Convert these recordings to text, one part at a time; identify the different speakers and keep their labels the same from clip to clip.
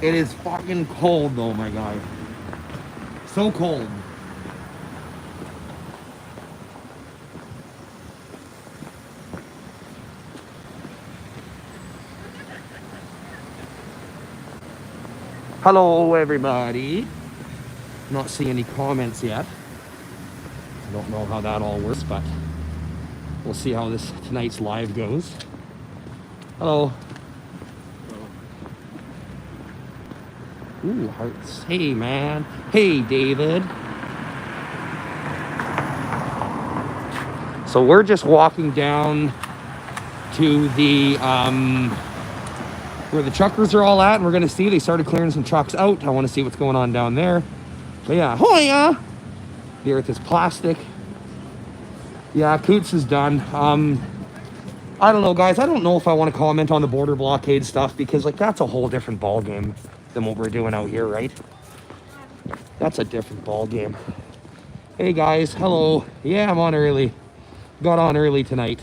Speaker 1: It is fucking cold though, my guy. So cold. Hello, everybody. Not seeing any comments yet. I don't know how that all works, but we'll see how this tonight's live goes. Hello. Ooh, hearts. Hey, man. Hey, David. So we're just walking down to the where the truckers are all at, and we're gonna see they started clearing some trucks out. I want to see what's going on down there. But yeah, hoya! The earth is plastic. Yeah, Coots is done. I don't know, guys. I don't know if I want to comment on the border blockade stuff because, like, that's a whole different ball game than what we're doing out here, right? That's a different ball game. Hey, guys. Hello. Yeah, I'm on early. Got on early tonight.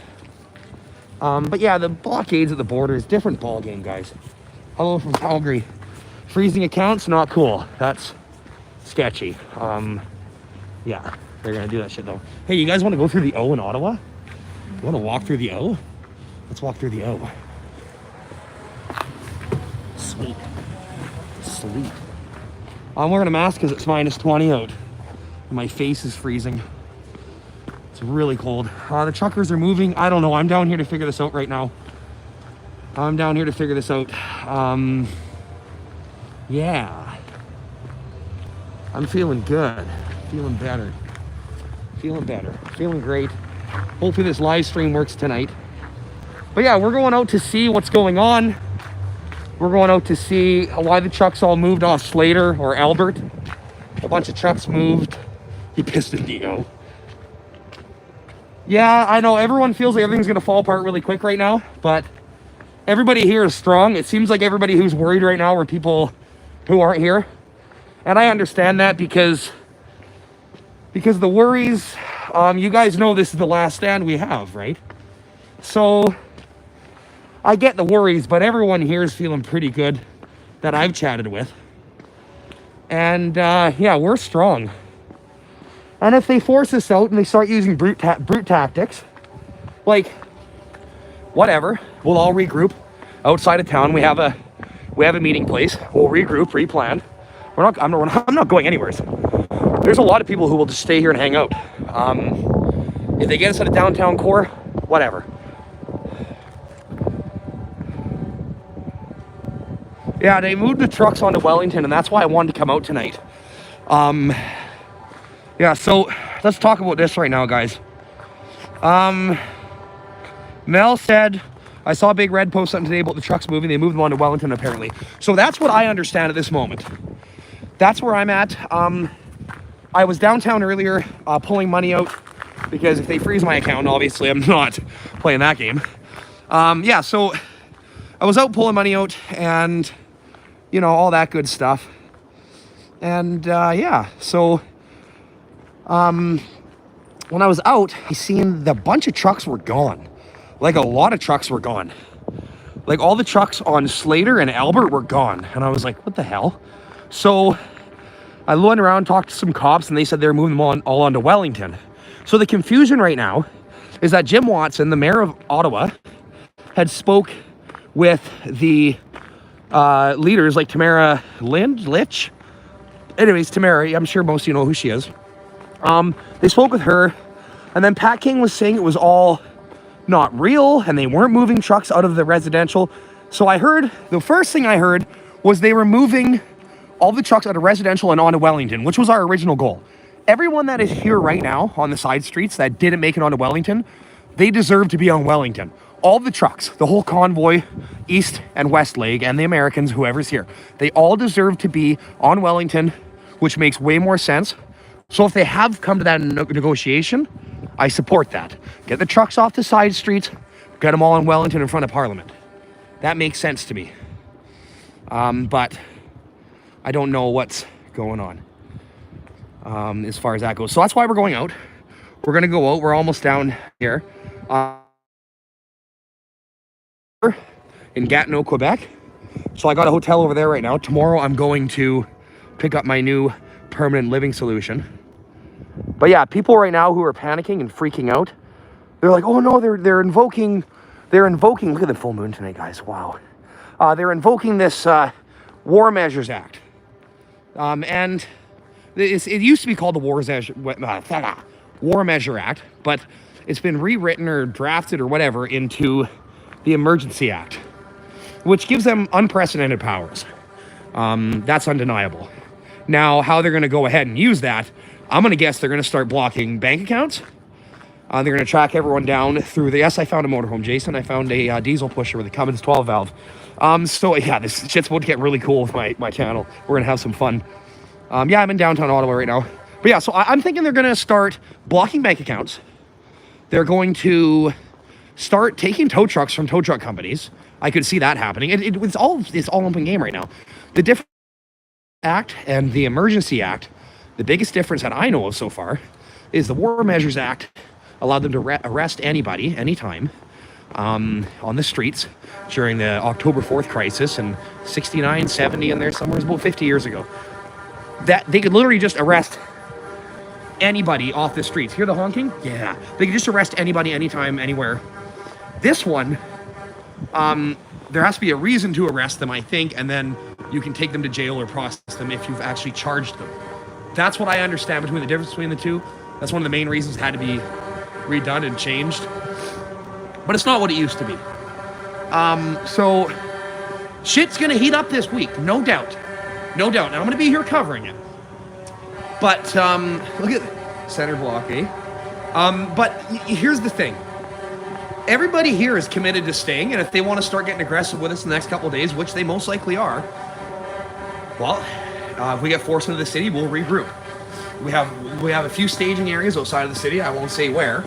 Speaker 1: But yeah, the blockades at the border is different ball game, guys. Hello from Calgary. Freezing accounts, not cool. That's sketchy. Yeah, they're gonna do that shit though. Hey, you guys want to go through the O in Ottawa? You want to walk through the O? Let's walk through the O. Sweet. Sweet. I'm wearing a mask because it's -20 out. And my face is freezing. It's really cold. The truckers are moving. I don't know. I'm down here to figure this out right now. I'm down here to figure this out. Yeah. I'm feeling good. Feeling better. Feeling better. Feeling great. Hopefully this live stream works tonight. But yeah, we're going out to see what's going on. We're going out to see why the trucks all moved off Slater or Albert. A bunch of trucks moved. He pissed at Dio. Yeah, I know everyone feels like everything's gonna fall apart really quick right now, but everybody here is strong. It seems like everybody who's worried right now are people who aren't here. And I understand that because the worries, you guys know this is the last stand we have, right? So I get the worries, but everyone here is feeling pretty good that I've chatted with. And yeah, we're strong. And if they force us out and they start using brute tactics, like, whatever, we'll all regroup outside of town. We have a meeting place. We'll regroup, replan. I'm not going anywhere. There's a lot of people who will just stay here and hang out. If they get us at a downtown core, whatever. Yeah, they moved the trucks onto Wellington, and that's why I wanted to come out tonight. Yeah, so let's talk about this right now, guys. Mel said, I saw a big red post something today about the trucks moving. They moved them onto Wellington, apparently. So that's what I understand at this moment. That's where I'm at. I was downtown earlier pulling money out because if they freeze my account, obviously I'm not playing that game. Yeah, so I was out pulling money out and, you know, all that good stuff. And yeah, so when I was out, I seen the bunch of trucks were gone. Like a lot of trucks were gone. Like all the trucks on Slater and Albert were gone. And I was like, what the hell? So I went around, talked to some cops, and they said they're moving them all onto Wellington. So the confusion right now is that Jim Watson, the mayor of Ottawa, had spoke with the leaders like Tamara Litch. Anyways, Tamara, I'm sure most of you know who she is. They spoke with her, and then Pat King was saying it was all not real, and they weren't moving trucks out of the residential. So I heard, the first thing I heard was they were moving all the trucks out of residential and onto Wellington, which was our original goal. Everyone that is here right now on the side streets that didn't make it onto Wellington, they deserve to be on Wellington. All the trucks, the whole convoy, East and West Leg, and the Americans, whoever's here, they all deserve to be on Wellington, which makes way more sense. So if they have come to that negotiation, I support that. Get the trucks off the side streets, get them all in Wellington in front of Parliament. That makes sense to me. But I don't know what's going on as far as that goes. So that's why we're going out. We're going to go out. We're almost down here in Gatineau, Quebec. So I got a hotel over there right now. Tomorrow I'm going to pick up my new permanent living solution. But yeah, people right now who are panicking and freaking out, they're like, oh no, they're invoking, look at the full moon tonight, guys, wow. They're invoking this War Measures Act. And it used to be called the War Measure Act, but it's been rewritten or drafted or whatever into the Emergency Act, which gives them unprecedented powers. That's undeniable. Now, how they're going to go ahead and use that, I'm going to guess they're going to start blocking bank accounts. They're going to track everyone down through the... Yes, I found a motorhome, Jason. I found a diesel pusher with a Cummins 12 valve. So, yeah, this shit's about to get really cool with my channel. We're going to have some fun. Yeah, I'm in downtown Ottawa right now. But yeah, so I'm thinking they're going to start blocking bank accounts. They're going to start taking tow trucks from tow truck companies. I could see that happening. It's all open game right now. The different Act and the Emergency Act, the biggest difference that I know of so far is the War Measures Act allowed them to arrest anybody, anytime, on the streets during the October 4th crisis in 69, 70, and there somewhere, about 50 years ago. That they could literally just arrest anybody off the streets. Hear the honking? Yeah. They could just arrest anybody, anytime, anywhere. This one, there has to be a reason to arrest them, I think, and then you can take them to jail or process them if you've actually charged them. That's what I understand between the difference between the two. That's one of the main reasons it had to be redone and changed. But it's not what it used to be. So shit's gonna heat up this week, no doubt. No doubt. Now I'm gonna be here covering it. But look at center block, eh? But here's the thing. Everybody here is committed to staying, and if they want to start getting aggressive with us in the next couple of days, which they most likely are, well, if we get forced into the city, we'll regroup. We have a few staging areas outside of the city. I won't say where,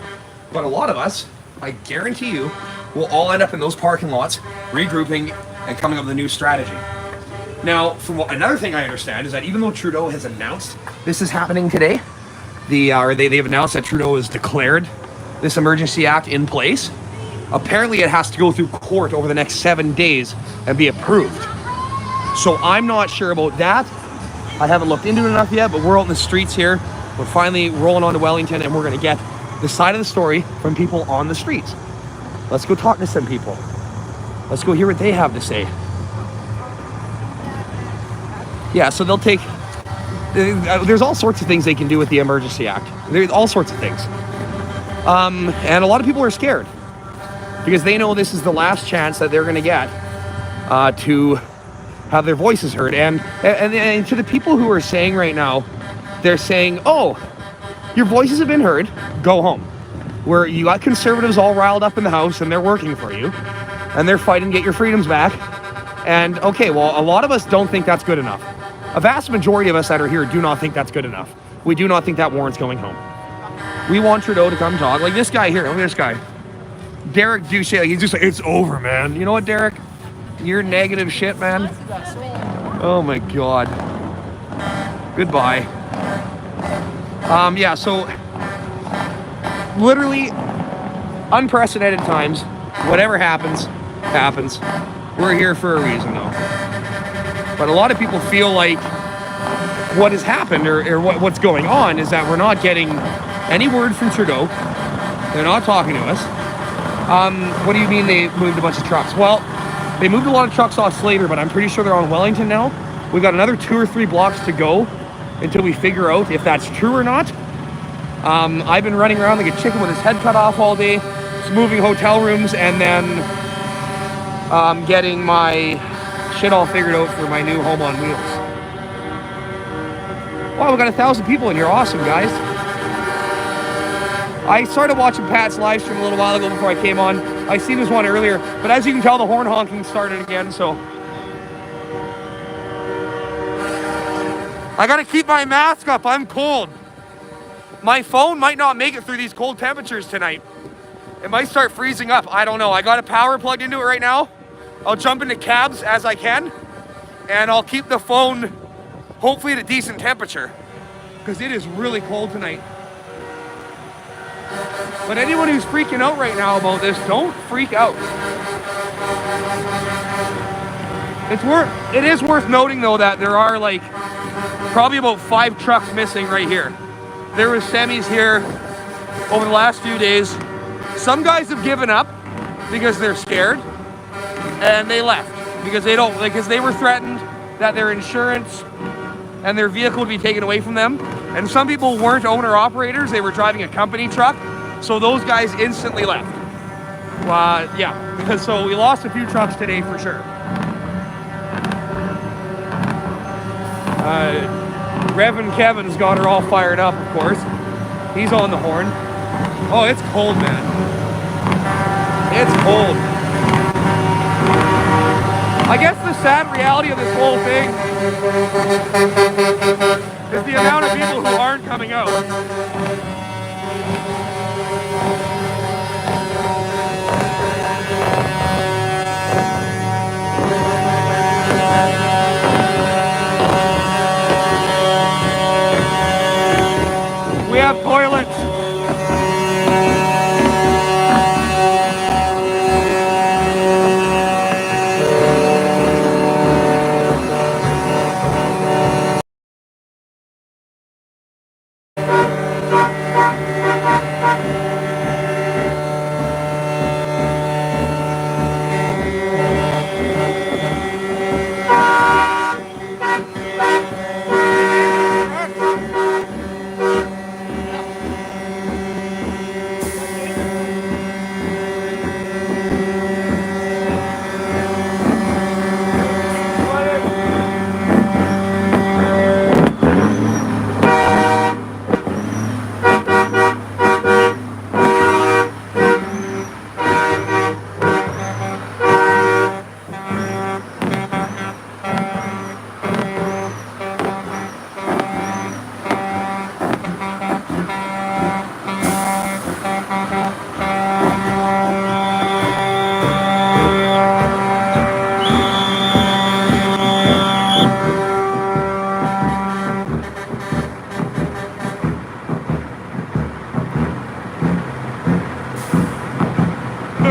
Speaker 1: but a lot of us, I guarantee you, will all end up in those parking lots, regrouping and coming up with a new strategy. Now, from another thing I understand is that even though Trudeau has announced this is happening today, they've announced that Trudeau has declared this Emergency Act in place. Apparently, it has to go through court over the next 7 days and be approved. So I'm not sure about that. I haven't looked into it enough yet, but we're out in the streets here. We're finally rolling on to Wellington, and we're going to get the side of the story from people on the streets. Let's go talk to some people. Let's go hear what they have to say. Yeah, so they'll take... There's all sorts of things they can do with the Emergency Act. There's all sorts of things. And a lot of people are scared because they know this is the last chance that they're going to get to have their voices heard. And to the people who are saying right now, they're saying, oh, your voices have been heard, go home. Where you got conservatives all riled up in the house and they're working for you and they're fighting to get your freedoms back. And okay, well, a lot of us don't think that's good enough. A vast majority of us that are here do not think that's good enough. We do not think that warrants going home. We want Trudeau to come talk. Like this guy here, look at this guy. Derek Duché, he's just like, it's over, man. You know what, Derek? You're negative shit, man. Oh my God. Goodbye. Yeah, so literally unprecedented times. Whatever happens, happens. We're here for a reason, though. But a lot of people feel like what has happened or what's going on is that we're not getting any word from Trudeau. They're not talking to us. What do you mean they moved a bunch of trucks? Well, they moved a lot of trucks off Slater, but I'm pretty sure they're on Wellington now. We've got another 2 or 3 blocks to go until we figure out if that's true or not. I've been running around like a chicken with his head cut off all day, just moving hotel rooms, and then getting my shit all figured out for my new home on wheels. Wow, we got 1,000 people in here. Awesome, guys. I started watching Pat's live stream a little while ago before I came on. I seen this one earlier, but as you can tell, the horn honking started again, so. I gotta keep my mask up, I'm cold. My phone might not make it through these cold temperatures tonight. It might start freezing up, I don't know. I got a power plugged into it right now. I'll jump into cabs as I can, and I'll keep the phone hopefully at a decent temperature, because it is really cold tonight. But anyone who's freaking out right now about this, don't freak out. It is worth noting though that there are like probably about 5 trucks missing right here. There was semis here over the last few days. Some guys have given up because they're scared and they left because they don't, because they were threatened that their insurance and their vehicle would be taken away from them. And some people weren't owner operators, they were driving a company truck, so those guys instantly left. Yeah, so we lost a few trucks today for sure. Reverend Kevin's got her all fired up, of course. He's on the horn. Oh, it's cold, man. It's cold. I guess the sad reality of this whole thing is the amount of people who aren't coming out. We have toilets.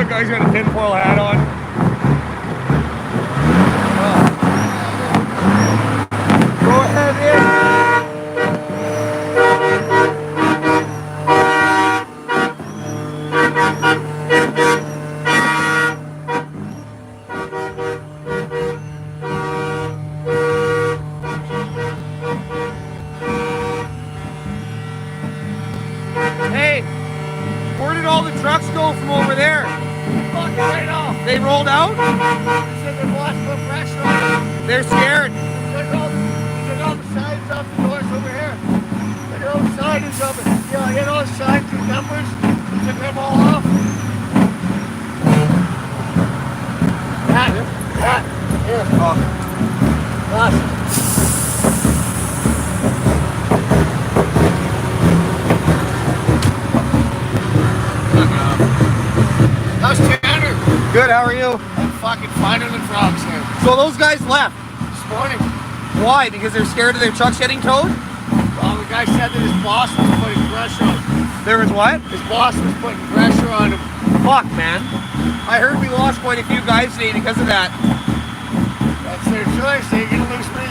Speaker 1: Guy's got a tinfoil hat on. Go ahead Hey, where did all the trucks go from over there? Right off. They rolled out? They said they've lost the pressure on them. They're scared. We took all the signs off the doors over here. Look at all the signs of it. Yeah, I get all the signs and numbers. We took them all off. Here. Oh. Awesome. How's Tanner? Good, how are you? I'm fucking finer than frogs here. So those guys left? This morning. Why? Because they're scared of their trucks getting towed? Well, the guy said that his boss was putting pressure on him. There was what? His boss was putting pressure on him. Fuck, man. I heard we lost quite a few guys today because of that. That's their choice. They're gonna lose me.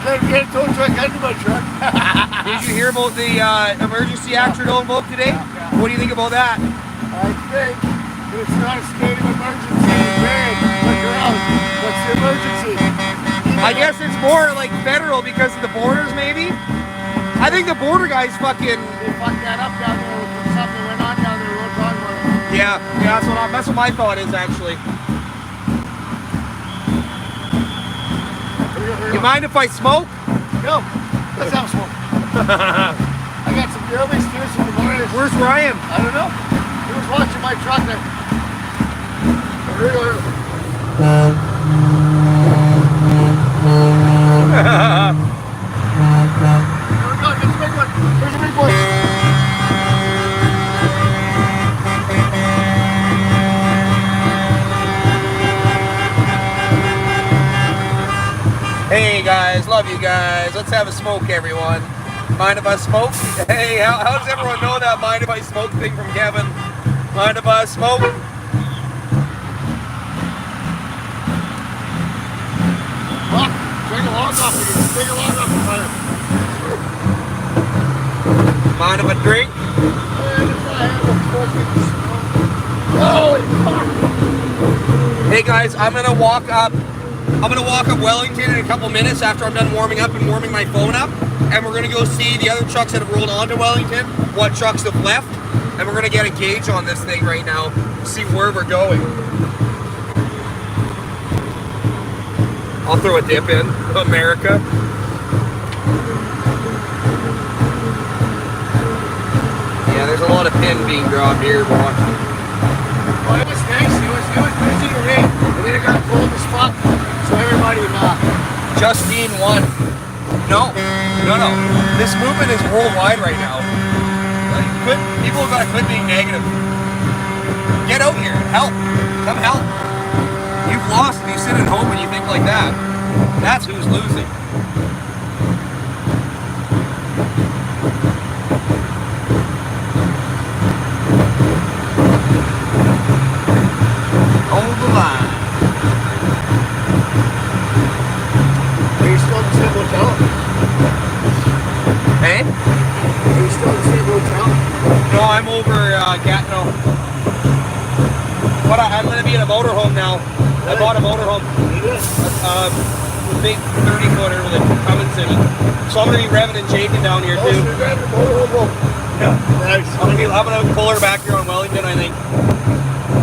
Speaker 1: Can't get a tow truck under my truck. Did you hear about the Emergency Act Trudeau invoke today? Yeah. What do you think about that? I think it's not a state of emergency. Look around. What's the emergency? I guess it's more like federal because of the borders, maybe? I think the border guys fucking... They fucked that up down there with something went on down there. We'll talk about it. Yeah, that's what my thought is, actually. You mind if I smoke? No. Let's have a smoke. I got some gillies too, some tomatoes. Where's Ryan? I don't know. He was watching my truck there. Hey guys, love you guys. Let's have a smoke, everyone. Mind if I smoke? Hey, how does everyone know that mind if I smoke thing from Kevin? Mind if I smoke?
Speaker 2: log off of you. Take a log off the fire.
Speaker 1: Mind if I drink?
Speaker 2: Holy fuck!
Speaker 1: Hey guys, I'm gonna walk up Wellington in a couple minutes after I'm done warming up and warming my phone up. And we're gonna go see the other trucks that have rolled onto Wellington, what trucks have left, and we're gonna get a gauge on this thing right now, see where we're going. I'll throw a dip in, America. Yeah, there's a lot of pin being dropped here, boy.
Speaker 2: Well, it was nice. It was busy to rain. And then it got cold as fuck. So everybody
Speaker 1: Justine won. No. This movement is worldwide right now. People have got to quit being negative. Get out here. Help. Come help. You've lost and you sit at home and you think like that. That's who's losing. On the line.
Speaker 2: Are you still at the same hotel?
Speaker 1: Hey?
Speaker 2: Are you still at the same hotel?
Speaker 1: No, I'm over Gatineau. But I'm going to be in a motorhome now. I bought a motorhome. Big 30-footer with a Cummins in it. So I'm going to be revving and shaking down here too.
Speaker 2: So you're grabbing a motorhome?
Speaker 1: Yeah.
Speaker 2: Nice.
Speaker 1: I'm gonna pull her back here on Wellington, I think.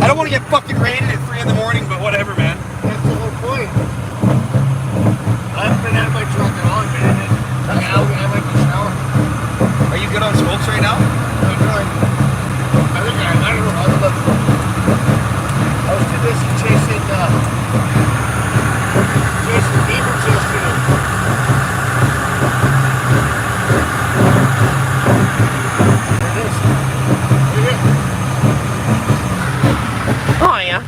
Speaker 1: I don't want to get fucking raided at 3 in the morning, but whatever, man.
Speaker 2: That's the whole point. I haven't been out of my truck at all, man. I might be showering.
Speaker 1: Are you good on smokes right now?
Speaker 2: I'm good. I don't know. I was too busy chasing demons yesterday.
Speaker 1: Oh, yeah.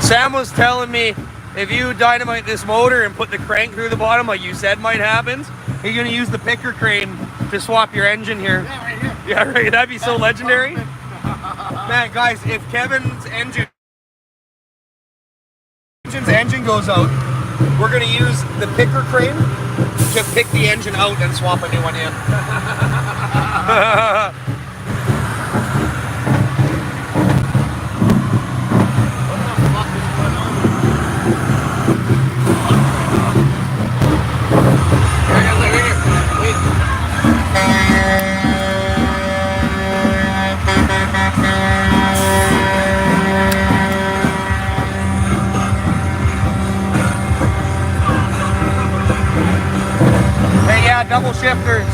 Speaker 1: Sam was telling me if you dynamite this motor and put the crank through the bottom like you said might happen, you're going to use the picker crane to swap your engine here.
Speaker 2: Yeah, right here.
Speaker 1: Yeah, right. That'd be so legendary. Man, guys, if Kevin's engine's engine goes out, we're going to use the picker crane to pick the engine out and swap a new one in. Hey, yeah, double shifters.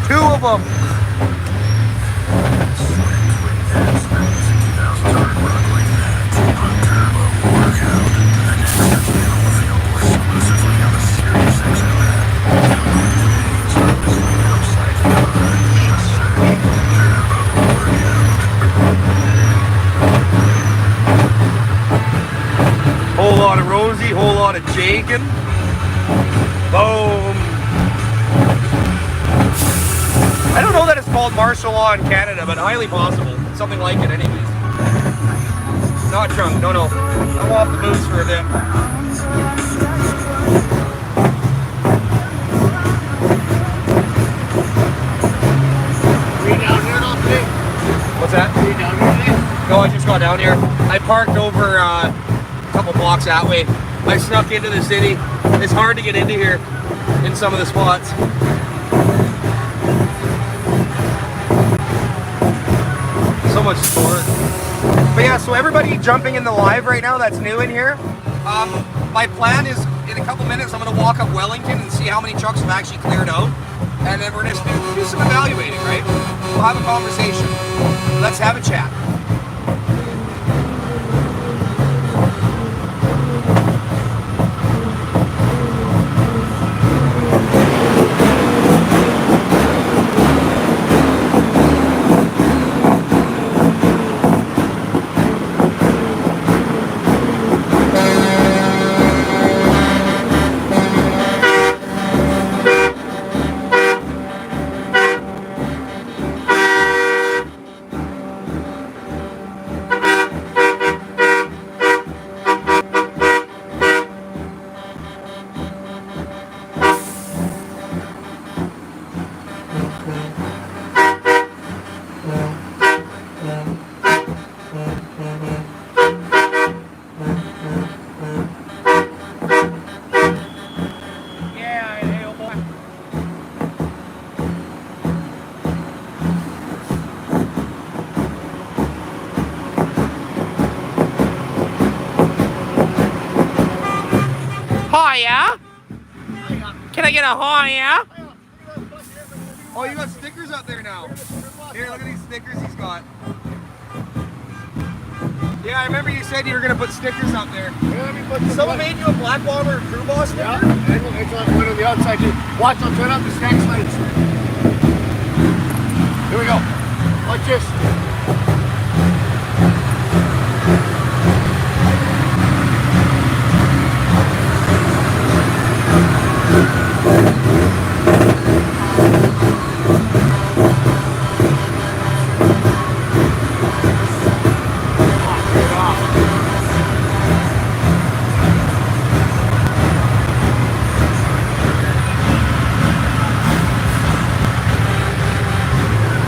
Speaker 1: 2 of them. Whole lot of Rosie, whole lot of Jakin. Boom. I don't know that it's called martial law in Canada, but highly possible. Something like it anyways. Not drunk, no. I'm off the booze for a bit.
Speaker 2: Are you down here all day?
Speaker 1: What's that?
Speaker 2: Are you down here today?
Speaker 1: No, I just got down here. I parked over a couple blocks that way. I snuck into the city. It's hard to get into here in some of the spots. So much sport. But yeah, so everybody jumping in the live right now that's new in here. My plan is in a couple minutes I'm going to walk up Wellington and see how many trucks have actually cleared out. And then we're going to do some evaluating, right? We'll have a conversation. Let's have a chat. yeah? Can I get a hi, yeah? Oh, you got stickers up there now. Here, look at these stickers he's got. Yeah, I remember you said you were going to put stickers up there. Someone made you a Black Bomber crew boss sticker?
Speaker 2: Yeah, it's on one on the outside too. Watch, I'll turn up the stack lights. Here we go. Watch this.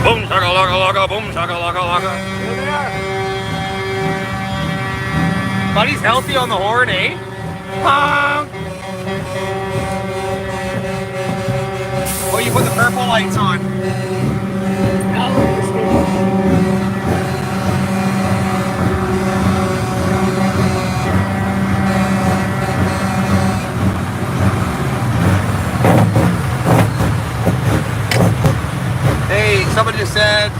Speaker 1: Boom, shaka-laka-laka, boom, shaka-laka-laka.
Speaker 2: Here they are.
Speaker 1: Buddy's healthy on the horn, eh? Honk. Oh, you put the purple lights on. Hey, someone just said,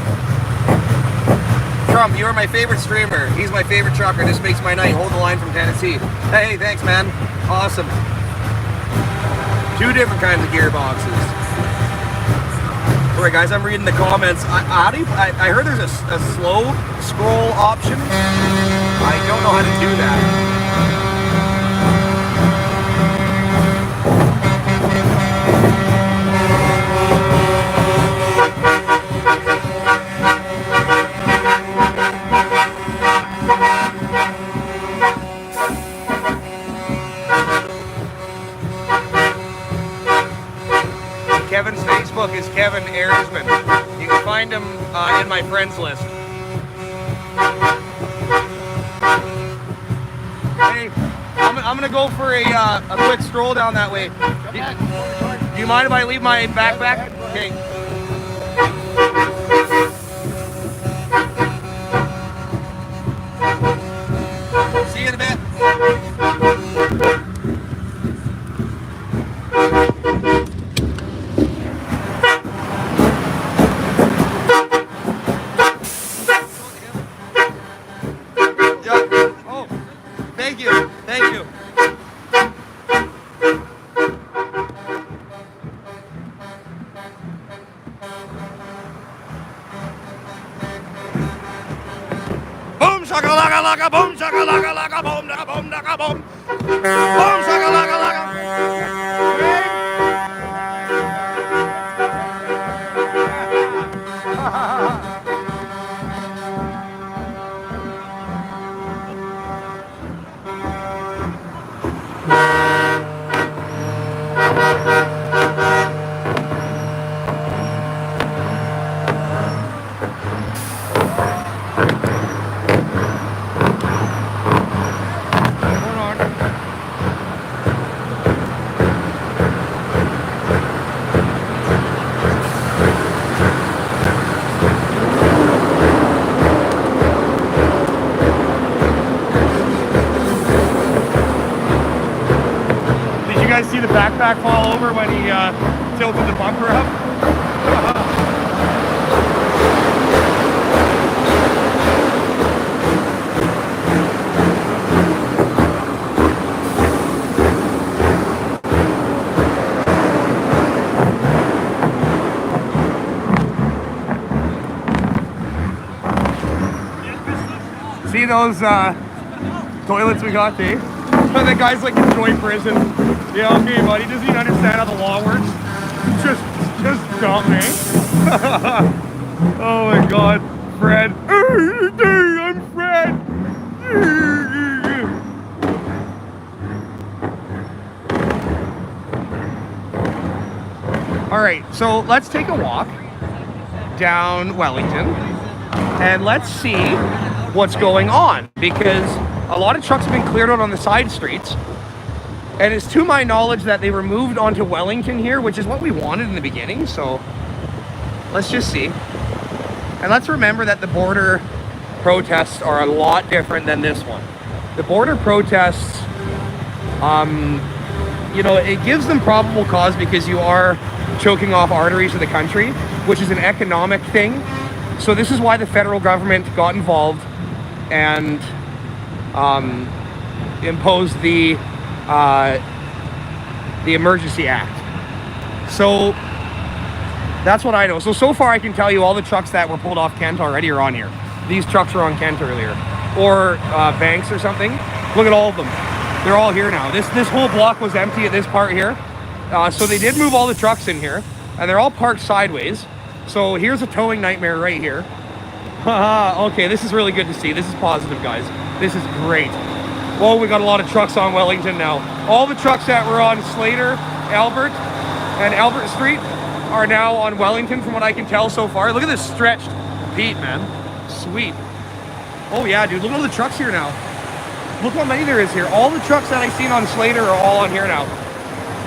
Speaker 1: Trump, you are my favorite streamer. He's my favorite trucker. This makes my night. Hold the line from Tennessee. Hey, thanks, man. Awesome. 2 different kinds of gearboxes. Alright, guys, I'm reading the comments. I heard there's a slow scroll option. I don't know how to do that. Kevin's Facebook is Kevin Ayersman. You can find him in my friends list. Hey, I'm gonna go for a quick stroll down that way. Do you mind if I leave my backpack? Okay. See you in a bit. Thank you. Boom shakalaka laka boom shakalaka laka boom laka boom laka boom. Boom shakalaka laka. See the backpack fall over when he tilted the bumper up? See those toilets we got, Dave? The guy's like, enjoy prison. Yeah, okay, buddy. Doesn't even understand how the law works. Just dump me. Oh my God, Fred. I'm Fred. All right, so let's take a walk down Wellington and let's see what's going on, because a lot of trucks have been cleared out on the side streets. And it's to my knowledge that they were moved onto Wellington here, which is what we wanted in the beginning. So let's just see. And let's remember that the border protests are a lot different than this one. The border protests you know, it gives them probable cause because you are choking off arteries of the country, which is an economic thing. So this is why the federal government got involved and imposed the Emergency Act. So that's what I know. So far I can tell you all the trucks that were pulled off Kent already are on here. These trucks were on Kent earlier. Or Banks or something. Look at all of them. They're all here now. This whole block was empty at this part here. So they did move all the trucks in here. And they're all parked sideways. So here's a towing nightmare right here. Okay, this is really good to see. This is positive, guys. This is great. Whoa, we got a lot of trucks on Wellington now. All the trucks that were on Slater, Albert, and Albert Street are now on Wellington from what I can tell so far. Look at this stretched Pete, man. Sweet. Oh yeah, dude, look at all the trucks here now. Look how many there is here. All the trucks that I seen on Slater are all on here now.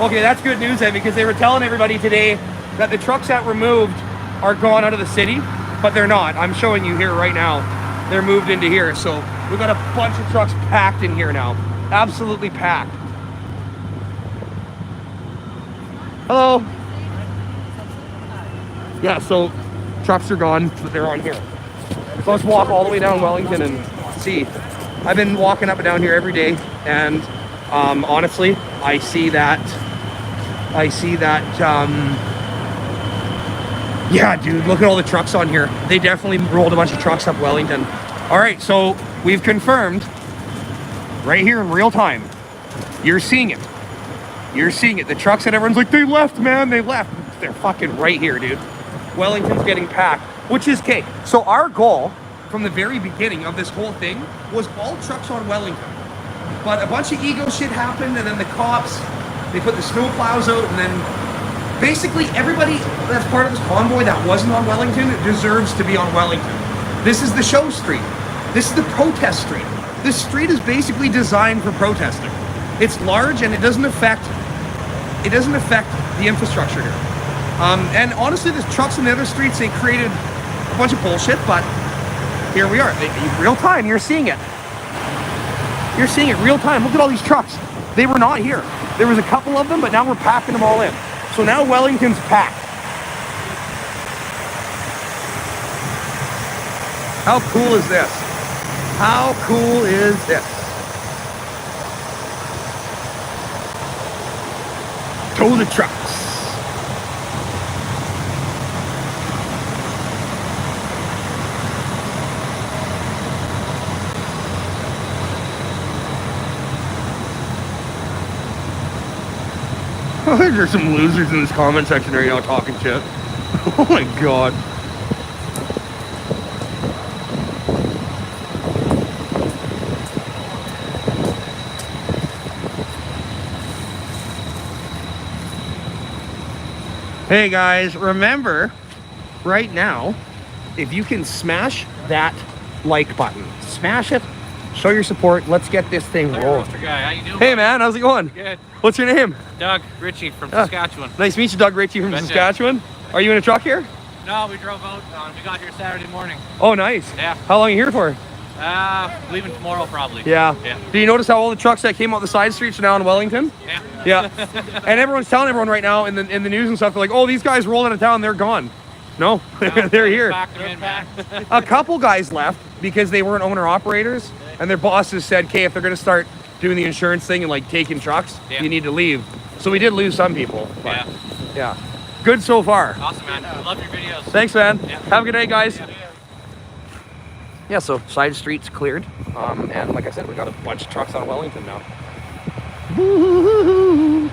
Speaker 1: Okay, that's good news then, because they were telling everybody today that the trucks that were moved are gone out of the city, but they're not. I'm showing you here right now. They're moved into here. So we've got a bunch of trucks packed in here now. Absolutely packed. Hello. Yeah, so trucks are gone, but they're on here. So let's walk all the way down Wellington and see. I've been walking up and down here every day, and honestly, I see that, yeah, dude, look at all the trucks on here. They definitely rolled a bunch of trucks up Wellington. All right, so we've confirmed right here in real time. You're seeing it. You're seeing it. The trucks that everyone's like, they left, man, they left. They're fucking right here, dude. Wellington's getting packed, which is cake. So our goal from the very beginning of this whole thing was all trucks on Wellington. But a bunch of ego shit happened, and then the cops, they put the snow plows out, and then basically everybody that's part of this convoy that wasn't on Wellington deserves to be on Wellington. This is the show street. This is the protest street. This street is basically designed for protesting. It's large and it doesn't affect the infrastructure here. And honestly, the trucks in the other streets, they created a bunch of bullshit, but here we are. Real time, you're seeing it. You're seeing it real time. Look at all these trucks. They were not here. There was a couple of them, but now we're packing them all in. So now Wellington's packed. How cool is this? How cool is this? Tow the trucks. There's some losers in this comment section right now talking shit. Oh my god. Hey guys, remember, right now, if you can smash that like button, smash it, show your support, let's get this thing rolling.
Speaker 3: Guy, how you doing?
Speaker 1: Hey man, how's it going?
Speaker 3: Good.
Speaker 1: What's your name?
Speaker 3: Doug Ritchie from Saskatchewan.
Speaker 1: Nice to meet you, Doug Ritchie from Saskatchewan. Are you in a truck here?
Speaker 3: No, we drove out. We got here Saturday morning.
Speaker 1: Oh, nice.
Speaker 3: Yeah.
Speaker 1: How long are you here for?
Speaker 3: Leaving tomorrow probably.
Speaker 1: Yeah.
Speaker 3: Yeah.
Speaker 1: Do you notice how all the trucks that came out the side streets are now in Wellington?
Speaker 3: Yeah.
Speaker 1: Yeah. And everyone's telling everyone right now in the news and stuff, they're like, oh, these guys rolled out of town, they're gone. No, they're here.
Speaker 3: Back them in, man.
Speaker 1: A couple guys left because they weren't owner operators, and their bosses said, okay, if they're gonna start doing the insurance thing and like taking trucks, you need to leave. So we did lose some people. But, yeah. Good so far.
Speaker 3: Awesome, man. I love your videos.
Speaker 1: Thanks, man.
Speaker 3: Yeah.
Speaker 1: Have a good day, guys. Yeah, so side streets cleared. And like I said, we got a bunch of trucks on Wellington now. Woo-hoo-hoo.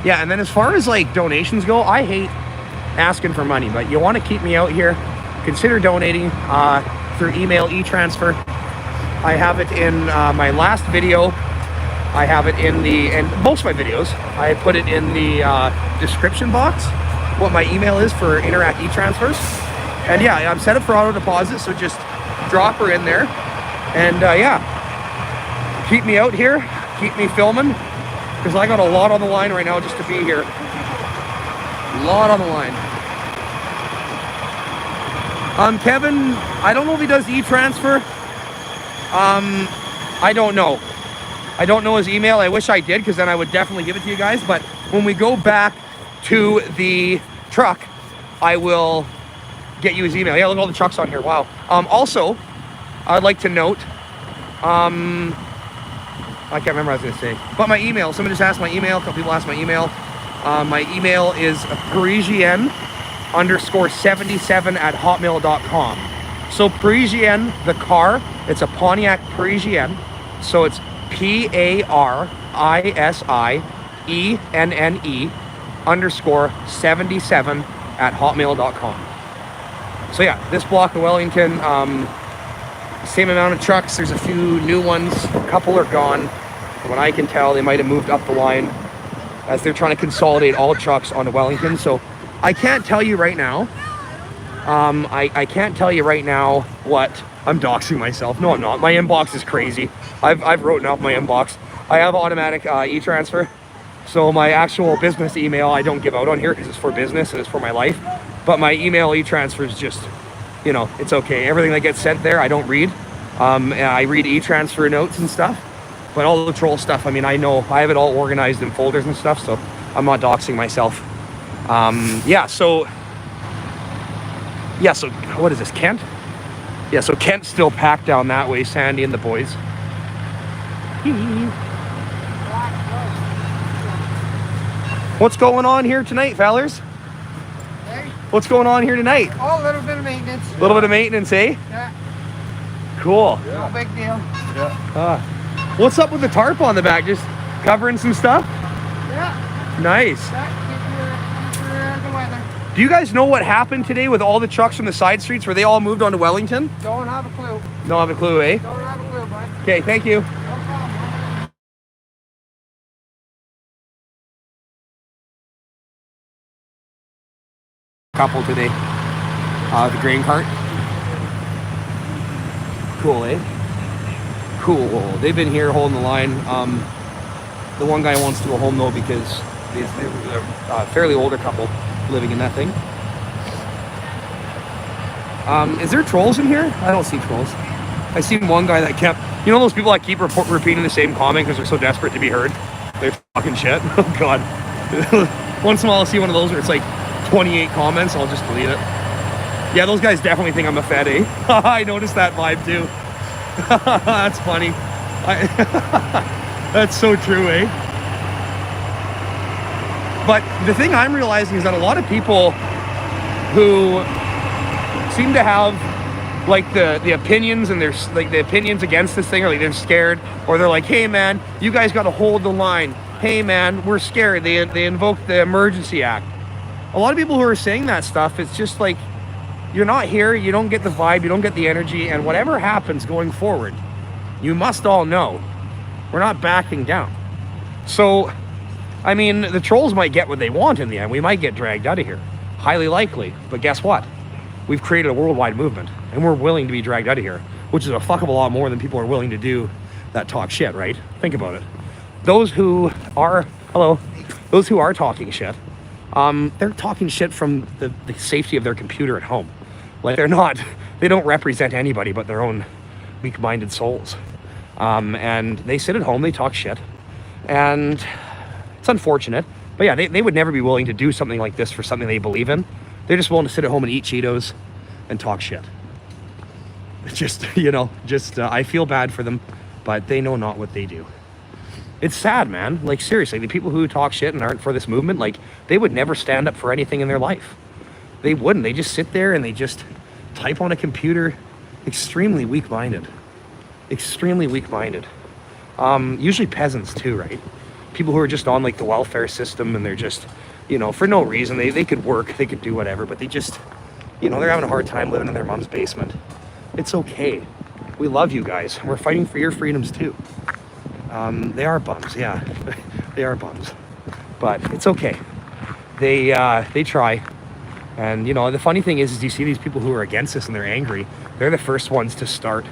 Speaker 1: Yeah, and then as far as like donations go, I hate asking for money, but you want to keep me out here, consider donating through email e-transfer. I have it in my last video. I have it in and most of my videos, I put it in the description box, what my email is for Interact e-transfers. And yeah, I'm set up for auto deposit, so just drop her in there. And yeah, keep me out here, keep me filming, because I got a lot on the line right now just to be here. A lot on the line. Kevin, I don't know if he does e-transfer. I don't know. I don't know his email. I wish I did, because then I would definitely give it to you guys. But when we go back to the truck, I will get you his email. Yeah, look at all the trucks on here. Wow. Also, I'd like to note, I can't remember what I was going to say, but my email. Somebody just asked my email. A couple people asked my email. My email is Parisienne_77@hotmail.com. So Parisienne, the car, it's a Pontiac Parisienne. So it's PARISIENNE_77@hotmail.com. So yeah, this block of Wellington, same amount of trucks. There's a few new ones. A couple are gone. From what I can tell, they might have moved up the line as they're trying to consolidate all trucks onto Wellington. So I can't tell you right now. I can't tell you right now what I'm doxing myself. No, I'm not. My inbox is crazy. I've written out my inbox. I have automatic e-transfer. So my actual business email I don't give out on here because it's for business and it's for my life. But my email e-transfer is just, you know, it's okay. Everything that gets sent there, I don't read. I read e-transfer notes and stuff. But all the troll stuff, I mean, I know I have it all organized in folders and stuff, so I'm not doxing myself. So what is this, Kent? Yeah, so Kent's still packed down that way, Sandy and the boys. What's going on here tonight, fellers?
Speaker 2: Hey?
Speaker 1: What's going on here tonight?
Speaker 2: Oh, a little bit of maintenance.
Speaker 1: A little bit of maintenance, eh?
Speaker 2: Yeah.
Speaker 1: Cool.
Speaker 2: No big deal.
Speaker 1: Yeah. What's up with the tarp on the back? Just covering some stuff?
Speaker 2: Yeah.
Speaker 1: Nice.
Speaker 2: Keep the weather.
Speaker 1: Do you guys know what happened today with all the trucks from the side streets? Were they all moved onto Wellington?
Speaker 2: Don't have a clue.
Speaker 1: Don't have a clue, eh?
Speaker 2: Don't have a clue, bud.
Speaker 1: Okay, thank you.
Speaker 2: No problem.
Speaker 1: Couple today. The grain cart. Cool, eh? Cool. They've been here holding the line. The one guy wants to go home though because they're a fairly older couple living in that thing. Is there trolls in here? I don't see trolls. I seen one guy that kept, you know those people that keep repeating the same comment because they're so desperate to be heard? They're fucking shit. Oh god. Once in a while I'll see one of those where it's like 28 comments, I'll just delete it. Yeah, those guys definitely think I'm a fed, eh? I noticed that vibe too. That's funny. That's so true, eh? But the thing I'm realizing is that a lot of people who seem to have like the opinions and there's like the opinions against this thing, or like they're scared, or they're like, hey man, you guys got to hold the line. Hey man, we're scared. They invoked the Emergency Act. A lot of people who are saying that stuff, it's just like, you're not here, you don't get the vibe, you don't get the energy, and whatever happens going forward, you must all know we're not backing down. So, I mean, the trolls might get what they want in the end. We might get dragged out of here. Highly likely. But guess what? We've created a worldwide movement, and we're willing to be dragged out of here, which is a fuck of a lot more than people are willing to do that talk shit, right? Think about it. Those who are talking shit, they're talking shit from the safety of their computer at home. Like they don't represent anybody but their own weak-minded souls. And they sit at home, they talk shit. And it's unfortunate, but yeah, they would never be willing to do something like this for something they believe in. They're just willing to sit at home and eat Cheetos and talk shit. It's just, I feel bad for them, but they know not what they do. It's sad, man. Like, seriously, the people who talk shit and aren't for this movement, like, they would never stand up for anything in their life. They wouldn't. They just sit there and they just type on a computer. Extremely weak-minded. Extremely weak-minded. Usually peasants too, right? People who are just on like the welfare system and they're just, for no reason. They could work, they could do whatever, but they just, they're having a hard time living in their mom's basement. It's okay. We love you guys. We're fighting for your freedoms too. They are bums, yeah. They are bums. But it's okay. They try. And the funny thing is you see these people who are against this and they're angry. They're the first ones to start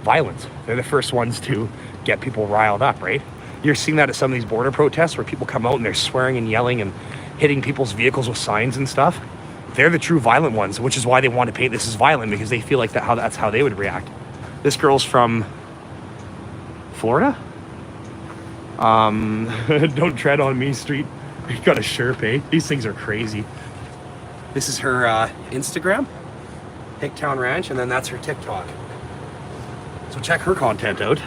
Speaker 1: violence. They're the first ones to get people riled up, right? You're seeing that at some of these border protests where people come out and they're swearing and yelling and hitting people's vehicles with signs and stuff. They're the true violent ones, which is why they want to paint this as violent, because they feel like that's how they would react. This girl's from Florida? Don't tread on me, street. You got a Sherp, eh? These things are crazy. This is her Instagram, Hicktown Ranch, and then that's her TikTok. So check her content out.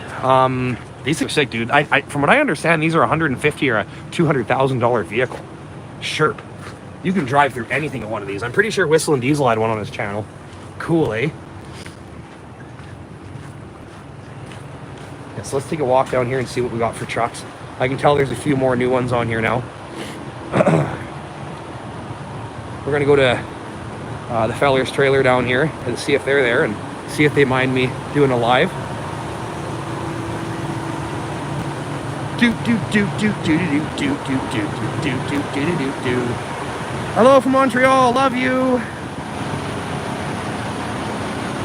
Speaker 1: These are sick, dude. I from what I understand, these are $150,000 or a $200,000 vehicle. Sherp. You can drive through anything in one of these. I'm pretty sure Whistle and Diesel had one on his channel. Cool, eh? Yeah, so let's take a walk down here and see what we got for trucks. I can tell there's a few more new ones on here now. We're gonna go to the Feller's trailer down here and see if they're there and see if they mind me doing a live. Hello from Montreal, love you.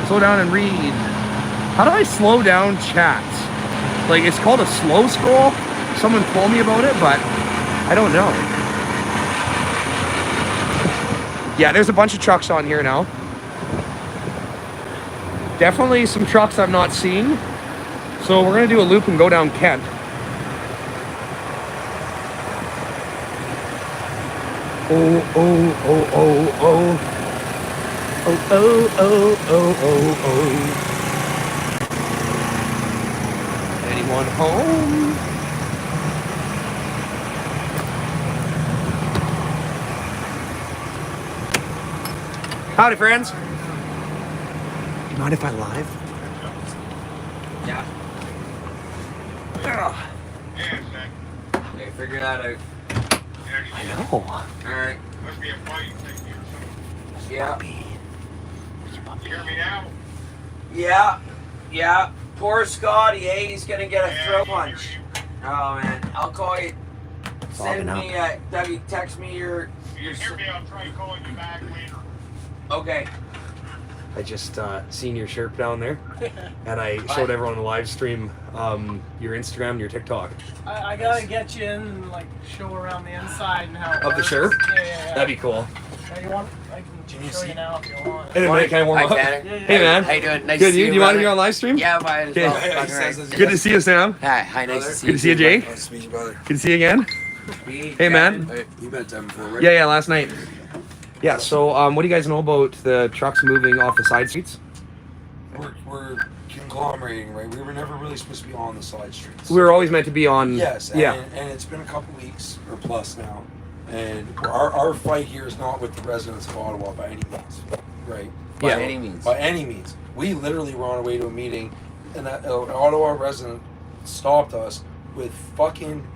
Speaker 1: Slow down and read. How do I slow down chat? Like, it's called a slow scroll. Someone told me about it, but I don't know. Yeah, there's a bunch of trucks on here now. Definitely some trucks I'm not seeing. So we're gonna do a loop and go down Kent. Oh, oh, oh, oh, oh. Oh, oh, oh, oh, oh, oh. Anyone home? Howdy, friends. You mind if I live?
Speaker 4: Yeah. Okay, figure that out.
Speaker 1: I know.
Speaker 4: Alright.
Speaker 2: Must be a fight.
Speaker 4: Yeah.
Speaker 2: You hear me now?
Speaker 4: Yeah. Yeah. Poor Scotty, eh? He's gonna get a throat punch. Oh man. I'll call you. Send me W, text me your
Speaker 2: You hear me? I'll try calling you back later.
Speaker 4: Okay.
Speaker 1: I just seen your Sherp down there, and I showed everyone on the live stream your Instagram and your TikTok.
Speaker 5: I gotta get you in and like show around the inside and how it
Speaker 1: Of the
Speaker 5: works.
Speaker 1: Sherp?
Speaker 5: Yeah.
Speaker 1: That'd be cool.
Speaker 5: Yeah, you want? I can show you now if you want.
Speaker 1: Hey, man, can I warm
Speaker 4: Hi,
Speaker 1: up?
Speaker 4: Tanner.
Speaker 1: Hey, man.
Speaker 4: How you doing? Nice
Speaker 1: Good,
Speaker 4: to see
Speaker 1: you?
Speaker 4: you.
Speaker 1: Do you want to
Speaker 4: brother.
Speaker 1: be on live stream?
Speaker 4: Yeah, fine as
Speaker 1: Okay.
Speaker 4: well. Fucking right.
Speaker 1: Good to see you, Sam.
Speaker 4: Hi, nice to see
Speaker 1: Good to see you, Jay.
Speaker 6: Nice to meet you, brother.
Speaker 1: Good to see you again. Hey, man.
Speaker 6: You met them before, right?
Speaker 1: Yeah, last night. Yeah, so what do you guys know about the trucks moving off the side streets?
Speaker 6: We're conglomerating, right? We were never really supposed to be on the side streets.
Speaker 1: We were always meant to be on...
Speaker 6: Yes, and,
Speaker 1: Yeah.
Speaker 6: and it's been a couple weeks or plus now. And our fight here is not with the residents of Ottawa by any means, right?
Speaker 4: By
Speaker 1: Yeah.
Speaker 4: any means.
Speaker 6: By any means. We literally were on our way to a meeting, and that Ottawa resident stopped us with fucking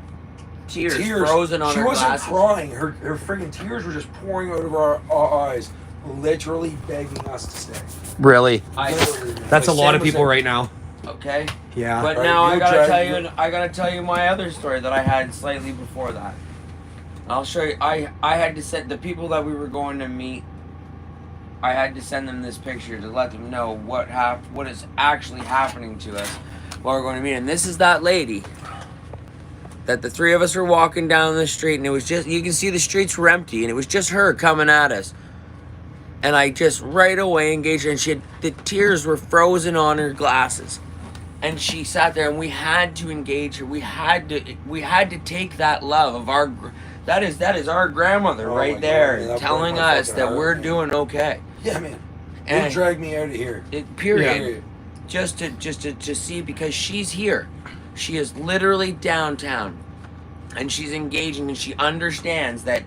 Speaker 4: Tears
Speaker 6: tears.
Speaker 4: frozen on
Speaker 6: she
Speaker 4: her
Speaker 6: wasn't
Speaker 4: glasses.
Speaker 6: crying. Her friggin' tears were just pouring out of our eyes, literally begging us to stay.
Speaker 1: Really?
Speaker 6: Literally.
Speaker 1: That's a
Speaker 6: Like
Speaker 1: lot
Speaker 6: Sam
Speaker 1: of people
Speaker 6: was
Speaker 1: right now.
Speaker 4: Okay.
Speaker 1: Yeah.
Speaker 4: But
Speaker 6: Right,
Speaker 4: now I
Speaker 6: you
Speaker 4: gotta
Speaker 6: drive-
Speaker 4: tell you, I gotta tell you my other story that I had slightly before that. I'll show you. I had to send the people that we were going to meet. I had to send them this picture to let them know what is actually happening to us while we're going to meet. And this is that lady that the three of us were walking down the street, and it was just, you can see the streets were empty, and it was just her coming at us. And I just right away engaged her, and the tears were frozen on her glasses. And she sat there, and we had to engage her. We had to take that love of our, that is our grandmother
Speaker 6: Oh
Speaker 4: right
Speaker 6: my
Speaker 4: there,
Speaker 6: God, man, that
Speaker 4: telling
Speaker 6: broke my
Speaker 4: us
Speaker 6: fucking
Speaker 4: that
Speaker 6: heart,
Speaker 4: we're
Speaker 6: man.
Speaker 4: doing okay.
Speaker 6: Yeah, man.
Speaker 4: And-
Speaker 6: They dragged me out of here.
Speaker 4: Period. Just to see, because she's here. She is literally downtown, and she's engaging, and she understands that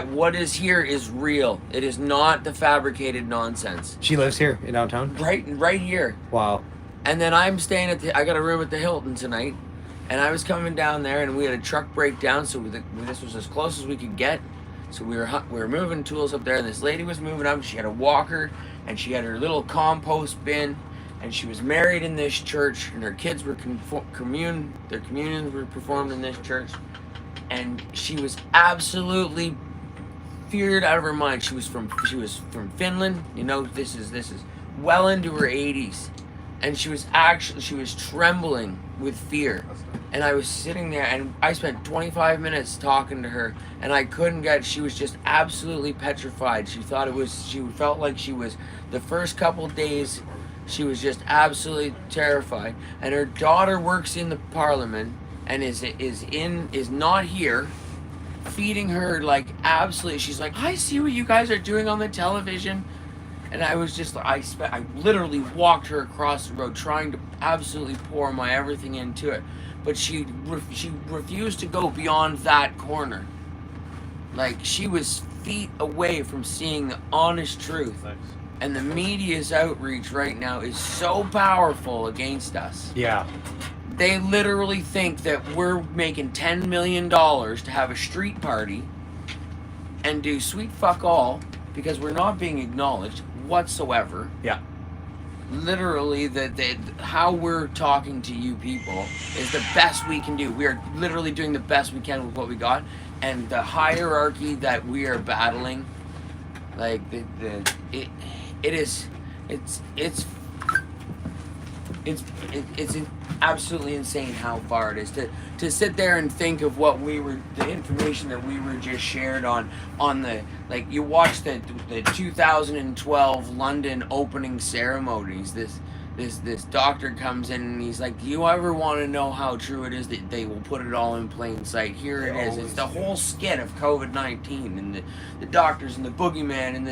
Speaker 4: what is here is real. It is not the fabricated nonsense.
Speaker 1: She lives here in downtown?
Speaker 4: Right here.
Speaker 1: Wow.
Speaker 4: And then I'm staying I got a room at the Hilton tonight, and I was coming down there, and we had a truck breakdown, so this was as close as we could get. So we were moving tools up there, and this lady was moving up. She had a walker, and she had her little compost bin, and she was married in this church, and her kids were their communions were performed in this church, and she was absolutely feared out of her mind. She was from Finland. You know, this is well into her 80s, and she was trembling with fear. And I was sitting there, and I spent 25 minutes talking to her, and I couldn't get. She was just absolutely petrified. She felt like she was, the first couple days, she was just absolutely terrified. And her daughter works in the parliament, and is not here, feeding her like absolutely. She's like, I see what you guys are doing on the television, and I was just I literally walked her across the road trying to absolutely pour my everything into it, but she refused to go beyond that corner. Like, she was feet away from seeing the honest truth. And the media's outreach right now is so powerful against us.
Speaker 1: Yeah.
Speaker 4: They literally think that we're making $10 million to have a street party and do sweet fuck all because we're not being acknowledged whatsoever.
Speaker 1: Yeah.
Speaker 4: Literally, how we're talking to you people is the best we can do. We are literally doing the best we can with what we got, and the hierarchy that we are battling, like it's absolutely insane how far it is to sit there and think of what the information that we were just shared on the, like, you watch the 2012 London opening ceremonies. This doctor comes in and he's like, do you ever want to know how true it is that they will put it all in plain sight? Here it is. It's the whole skit of COVID-19 and the doctors and the boogeyman and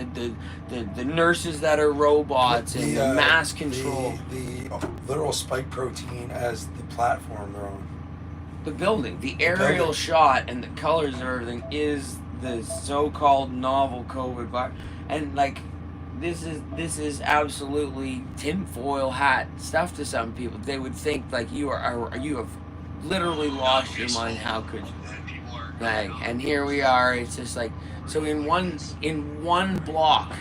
Speaker 4: the nurses that are robots and the mass control.
Speaker 6: The literal spike protein as the platform they're on.
Speaker 4: The building, the aerial shot and the colors and everything is the so-called novel COVID virus. And like, this is absolutely tinfoil hat stuff to some people. They would think like you have literally lost your mind. How could you? Like, and here we are. It's just like, so in one block,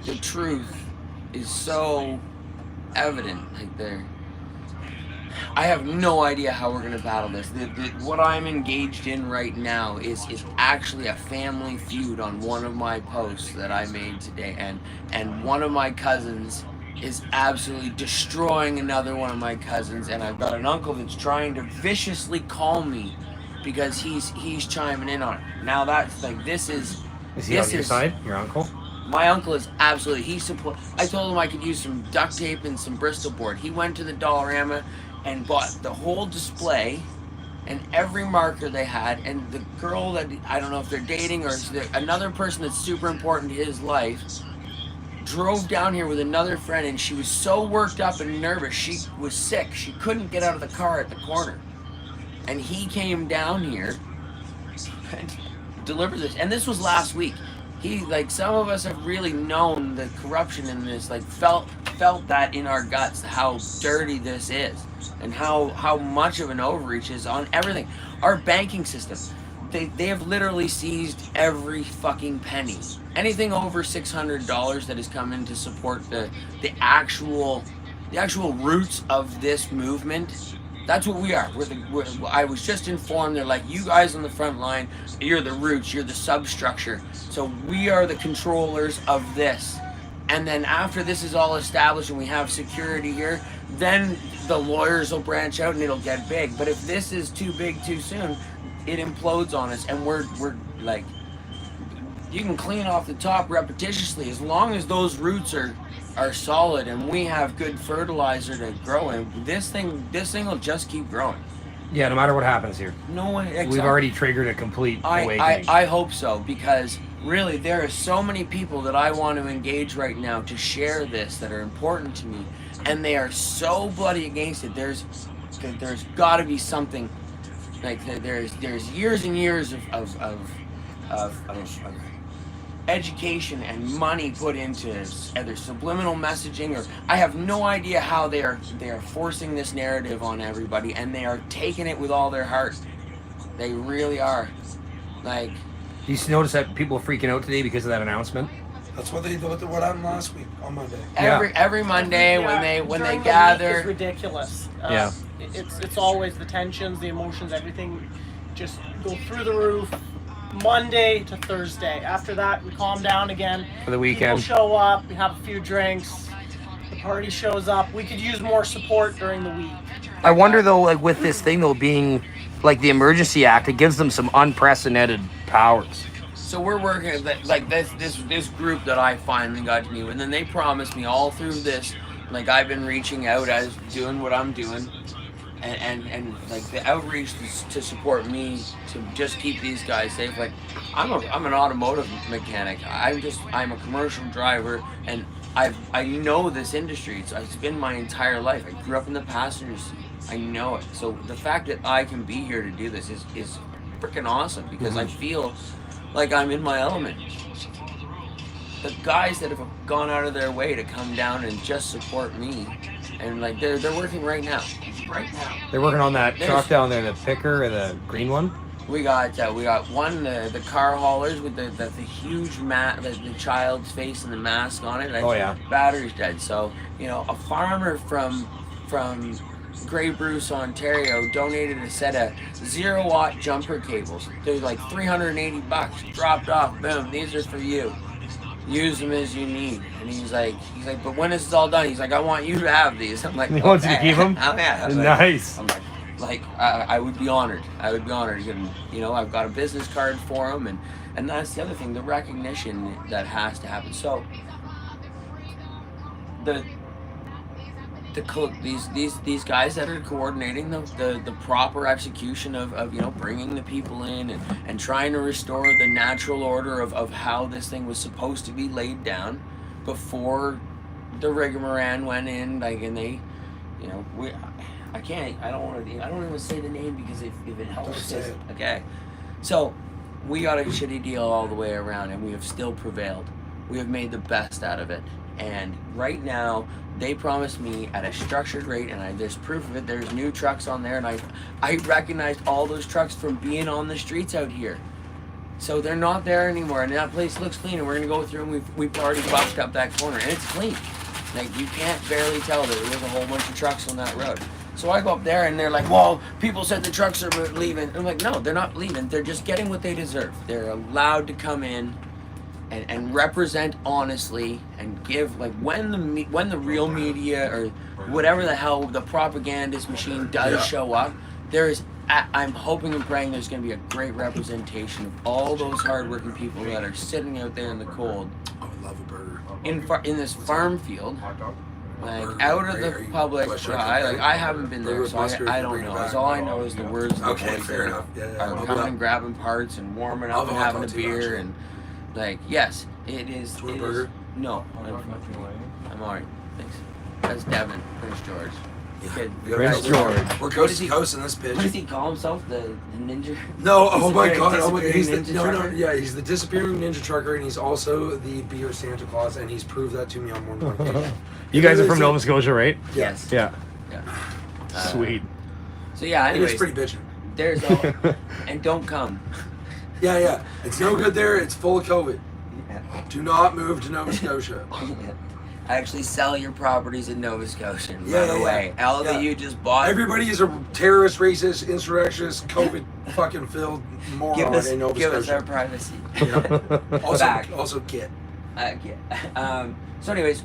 Speaker 4: the truth is so evident. Like, I have no idea how we're gonna battle this. What I'm engaged in right now is actually a family feud on one of my posts that I made today, and one of my cousins is absolutely destroying another one of my cousins, and I've got an uncle that's trying to viciously call me because he's chiming in on it. Now that's like, this is.
Speaker 1: Is he on your side? Your uncle?
Speaker 4: My uncle is absolutely. I told him I could use some duct tape and some Bristol board. He went to the Dollarama and bought the whole display and every marker they had, and the girl that, I don't know if they're dating or another person that's super important to his life, drove down here with another friend, and she was so worked up and nervous, she was sick, she couldn't get out of the car at the corner, and he came down here and delivered this, and this was last week. He, like, some of us have really known the corruption in this, like, felt that in our guts, how dirty this is, and how much of an overreach is on everything. Our banking system, they have literally seized every fucking penny. Anything over $600 that has come in to support the actual roots of this movement. That's what we are. I was just informed, they're like, you guys on the front line, you're the roots, you're the substructure. So we are the controllers of this. And then after this is all established and we have security here, then the lawyers will branch out and it'll get big. But if this is too big too soon, it implodes on us, and we're like, you can clean off the top repetitiously as long as those roots are solid and we have good fertilizer to grow in. This thing will just keep growing.
Speaker 1: Yeah, no matter what happens here.
Speaker 4: No one.
Speaker 1: We've already triggered a complete awakening.
Speaker 4: I hope so, because really there are so many people that I want to engage right now to share this that are important to me, and they are so bloody against it. There's got to be something. Like, there's years and years of education and money put into either subliminal messaging, or I have no idea how they are forcing this narrative on everybody, and they are taking it with all their heart. They really are. Like,
Speaker 1: you notice that people are freaking out today because of that announcement?
Speaker 6: That's what what happened last week on Monday.
Speaker 4: Every Monday when they
Speaker 5: during
Speaker 4: gather,
Speaker 5: the week is ridiculous.
Speaker 1: Yeah.
Speaker 5: It's always the tensions, the emotions, everything just go through the roof. Monday to Thursday. After that, we calm down again.
Speaker 1: For the weekend.
Speaker 5: People show up. We have a few drinks. The party shows up. We could use more support during the week.
Speaker 1: I wonder though, like, with this thing though being like the Emergency Act, it gives them some unprecedented powers.
Speaker 4: So we're working like this group that I finally got to meet, and then they promised me all through this, like, I've been reaching out as doing what I'm doing, and like the outreach to support me to just keep these guys safe. Like I'm an automotive mechanic. I'm a commercial driver, and I know this industry. It's been my entire life. I grew up in the passenger seat. I know it. So the fact that I can be here to do this is freaking awesome, because I feel like I'm in my element. The guys that have gone out of their way to come down and just support me, and like they're working right now.
Speaker 1: They're working on that truck down there, the picker or the green one.
Speaker 4: We got one, the car haulers with the huge the child's face and the mask on it.
Speaker 1: Oh yeah.
Speaker 4: Battery's dead. So a farmer from Grey Bruce, Ontario, donated a set of 0-watt jumper cables. They're like $380. Dropped off. Boom. These are for you. Use them as you need. And he's like, but when this is all done, he's like, I want you to have these. I'm like,
Speaker 1: he wants you to keep them.
Speaker 4: Oh, yeah.
Speaker 1: Nice.
Speaker 4: I'm like, I would be honored. I would be honored. And, I've got a business card for him, and that's the other thing, the recognition that has to happen. So these guys that are coordinating the proper execution of bringing the people in and trying to restore the natural order of how this thing was supposed to be laid down before the rigmarole went in, like, and they I don't even say the name, because if it helps, okay. So we got a shitty deal all the way around, and we have still prevailed. We have made the best out of it. And right now, they promised me at a structured rate, and there's proof of it. There's new trucks on there, and I recognized all those trucks from being on the streets out here. So they're not there anymore, and that place looks clean, and we're gonna go through, and we've already boxed up that corner, and it's clean. Like, you can't barely tell that there's a whole bunch of trucks on that road. So I go up there, and they're like, well, people said the trucks are leaving. I'm like, no, they're not leaving. They're just getting what they deserve. They're allowed to come in and represent honestly, and give, like, when the real media or whatever the hell the propagandist machine does show up, I'm hoping and praying there's going to be a great representation of all those hardworking people that are sitting out there in the cold.
Speaker 6: I would love a burger.
Speaker 4: In this farm field, like, out of the public eye. I haven't been there, so I don't know. All I know is the words of the boys
Speaker 6: fair
Speaker 4: are
Speaker 6: enough.
Speaker 4: coming and grabbing parts and warming up and having a beer, and like, yes, it is.
Speaker 6: Want a burger?
Speaker 4: No, I'm alright. Thanks. That's Devin, Prince George.
Speaker 6: Yeah.
Speaker 1: Prince George.
Speaker 6: We're coasting this bitch.
Speaker 4: What does he call himself? The ninja?
Speaker 6: No, oh my god,
Speaker 4: Disappearing ninja trucker?
Speaker 6: he's the disappearing ninja trucker, and he's also the beer Santa Claus, and he's proved that to me on more than one occasion.
Speaker 1: You guys are from Nova Scotia, right?
Speaker 4: Yes.
Speaker 1: Yeah.
Speaker 4: Yeah.
Speaker 1: Sweet.
Speaker 4: So yeah, anyways,
Speaker 6: It's pretty bitchin'.
Speaker 4: there's and don't come.
Speaker 6: Yeah. It's no good there. It's full of COVID. Do not move to Nova Scotia.
Speaker 4: Actually sell your properties in Nova Scotia and
Speaker 6: Yeah,
Speaker 4: run away. All that you just bought.
Speaker 6: Everybody is a terrorist, racist, insurrectionist, COVID fucking filled moron in Nova
Speaker 4: give
Speaker 6: Scotia.
Speaker 4: us our privacy.
Speaker 6: Also, Kit.
Speaker 4: So anyways,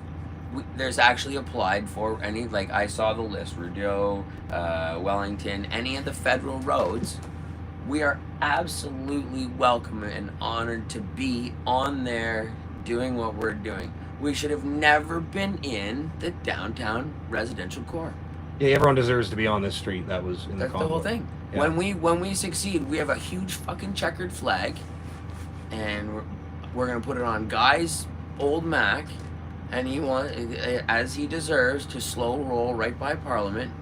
Speaker 4: there's actually applied for any, like, I saw the list, Trudeau, Wellington, any of the federal roads. We are absolutely welcome and honored to be on there doing what we're doing. We should have never been in the downtown residential core.
Speaker 1: Yeah, everyone deserves to be on this street. That was in the
Speaker 4: That's the whole
Speaker 1: Convoy.
Speaker 4: thing.
Speaker 1: Yeah.
Speaker 4: When we succeed, we have a huge fucking checkered flag, and we're gonna put it on Guy's old Mac, and he wants, as he deserves, to slow roll right by Parliament,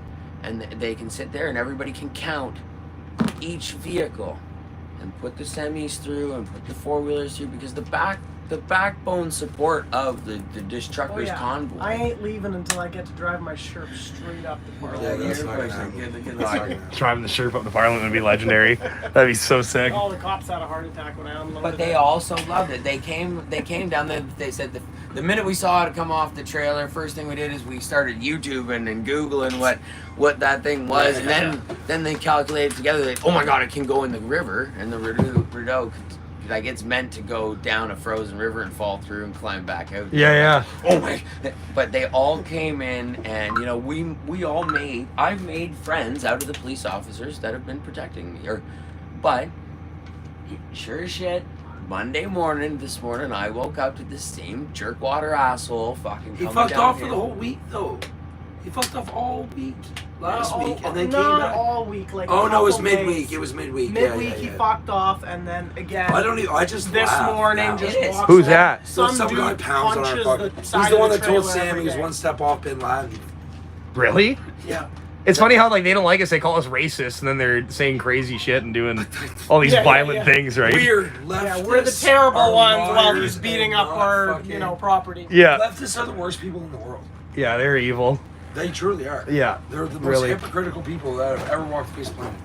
Speaker 4: and they can sit there and everybody can count each vehicle and put the semis through and put the four-wheelers through, because the backbone support of the Dish Truckers Convoy.
Speaker 5: I ain't leaving until I get to drive my Sherp straight up the
Speaker 6: Yeah,
Speaker 5: Parliament.
Speaker 6: that's not gonna happen.
Speaker 4: Good
Speaker 6: That's
Speaker 4: luck.
Speaker 6: not gonna happen.
Speaker 1: Driving the Sherp up to Parliament would be legendary. That'd be so sick.
Speaker 5: All the cops had a heart attack when I unloaded
Speaker 4: But they
Speaker 5: it.
Speaker 4: also loved it. They came down there. They said the minute we saw it come off the trailer, first thing we did is we started YouTubing and Googling what that thing was, and then they calculated together that, oh my god, it can go in the river, and the Trudeau, like, it's meant to go down a frozen river and fall through and climb back out.
Speaker 1: Yeah.
Speaker 4: Oh my! But they all came in, and I've made friends out of the police officers that have been protecting me. But sure as shit, Monday morning, this morning, I woke up to the same jerkwater asshole fucking
Speaker 6: He
Speaker 4: coming
Speaker 6: fucked
Speaker 4: down
Speaker 6: off for
Speaker 4: here.
Speaker 6: the whole week, though. He fucked off all week last
Speaker 5: Not
Speaker 6: week,
Speaker 5: all-
Speaker 6: and then
Speaker 5: not
Speaker 6: came back.
Speaker 5: all week. Like
Speaker 6: Oh
Speaker 5: a
Speaker 6: no, it was
Speaker 5: couple days.
Speaker 6: midweek. It was midweek.
Speaker 5: Midweek,
Speaker 6: yeah,
Speaker 5: he
Speaker 6: yeah.
Speaker 5: fucked off, and then again.
Speaker 6: I don't even. I just
Speaker 5: This
Speaker 6: laugh
Speaker 5: morning,
Speaker 6: now.
Speaker 5: just
Speaker 4: It is.
Speaker 5: walks
Speaker 1: Who's
Speaker 5: up,
Speaker 1: that?
Speaker 6: Some
Speaker 5: dude
Speaker 6: guy pounds on our
Speaker 5: punches
Speaker 6: fucking.
Speaker 5: the side
Speaker 6: He's the
Speaker 5: of
Speaker 6: one
Speaker 5: the
Speaker 6: that told
Speaker 5: trailer
Speaker 6: Sam
Speaker 5: every
Speaker 6: he was
Speaker 5: day.
Speaker 6: one step off Bin Laden.
Speaker 1: Really?
Speaker 5: Yeah.
Speaker 1: It's funny how like they don't like us. They call us racist, and then they're saying crazy shit and doing all these
Speaker 5: Yeah, yeah,
Speaker 1: violent
Speaker 5: yeah.
Speaker 1: things, right?
Speaker 6: Weird.
Speaker 5: Yeah,
Speaker 6: Leftists
Speaker 5: we're the terrible
Speaker 6: are
Speaker 5: ones while
Speaker 6: liars
Speaker 5: he's beating
Speaker 6: and
Speaker 5: up
Speaker 6: not
Speaker 5: our,
Speaker 6: fucking-
Speaker 5: property.
Speaker 1: Yeah,
Speaker 6: Leftists are the worst people in the world.
Speaker 1: yeah, they're evil.
Speaker 6: They truly are.
Speaker 1: Yeah,
Speaker 6: They're the most
Speaker 1: really.
Speaker 6: hypocritical people that have ever walked the face of the planet.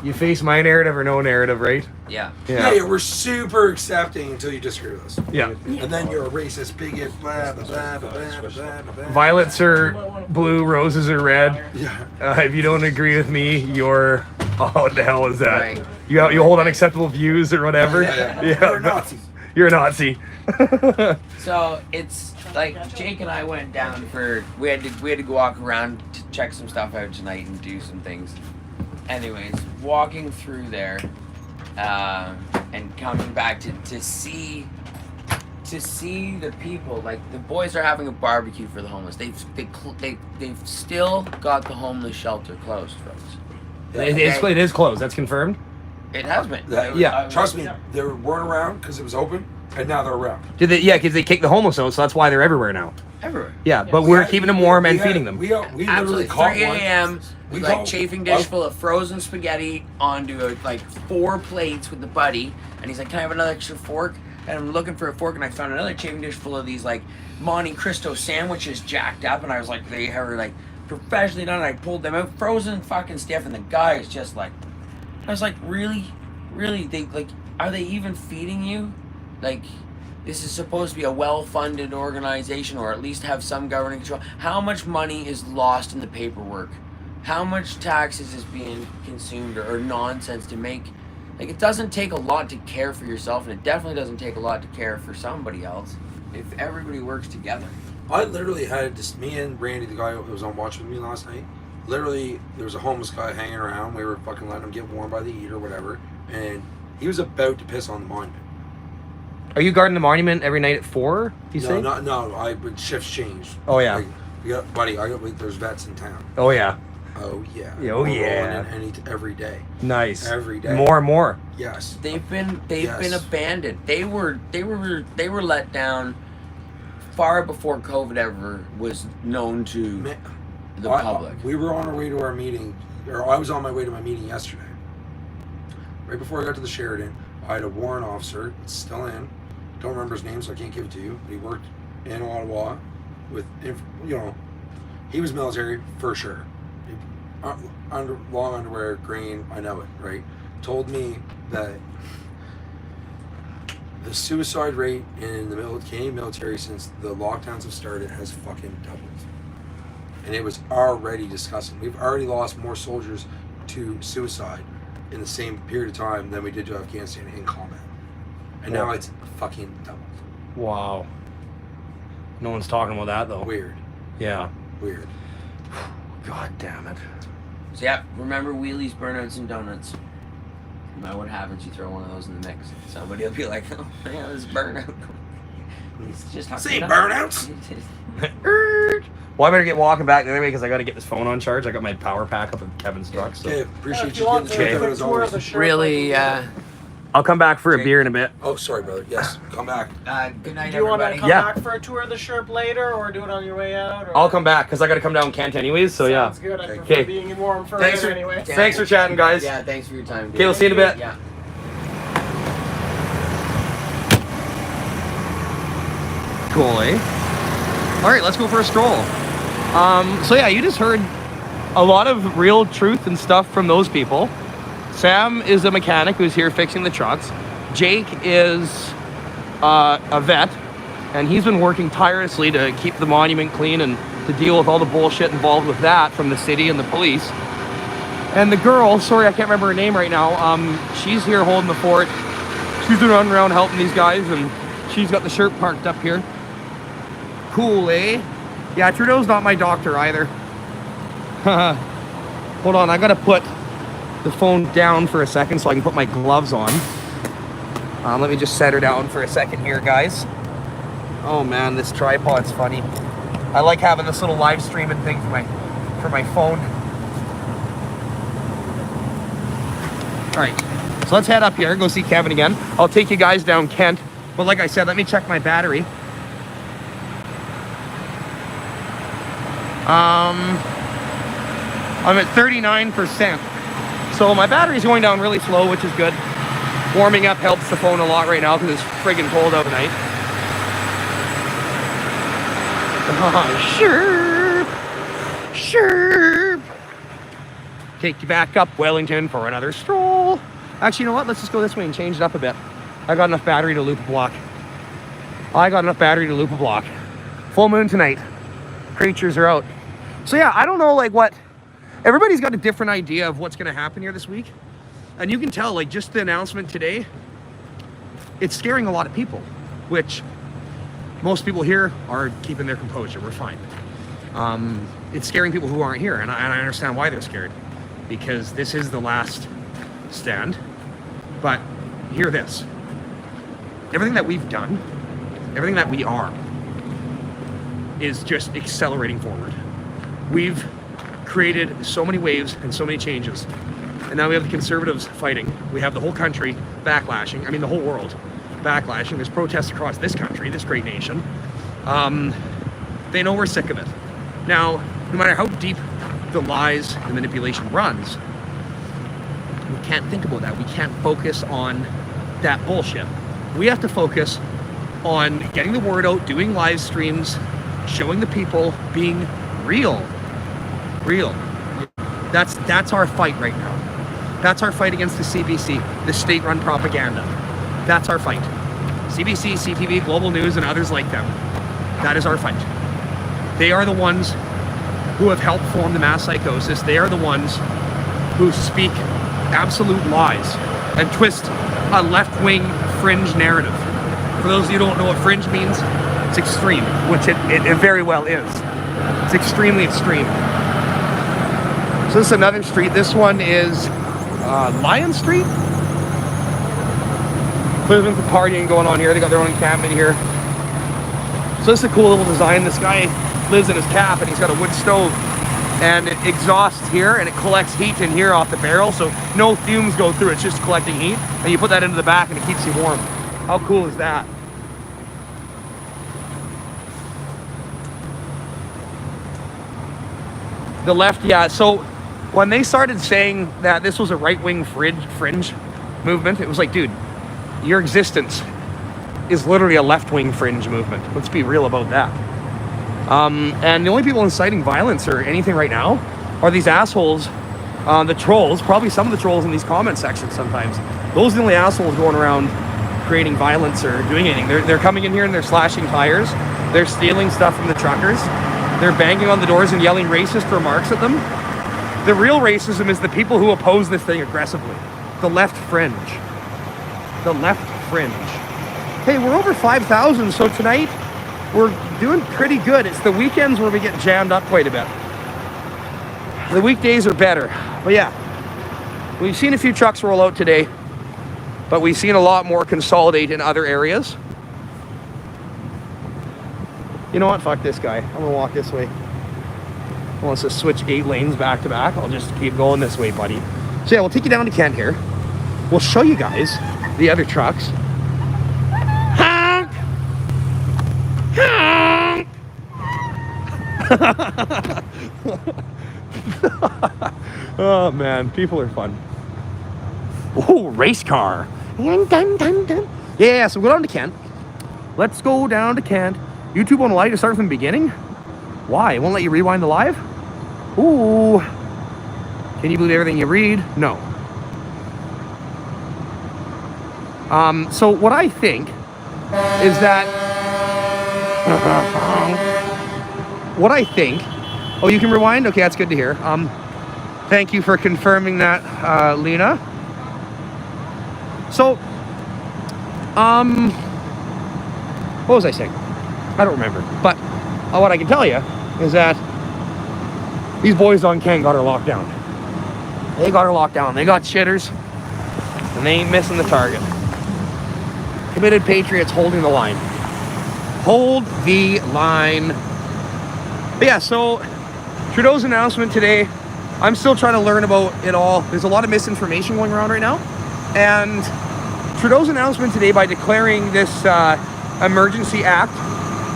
Speaker 1: You face my narrative or no narrative, right?
Speaker 4: Yeah.
Speaker 6: Yeah, we're super accepting until you disagree with us.
Speaker 1: Yeah.
Speaker 6: And then you're a racist, bigot, blah, blah, blah, blah, blah, blah, blah.
Speaker 1: Violets are blue, roses are red.
Speaker 6: Yeah.
Speaker 1: If you don't agree with me, you're what the hell is that?
Speaker 4: Right.
Speaker 1: You hold unacceptable views or whatever.
Speaker 6: Yeah. You're a Nazi.
Speaker 1: You're a Nazi.
Speaker 4: So it's like Jake and I went down for we had to go walk around to check some stuff out tonight and do some things. Anyways, walking through there, and coming back to see the people, like the boys are having a barbecue for the homeless. They've still got the homeless shelter closed, folks.
Speaker 1: It is closed. That's confirmed.
Speaker 4: It has been.
Speaker 1: Yeah.
Speaker 6: Trust me, they weren't around because it was open, and now they're around.
Speaker 1: Did they? Yeah, because they kicked the homeless out, so that's why they're everywhere now.
Speaker 4: Everywhere.
Speaker 1: Yeah, but we're keeping them warm and feeding them.
Speaker 6: We literally
Speaker 4: Absolutely.
Speaker 6: caught
Speaker 4: 3
Speaker 6: one.
Speaker 4: a.m.
Speaker 6: We
Speaker 4: like
Speaker 6: caught-
Speaker 4: chafing dish full of frozen spaghetti onto like 4 plates with the buddy, and he's like, "Can I have another extra fork?" And I'm looking for a fork, and I found another chafing dish full of these like Monte Cristo sandwiches jacked up, and I was like, they were like professionally done. And I pulled them out, frozen fucking stiff, and the guy is just like, I was like, really, they like, are they even feeding you? Like, this is supposed to be a well-funded organization, or at least have some governing control. How much money is lost in the paperwork? How much taxes is being consumed or nonsense to make? Like, it doesn't take a lot to care for yourself, and it definitely doesn't take a lot to care for somebody else if everybody works together.
Speaker 6: I literally had just me and Randy, the guy who was on watch with me last night. Literally, there was a homeless guy hanging around. We were fucking letting him get warm by the heat or whatever, and he was about to piss on the monument.
Speaker 1: Are you guarding the monument every night at 4? You say?
Speaker 6: No. But shifts changed.
Speaker 1: Oh, yeah.
Speaker 6: Like, we got, buddy. There's vets in town.
Speaker 1: Oh yeah.
Speaker 6: Oh yeah.
Speaker 1: Oh,
Speaker 6: We're
Speaker 1: yeah.
Speaker 6: rolling in every day.
Speaker 1: Nice.
Speaker 6: Every day.
Speaker 1: More and more.
Speaker 6: Yes.
Speaker 4: They've been
Speaker 6: Yes.
Speaker 4: abandoned. They were let down far before COVID ever was known to the public.
Speaker 6: We were on our way to our meeting, or I was on my way to my meeting yesterday. Right before I got to the Sheridan, I had a warrant officer. It's still in. Don't remember his name, so I can't give it to you. But he worked in Ottawa with, he was military for sure. Long underwear, green, I know it, right? Told me that the suicide rate in the Canadian military since the lockdowns have started has fucking doubled. And it was already disgusting. We've already lost more soldiers to suicide in the same period of time than we did to Afghanistan in combat. And now it's fucking doubled.
Speaker 1: Wow. No one's talking about that though.
Speaker 6: Weird.
Speaker 1: Yeah.
Speaker 6: Weird.
Speaker 1: God damn it.
Speaker 4: So yeah, remember wheelies, burnouts, and donuts. No matter what happens, you throw one of those in the mix. Somebody will be like, "Oh yeah, this burnout." It's just
Speaker 6: Say burnouts.
Speaker 1: Well, I better get walking back the other way because I got to get this phone on charge. I got my power pack up at Kevin's truck. So
Speaker 6: Okay, appreciate
Speaker 5: If
Speaker 6: you
Speaker 5: you want
Speaker 6: getting the
Speaker 5: to
Speaker 6: truck out
Speaker 5: quick
Speaker 6: as
Speaker 5: tour of the
Speaker 6: always.
Speaker 5: shirt,
Speaker 4: Really,
Speaker 1: I'll come back for a beer in a bit.
Speaker 6: Oh, sorry, brother. Yes, come back.
Speaker 4: good night,
Speaker 5: do you want to
Speaker 4: everybody.
Speaker 5: come
Speaker 1: Yeah.
Speaker 5: back for a tour of the Sherp later, or do it on your way out? Or?
Speaker 1: I'll come back because I got to come down Kent anyways. So yeah.
Speaker 5: Sounds good. I prefer
Speaker 1: Okay.
Speaker 5: being warm for
Speaker 1: Thanks
Speaker 5: later
Speaker 1: for-
Speaker 5: anyway.
Speaker 4: Yeah.
Speaker 1: Thanks for chatting, guys.
Speaker 4: Yeah, thanks for your time. Dude.
Speaker 1: Okay, we'll see you in a bit.
Speaker 4: Yeah.
Speaker 1: Cool, eh? All right, let's go for a stroll. So yeah, you just heard a lot of real truth and stuff from those people. Sam is a mechanic who's here fixing the trucks. Jake is a vet, and he's been working tirelessly to keep the monument clean and to deal with all the bullshit involved with that from the city and the police. And the girl, sorry, I can't remember her name right now. She's here holding the fort. She's been running around helping these guys, and she's got the shirt parked up here. Cool, eh? Yeah, Trudeau's not my doctor either. Hold on, I gotta put the phone down for a second so I can put my gloves on. Let me just set her down for a second here, guys. Oh man, this tripod's funny. I like having this little live streaming thing for my phone. All right, so let's head up here, go see Kevin again. I'll take you guys down Kent. But like I said, let me check my battery. I'm at 39%. So my battery's going down really slow, which is good. Warming up helps the phone a lot right now because it's friggin' cold out tonight. Sure. Take you back up Wellington for another stroll. Actually, you know what? Let's just go this way and change it up a bit. I got enough battery to loop a block. Full moon tonight. Creatures are out. So yeah, I don't know like what... Everybody's got a different idea of what's going to happen here this week. And you can tell, like, just the announcement today, it's scaring a lot of people, which most people here are keeping their composure. We're fine. It's scaring people who aren't here, and I understand why they're scared, because this is the last stand. But hear this. Everything that we've done, everything that we are, is just accelerating forward. We've created so many waves and so many changes. And now we have the Conservatives fighting. We have the whole country backlashing. I mean, the whole world backlashing. There's protests across this country, this great nation. They know we're sick of it. Now, no matter how deep the lies and manipulation runs, we can't think about that. We can't focus on that bullshit. We have to focus on getting the word out, doing live streams, showing the people, being real. That's our fight right now. That's our fight against the CBC, the state-run propaganda. That's our fight. CBC, CTV, Global News, and others like them. That is our fight. They are the ones who have helped form the mass psychosis. They are the ones who speak absolute lies and twist a left-wing fringe narrative. For those of you who don't know what fringe means, it's extreme, which it very well is. It's extremely extreme. So this is another street. This one is Lion Street. There's been some partying going on here. They got their own encampment here. So this is a cool little design. This guy lives in his cap and he's got a wood stove. And it exhausts here and it collects heat in here off the barrel. So no fumes go through. It's just collecting heat. And you put that into the back and it keeps you warm. How cool is that? The left, yeah. So when they started saying that this was a right-wing fringe movement, it was like, dude, your existence is literally a left-wing fringe movement. Let's be real about that. And the only people inciting violence or anything right now are these assholes, the trolls, probably some of the trolls in these comment sections sometimes. Those are the only assholes going around creating violence or doing anything. They're coming in here and they're slashing tires. They're stealing stuff from the truckers. They're banging on the doors and yelling racist remarks at them. The real racism is the people who oppose this thing aggressively. The left fringe. The left fringe. Hey, we're over 5,000, so tonight we're doing pretty good. It's the weekends where we get jammed up quite a bit. The weekdays are better. But yeah, we've seen a few trucks roll out today, but we've seen a lot more consolidate in other areas. You know what? Fuck this guy. I'm gonna walk this way. He wants to switch 8 lanes back to back. I'll just keep going this way, buddy. So yeah, we'll take you down to Kent here. We'll show you guys the other trucks. Honk! Honk! Oh man, people are fun. Oh, race car. Dun, dun, dun, dun. Yeah, so we'll go down to Kent. Let's go down to Kent. YouTube won't allow you to start from the beginning? Why? It won't let you rewind the live? Ooh. Can you believe everything you read? No. So what I think is that... what I think... Oh, you can rewind? Okay, that's good to hear. Thank you for confirming that, Lena. So, what was I saying? I don't remember. But what I can tell you is that these boys on Ken got her locked down. They got her locked down. They got shitters, and they ain't missing the target. Committed patriots holding the line. Hold the line. But yeah, so Trudeau's announcement today, I'm still trying to learn about it all. There's a lot of misinformation going around right now. And Trudeau's announcement today by declaring this Emergency Act,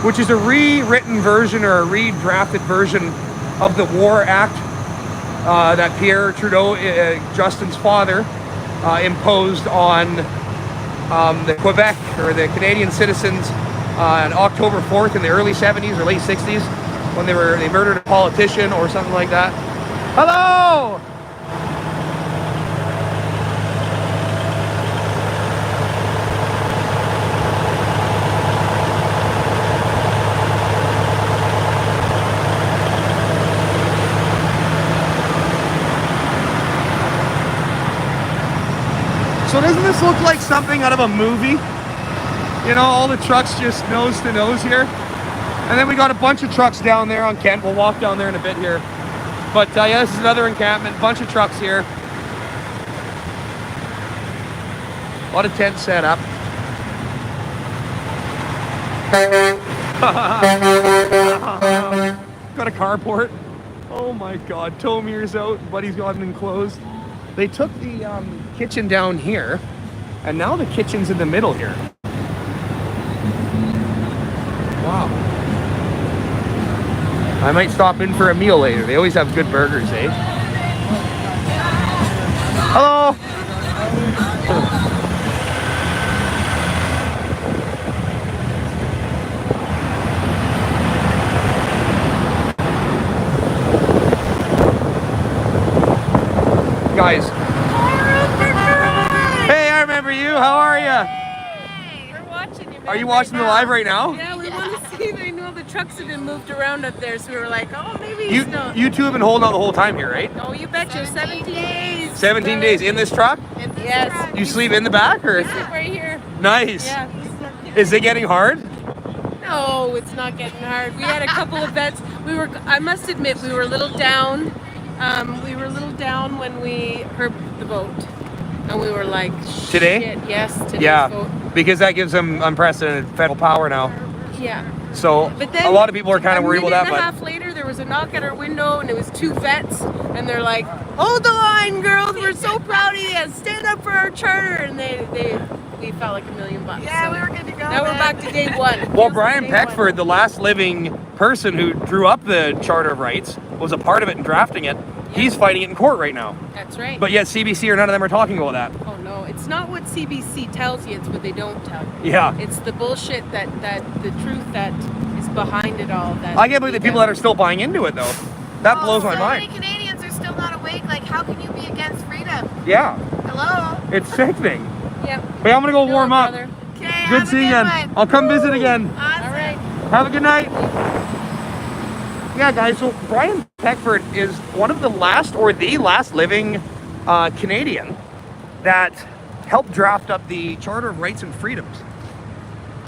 Speaker 1: which is a rewritten version or a redrafted version of the War Act that Pierre Trudeau, Justin's father, imposed on the Quebec or the Canadian citizens on October 4th in the early 70s or late 60s when they murdered a politician or something like that. Hello! So doesn't this look like something out of a movie? You know, all the trucks just nose to nose here. And then we got a bunch of trucks down there on Kent. We'll walk down there in a bit here. But yeah, this is another encampment, bunch of trucks here. A lot of tents set up. Got a carport. Oh my God, tow mirrors out. Buddy's got them enclosed. They took the kitchen down here, and now the kitchen's in the middle here. Wow. I might stop in for a meal later. They always have good burgers, eh? Hello! Guys. Hey, I remember you. How are you?
Speaker 7: Hey, we're watching you.
Speaker 1: Are you watching the live right now?
Speaker 7: Yeah, we want to see. I know the trucks have been moved around up there, so we were like, oh, maybe
Speaker 1: You
Speaker 7: it's not.
Speaker 1: you two have been holding out the whole time here, right?
Speaker 7: Oh, you betcha. 17 days.
Speaker 1: 17 days in this truck?
Speaker 7: Yes.
Speaker 1: You sleep in the back or?
Speaker 7: We sleep right here.
Speaker 1: Nice.
Speaker 7: Yeah.
Speaker 1: Is it getting hard?
Speaker 7: No, it's not getting hard. We had a couple of bets. I must admit, we were a little down. We were a little down when we heard the vote. And we were like,
Speaker 1: Today?
Speaker 7: Shit, yes, today's
Speaker 1: Yeah,
Speaker 7: vote.
Speaker 1: because that gives them unprecedented federal power now.
Speaker 7: Yeah.
Speaker 1: So
Speaker 7: But then
Speaker 1: a lot of people are kind of worried about that.
Speaker 7: A minute and a half later, there was a knock at our window, and it was two vets, and they're like, "Hold the line, girls! We're so proud of you! Stand up for our charter!" And we felt like $1,000,000.
Speaker 8: Yeah,
Speaker 7: So
Speaker 8: we were good to go.
Speaker 7: now we're back to day one.
Speaker 1: Well,
Speaker 7: Feels
Speaker 1: Brian
Speaker 7: like day one.
Speaker 1: Peckford, the last living person who drew up the Charter of Rights, was a part of it and drafting it. He's fighting it in court right now.
Speaker 7: That's right.
Speaker 1: But yet CBC or none of them are talking about that.
Speaker 7: Oh no, it's not what CBC tells you; it's what they don't tell you.
Speaker 1: Yeah.
Speaker 7: It's the bullshit that the truth that is behind it all. That
Speaker 1: I can't believe the people that are still buying into it though. That blows my
Speaker 8: So
Speaker 1: mind.
Speaker 8: many Canadians are still not awake. Like, how can you be against freedom?
Speaker 1: Yeah,
Speaker 8: Hello?
Speaker 1: it's sickening.
Speaker 7: Yep.
Speaker 1: Hey, I'm gonna go warm up.
Speaker 7: Brother.
Speaker 8: Okay,
Speaker 1: Good seeing you. I'll come visit again.
Speaker 8: Awesome.
Speaker 7: All right.
Speaker 1: Have a good night. Yeah, guys, so Brian Peckford is one of the last or the last living Canadian that helped draft up the Charter of Rights and Freedoms.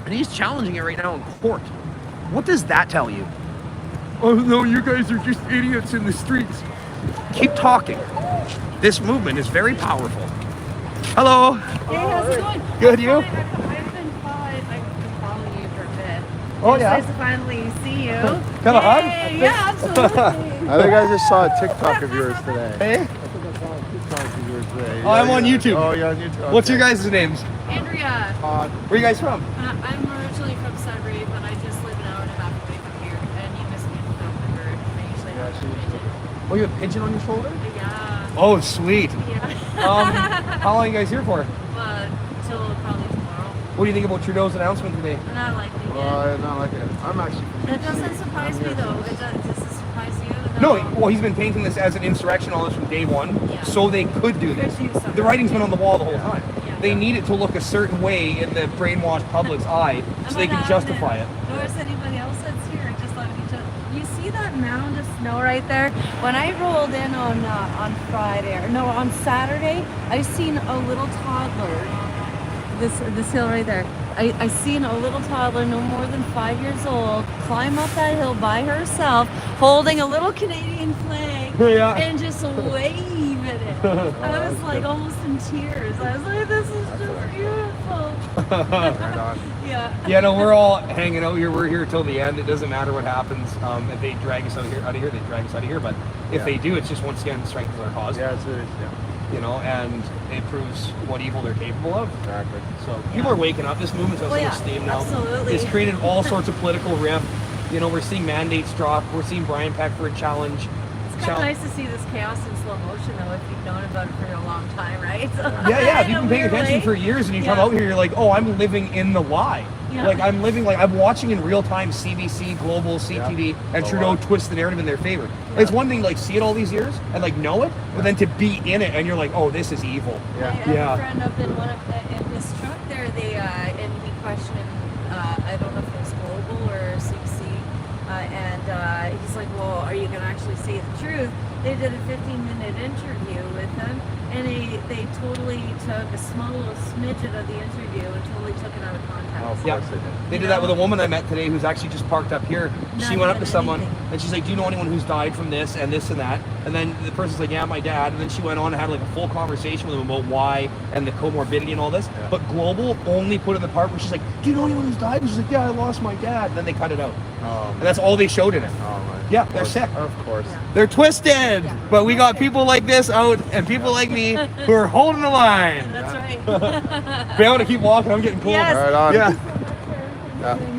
Speaker 1: And he's challenging it right now in court. What does that tell you? Oh no, you guys are just idiots in the streets. Keep talking. This movement is very powerful. Hello.
Speaker 9: Hey, how's it going?
Speaker 1: Good, you?
Speaker 9: I've been following you for a bit.
Speaker 1: Oh,
Speaker 9: It's
Speaker 1: yeah?
Speaker 9: nice to finally see you.
Speaker 1: Have a hug?
Speaker 9: Yay, yeah, absolutely.
Speaker 2: I think I just saw a TikTok of yours today.
Speaker 1: Hey?
Speaker 2: I think I saw a TikTok of yours today.
Speaker 1: Oh, I'm on YouTube.
Speaker 2: Oh, you're on YouTube.
Speaker 1: What's your
Speaker 2: Okay.
Speaker 1: guys' names?
Speaker 9: Andrea,
Speaker 1: Where are you guys from?
Speaker 9: I'm originally from Sudbury, but I just live an hour and a half away from here. And you missed me in November. I usually have a pigeon.
Speaker 1: Oh, you have a pigeon on your shoulder?
Speaker 9: Yeah.
Speaker 1: Oh, sweet.
Speaker 9: Yeah.
Speaker 1: How long are you guys here for?
Speaker 9: Till probably tomorrow.
Speaker 1: What do you think about Trudeau's announcement today?
Speaker 9: I'm not liking it.
Speaker 2: I'm not like it. I'm actually.
Speaker 9: That doesn't surprise me though. Does it surprise you?
Speaker 1: No, well, he's been painting this as an insurrection all this from day one,
Speaker 9: Yeah.
Speaker 1: so they could do this.
Speaker 9: Could do something.
Speaker 1: The writing's been on the wall the whole time.
Speaker 9: Yeah.
Speaker 1: They need it to look a certain way in the brainwashed public's eye so they can justify it.
Speaker 9: Nor is anybody else that's here. Just letting each other. You see that mound of snow right there? When I rolled in on Friday, or no, on Saturday, I seen a little toddler. This hill right there. I seen a little toddler, no more than 5 years old, climb up that hill by herself, holding a little Canadian flag
Speaker 1: Yeah.
Speaker 9: and just wave at it. I was like almost in tears. I was like, this is just beautiful.
Speaker 1: Right on.
Speaker 9: Yeah.
Speaker 1: Yeah, no, we're all hanging out here. We're here till the end. It doesn't matter what happens. If they drag us out of here, they drag us out of here. But if they do, it's just once again strengthens our cause.
Speaker 2: Yeah, it's yeah.
Speaker 1: You know, and it proves what evil they're capable of.
Speaker 2: Exactly.
Speaker 1: So people are waking up. This movement's got so much steam now.
Speaker 9: Absolutely.
Speaker 1: It's created all sorts of political rift. You know, we're seeing mandates drop. We're seeing Brian Peckford challenge.
Speaker 9: It's kind of nice to see this chaos in slow motion, though, if you've known about it for a long time, right? So,
Speaker 1: Yeah. If you've been paying attention for years and you come out here, you're like, oh, I'm living in the lie.
Speaker 9: Yeah.
Speaker 1: Like I'm watching in real time CBC, Global, CTV, and Trudeau twist the narrative in their favor. Like, it's one thing like see it all these years and like know it, but then to be in it and you're like, oh, this is evil.
Speaker 9: I have a friend up in in his truck there. They and we questioned him. I don't know if it was Global or CBC, and he's like, well, are you gonna actually say the truth? They did a 15-minute interview with him, and they totally took a small little smidget of the interview and totally took it out of context.
Speaker 1: They did that with a woman I met today who's actually just parked up here. She went up to someone and she's like, do you know anyone who's died from this and this and that? And then the person's like, yeah, my dad. And then she went on and had like a full conversation with him about why and the comorbidity and all this. But Global only put in the part where she's like, do you know anyone who's died? And she's like, yeah, I lost my dad. And then they cut it out. And that's all they showed in it. Yeah, they're sick.
Speaker 2: Of course.
Speaker 1: They're twisted. But we got people like this out and people like me who are holding the line.
Speaker 9: That's right.
Speaker 1: Be able to keep walking. I'm getting cold.
Speaker 9: Yes.
Speaker 2: Right on.
Speaker 1: Yeah.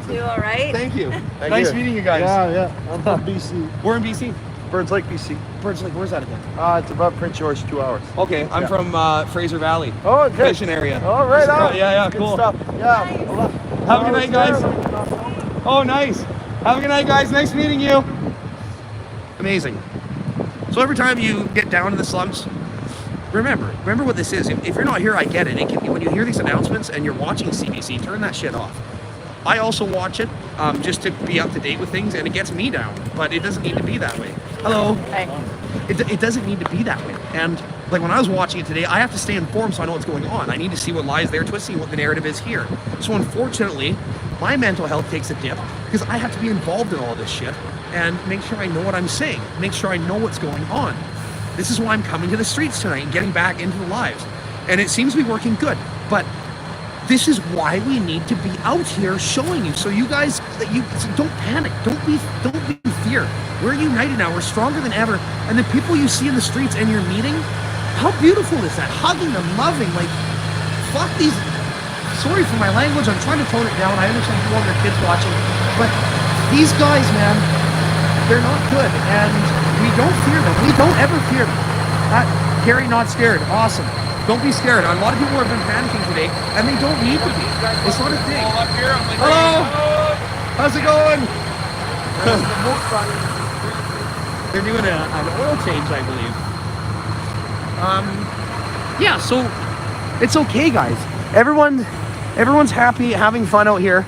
Speaker 9: Too, all right.
Speaker 1: Thank you.
Speaker 2: Thank
Speaker 1: Nice
Speaker 2: you.
Speaker 1: meeting you guys.
Speaker 2: Yeah. I'm from BC.
Speaker 1: We're in BC.
Speaker 2: Birds Lake, BC.
Speaker 1: Birds Lake, where's that again?
Speaker 2: It's about Prince George, 2 hours.
Speaker 1: Okay, I'm from Fraser Valley.
Speaker 2: Oh, okay.
Speaker 1: Fishing area.
Speaker 2: Oh, right on.
Speaker 1: Yeah,
Speaker 2: Good
Speaker 1: cool.
Speaker 2: stuff. Yeah.
Speaker 1: Have a good night, guys. Oh, nice. Have a good night, guys. Nice meeting you. Amazing. So every time you get down to the slums, remember what this is. If you're not here, I get it. When you hear these announcements and you're watching CBC, turn that shit off. I also watch it just to be up to date with things, and it gets me down, but it doesn't need to be that way. Hello.
Speaker 9: Hey.
Speaker 1: It doesn't need to be that way. And like when I was watching it today, I have to stay informed so I know what's going on. I need to see what lies they're twisting, what the narrative is here. So unfortunately, my mental health takes a dip because I have to be involved in all this shit and make sure I know what I'm saying, make sure I know what's going on. This is why I'm coming to the streets tonight and getting back into the lives. And it seems to be working good, but this is why we need to be out here showing you. So you guys, so don't panic. Don't be in fear. We're united now. We're stronger than ever. And the people you see in the streets and you're meeting, how beautiful is that? Hugging and loving. Like, fuck these. Sorry for my language. I'm trying to tone it down. I understand people have their kids watching, but these guys, man, they're not good, and we don't fear them. We don't ever fear them. Carrie, not scared. Awesome. Don't be scared. A lot of people have been panicking today, and they don't need to be. It's not a thing. Hello. How's it going? They're doing an oil change, I believe. Yeah, so it's okay, guys. Everyone's happy, having fun out here,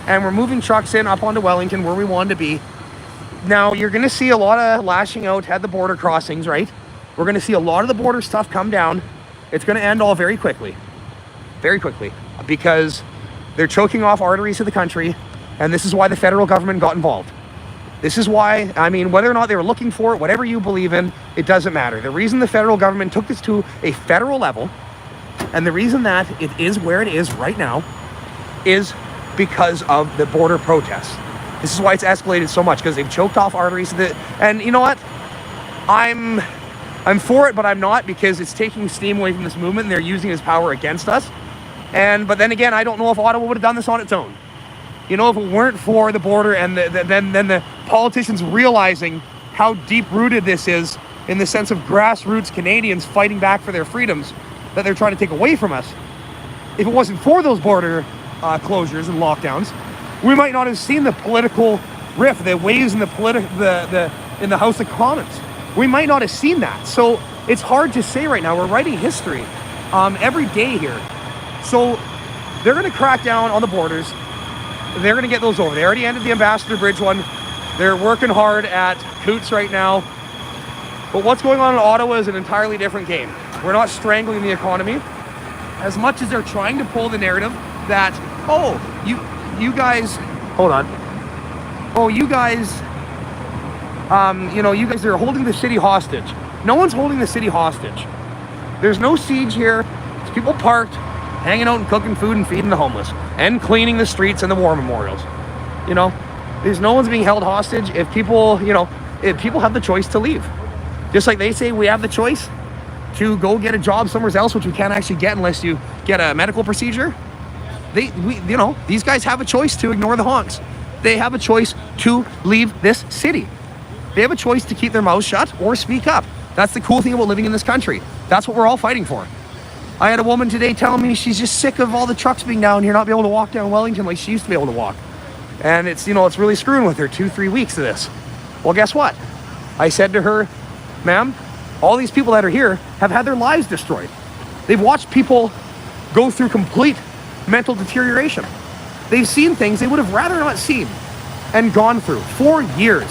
Speaker 1: and we're moving trucks in up onto Wellington where we wanted to be. Now, you're going to see a lot of lashing out at the border crossings, right? We're going to see a lot of the border stuff come down. It's going to end all very quickly, because they're choking off arteries of the country, and this is why the federal government got involved. This is why, I mean, whether or not they were looking for it, whatever you believe in, it doesn't matter. The reason the federal government took this to a federal level, and the reason that it is where it is right now, is because of the border protests. This is why it's escalated so much, because they've choked off arteries. And you know what? I'm for it, but I'm not, because it's taking steam away from this movement, and they're using its power against us. But then again, I don't know if Ottawa would have done this on its own. You know, if it weren't for the border and then the politicians realizing how deep-rooted this is in the sense of grassroots Canadians fighting back for their freedoms that they're trying to take away from us. If it wasn't for those border closures and lockdowns, we might not have seen the political rift, the waves in in the House of Commons. We might not have seen that. So it's hard to say right now. We're writing history every day here. So they're going to crack down on the borders. They're going to get those over. They already ended the Ambassador Bridge one. They're working hard at Coots right now. But what's going on in Ottawa is an entirely different game. We're not strangling the economy. As much as they're trying to pull the narrative that, oh, you guys, hold on. Oh, you guys, you guys are holding the city hostage. No one's holding the city hostage. There's no siege here. It's people parked, hanging out and cooking food and feeding the homeless and cleaning the streets and the war memorials. You know, there's no one's being held hostage. If people, you know, if people have the choice to leave, just like they say we have the choice to go get a job somewhere else, which we can't actually get unless you get a medical procedure. You know, these guys have a choice to ignore the honks. They have a choice to leave this city. They have a choice to keep their mouths shut or speak up. That's the cool thing about living in this country. That's what we're all fighting for. I had a woman today telling me she's just sick of all the trucks being down here, not being able to walk down Wellington like she used to be able to walk. And it's, you know, it's really screwing with her 2-3 weeks of this. Well, guess what? I said to her, ma'am, all these people that are here have had their lives destroyed. They've watched people go through complete mental deterioration. They've seen things they would have rather not seen and gone through for years.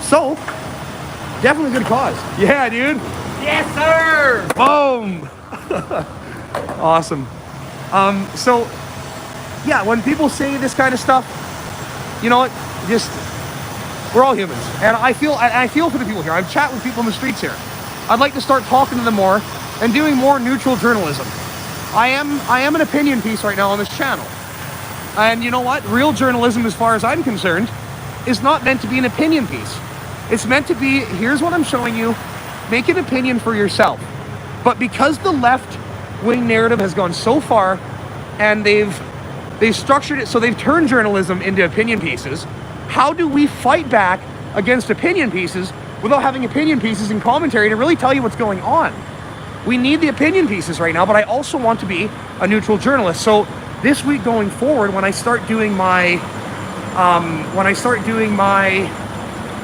Speaker 1: So, definitely a good cause. Yeah, dude.
Speaker 2: Yes, sir.
Speaker 1: Boom. Awesome. So, yeah, when people say this kind of stuff, you know what? Just, we're all humans. And I feel for the people here. I've chatted with people in the streets here. I'd like to start talking to them more and doing more neutral journalism. I am an opinion piece right now on this channel. And you know what? Real journalism, as far as I'm concerned, is not meant to be an opinion piece. It's meant to be, here's what I'm showing you, make an opinion for yourself. But because the left-wing narrative has gone so far and they've structured it so they've turned journalism into opinion pieces, how do we fight back against opinion pieces without having opinion pieces and commentary to really tell you what's going on? We need the opinion pieces right now, but I also want to be a neutral journalist. So this week going forward, when I start doing my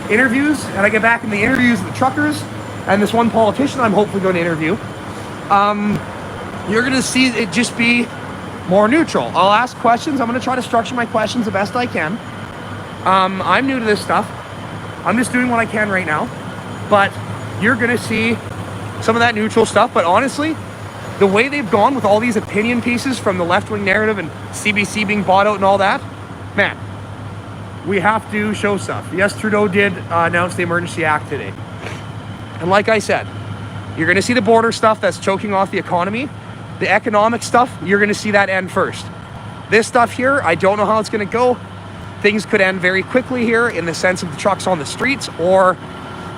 Speaker 1: interviews and I get back in the interviews of the truckers and this one politician I'm hopefully going to interview, you're going to see it just be more neutral. I'll ask questions. I'm going to try to structure my questions the best I can. I'm new to this stuff. I'm just doing what I can right now, but you're going to see some of that neutral stuff. But honestly, the way they've gone with all these opinion pieces from the left-wing narrative and CBC being bought out and all that, man, we have to show stuff. Yes, Trudeau did announce the Emergency Act today. And like I said, you're going to see the border stuff that's choking off the economy. The economic stuff, you're going to see that end first. This stuff here, I don't know how it's going to go. Things could end very quickly here in the sense of the trucks on the streets, or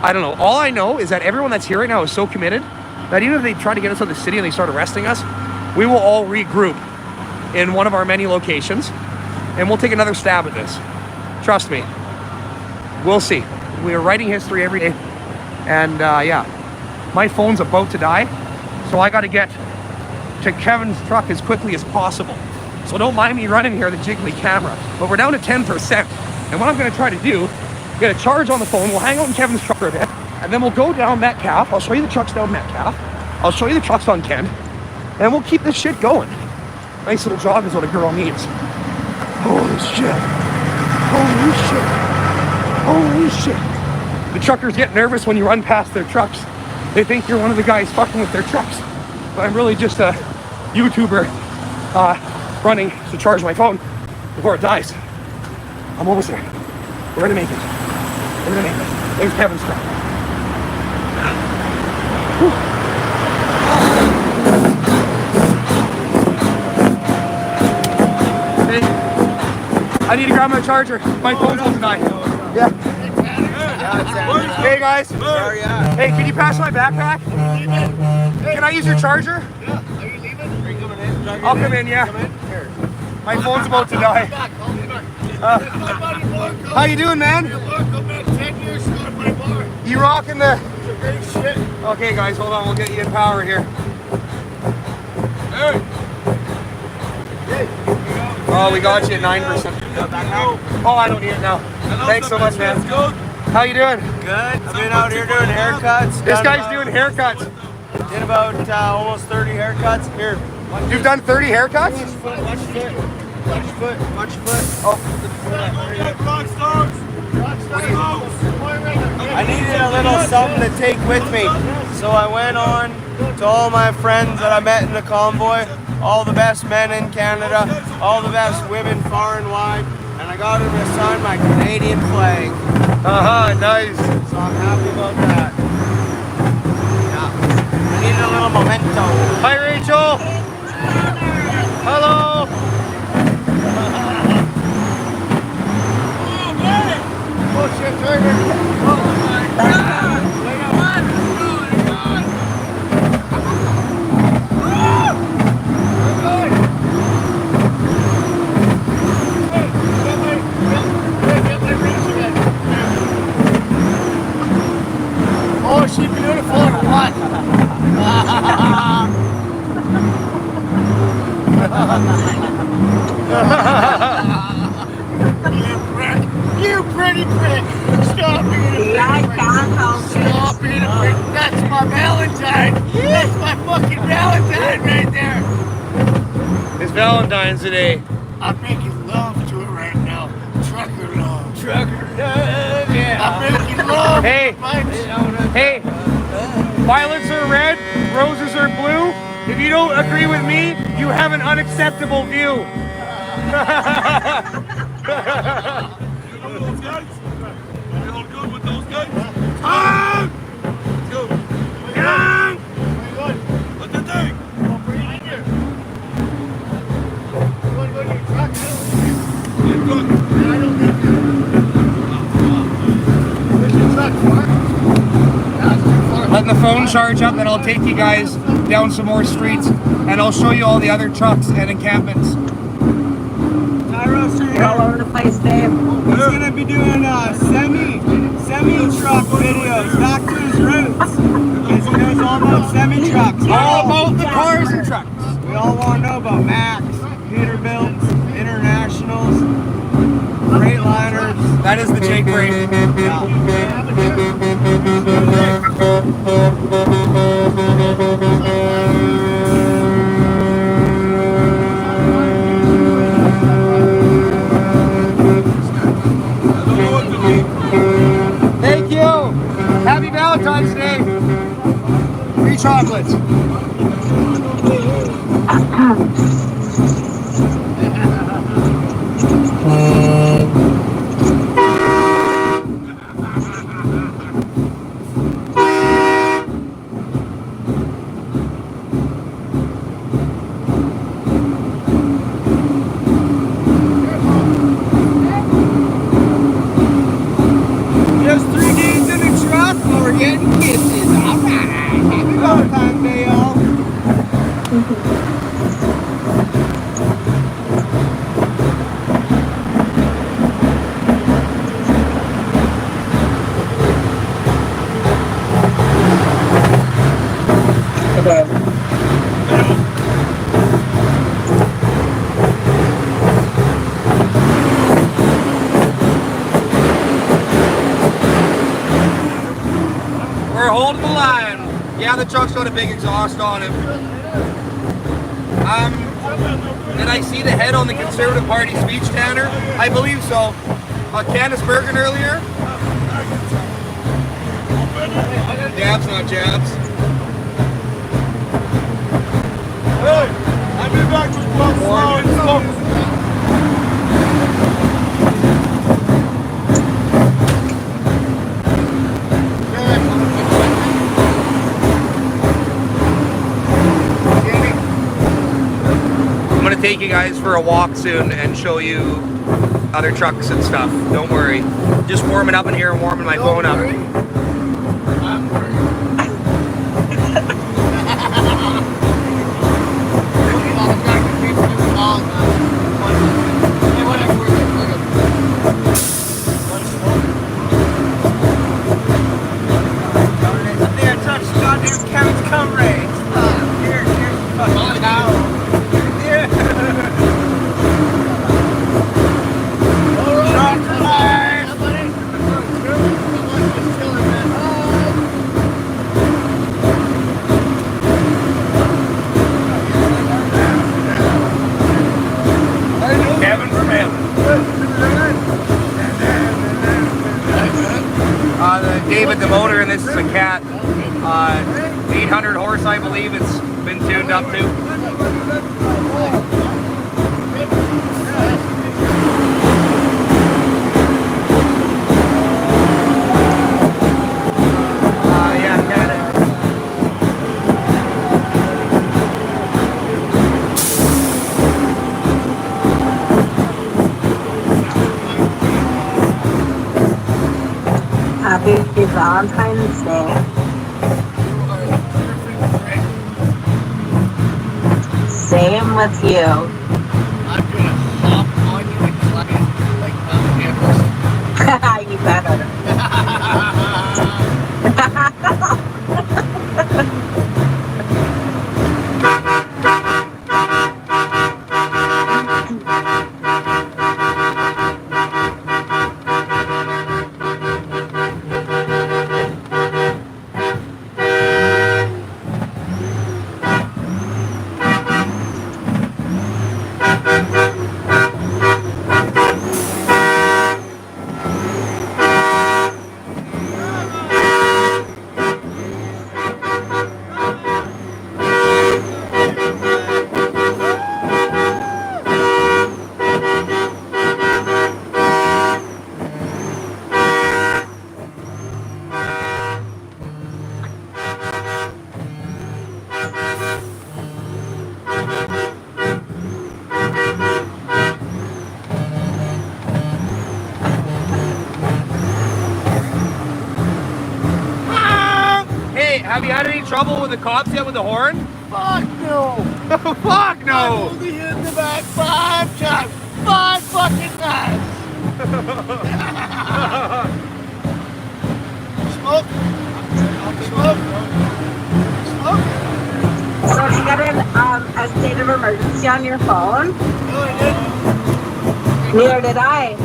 Speaker 1: I don't know. All I know is that everyone that's here right now is so committed that even if they try to get us out of the city and they start arresting us, we will all regroup in one of our many locations and we'll take another stab at this. Trust me. We'll see. We are writing history every day. And yeah, my phone's about to die, so I got to get to Kevin's truck as quickly as possible. So don't mind me running here, the jiggly camera. But we're down to 10%. And what I'm going to try to do, get a charge on the phone, we'll hang out in Kevin's truck for a bit, and then we'll go down Metcalf. I'll show you the trucks down Metcalf. I'll show you the trucks on Kent, and we'll keep this shit going. Nice little jog is what a girl needs. Holy shit. Holy shit. Holy shit. The truckers get nervous when you run past their trucks. They think you're one of the guys fucking with their trucks. But I'm really just a YouTuber running to charge my phone before it dies. I'm almost there. We're gonna make it. We're gonna make it. There's Kevin's truck. Whew. Hey, I need to grab my charger. My phone's on tonight. Yeah. Hey guys. Hey, can you pass my backpack? Can I use your charger?
Speaker 2: Yeah. Are you leaving? Are you coming in?
Speaker 1: I'll come in, yeah.
Speaker 2: Come in? Here.
Speaker 1: My phone's about to die. How you doing, man? You rocking the... Okay, guys, hold on. We'll get you in power here. Oh, we got you at 9%. Oh, I don't need it now. Thanks so much, man. How you doing?
Speaker 10: Good. I've been out here doing haircuts.
Speaker 1: This guy's doing haircuts.
Speaker 10: Did about almost 30 haircuts. Here.
Speaker 1: You've done 30 haircuts?
Speaker 10: Watch foot. Watch foot. Watch foot.
Speaker 1: Oh.
Speaker 10: I needed a little something to take with me. So I went on to all my friends that I met in the convoy, all the best men in Canada, all the best women far and wide, and I got them to sign my Canadian flag.
Speaker 1: Nice.
Speaker 10: So I'm happy about that. Yeah. I needed a little memento.
Speaker 3: Hi, Rachel. Hello.
Speaker 2: Oh shit, Turner. Oh my God. Oh, she's beautiful or what? You pretty prick! Stop being a prick! Stop being a prick! That's my Valentine! That's my fucking Valentine right there!
Speaker 10: It's Valentine's today.
Speaker 2: I'm making love to it right now. Trucker love.
Speaker 10: Trucker love, yeah.
Speaker 2: I'm making love.
Speaker 1: Hey, hey, violets are red, roses are blue. If you don't agree with me, you have an unacceptable view.
Speaker 11: Those guys? You all good with those guys? Let's go. What the thing?
Speaker 1: Letting the phone charge up, then I'll take you guys down some more streets, and I'll show you all the other trucks and encampments.
Speaker 10: We're all over the place, Dave. He's gonna be doing semi truck videos, back to his roots. Because he knows all about semi trucks.
Speaker 1: All about the cars and trucks.
Speaker 10: We all want to know about Max, Peterbilts, Internationals, Freightliners.
Speaker 1: That is the Jake break. Thank you. Happy Valentine's Day. Free chocolates.
Speaker 10: Just 3 dudes in the truck, and we're getting kisses. All right. Happy Valentine's Day, y'all.
Speaker 1: We're holding the line. Yeah, the truck's got a big exhaust on it. Did I see the head on the Conservative Party speech, Tanner? I believe so. Candace Bergen earlier? Jabs, not jabs.
Speaker 11: Hey, I'll be back with one more and stuff.
Speaker 1: I'm gonna take you guys for a walk soon and show you other trucks and stuff. Don't worry. Just warming up in here and warming my phone up.
Speaker 10: There, touch goddamn Kevin's cum rays. Here's the fucking towel. Yeah. Truck life.
Speaker 1: Kevin from David the motor, and this is a cat. 800 horse, I believe it's been tuned up to. Yeah,
Speaker 12: Valentine's Day. Same with you.
Speaker 2: I'm gonna hop on you and climb it like Mount Everest.
Speaker 12: You better.
Speaker 1: Hey, have you had any trouble with the cops yet with the horn?
Speaker 2: Fuck no!
Speaker 1: Fuck
Speaker 2: I've
Speaker 1: no!
Speaker 2: only hit in the back 5 times! 5 fucking times! Smoke? Smoke? Smoke?
Speaker 12: So you got a state of emergency on your phone?
Speaker 2: No, I didn't.
Speaker 12: Neither did I.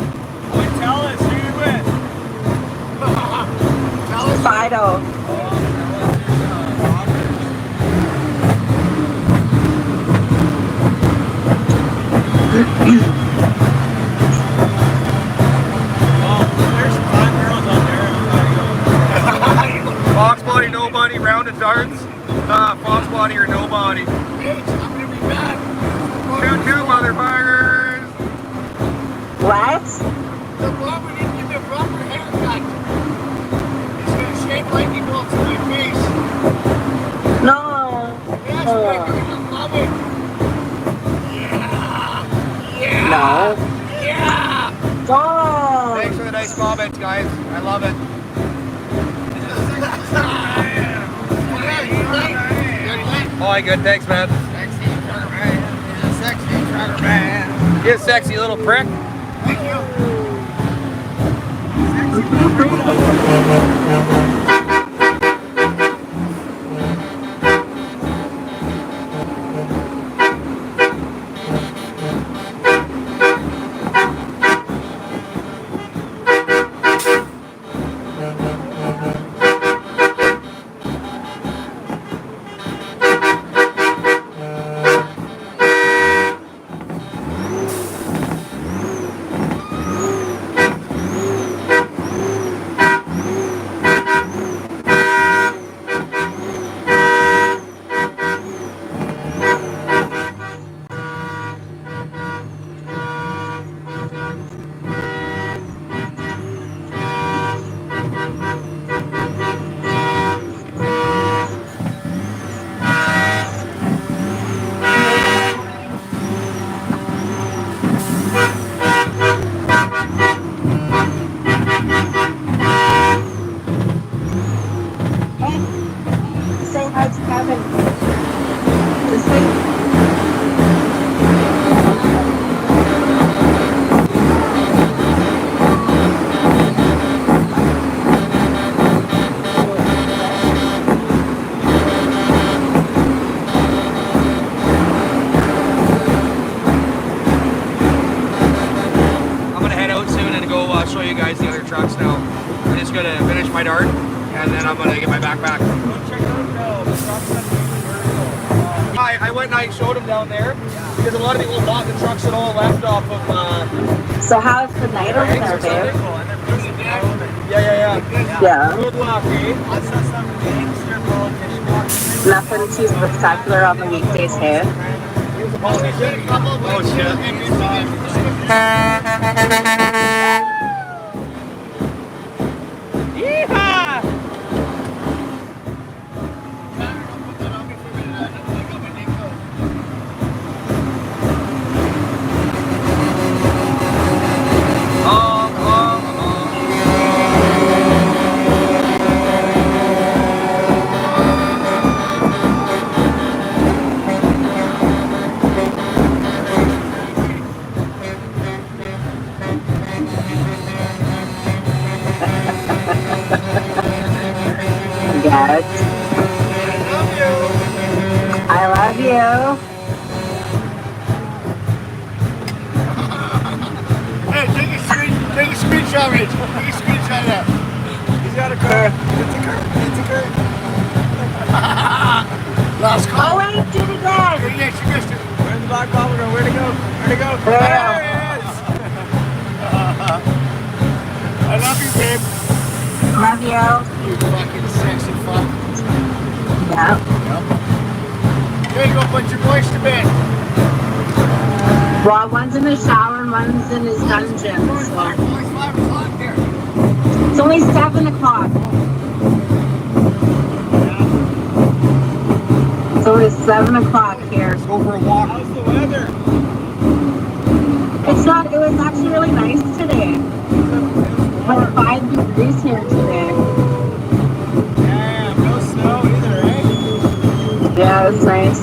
Speaker 10: Tell us who you with.
Speaker 2: Tell us.
Speaker 12: Fido.
Speaker 10: There's 5 girls out there.
Speaker 1: Fox body, nobody, round of darts. Fox body or nobody.
Speaker 2: Bitch, I'm gonna be back.
Speaker 1: Two motherfuckers.
Speaker 12: What?
Speaker 2: The barber didn't give me a proper haircut. He's gonna shave lightning bolts in my face.
Speaker 12: No.
Speaker 2: Yes, baby, you're gonna love it. Yeah. Yeah.
Speaker 12: No.
Speaker 2: Yeah.
Speaker 12: Don't.
Speaker 1: Thanks for the nice comments, guys. I love it. Oh, I good. Thanks, man.
Speaker 2: Sexy trucker man. He's a sexy trucker man.
Speaker 1: You sexy little prick.
Speaker 2: Thank you.
Speaker 12: Say hi to Kevin. This way.
Speaker 1: I'm gonna head out soon and go show you guys the other trucks now. I'm just gonna finish my dart and then I'm gonna get my backpack. I went and I showed them down there because a lot of people bought the trucks and all left off of.
Speaker 12: So how's the night over there, babe?
Speaker 1: Yeah.
Speaker 12: Yeah.
Speaker 1: Good luck, eh?
Speaker 12: Nothing too spectacular on the weekdays, hey?
Speaker 1: Oh shit. Yeehaw!
Speaker 2: Rich. You can screenshot that.
Speaker 10: He's got a car. It's a car. It's a car.
Speaker 2: Last call.
Speaker 12: Oh, wait, do it again.
Speaker 2: Yes, you missed it.
Speaker 10: Where's the black ball go? Where'd it go? Where'd it go?
Speaker 12: There.
Speaker 10: There it is.
Speaker 2: I love you, babe.
Speaker 12: Love you.
Speaker 2: You fucking sexy fuck.
Speaker 12: Yeah.
Speaker 2: Okay, go put your boys to bed.
Speaker 12: Well, one's in the shower and one's in his dungeon.
Speaker 2: It's
Speaker 12: So.
Speaker 2: 5 o'clock there.
Speaker 12: It's only 7 o'clock. It's only 7 o'clock here.
Speaker 1: Let's go for a walk.
Speaker 10: How's the weather?
Speaker 12: It's not, it was actually really nice today. Like 5 degrees here today.
Speaker 10: Damn, no snow either, eh?
Speaker 12: Yeah, it's nice.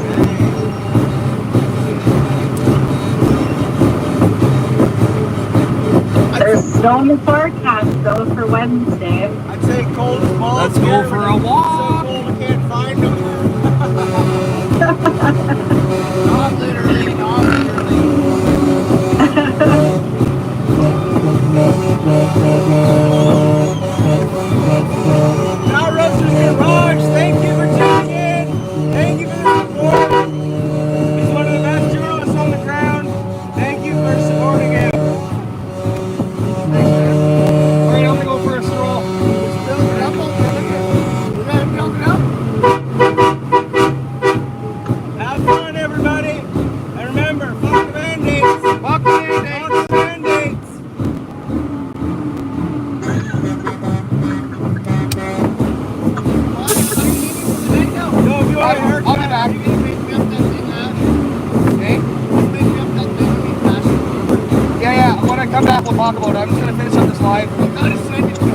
Speaker 12: There's snow in the forecast though for Wednesday.
Speaker 10: I'd say cold as balls.
Speaker 1: Let's go
Speaker 10: here,
Speaker 1: for
Speaker 10: but
Speaker 1: a
Speaker 10: it's
Speaker 1: walk.
Speaker 10: So cold I can't find them.
Speaker 2: Not literally, not literally.
Speaker 10: Now Roasters Garage, thank you for tuning in. Thank you for the support. He's one of the best journalists on the ground. Thank you for supporting him.
Speaker 1: Alright, I'm gonna go for a stroll.
Speaker 2: Build it up, we're gonna build it up.
Speaker 10: Have fun, everybody. And remember, fuck the band-aids.
Speaker 1: Fuck the band-aids.
Speaker 10: Fuck the band-aids. Yo, if you want a haircut,
Speaker 1: I'll be back.
Speaker 2: You can make me up that thing,
Speaker 1: Okay?
Speaker 2: make me up that thing we passed.
Speaker 1: Yeah. When I come back, we'll talk about it. I'm just gonna finish up this live.
Speaker 2: You gotta send it to me.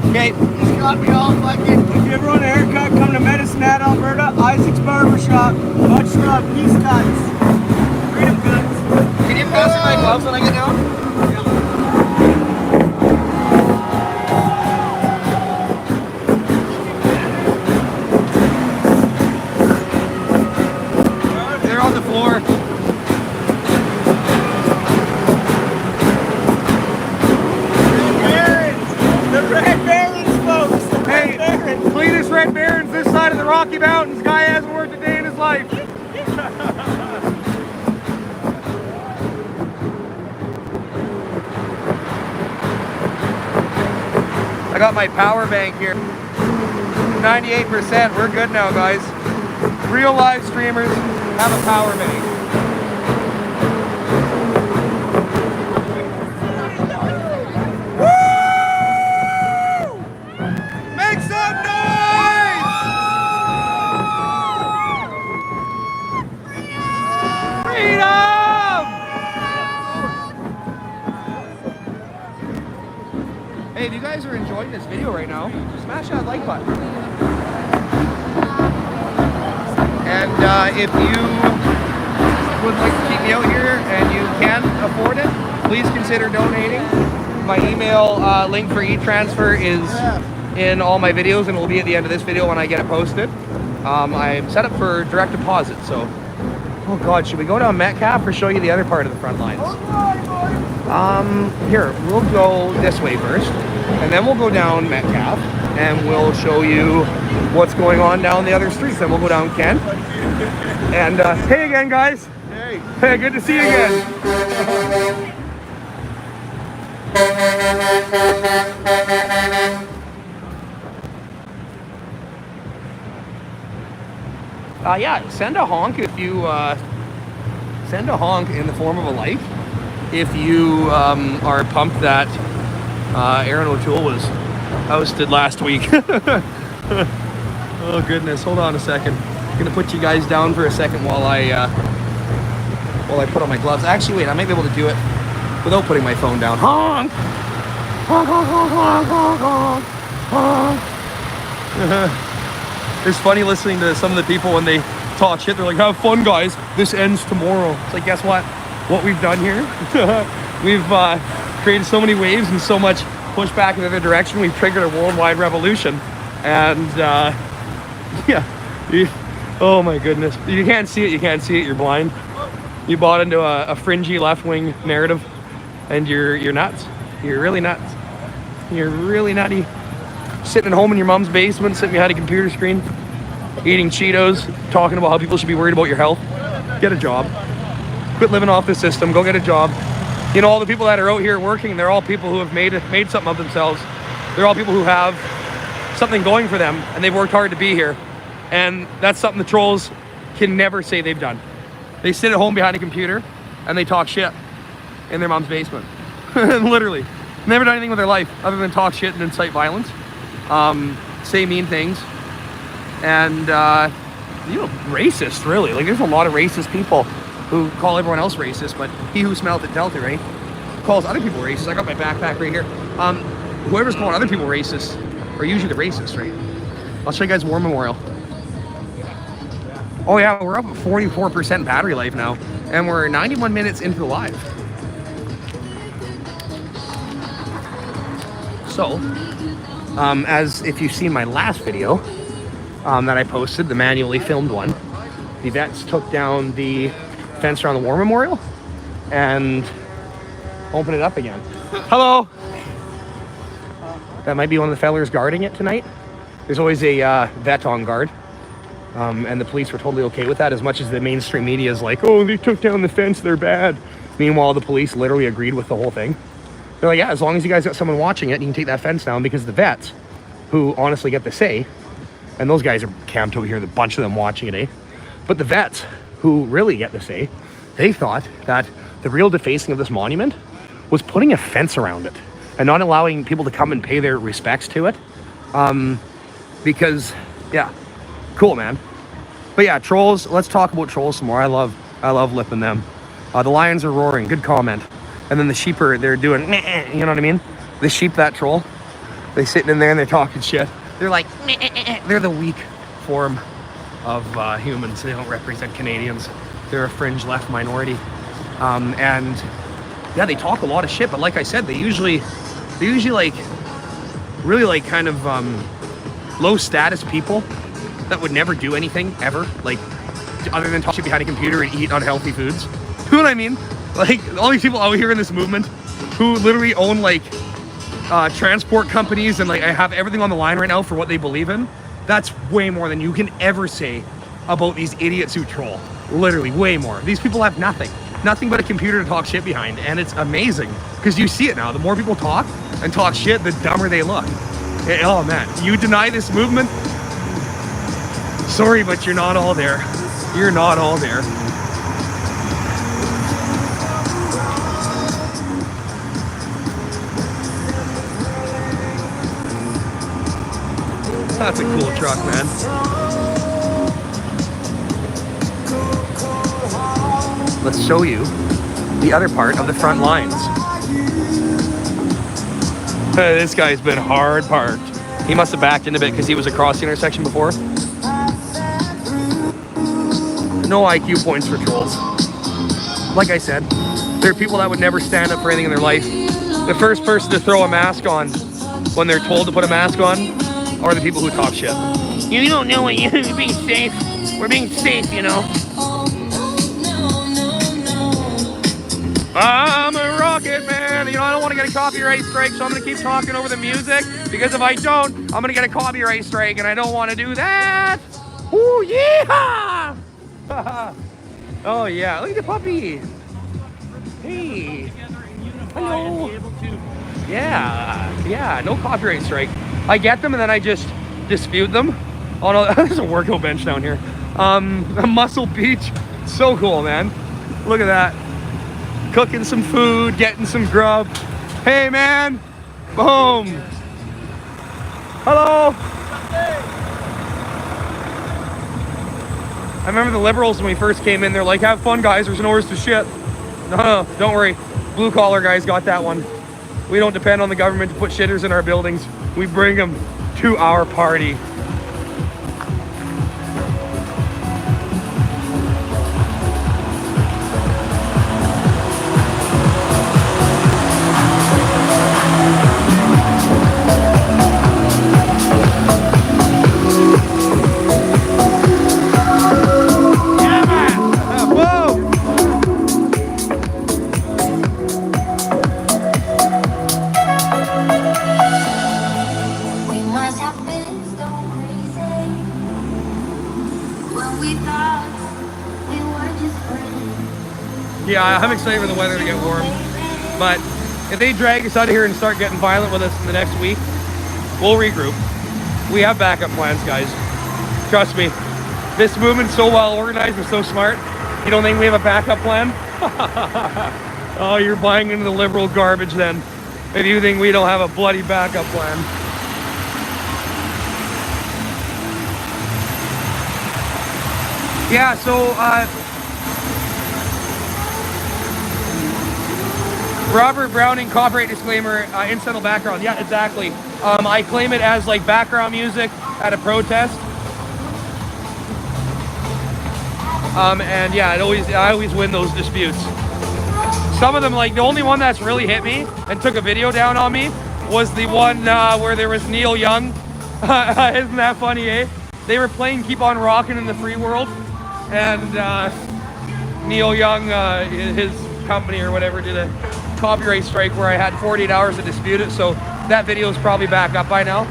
Speaker 1: Okay.
Speaker 2: It's got me all fucking.
Speaker 10: if you ever want a haircut, come to Medicine Hat, Alberta, Isaac's Barbershop. Much love, peace cuts. Freedom cuts.
Speaker 1: Can you pass me my gloves when I get down? They're on the floor.
Speaker 10: The Red Barons, folks. The
Speaker 1: Hey,
Speaker 10: Red Barons.
Speaker 1: cleanest Red Barons this side of the Rocky Mountains. Guy hasn't worked a day in his life. I got my power bank here. 98%. We're good now, guys. Real live streamers have a power bank. Woo! Make some noise! Freedom! Hey, if you guys are enjoying this video right now, smash that like button. And if you would like to keep me out here and you can afford it, please consider donating. My email link for e-transfer is in all my videos and it will be at the end of this video when I get it posted. I'm set up for direct deposit, so... Oh God, should we go down Metcalf or show you the other part of the front lines? Here, we'll go this way first, and then we'll go down Metcalf, and we'll show you what's going on down the other streets. Then we'll go down Kent. And hey again, guys. Hey, good to see you again. Yeah, send a honk if you send a honk in the form of a like if you are pumped that Aaron O'Toole was ousted last week. Oh goodness, hold on a second. I'm gonna put you guys down for a second while I put on my gloves. Actually, wait, I might be able to do it without putting my phone down. Honk! Honk, honk, honk, honk, honk, honk, honk. It's funny listening to some of the people when they talk shit. They're like, have fun, guys. This ends tomorrow. It's like, guess what? What we've done here? We've created so many waves and so much pushback in the other direction. We've triggered a worldwide revolution. And, yeah. Oh, my goodness. You can't see it. You can't see it. You're blind. You bought into a fringy left-wing narrative. And you're nuts. You're really nuts. you're really nutty, sitting at home in your mom's basement, sitting behind a computer screen, eating Cheetos, talking about how people should be worried about your health, get a job. Quit living off the system, go get a job. You know, all the people that are out here working, they're all people who have made something of themselves. They're all people who have something going for them, and they've worked hard to be here. And that's something the trolls can never say they've done. They sit at home behind a computer, and they talk shit in their mom's basement. Literally. Never done anything with their life other than talk shit and incite violence. Say mean things. And, you know, racist, really. Like, there's a lot of racist people who call everyone else racist, but he who smelled it dealt it, right? Calls other people racist. I got my backpack right here. Whoever's calling other people racist are usually the racists, right? I'll show you guys War Memorial. Oh yeah, we're up at 44% battery life now, and we're 91 minutes into the live. So, as if you've seen my last video that I posted, the manually filmed one, the vets took down the fence around the War Memorial and opened it up again. Hello! That might be one of the fellers guarding it tonight. There's always a vet on guard. And the police were totally okay with that, as much as the mainstream media is like, oh, they took down the fence, they're bad. Meanwhile, the police literally agreed with the whole thing. They're like, yeah, as long as you guys got someone watching it, you can take that fence down, because the vets, who honestly get the say, and those guys are camped over here, the bunch of them watching it, eh? But the vets, who really get the say, they thought that the real defacing of this monument was putting a fence around it and not allowing people to come and pay their respects to it. Because, yeah, cool, man. But yeah, trolls, let's talk about trolls some more. I love lipping them. The lions are roaring, good comment. And then the sheep are, they're doing, you know what I mean? The sheep that troll, they sitting in there and they're talking shit. They're like, they're the weak form of humans. They don't represent Canadians. They're a fringe left minority. And yeah, they talk a lot of shit, but like I said, they usually like, really like kind of low status people that would never do anything ever, like other than talk shit behind a computer and eat unhealthy foods. You know what I mean? Like all these people out here in this movement who literally own like transport companies and like I have everything on the line right now for what they believe in. That's way more than you can ever say about these idiots who troll. Literally way more. These people have nothing but a computer to talk shit behind, and it's amazing because you see it now. The more people talk and talk shit, the dumber they look. Oh man, you deny this movement? Sorry, but you're not all there. You're not all there. That's a cool truck, man. Let's show you the other part of the front lines. This guy's been hard parked. He must have backed in a bit because he was across the intersection before. No IQ points for trolls. Like I said, there are people that would never stand up for anything in their life. The first person to throw a mask on when they're told to put a mask on are the people who talk shit. You don't know what you're being safe. We're being safe, you know. I'm a rocket man. You know, I don't want to get a copyright strike, so I'm going to keep talking over the music, because if I don't, I'm going to get a copyright strike, and I don't want to do that. Ooh, yeah! Oh, yeah. Look at the puppy. Hey. Hello. Yeah, no copyright strike. I get them, and then I just dispute them. Oh, no, there's a workout bench down here. A Muscle Beach. So cool, man. Look at that. Cooking some food, getting some grub. Hey, man. Boom. Hello. I remember the Liberals when we first came in, they're like, have fun, guys. There's nowhere to shit. No, don't worry. Blue collar guys got that one. We don't depend on the government to put shitters in our buildings. We bring them to our party. Yeah, I'm excited for the weather to get warm. But if they drag us out of here and start getting violent with us in the next week, we'll regroup. We have backup plans, guys. Trust me. This movement's so well organized and so smart. You don't think we have a backup plan? Oh, you're buying into the liberal garbage then. If you think we don't have a bloody backup plan. Yeah, so Robert Browning, copyright disclaimer, incidental background. Yeah, exactly. I claim it as like background music at a protest. And yeah, I always win those disputes. Some of them, like the only one that's really hit me and took a video down on me was the one where there was Neil Young. Isn't that funny, eh? They were playing Keep On Rockin' in the Free World, and Neil Young, his company or whatever, did a copyright strike where I had 48 hours to dispute it, so that video is probably back up by now.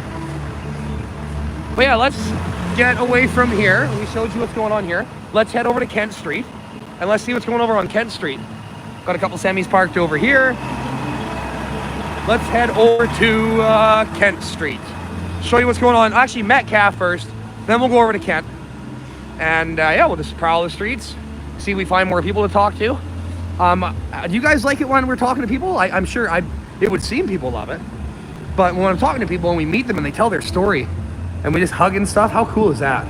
Speaker 1: But yeah, let's get away from here. We showed you what's going on here. Let's head over to Kent Street and let's see what's going over on Kent Street. Got a couple semis parked over here. Let's head over to Kent Street. Show you what's going on. Actually, Metcalf first, then we'll go over to Kent. And yeah, we'll just prowl the streets, see if we find more people to talk to. Do you guys like it when we're talking to people? I'm sure it would seem people love it. But when I'm talking to people and we meet them and they tell their story and we just hug and stuff, how cool is that?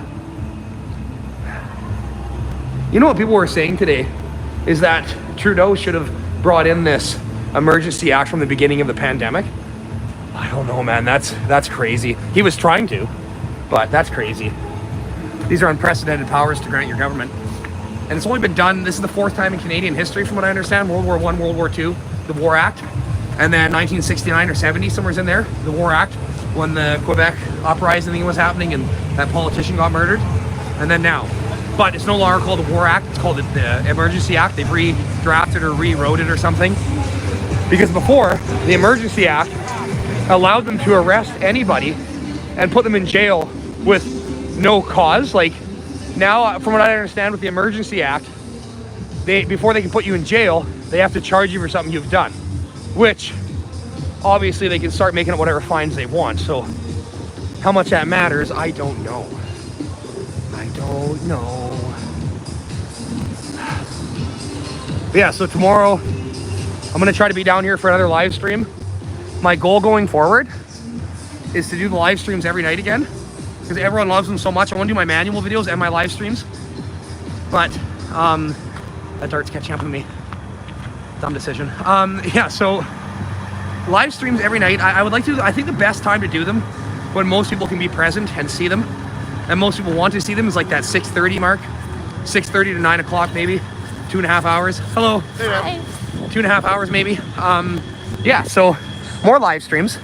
Speaker 1: You know what people were saying today is that Trudeau should have brought in this Emergency Act from the beginning of the pandemic. I don't know, man. That's crazy. He was trying to, but that's crazy. These are unprecedented powers to grant your government. And it's only been done, this is the 4th time in Canadian history from what I understand. World War I, World War II, the War Act. And then 1969 or 70, somewhere's in there, the War Act, when the Quebec uprising was happening and that politician got murdered. And then now. But it's no longer called the War Act, it's called the Emergency Act. They've redrafted or rewrote it or something. Because before, the Emergency Act allowed them to arrest anybody and put them in jail with no cause. Like now, from what I understand with the Emergency Act, before they can put you in jail, they have to charge you for something you've done. Which, obviously they can start making up whatever fines they want. So, how much that matters, I don't know. I don't know. But yeah, so tomorrow I'm gonna try to be down here for another live stream. My goal going forward is to do the live streams every night again, because everyone loves them so much. I want to do my manual videos and my live streams, but that dart's catching up with me. Dumb decision. Yeah, so live streams every night. I would like to. I think the best time to do them when most people can be present and see them, and most people want to see them, is like that 6:30 mark, 6:30 to 9 o'clock maybe. 2.5 hours. Hello.
Speaker 8: Hi.
Speaker 1: 2.5 hours maybe. Yeah, so more live streams,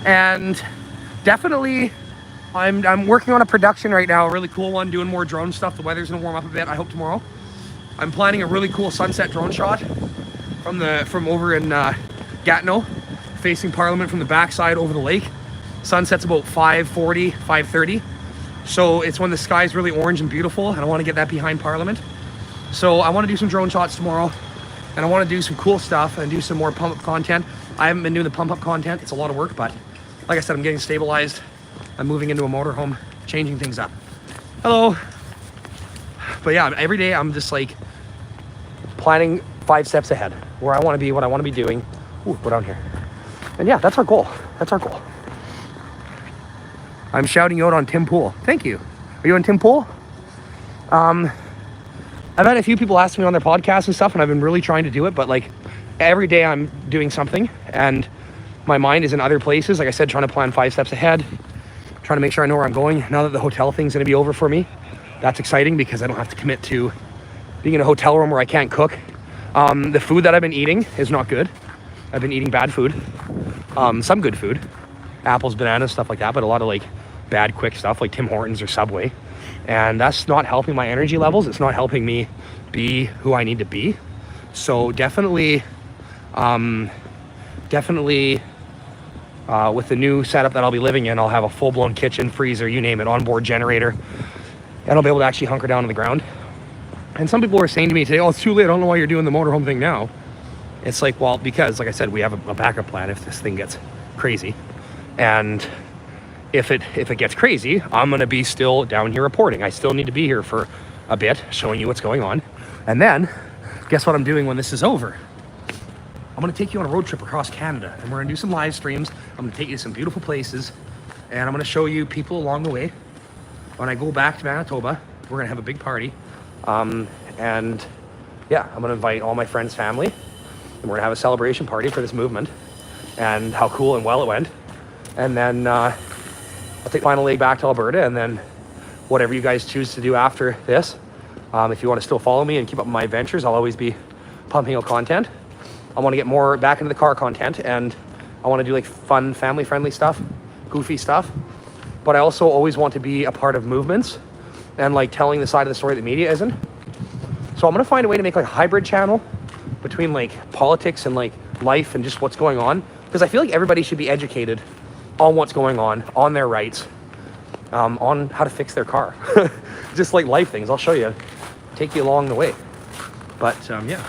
Speaker 1: and definitely I'm working on a production right now, a really cool one, doing more drone stuff. The weather's gonna warm up a bit, I hope tomorrow. I'm planning a really cool sunset drone shot from over in Gatineau, facing Parliament from the backside over the lake. Sunset's about 5:40, 5:30. So it's when the sky's really orange and beautiful, and I want to get that behind Parliament. So I want to do some drone shots tomorrow, and I want to do some cool stuff and do some more pump-up content. I haven't been doing the pump-up content. It's a lot of work, but like I said, I'm getting stabilized. I'm moving into a motorhome, changing things up. Hello. But yeah, every day I'm just like planning 5 steps ahead, where I want to be, what I want to be doing. Ooh, go down here. And yeah, that's our goal. That's our goal. I'm shouting you out on Tim Pool. Thank you. Are you on Tim Pool? I've had a few people ask me on their podcasts and stuff, and I've been really trying to do it, but like every day I'm doing something and my mind is in other places. Like I said, trying to plan 5 steps ahead, trying to make sure I know where I'm going. Now that the hotel thing's gonna be over for me, that's exciting because I don't have to commit to being in a hotel room where I can't cook. The food that I've been eating is not good. I've been eating bad food. Some good food, apples, bananas, stuff like that, but a lot of like bad quick stuff like Tim Hortons or Subway. And that's not helping my energy levels. It's not helping me be who I need to be. So definitely with the new setup that I'll be living in, I'll have a full-blown kitchen, freezer, you name it, onboard generator, and I'll be able to actually hunker down on the ground And some people were saying to me today, oh, it's too late. I don't know why you're doing the motorhome thing now. It's like, well, because like I said, we have a backup plan if this thing gets crazy. And if it gets crazy, I'm going to be still down here reporting. I still need to be here for a bit, showing you what's going on. And then, guess what I'm doing when this is over? I'm going to take you on a road trip across Canada. And we're going to do some live streams. I'm going to take you to some beautiful places. And I'm going to show you people along the way. When I go back to Manitoba, we're going to have a big party. And yeah, I'm going to invite all my friends' family. And we're going to have a celebration party for this movement. And how cool and well it went. And then I'll take the final leg back to Alberta. And then whatever you guys choose to do after this. If you want to still follow me and keep up my adventures, I'll always be pumping out content. I want to get more back into the car content, and I want to do like fun, family-friendly stuff, goofy stuff. But I also always want to be a part of movements and like telling the side of the story that media isn't. So I'm going to find a way to make like a hybrid channel between like politics and like life and just what's going on. Because I feel like everybody should be educated on what's going on their rights, on how to fix their car. Just like life things. I'll show you, take you along the way. But yeah.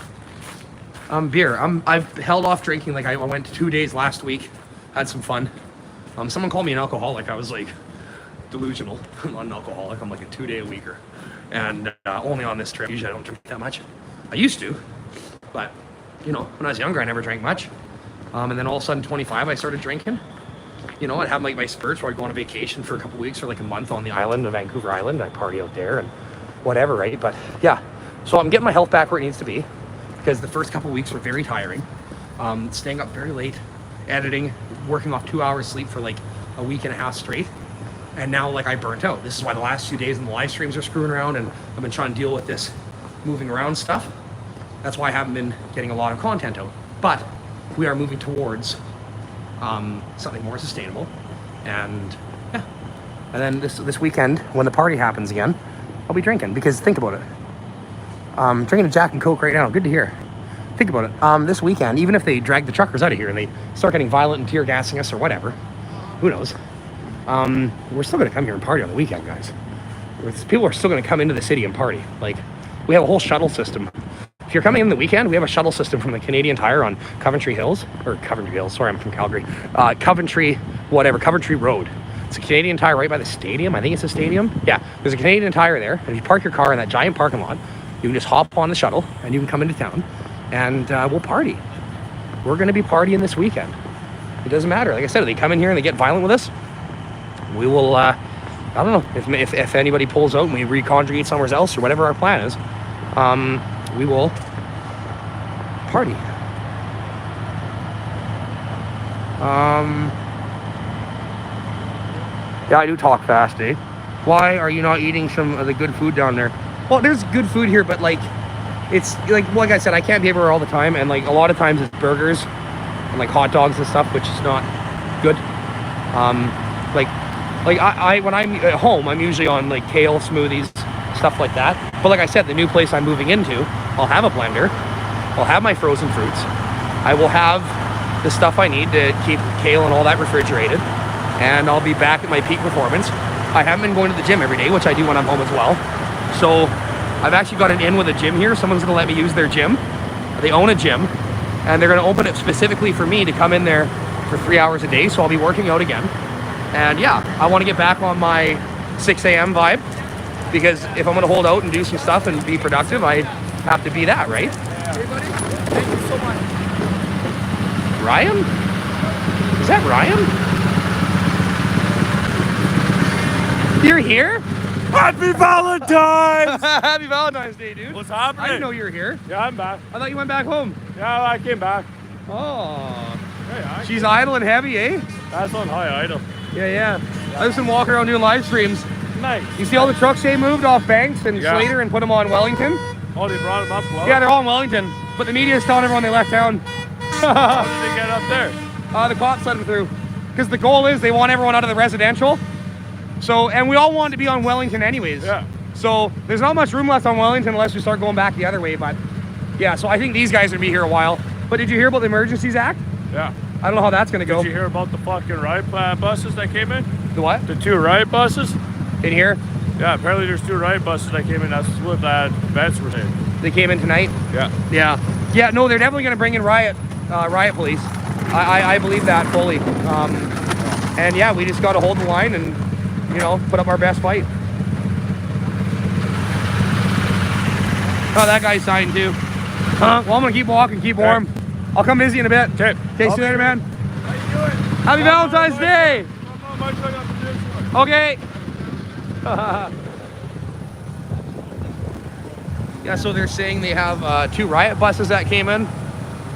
Speaker 1: Beer. I've held off drinking. Like I went 2 days last week, had some fun. Someone called me an alcoholic. I was like delusional. I'm not an alcoholic. I'm like a 2-day-a-weeker, and only on this trip. Usually I don't drink that much. I used to, but you know, when I was younger, I never drank much. And then all of a sudden, 25, I started drinking. You know, I'd have like my spurts where I'd go on a vacation for a couple weeks or like a month on the island, of Vancouver Island. I party out there and whatever, right? But yeah, so I'm getting my health back where it needs to be. Because the first couple of weeks were very tiring. Staying up very late, editing, working off 2 hours sleep for like a week and a half straight. And now like I burnt out. This is why the last few days in the live streams are screwing around, and I've been trying to deal with this moving around stuff. That's why I haven't been getting a lot of content out. But we are moving towards something more sustainable. And yeah. And then this weekend, when the party happens again, I'll be drinking, because think about it. Drinking a Jack and Coke right now. Good to hear. Think about it. This weekend, even if they drag the truckers out of here and they start getting violent and tear gassing us or whatever, who knows? We're still going to come here and party on the weekend, guys. People are still going to come into the city and party. Like, we have a whole shuttle system. If you're coming in the weekend, we have a shuttle system from the Canadian Tire on Coventry Hills. Sorry, I'm from Calgary. Coventry Road. It's a Canadian Tire right by the stadium. I think it's a stadium. Yeah, there's a Canadian Tire there. And if you park your car in that giant parking lot, you can just hop on the shuttle and you can come into town and we'll party. We're going to be partying this weekend. It doesn't matter. Like I said, if they come in here and they get violent with us, we will, I don't know, if anybody pulls out and we reconjugate somewhere else or whatever our plan is, we will party. Yeah, I do talk fast, eh? Why are you not eating some of the good food down there? Well, there's good food here, but like, it's like I said, I can't be everywhere all the time, and like a lot of times it's burgers and like hot dogs and stuff, which is not good. I when I'm at home, I'm usually on like kale smoothies, stuff like that. But like I said, the new place I'm moving into, I'll have a blender, I'll have my frozen fruits, I will have the stuff I need to keep kale and all that refrigerated, and I'll be back at my peak performance. I haven't been going to the gym every day, which I do when I'm home as well. So I've actually got an in with a gym here. Someone's going to let me use their gym. They own a gym, and they're going to open it specifically for me to come in there for 3 hours a day. So I'll be working out again. And yeah, I want to get back on my 6 a.m. vibe, because if I'm going to hold out and do some stuff and be productive, I have to be that, right?
Speaker 2: Everybody, thank you so much.
Speaker 1: Ryan? Is that Ryan? You're here?
Speaker 10: Happy Valentine's!
Speaker 1: Happy Valentine's Day, dude.
Speaker 10: What's happening?
Speaker 1: I didn't know you were here.
Speaker 10: Yeah, I'm back.
Speaker 1: I thought you went back home.
Speaker 10: Yeah, I came back.
Speaker 1: Oh.
Speaker 10: Hey,
Speaker 1: She's idle and heavy, eh?
Speaker 10: That's on high idle.
Speaker 1: Yeah. I've just been walking around doing live streams.
Speaker 10: Nice.
Speaker 1: You see all the trucks they moved off Banks and Slater and put them on Wellington?
Speaker 10: Oh, they brought them up? Well?
Speaker 1: Yeah, they're all in Wellington. But the media is telling everyone they left town.
Speaker 10: How did they get up there?
Speaker 1: The cops let them through. Because the goal is they want everyone out of the residential. So, and we all want to be on Wellington anyways.
Speaker 10: Yeah.
Speaker 1: So there's not much room left on Wellington unless we start going back the other way. But yeah, so I think these guys are going to be here a while. But did you hear about the Emergencies Act?
Speaker 10: Yeah.
Speaker 1: I don't know how that's going to go.
Speaker 10: Did you hear about the fucking riot buses that came in?
Speaker 1: The what?
Speaker 10: The 2 riot buses?
Speaker 1: In here?
Speaker 11: Yeah, apparently there's 2 riot buses that came in. That's what that vets were saying.
Speaker 1: They came in tonight?
Speaker 11: Yeah.
Speaker 1: Yeah, no, they're definitely going to bring in riot police. I believe that fully. And yeah, we just got to hold the line and, you know, put up our best fight. Oh, that guy's signed too. Well, I'm going to keep walking, keep warm. I'll come visit you in a bit. Okay, see you later, man. Happy Valentine's Day! Okay. Yeah, so they're saying they have 2 riot buses that came in.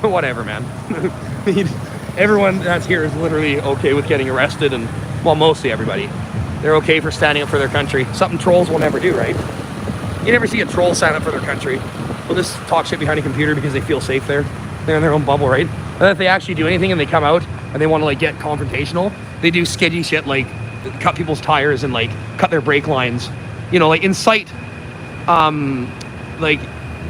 Speaker 1: Whatever, man. Everyone that's here is literally okay with getting arrested, and, well, mostly everybody. They're okay for standing up for their country. Something trolls will never do, right? You never see a troll stand up for their country. They'll just talk shit behind a computer because they feel safe there. They're in their own bubble, right? And if they actually do anything and they come out and they want to like get confrontational, they do sketchy shit like cut people's tires and like cut their brake lines, you know, like incite like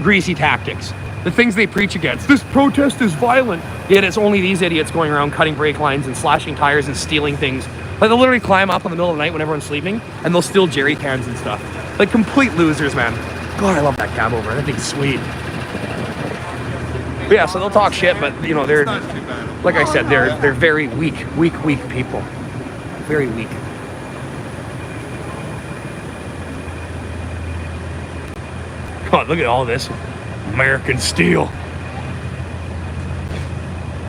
Speaker 1: greasy tactics. The things they preach against. This protest is violent. Yet it's only these idiots going around cutting brake lines and slashing tires and stealing things. Like they'll literally climb up in the middle of the night when everyone's sleeping and they'll steal jerry cans and stuff. Like complete losers, man. God, I love that cab over. That thing's sweet. But yeah, so they'll talk shit, but you know, they're, like I said, they're very weak people. Very weak. God, look at all this American steel.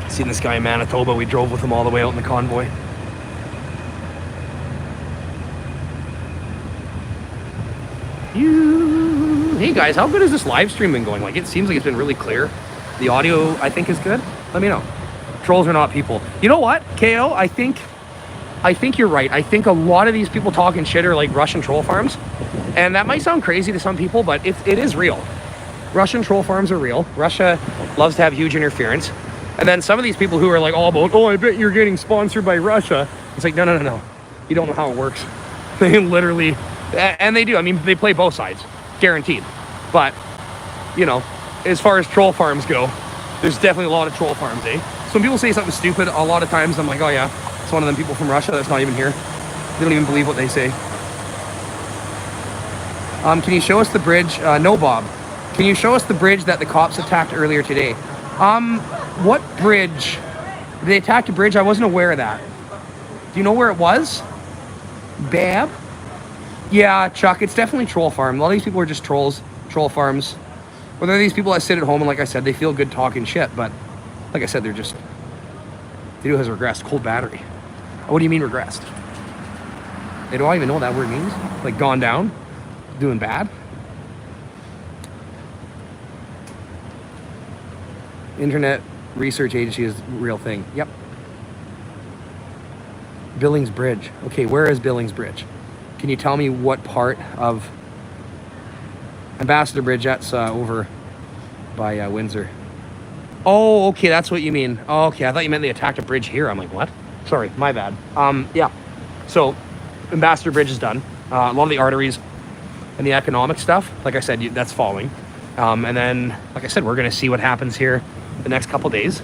Speaker 1: Seen this guy in Manitoba. We drove with him all the way out in the convoy. Hey guys, how good is this live stream been going? Like, it seems like it's been really clear. The audio, I think, is good. Let me know. Trolls are not people. You know what, KO? I think you're right. I think a lot of these people talking shit are like Russian troll farms. And that might sound crazy to some people, but it is real. Russian troll farms are real. Russia loves to have huge interference. And then some of these people who are like all about, oh, I bet you're getting sponsored by Russia. It's like, no. You don't know how it works. They literally, and they do. I mean, they play both sides, guaranteed. But, you know, as far as troll farms go, there's definitely a lot of troll farms, eh? So when people say something stupid, a lot of times I'm like, oh yeah, it's one of them people from Russia that's not even here. They don't even believe what they say. Can you show us the bridge? No, Bob. Can you show us the bridge that the cops attacked earlier today? What bridge? They attacked a bridge? I wasn't aware of that. Do you know where it was? Bab? Yeah, Chuck, it's definitely troll farm. A lot of these people are just trolls, troll farms. Or they're these people that sit at home and, like I said, they feel good talking shit, but like I said, they do has regressed. Cold battery. What do you mean regressed? They don't even know what that word means. Like gone down? Doing bad? Internet Research Agency is a real thing. Yep. Billings Bridge. Okay, where is Billings Bridge? Can you tell me what part of Ambassador Bridge? That's over by Windsor. Oh, okay, that's what you mean. Oh, okay, I thought you meant they attacked a bridge here. I'm like, what? Sorry, my bad. Yeah. So, Ambassador Bridge is done. A lot of the arteries and the economic stuff, like I said, that's falling. And then, like I said, we're going to see what happens here the next couple days,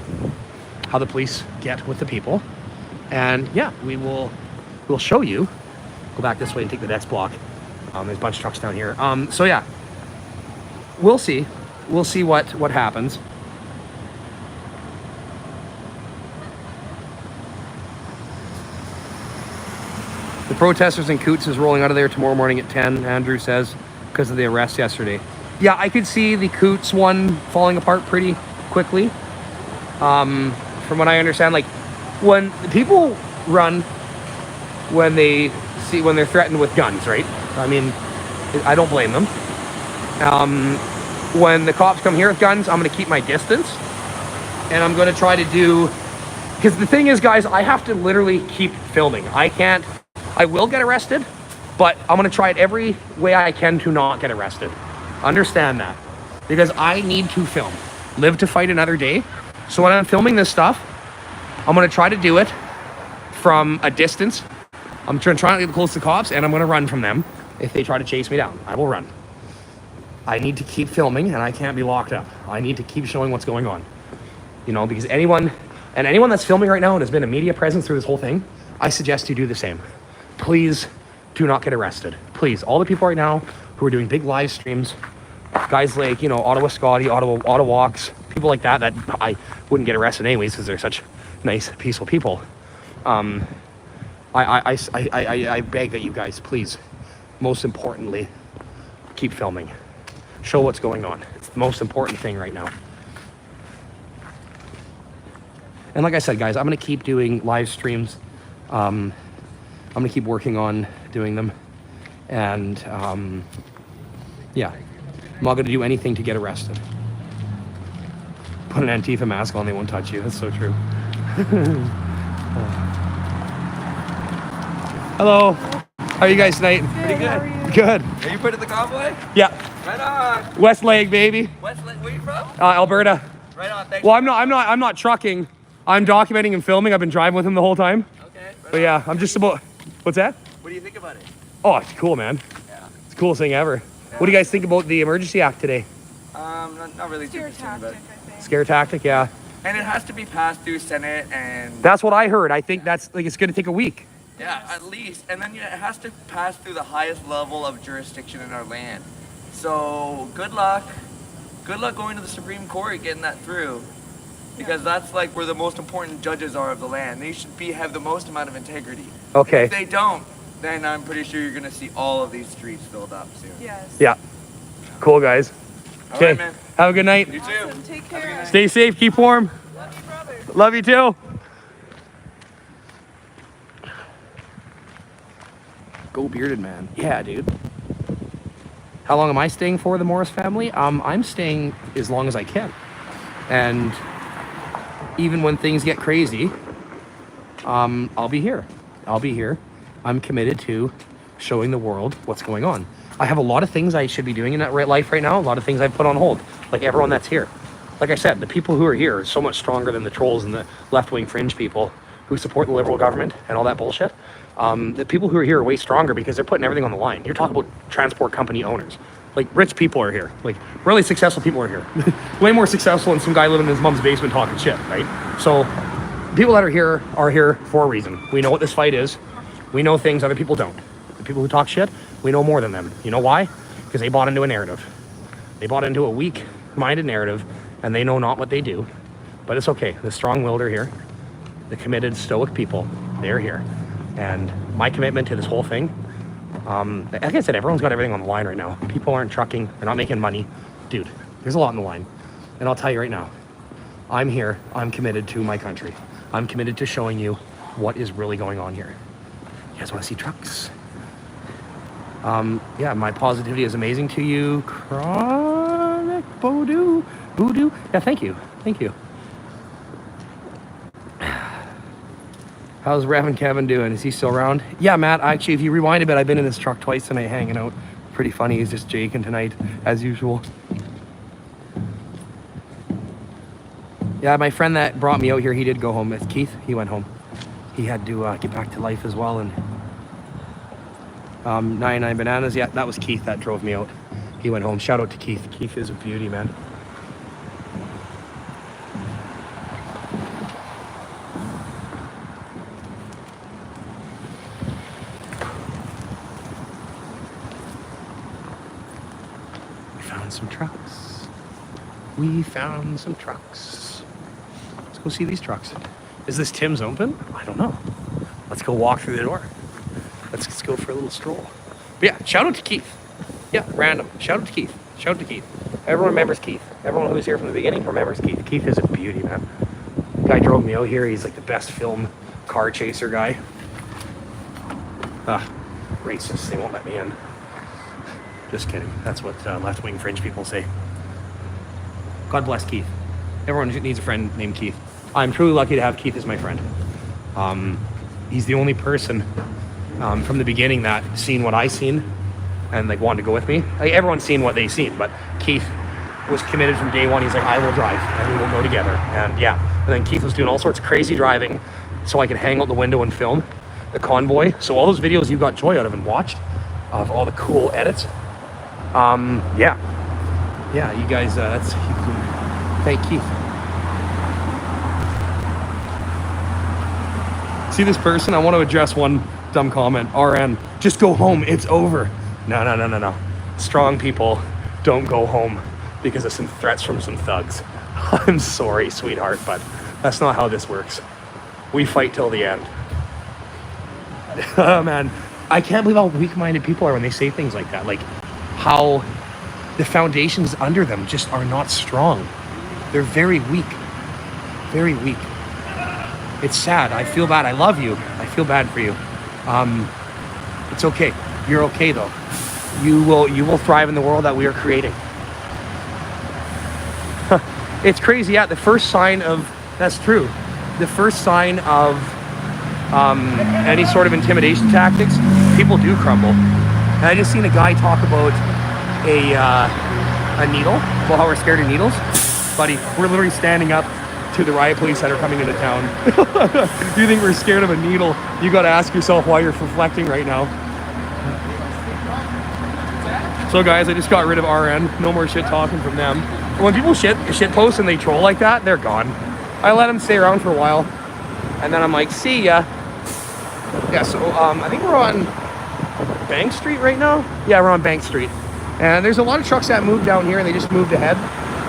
Speaker 1: how the police get with the people. And yeah, we'll show you. Go back this way and take the next block. There's a bunch of trucks down here. So yeah, we'll see. We'll see what happens. The protesters in Coots is rolling out of there tomorrow morning at 10, Andrew says, because of the arrest yesterday. Yeah, I could see the Coots one falling apart pretty quickly. From what I understand, like when people run when they're threatened with guns, right? I mean, I don't blame them. When the cops come here with guns, I'm going to keep my distance. And I'm going to try to do... Because the thing is, guys, I have to literally keep filming. I will get arrested, but I'm going to try it every way I can to not get arrested. Understand that. Because I need to film. Live to fight another day. So when I'm filming this stuff, I'm going to try to do it from a distance. I'm trying to get close to the cops, and I'm going to run from them if they try to chase me down. I will run. I need to keep filming, and I can't be locked up. I need to keep showing what's going on. You know, because anyone that's filming right now and has been a media presence through this whole thing, I suggest you do the same. Please do not get arrested. Please, all the people right now who are doing big live streams, guys like, you know, Ottawa Scotty, Ottawa Walks, people like that I wouldn't get arrested anyways because they're such nice, peaceful people. I beg that you guys, please, most importantly, keep filming. Show what's going on. It's the most important thing right now. And like I said, guys, I'm going to keep doing live streams. I'm going to keep working on doing them. And yeah, I'm not going to do anything to get arrested. Put an Antifa mask on, they won't touch you. That's so true. Hello. How are you guys tonight?
Speaker 13: Pretty good.
Speaker 1: Good.
Speaker 13: Are you part of the convoy?
Speaker 1: Yeah.
Speaker 13: Right on.
Speaker 1: Westlake, baby.
Speaker 13: Westlake, where you from?
Speaker 1: Alberta.
Speaker 13: Right on. Thanks.
Speaker 1: Well, I'm not trucking. I'm documenting and filming. I've been driving with him the whole time.
Speaker 13: Okay. Right
Speaker 1: But yeah, I'm just about. What's that?
Speaker 13: What do you think about it?
Speaker 1: Oh, it's cool, man.
Speaker 13: Yeah.
Speaker 1: It's the coolest thing ever. Yeah. What do you guys think about the Emergency Act today?
Speaker 13: Not really too concerned about it.
Speaker 1: Scare tactic, yeah.
Speaker 13: And it has to be passed through Senate and.
Speaker 1: That's what I heard. I think that's like it's going to take a week.
Speaker 13: Yeah, at least. And then it has to pass through the highest level of jurisdiction in our land. So good luck. Good luck going to the Supreme Court getting that through. Because that's like where the most important judges are of the land. They should have the most amount of integrity.
Speaker 1: Okay.
Speaker 13: If they don't, then I'm pretty sure you're going to see all of these streets filled up soon.
Speaker 7: Yes.
Speaker 1: Yeah. Cool, guys.
Speaker 13: All
Speaker 1: Okay.
Speaker 13: right, man.
Speaker 1: Have a good night.
Speaker 13: You too.
Speaker 7: Awesome. Take care.
Speaker 1: Stay safe. Keep warm.
Speaker 7: Love you, brother.
Speaker 1: Love you too. Go bearded man. Yeah, dude. How long am I staying for, the Morris family? I'm staying as long as I can. And even when things get crazy, I'll be here. I'll be here. I'm committed to showing the world what's going on. I have a lot of things I should be doing in that life right now. A lot of things I've put on hold, like everyone that's here. Like I said, the people who are here are so much stronger than the trolls and the left-wing fringe people who support the Liberal government and all that bullshit. The people who are here are way stronger because they're putting everything on the line. You're talking about transport company owners. Like, rich people are here. Like, really successful people are here. Way more successful than some guy living in his mom's basement talking shit, right? So, people that are here for a reason. We know what this fight is. We know things other people don't. The people who talk shit, we know more than them. You know why? Because they bought into a narrative. They bought into a weak-minded narrative, and they know not what they do. But it's okay. The strong-willed are here. The committed, stoic people, they're here. And my commitment to this whole thing, like I said, everyone's got everything on the line right now. People aren't trucking. They're not making money. Dude, there's a lot on the line. And I'll tell you right now, I'm here. I'm committed to my country. I'm committed to showing you what is really going on here. You guys want to see trucks? Yeah, my positivity is amazing to you. Chronic Voodoo. Yeah, thank you. Thank you. How's Reverend Kevin doing? Is he still around? Yeah, Matt, actually, if you rewind a bit, I've been in his truck twice tonight hanging out. Pretty funny. He's just jaking tonight, as usual. Yeah, my friend that brought me out here, he did go home. It's Keith. He went home. He had to get back to life as well. And 99 Bananas, yeah, that was Keith that drove me out. He went home. Shout out to Keith. Keith is a beauty, man. Some trucks. We found some trucks. Let's go see these trucks. Is this Tim's open? I don't know. Let's go walk through the door. Let's go for a little stroll. But yeah, shout out to Keith. Yeah, random. Shout out to Keith. Shout out to Keith. Everyone remembers Keith. Everyone who was here from the beginning remembers Keith. Keith is a beauty, man. Guy drove me out here. He's like the best film car chaser guy. Racist. They won't let me in. Just kidding. That's what left-wing fringe people say. God bless Keith. Everyone needs a friend named Keith. I'm truly lucky to have Keith as my friend. He's the only person from the beginning that seen what I seen and like wanted to go with me. Like, everyone's seen what they seen, but Keith was committed from day one. He's like, I will drive and we will go together. And yeah, and then Keith was doing all sorts of crazy driving so I could hang out the window and film the convoy. So all those videos you got joy out of and watched of all the cool edits. Yeah, you guys, thank Keith. See this person? I want to address one Dumb comment. RN, just go home. It's over. No. Strong people don't go home because of some threats from some thugs. I'm sorry, sweetheart, but that's not how this works. We fight till the end. Oh, man. I can't believe how weak-minded people are when they say things like that. Like, how the foundations under them just are not strong. They're very weak. Very weak. It's sad. I feel bad. I love you. I feel bad for you. It's okay. You're okay, though. You will thrive in the world that we are creating. It's crazy. Yeah, the first sign of... That's true. The first sign of any sort of intimidation tactics, people do crumble. And I just seen a guy talk about a needle, well, how we're scared of needles. Buddy, we're literally standing up to the riot police that are coming into town. You think we're scared of a needle? You got to ask yourself why you're reflecting right now. So guys, I just got rid of RN. No more shit talking from them. When people shit post and they troll like that, they're gone. I let them stay around for a while, and then I'm like, see ya. Yeah, so I think we're on Bank Street right now. Yeah, we're on Bank Street, and there's a lot of trucks that moved down here, and they just moved ahead,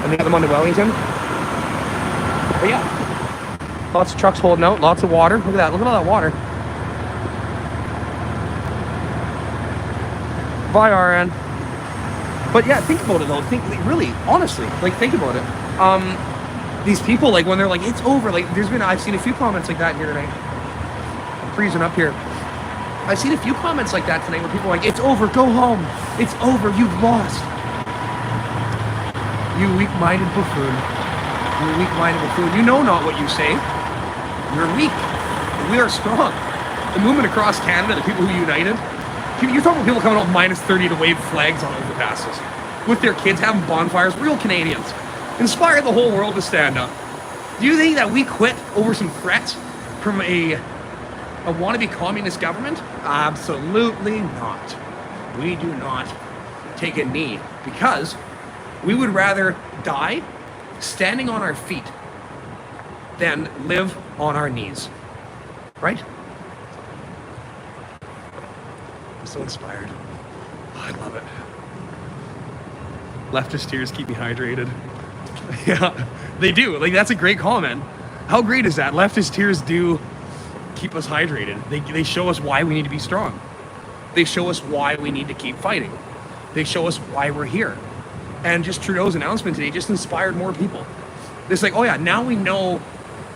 Speaker 1: and they got them onto Wellington. But yeah, lots of trucks holding out, lots of water. Look at that, look at all that water. Bye, RN. But yeah, think about it though. Really, honestly, like think about it. These people, like when they're like, it's over. Like I've seen a few comments like that here tonight. I'm freezing up here. I've seen a few comments like that tonight where people are like, it's over, go home. It's over, you've lost. You weak-minded buffoon. You weak-minded buffoon. You know not what you say. You're weak. We are strong. The movement across Canada, the people who united. You're talking about people coming out minus 30 to wave flags on overpasses. With their kids having bonfires, real Canadians. Inspire the whole world to stand up. Do you think that we quit over some threats from a wannabe communist government? Absolutely not. We do not take a knee because we would rather die standing on our feet than live on our knees. Right? I'm so inspired. Oh, I love it. Leftist tears keep me hydrated. Yeah, they do. Like, that's a great comment. How great is that? Leftist tears do keep us hydrated. They show us why we need to be strong. They show us why we need to keep fighting. They show us why we're here. And just Trudeau's announcement today just inspired more people. It's like, oh yeah, now we know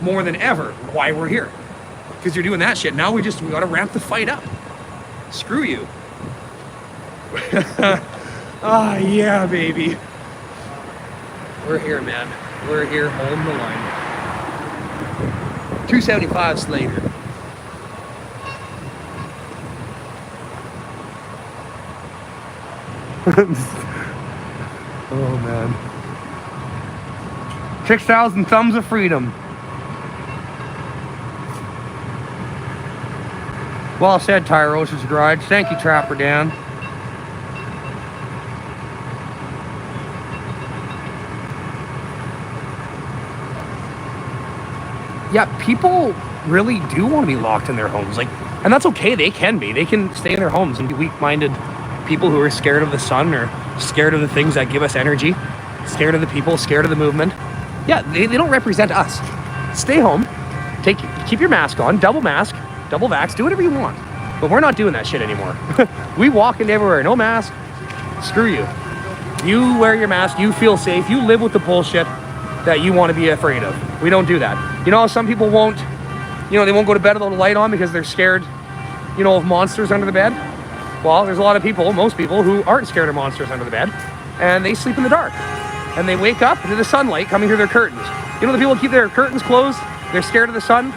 Speaker 1: more than ever why we're here. Because you're doing that shit. Now we gotta ramp the fight up. Screw you. Ah, yeah, baby. We're here, man. We're here holding the line. 275 Slater. Oh, man. 6,000 thumbs of freedom. Well said, Tyrose's Garage. Thank you, Trapper Dan. Yeah, people really do want to be locked in their homes. Like, and that's okay. They can be. They can stay in their homes and be weak-minded people who are scared of the sun or scared of the things that give us energy, scared of the people, scared of the movement. Yeah, they don't represent us. Stay home. Keep your mask on. Double mask. Double vax, do whatever you want. But we're not doing that shit anymore. We walk into everywhere, no mask. Screw you. You wear your mask, you feel safe, you live with the bullshit that you want to be afraid of. We don't do that. You know, some people won't, they won't go to bed without a light on because they're scared, of monsters under the bed. Well, there's a lot of people, most people, who aren't scared of monsters under the bed, and they sleep in the dark. And they wake up to the sunlight coming through their curtains. You know the people who keep their curtains closed? They're scared of the sun?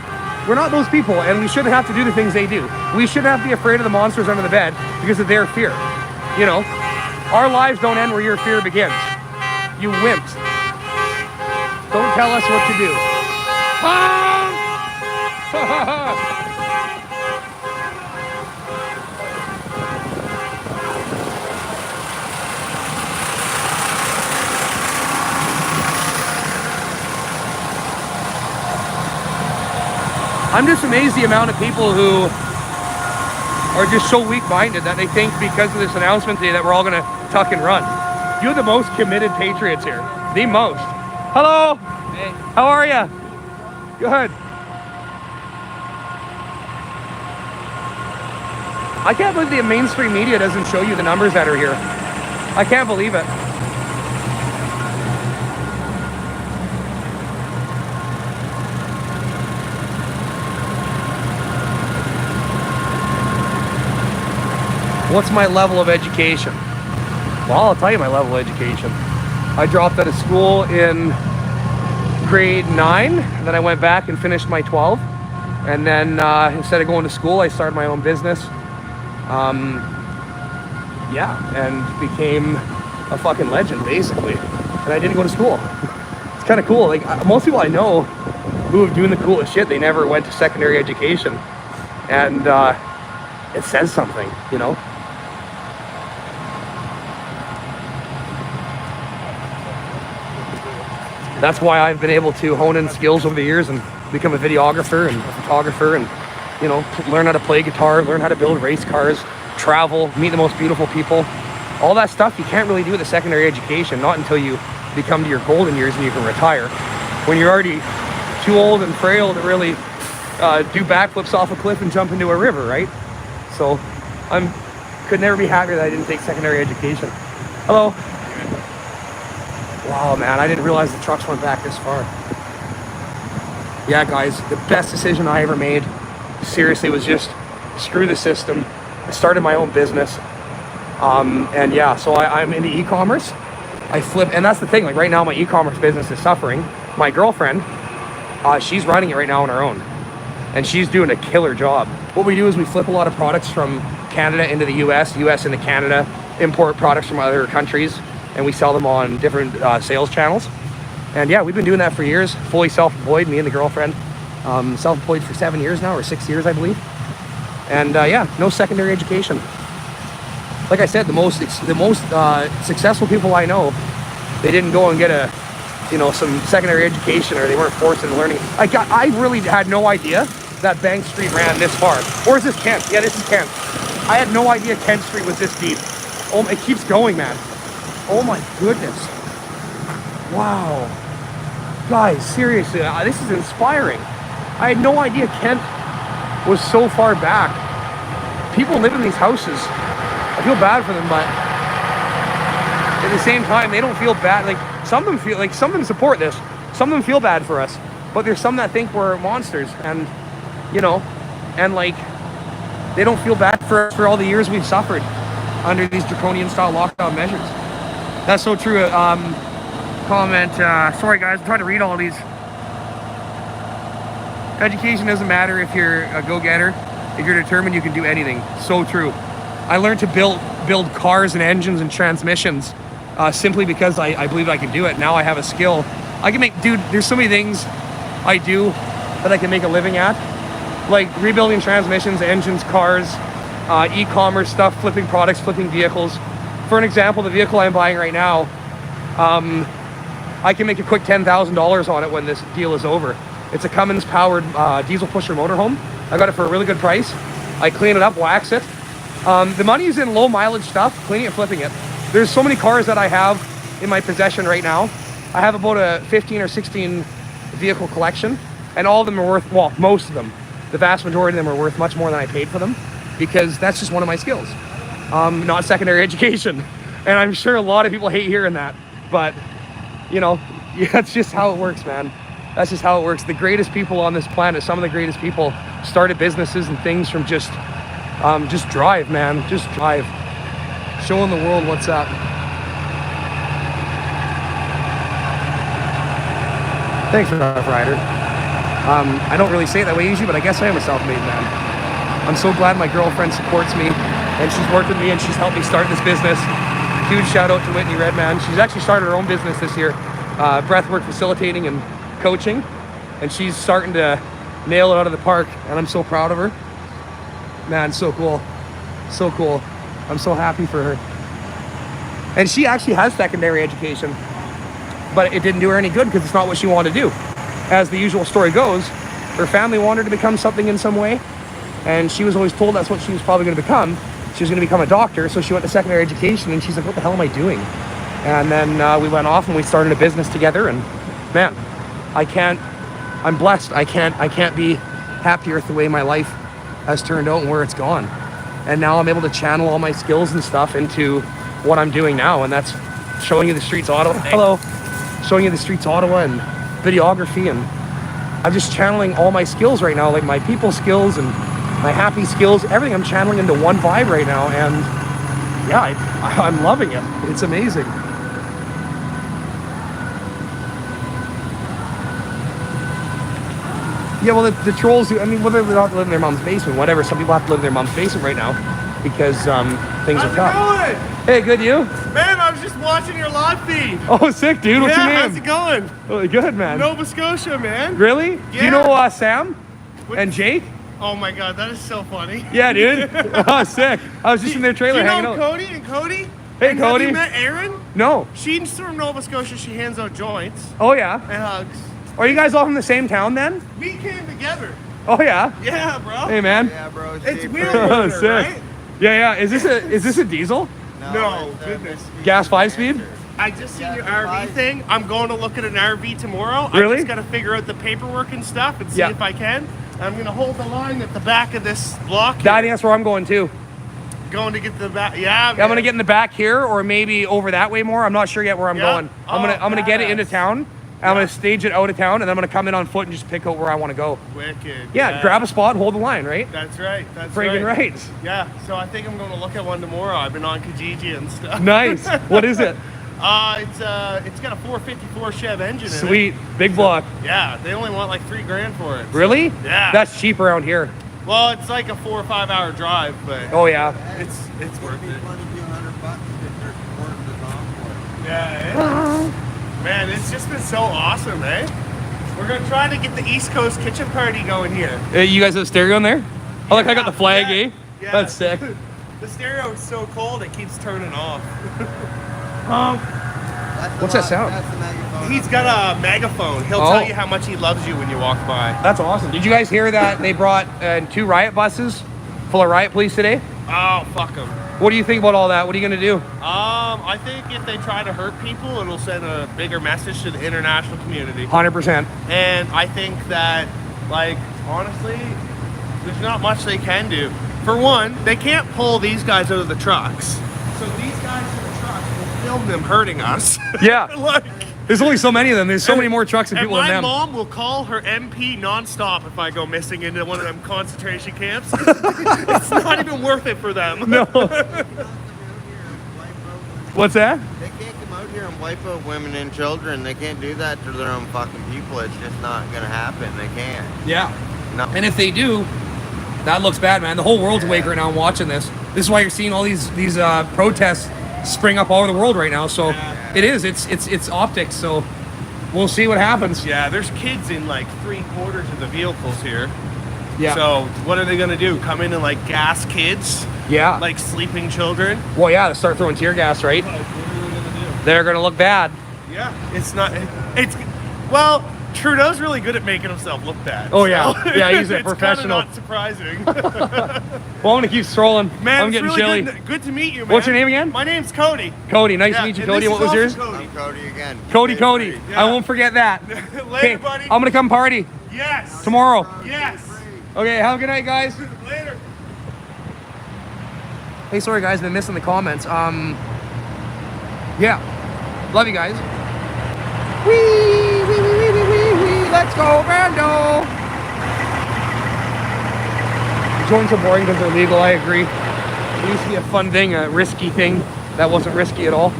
Speaker 1: We're not those people, and we shouldn't have to do the things they do. We shouldn't have to be afraid of the monsters under the bed because of their fear. Our lives don't end where your fear begins. You wimps. Don't tell us what to do. I'm just amazed the amount of people who are just so weak-minded that they think because of this announcement today that we're all gonna tuck and run. You're the most committed patriots here. The most. Hello.
Speaker 3: Hey.
Speaker 1: How are you? Good. I can't believe the mainstream media doesn't show you the numbers that are here. I can't believe it. What's my level of education? Well, I'll tell you my level of education. I dropped out of school in grade 9, and then I went back and finished my 12. And then instead of going to school, I started my own business. Yeah, and became a fucking legend, basically. And I didn't go to school. It's kind of cool. Like, most people I know who are doing the coolest shit, they never went to secondary education. And it says something, you know? That's why I've been able to hone in skills over the years and become a videographer and a photographer and, you know, learn how to play guitar, learn how to build race cars, travel, meet the most beautiful people. All that stuff you can't really do with a secondary education, not until you become to your golden years and you can retire. When you're already too old and frail to really do backflips off a cliff and jump into a river, right? So could never be happier that I didn't take secondary education. Hello. Wow, man, I didn't realize the trucks went back this far. Yeah, guys, the best decision I ever made, seriously, was just screw the system. I started my own business. And yeah, so I'm into e-commerce. I flip, and that's the thing, like right now my e-commerce business is suffering. My girlfriend, she's running it right now on her own. And she's doing a killer job. What we do is we flip a lot of products from Canada into the US, US into Canada, import products from other countries, and we sell them on different sales channels. And yeah, we've been doing that for years, fully self-employed, me and the girlfriend. Self-employed for 7 years now, or 6 years, I believe. And yeah, no secondary education. Like I said, the most successful people I know, they didn't go and get some secondary education, or they weren't forced into learning. I really had no idea that Bank Street ran this far. Or is this Kent? Yeah, this is Kent. I had no idea Kent Street was this deep. Oh, it keeps going, man. Oh my goodness. Wow. Guys, seriously, this is inspiring. I had no idea Kent was so far back. People live in these houses. I feel bad for them, but at the same time, they don't feel bad. Like, some of them support this. Some of them feel bad for us. But there's some that think we're monsters. And, you know, and like, they don't feel bad for us for all the years we've suffered under these draconian style lockdown measures. That's so true. Comment, sorry guys, I'm trying to read all these. Education doesn't matter if you're a go-getter. If you're determined, you can do anything. So true. I learned to build cars and engines and transmissions simply because I believe I can do it. Now I have a skill. I can make, dude, there's so many things I do that I can make a living at. Like rebuilding transmissions, engines, cars, e-commerce stuff, flipping products, flipping vehicles. For an example, the vehicle I'm buying right now, I can make a quick $10,000 on it when this deal is over. It's a Cummins powered diesel pusher motorhome. I got it for a really good price. I clean it up, wax it. The money is in low mileage stuff, cleaning and flipping it. There's so many cars that I have in my possession right now. I have about a 15 or 16 vehicle collection, and all of them are worth, well, most of them, the vast majority of them are worth much more than I paid for them, because that's just one of my skills. Not secondary education. And I'm sure a lot of people hate hearing that, but you know, yeah, that's just how it works, man. That's just how it works. The greatest people on this planet, some of the greatest people, started businesses and things from just drive, man. Just drive. Showing the world what's up. Thanks for that, Ryder. I don't really say it that way usually, but I guess I am a self-made man. I'm so glad my girlfriend supports me, and she's worked with me, and she's helped me start this business. Huge shout out to Whitney Redman. She's actually started her own business this year, breathwork facilitating and coaching, and she's starting to nail it out of the park, and I'm so proud of her. Man, so cool. So cool. I'm so happy for her. And she actually has secondary education, but it didn't do her any good because it's not what she wanted to do. As the usual story goes, her family wanted her to become something in some way, And she was always told that's what she was probably going to become. She was going to become a doctor, so she went to secondary education, and she's like, what the hell am I doing? And then we went off and we started a business together, and man, I'm blessed. I can't be happier with the way my life has turned out and where it's gone. And now I'm able to channel all my skills and stuff into what I'm doing now, and that's showing you the streets of Ottawa. Hello. Showing you the streets of Ottawa and videography, and I'm just channeling all my skills right now, like my people skills and my happy skills, everything I'm channeling into one vibe right now, and yeah, I'm loving it. It's amazing. Yeah, well, the trolls, I mean, whether they have to live in their mom's basement, whatever, some people have to live in their mom's basement right now because things are tough.
Speaker 10: How's it going?
Speaker 1: Hey, good, you?
Speaker 10: Man, I was just watching your live feed.
Speaker 1: Oh, sick, dude. What's your name?
Speaker 10: How's it going?
Speaker 1: Oh, good, man.
Speaker 10: Nova Scotia, man.
Speaker 1: Really?
Speaker 10: Yeah.
Speaker 1: Do you know Sam and Jake?
Speaker 10: Oh my god, that is so funny.
Speaker 1: Yeah, dude. Oh, sick. I was just in their trailer hanging out.
Speaker 10: Cody and Cody?
Speaker 1: Hey,
Speaker 10: and
Speaker 1: Cody.
Speaker 10: Have you met Erin?
Speaker 1: No.
Speaker 10: She's from Nova Scotia. She hands out joints
Speaker 1: Oh, yeah.
Speaker 10: and hugs.
Speaker 1: Are you guys all from the same town then?
Speaker 10: We came together.
Speaker 1: Oh, yeah.
Speaker 10: Yeah, bro.
Speaker 1: Hey, man.
Speaker 10: Yeah, bro. It's wheel
Speaker 1: Oh,
Speaker 10: loader,
Speaker 1: sick.
Speaker 10: right?
Speaker 1: Yeah, yeah. Is this a diesel?
Speaker 10: No, goodness.
Speaker 1: Gas 5-speed?
Speaker 10: I just seen your RV thing. I'm going to look at an RV tomorrow.
Speaker 1: Really?
Speaker 10: I just got to figure out the paperwork and stuff and see
Speaker 1: Yeah.
Speaker 10: if I can. I'm going to hold the line at the back of this block.
Speaker 1: I think that's where I'm going too.
Speaker 10: Going to get the back. Yeah,
Speaker 1: I'm gonna get in the back here, or maybe over that way more. I'm not sure yet where I'm going. I'm gonna get it into town. I'm gonna stage it out of town, and then I'm gonna come in on foot and just pick out where I want to go.
Speaker 10: Wicked.
Speaker 1: Yeah, grab a spot, hold the line, right?
Speaker 10: That's right. That's
Speaker 1: Friggin' right.
Speaker 10: Yeah. So I think I'm going to look at one tomorrow. I've been on Kijiji and stuff.
Speaker 1: Nice. What is it?
Speaker 10: It's got a 454 Chev engine in it.
Speaker 1: Sweet, big block.
Speaker 10: Yeah, they only want like $3,000 for it.
Speaker 1: Really?
Speaker 10: Yeah.
Speaker 1: That's cheap around here.
Speaker 10: Well, it's like a 4 or 5 hour drive, but
Speaker 1: Oh yeah.
Speaker 10: it's worth it. Yeah. Man, it's just been so awesome, eh? We're gonna try to get the East Coast kitchen party going here.
Speaker 1: You guys have stereo in there? Oh, look, I got the flag, eh?
Speaker 10: Yeah.
Speaker 1: That's sick.
Speaker 10: The stereo is so cold it keeps turning off.
Speaker 1: What's that sound?
Speaker 10: He's got a megaphone. He'll tell you how much he loves you when you walk by.
Speaker 1: That's awesome. Did you guys hear that they brought 2 riot buses full of riot police today?
Speaker 10: Oh, fuck them.
Speaker 1: What do you think about all that? What are you gonna do?
Speaker 10: I think if they try to hurt people, it'll send a bigger message to the international community.
Speaker 1: 100%.
Speaker 10: And I think that, like, honestly, there's not much they can do. For one, they can't pull these guys out of the trucks. So these guys in the trucks will film them hurting us.
Speaker 1: Yeah.
Speaker 10: Like,
Speaker 1: there's only so many of them. There's so many more trucks than people than
Speaker 10: my
Speaker 1: them.
Speaker 10: mom will call her MP nonstop if I go missing into one of them concentration camps. It's not even worth it for them.
Speaker 1: No. What's that?
Speaker 14: They can't come out here and wipe out women and children. They can't do that to their own fucking people. It's just not gonna happen. They can't.
Speaker 1: Yeah.
Speaker 14: No.
Speaker 1: And if they do, that looks bad, man. The whole world's awake right now and watching this. This is why you're seeing all these protests spring up all over the world right now. So it is. It's optics. So we'll see what happens.
Speaker 10: Yeah, there's kids in like 3/4 of the vehicles here.
Speaker 1: Yeah.
Speaker 10: So what are they gonna do? Come in and like gas kids?
Speaker 1: Yeah.
Speaker 10: Like sleeping children?
Speaker 1: Well, yeah, to start throwing tear gas, right?
Speaker 10: Like, what are they gonna do?
Speaker 1: They're gonna look bad.
Speaker 10: Yeah. It's not. It's well. Trudeau's really good at making himself look bad.
Speaker 1: Oh yeah,
Speaker 10: so
Speaker 1: yeah, he's a
Speaker 10: it's
Speaker 1: professional.
Speaker 10: Not surprising.
Speaker 1: Well, I'm gonna keep strolling.
Speaker 10: Man,
Speaker 1: I'm
Speaker 10: it's
Speaker 1: getting
Speaker 10: really
Speaker 1: chilly.
Speaker 10: good to meet you, man.
Speaker 1: What's your name again?
Speaker 10: My name's Cody.
Speaker 1: Cody, nice to meet you,
Speaker 10: and
Speaker 1: Cody.
Speaker 10: this
Speaker 1: What was
Speaker 10: is
Speaker 1: yours?
Speaker 10: also Cody.
Speaker 14: I'm Cody again.
Speaker 1: Cody.
Speaker 10: Yeah.
Speaker 1: I won't forget that.
Speaker 10: Later,
Speaker 1: Okay,
Speaker 10: buddy.
Speaker 1: I'm gonna come party
Speaker 10: Yes.
Speaker 1: tomorrow.
Speaker 10: Yes.
Speaker 1: Okay, have a good night, guys.
Speaker 10: Later.
Speaker 1: Hey, sorry guys, been missing the comments. Yeah, love you guys. Wee, let's go, Brando. Joints are boring because they're legal. I agree. It used to be a fun thing, a risky thing that wasn't risky at all.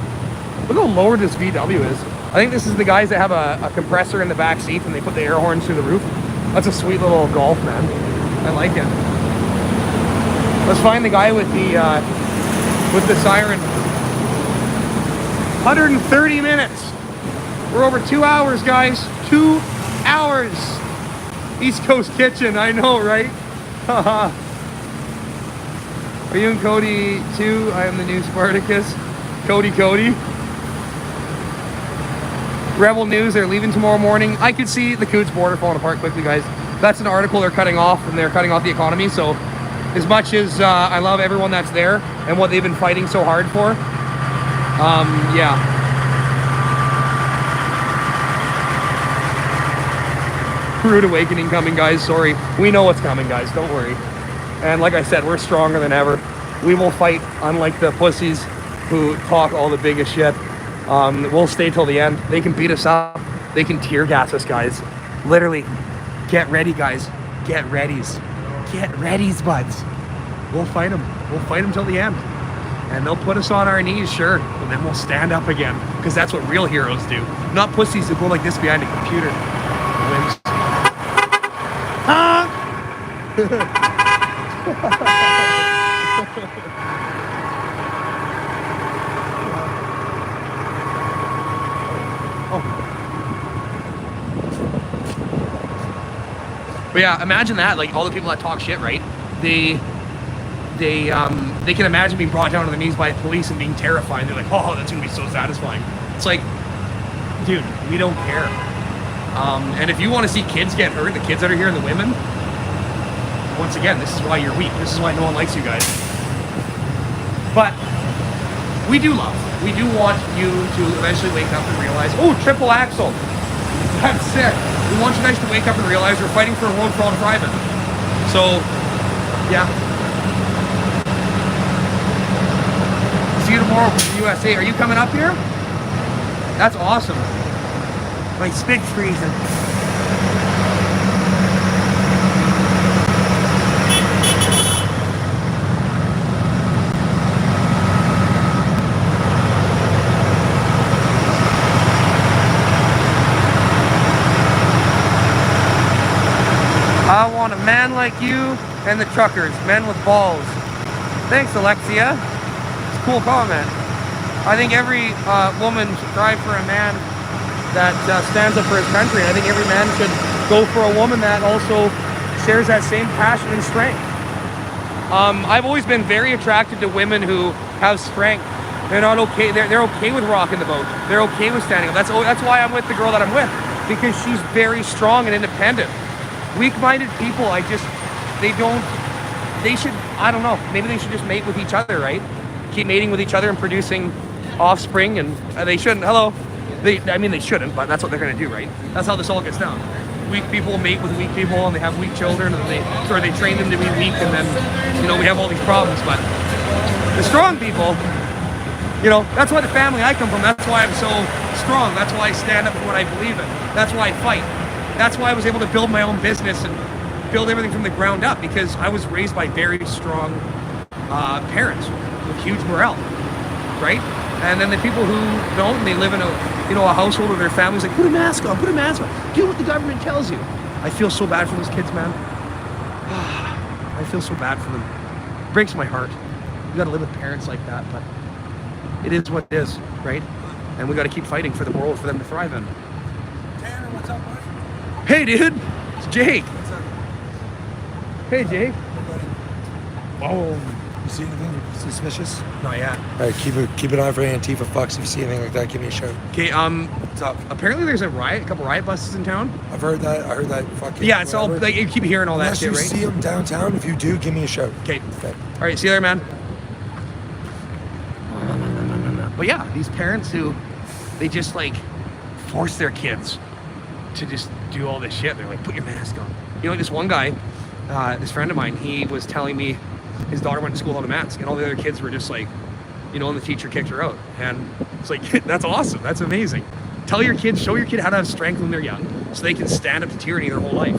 Speaker 1: Look how lower this VW is. I think this is the guys that have a compressor in the back seat and they put the air horns through the roof. That's a sweet little Golf, man. I like it. Let's find the guy with the siren. 130 minutes. We're over 2 hours, guys. 2 hours. East Coast Kitchen, I know, right? Are you and Cody too? I am the new Spartacus. Cody. Rebel News, they're leaving tomorrow morning. I could see the Coots border falling apart quickly, guys. That's an article they're cutting off, and they're cutting off the economy, so as much as I love everyone that's there and what they've been fighting so hard for. Yeah. Rude awakening coming, guys. Sorry. We know what's coming, guys. Don't worry. And like I said, we're stronger than ever. We will fight, unlike the pussies who talk all the biggest shit. We'll stay till the end. They can beat us up. They can tear gas us, guys. Literally, get ready, guys. Get readies. Get readies, buds. We'll fight them. We'll fight them till the end. And they'll put us on our knees, sure, but then we'll stand up again, because that's what real heroes do. Not pussies who go like this behind a computer. Wins. Ah! But yeah, imagine that, like all the people that talk shit, right? They can imagine being brought down to their knees by police and being terrified. They're like, oh, that's gonna be so satisfying. It's like, dude, we don't care. And if you want to see kids get hurt, the kids that are here and the women, once again, this is why you're weak. This is why no one likes you guys. But we do love. We do want you to eventually wake up and realize, oh, triple axle. That's sick. We want you guys to wake up and realize we're fighting for a world called private. So, yeah. See you tomorrow from the USA. Are you coming up here? That's awesome. My spit's freezing. I want a man like you and the truckers, men with balls. Thanks, Alexia. It's a cool comment. I think every woman should strive for a man that stands up for his country. I think every man should go for a woman that also shares that same passion and strength. I've always been very attracted to women who have strength. They're not okay. They're okay with rocking the boat. They're okay with standing up. That's why I'm with the girl that I'm with, because she's very strong and independent. Weak-minded people, I don't know, maybe they should just mate with each other, right? Keep mating with each other and producing offspring, and they shouldn't, they shouldn't, but that's what they're gonna do, right? That's how this all gets down. Weak people mate with weak people, and they have weak children, and they train them to be weak, and then, we have all these problems. But the strong people, that's why the family I come from, that's why I'm so strong, that's why I stand up for what I believe in, that's why I fight. That's why I was able to build my own business and build everything from the ground up, because I was raised by very strong parents with huge morale, right? And then the people who don't, and they live in a household where their family's like, put a mask on, do what the government tells you. I feel so bad for those kids, man. I feel so bad for them. It breaks my heart. You gotta live with parents like that, but it is what it is, right? And we gotta keep fighting for the world for them to thrive in.
Speaker 6: Tanner, what's up, buddy?
Speaker 1: Hey, dude, it's Jake.
Speaker 6: What's up?
Speaker 1: Hey, Jake.
Speaker 6: Oh, you see anything suspicious?
Speaker 1: Not yet.
Speaker 6: All right, keep an eye for Antifa fucks. If you see anything like that, give me a shout.
Speaker 1: Okay, what's up? Apparently there's a couple riot buses in town.
Speaker 6: I've heard that. I heard that fucking.
Speaker 1: Yeah, it's all, like, you keep hearing all that
Speaker 6: Unless
Speaker 1: shit,
Speaker 6: you
Speaker 1: right?
Speaker 6: see them downtown, if you do, give me a shout.
Speaker 1: Okay. All right, see you later, man. But yeah, these parents who, they just, like, force their kids to just do all this shit. They're like, put your mask on. This one guy, this friend of mine, he was telling me his daughter went to school without a mask, and all the other kids were just like, and the teacher kicked her out. And it's like, that's awesome. That's amazing. Show your kid how to have strength when they're young, so they can stand up to tyranny their whole life.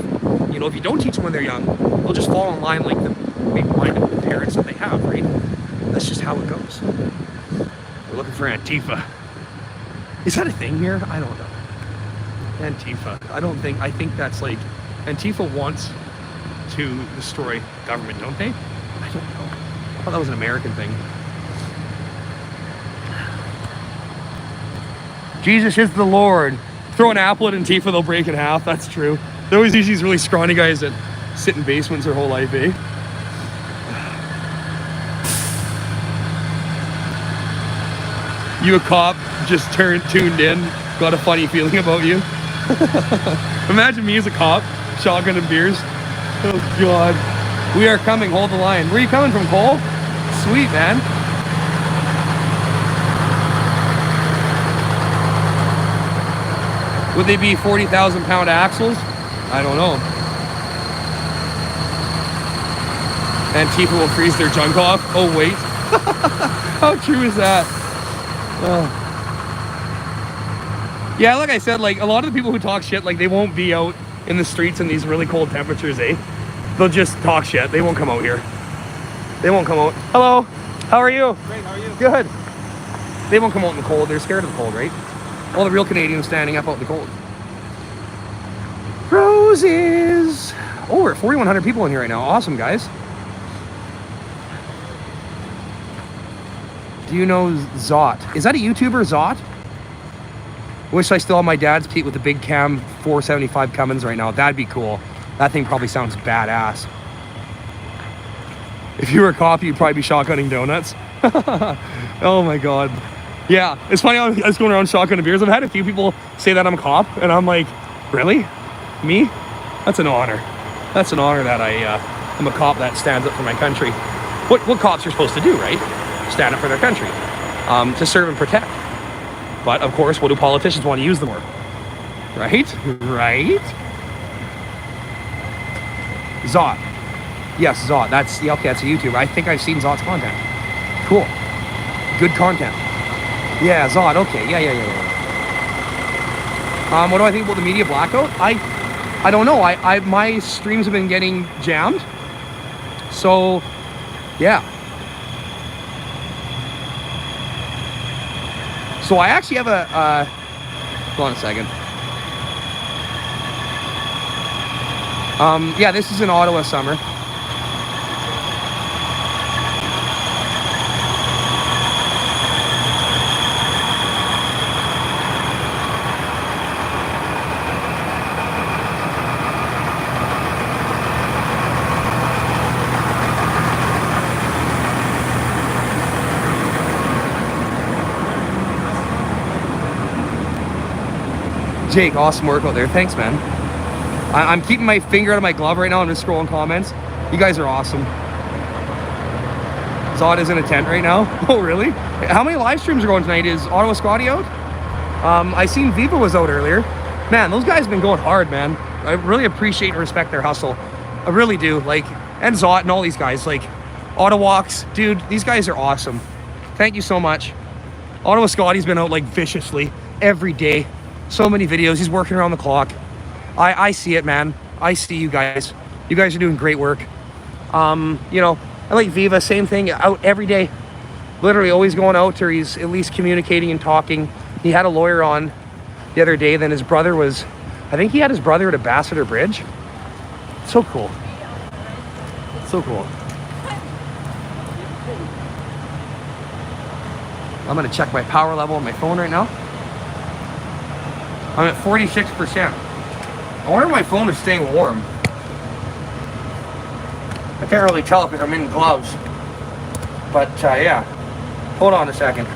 Speaker 1: If you don't teach them when they're young, they'll just fall in line like the weak-minded parents that they have, right? That's just how it goes. We're looking for Antifa. Is that a thing here? I don't know. Antifa. I think that's like, Antifa wants to destroy government, don't they? I don't know. I thought that was an American thing. Jesus is the Lord. Throw an apple at Antifa, they'll break in half. That's true. There always these really scrawny guys that sit in basements their whole life, eh? You a cop, just tuned in, got a funny feeling about you. Imagine me as a cop, shotgun and beers. Oh God. We are coming, hold the line. Where are you coming from, Cole? Sweet, man. Would they be 40,000 pound axles? I don't know. Antifa will freeze their junk off. Oh, wait. How true is that? Yeah, like I said, like a lot of the people who talk shit, like they won't be out in the streets in these really cold temperatures, eh? They'll just talk shit. They won't come out here. They won't come out. Hello. How are you? Great, how are you? Good. They won't come out in the cold. They're scared of the cold, right? All the real Canadians standing up out in the cold. Roses. Oh, we're at 4,100 people in here right now. Awesome, guys. Do you know Zot? Is that a YouTuber, Zot? Wish I still had my dad's Pete with the big cam 475 Cummins right now. That'd be cool. That thing probably sounds badass. If you were a cop, you'd probably be shotgunning donuts. Oh my God. Yeah, it's funny. I was going around shotgunning beers. I've had a few people say that I'm a cop, and I'm like, really? Me? That's an honor. That's an honor that I'm a cop that stands up for my country. What cops are supposed to do, right? Stand up for their country, to serve and protect. But of course, what do politicians want to use them for? Right? Right? Zot. Yes, Zot. That's, yeah, okay, that's a YouTuber. I think I've seen Zot's content. Cool. Good content. Yeah, Zot. Okay. Yeah. What do I think about the media blackout? I don't know. My streams have been getting jammed. So, yeah. So I actually have a, hold on a second. Yeah, this is in Ottawa summer. Jake, awesome work out there. Thanks, man. I'm keeping my finger out of my glove right now. I'm just scrolling comments. You guys are awesome. Zod is in a tent right now. Oh, really? How many live streams are going tonight? Is Ottawa Scotty out? I seen Viva was out earlier. Man, those guys have been going hard, man. I really appreciate and respect their hustle. I really do. Like, and Zot and all these guys. Like, Ottawalks. Dude, these guys are awesome. Thank you so much. Ottawa Scotty's been out, like, viciously every day. So many videos. He's working around the clock. I see it, man. I see you guys. You guys are doing great work. You know, I like Viva, same thing, out every day. Literally always going out, or he's at least communicating and talking. He had a lawyer on the other day. Then his brother was, I think he had his brother at Ambassador Bridge. So cool. So cool. I'm gonna check my power level on my phone right now. I'm at 46%. I wonder if my phone is staying warm. I can't really tell because I'm in gloves. But yeah, hold on a second.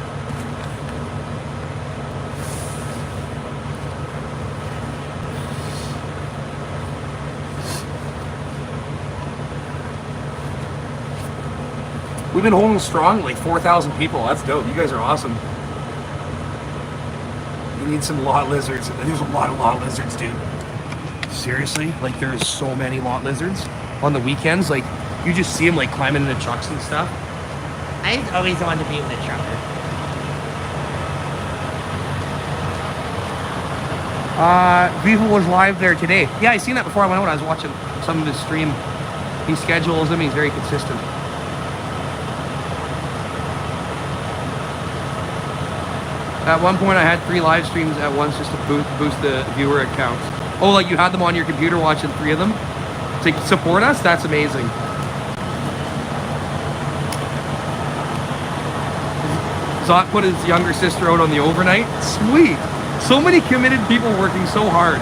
Speaker 1: We've been holding strong, like 4,000 people. That's dope. You guys are awesome. We need some lot lizards. There's a lot of lot lizards, dude. Seriously, like there's so many lot lizards on the weekends. Like you just see them like climbing into trucks and stuff. I always wanted to be with a trucker. Viva was live there today. Yeah, I seen that before I went out. I was watching some of his stream. He schedules them. He's very consistent. At one point, I had 3 live streams at once just to boost the viewer accounts. Oh, like you had them on your computer watching 3 of them? To support us? That's amazing. Zot put his younger sister out on the overnight. Sweet. So many committed people working so hard.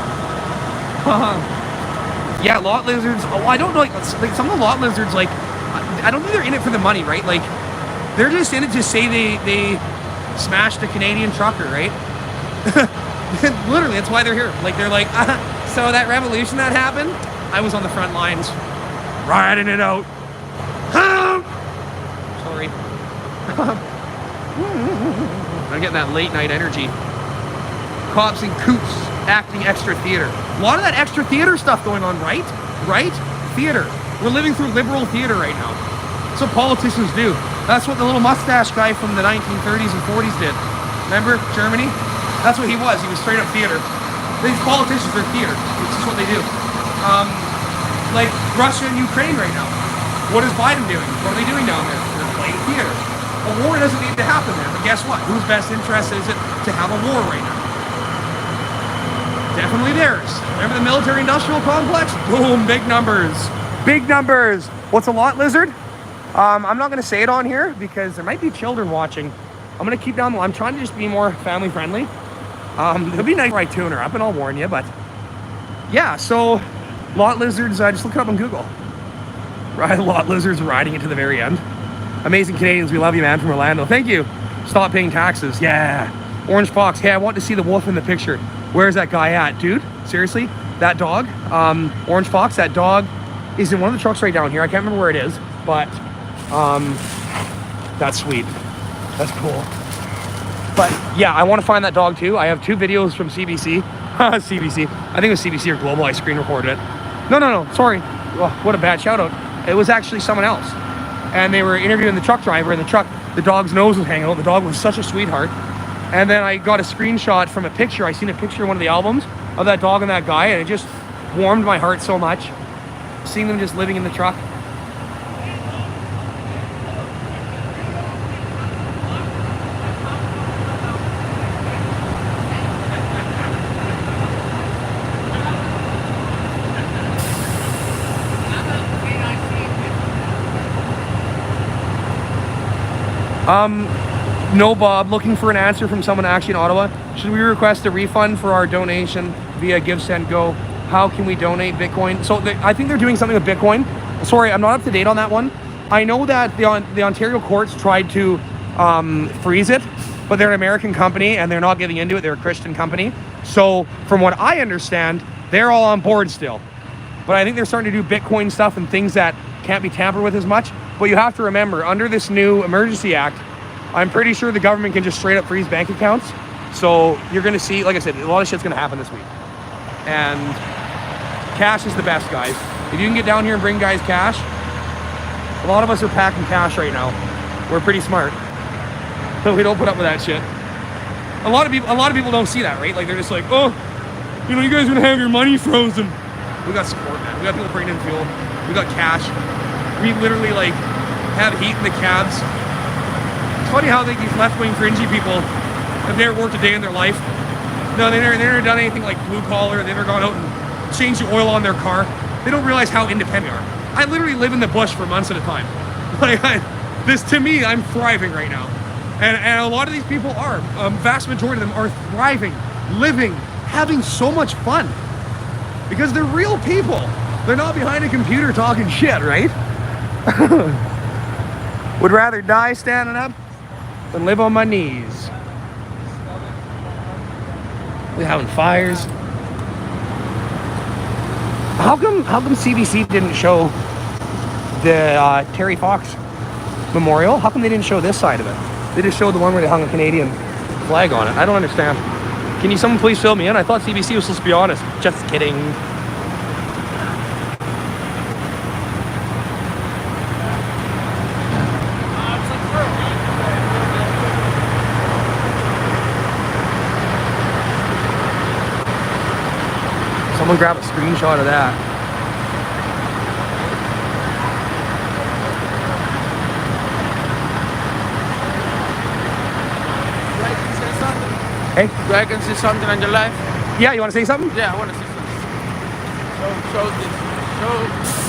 Speaker 1: Yeah, lot lizards. Oh, I don't know. Like some of the lot lizards, like, I don't think they're in it for the money, right? Like, they're just in it to say they smashed a Canadian trucker, right? Literally, that's why they're here. Like, they're like, so that revolution that happened, I was on the front lines. riding it out. Sorry. I'm getting that late night energy. Cops and coops acting extra theater. A lot of that extra theater stuff going on, right? Right? Theater. We're living through liberal theater right now. That's what politicians do. That's what the little mustache guy from the 1930s and 40s did. Remember Germany? That's what he was. He was straight up theater. These politicians are theater. It's just what they do. Like Russia and Ukraine right now. What is Biden doing? What are they doing down there? They're playing theater. A war doesn't need to happen there, but guess what? Whose best interest is it to have a war right now? Definitely theirs. Remember the military-industrial complex? Boom, big numbers. Big numbers. What's a lot, Lizard? I'm not going to say it on here because there might be children watching. I'm going to keep down. I'm trying to just be more family-friendly. It'll be nice if I tune her up, and I'll warn you, but yeah, so lot lizards, just look it up on Google. Right, lot lizards riding it to the very end. Amazing Canadians, we love you, man, from Orlando. Thank you. Stop paying taxes. Yeah. Orange Fox. Hey, I want to see the wolf in the picture. Where's that guy at, dude? Seriously? That dog? Orange Fox, that dog is in one of the trucks right down here. I can't remember where it is, but that's sweet. That's cool. But yeah, I want to find that dog too. I have 2 videos from CBC. CBC. I think it was CBC or Global. I screen recorded it. No. Sorry. Oh, what a bad shout out. It was actually someone else. And they were interviewing the truck driver, and the dog's nose was hanging out. The dog was such a sweetheart. And then I got a screenshot from a picture. I seen a picture in one of the albums of that dog and that guy, and it just warmed my heart so much. Seeing them just living in the truck. No, Bob. Looking for an answer from someone actually in Ottawa. Should we request a refund for our donation via Give, Send, Go? How can we donate Bitcoin? So I think they're doing something with Bitcoin. Sorry, I'm not up to date on that one. I know that the Ontario courts tried to freeze it, but they're an American company and they're not getting into it. They're a Christian company. So from what I understand, they're all on board still. But I think they're starting to do Bitcoin stuff and things that can't be tampered with as much. But you have to remember, under this new Emergency Act, I'm pretty sure the government can just straight up freeze bank accounts. So you're going to see, like I said, a lot of shit's going to happen this week. And cash is the best, guys. If you can get down here and bring guys cash, a lot of us are packing cash right now. We're pretty smart. So we don't put up with that shit. A lot of people don't see that, right? Like they're just like, oh, you know, you guys are going to have your money frozen. We got support, man. We got people bringing in fuel. We got cash. We literally like have heat in the cabs. It's funny how these left-wing fringy people have never worked a day in their life. No, they've never done anything like blue collar. They've never gone out and changed the oil on their car. They don't realize how independent they are. I literally live in the bush for months at a time. Like to me, I'm thriving right now. And a lot of these people are. Vast majority of them are thriving, living, having so much fun. Because they're real people. They're not behind a computer talking shit, right? Would rather die standing up than live on my knees. We're having fires. How come CBC didn't show the Terry Fox memorial? How come they didn't show this side of it? They just showed the one where they hung a Canadian flag on it. I don't understand. Can someone please fill me in? I thought CBC was supposed to be honest. Just kidding. Someone grab a screenshot of that. Hey?
Speaker 15: I can see something on your life?
Speaker 1: Yeah, you want to say something?
Speaker 15: Yeah, I want to see something.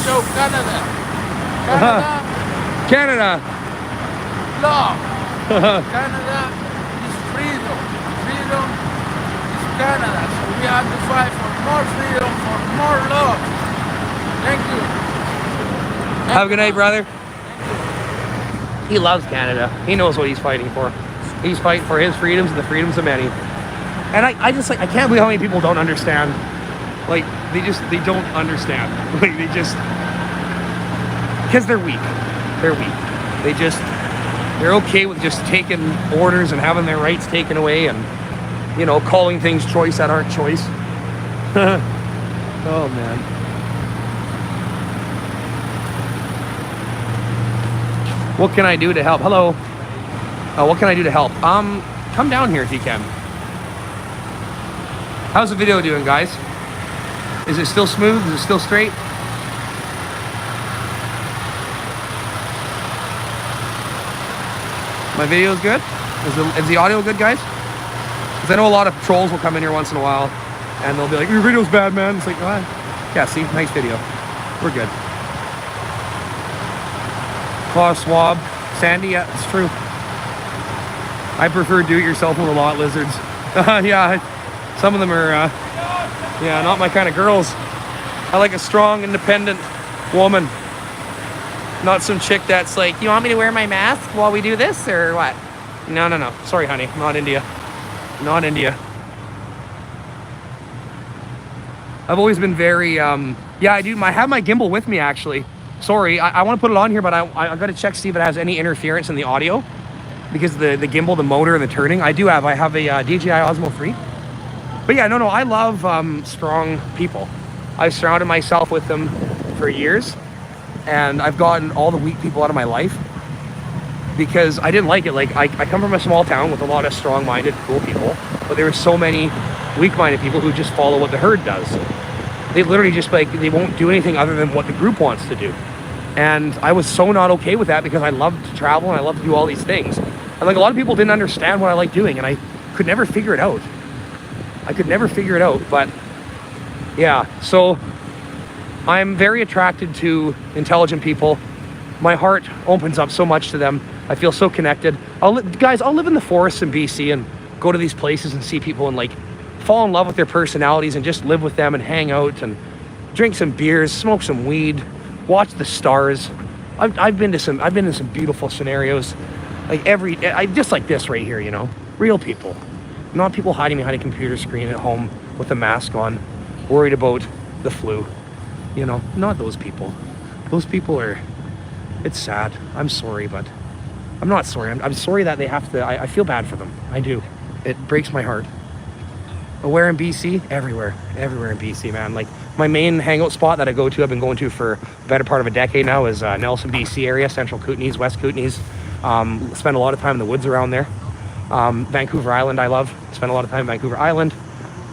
Speaker 15: Show Canada.
Speaker 1: Canada.
Speaker 15: Love. Canada is freedom. Freedom is Canada. So we have to fight for more freedom, for more love. Thank you.
Speaker 1: Have a good night, brother. He loves Canada. He knows what he's fighting for. He's fighting for his freedoms and the freedoms of many. And I just like, I can't believe how many people don't understand. Like, they don't understand. Like, Because they're weak. They're weak. They're okay with just taking orders and having their rights taken away and, you know, calling things choice that aren't choice. Oh, man. What can I do to help? Hello. What can I do to help? Come down here if you can. How's the video doing, guys? Is it still smooth? Is it still straight? My video is good? Is the audio good, guys? Because I know a lot of trolls will come in here once in a while and they'll be like, your video's bad, man. It's like, oh, yeah, see, nice video. We're good. Claw swab. Sandy, yeah, it's true. I prefer do-it-yourself over lot lizards. Yeah, some of them are, yeah, not my kind of girls. I like a strong, independent woman. Not some chick that's like, you want me to wear my mask while we do this, or what? No, no, no. Sorry, honey. Not India. Not India. I've always been very, yeah, I do. I have my gimbal with me, actually. Sorry, I want to put it on here, but I got to check to see if it has any interference in the audio. Because the gimbal, the motor, and the turning, I have a DJI Osmo 3. But yeah, no, I love strong people. I've surrounded myself with them for years. And I've gotten all the weak people out of my life. Because I didn't like it. Like, I come from a small town with a lot of strong-minded, cool people. But there are so many weak-minded people who just follow what the herd does. They literally just, like, they won't do anything other than what the group wants to do. And I was so not okay with that because I love to travel and I love to do all these things. And like a lot of people didn't understand what I like doing and I could never figure it out. But yeah, so I'm very attracted to intelligent people. My heart opens up so much to them. I feel so connected. I'll live in the forests in BC and go to these places and see people and like fall in love with their personalities and just live with them and hang out and drink some beers, smoke some weed, watch the stars. I've been to some beautiful scenarios, like just like this right here, you know, real people, not people hiding behind a computer screen at home with a mask on, worried about the flu, you know, not those people. Those people are, it's sad. I'm sorry, but I'm not sorry. I'm sorry that they have to, I feel bad for them. I do. It breaks my heart. But where in BC? Everywhere in BC, man. Like my main hangout spot that I go to, I've been going to for the better part of a decade now, is Nelson, BC area, Central Kootenays, West Kootenays. Spend a lot of time in the woods around there. Vancouver Island, I love. Spend a lot of time in Vancouver Island.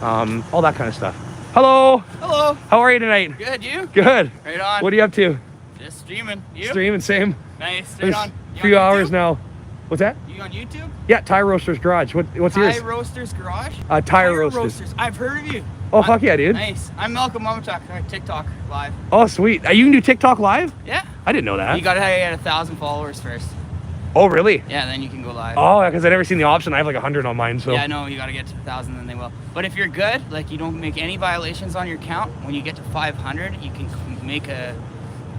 Speaker 1: All that kind of stuff. Hello.
Speaker 16: Hello.
Speaker 1: How are you tonight?
Speaker 16: Good, you?
Speaker 1: Good.
Speaker 16: Right on.
Speaker 1: What are you up to?
Speaker 16: Just streaming. You?
Speaker 1: Streaming, same.
Speaker 16: Nice. Right on.
Speaker 1: A few hours now. What's that?
Speaker 16: You on YouTube?
Speaker 1: Yeah, Tire Roasters Garage. What's yours?
Speaker 16: Tire Roasters Garage?
Speaker 1: Tire Roasters.
Speaker 16: I've heard of you.
Speaker 1: Oh, fuck yeah, dude.
Speaker 16: Nice. I'm Malcolm Mamatuk, TikTok live.
Speaker 1: Oh, sweet. You can do TikTok live?
Speaker 16: Yeah.
Speaker 1: I didn't know that.
Speaker 16: You gotta get 1,000 followers first.
Speaker 1: Oh, really?
Speaker 16: Yeah, then you can go live.
Speaker 1: Oh, yeah, because I've never seen the option. I have like 100 on mine, so.
Speaker 16: Yeah, no, you gotta get to 1,000, then they will. But if you're good, like you don't make any violations on your account, when you get to 500, you can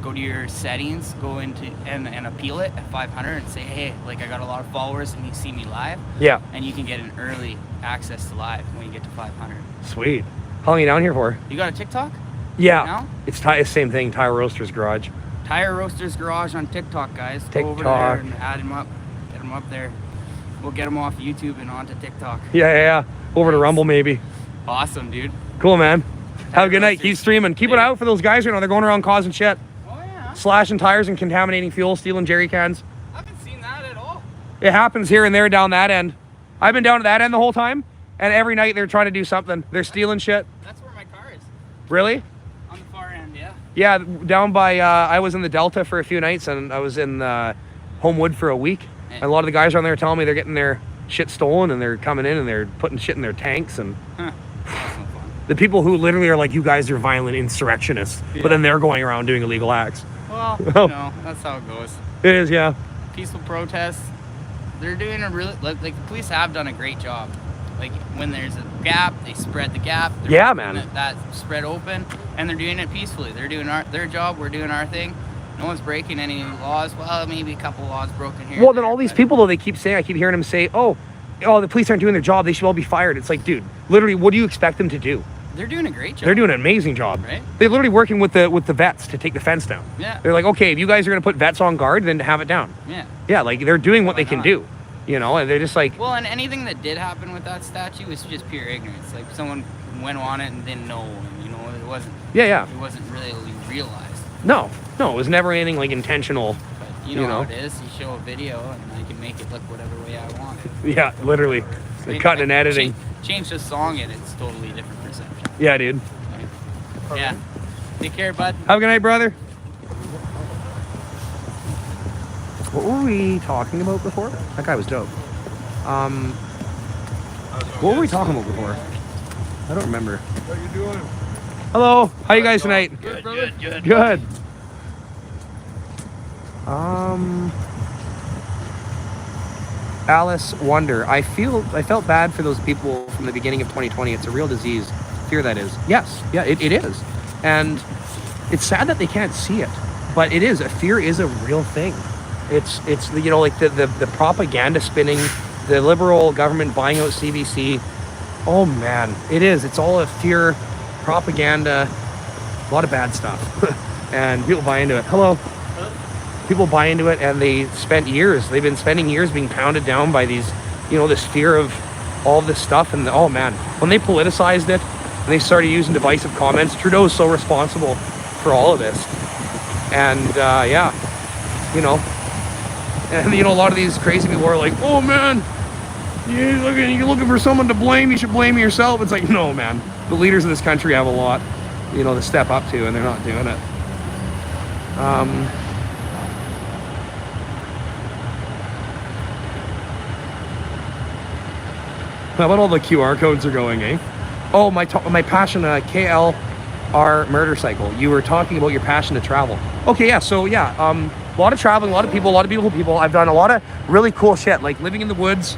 Speaker 16: go to your settings, go into and appeal it at 500 and say, hey, like I got a lot of followers and you see me live.
Speaker 1: Yeah.
Speaker 16: And you can get an early access to live when you get to 500.
Speaker 1: Sweet. How long are you down here for?
Speaker 16: You got a TikTok?
Speaker 1: Yeah.
Speaker 16: Right now?
Speaker 1: It's the same thing, Tire Roasters Garage.
Speaker 16: Tire Roasters Garage on TikTok, guys.
Speaker 1: TikTok.
Speaker 16: Go over there and add him up. Get him up there. We'll get him off YouTube and onto TikTok.
Speaker 1: Yeah. Over to Rumble, maybe.
Speaker 16: Awesome, dude.
Speaker 1: Cool, man. Have a good night. Keep streaming. Keep it out for those guys right now. They're going around causing shit.
Speaker 16: Oh, yeah.
Speaker 1: Slashing tires and contaminating fuel, stealing jerry cans.
Speaker 16: I haven't seen that at all.
Speaker 1: It happens here and there down that end. I've been down to that end the whole time, and every night they're trying to do something. They're stealing shit.
Speaker 16: That's where my car is.
Speaker 1: Really?
Speaker 16: On the far end, yeah.
Speaker 1: Yeah, down by, I was in the Delta for a few nights, and I was in Homewood for a week. And a lot of the guys around there are telling me they're getting their shit stolen, and they're coming in and they're putting shit in their tanks. And the people who literally are like, you guys are violent insurrectionists, but then they're going around doing illegal acts.
Speaker 16: Well, you know, that's how it goes.
Speaker 1: It is, yeah.
Speaker 16: Peaceful protests. They're doing a really, like the police have done a great job. Like when there's a gap, they spread the gap.
Speaker 1: Yeah, man.
Speaker 16: That spread open, and they're doing it peacefully. They're doing their job. We're doing our thing. No one's breaking any laws. Well, maybe a couple laws broken here.
Speaker 1: Well, then all these people, though, they keep saying, I keep hearing them say, oh, the police aren't doing their job. They should all be fired. It's like, dude, literally, what do you expect them to do?
Speaker 16: They're doing a great job.
Speaker 1: They're doing an amazing job.
Speaker 16: Right?
Speaker 1: They're literally working with the vets to take the fence down.
Speaker 16: Yeah.
Speaker 1: They're like, okay, if you guys are gonna put vets on guard, then have it down.
Speaker 16: Yeah.
Speaker 1: Yeah, like they're doing what they can do. You know, and they're just like.
Speaker 16: Well, and anything that did happen with that statue was just pure ignorance. Like someone went on it and didn't know, and, you know, it wasn't.
Speaker 1: Yeah.
Speaker 16: It wasn't really realized.
Speaker 1: No, it was never anything like intentional.
Speaker 16: But you know how it is. You show a video, and I can make it look whatever way I want it.
Speaker 1: Yeah, literally. They're cutting and editing.
Speaker 16: Change the song, and it's totally different perception.
Speaker 1: Yeah, dude.
Speaker 16: Yeah. Take care, bud.
Speaker 1: Have a good night, brother. What were we talking about before? That guy was dope. What were we talking about before? I don't remember.
Speaker 11: What you doing?
Speaker 1: Hello. How you guys tonight?
Speaker 11: Good.
Speaker 1: Alice Wonder. I felt bad for those people from the beginning of 2020. It's a real disease. Fear, that is. Yes. Yeah, it is. And it's sad that they can't see it. But it is. Fear is a real thing. It's you know, like the propaganda spinning, the liberal government buying out CBC. Oh man, it is. It's all a fear, propaganda, a lot of bad stuff. And people buy into it. Hello. People buy into it, and they've been spending years being pounded down by these, you know, this fear of all this stuff. And oh man, when they politicized it and they started using divisive comments, Trudeau is so responsible for all of this. And yeah, you know, and you know, a lot of these crazy people are like, oh man, you're looking for someone to blame, you should blame yourself. It's like, no man, the leaders of this country have a lot, you know, to step up to, and they're not doing it. How about all the QR codes are going, eh? Oh, my passion, KLR motorcycle. You were talking about your passion to travel. Okay, yeah, so yeah, a lot of traveling, a lot of beautiful people. I've done a lot of really cool shit, like living in the woods,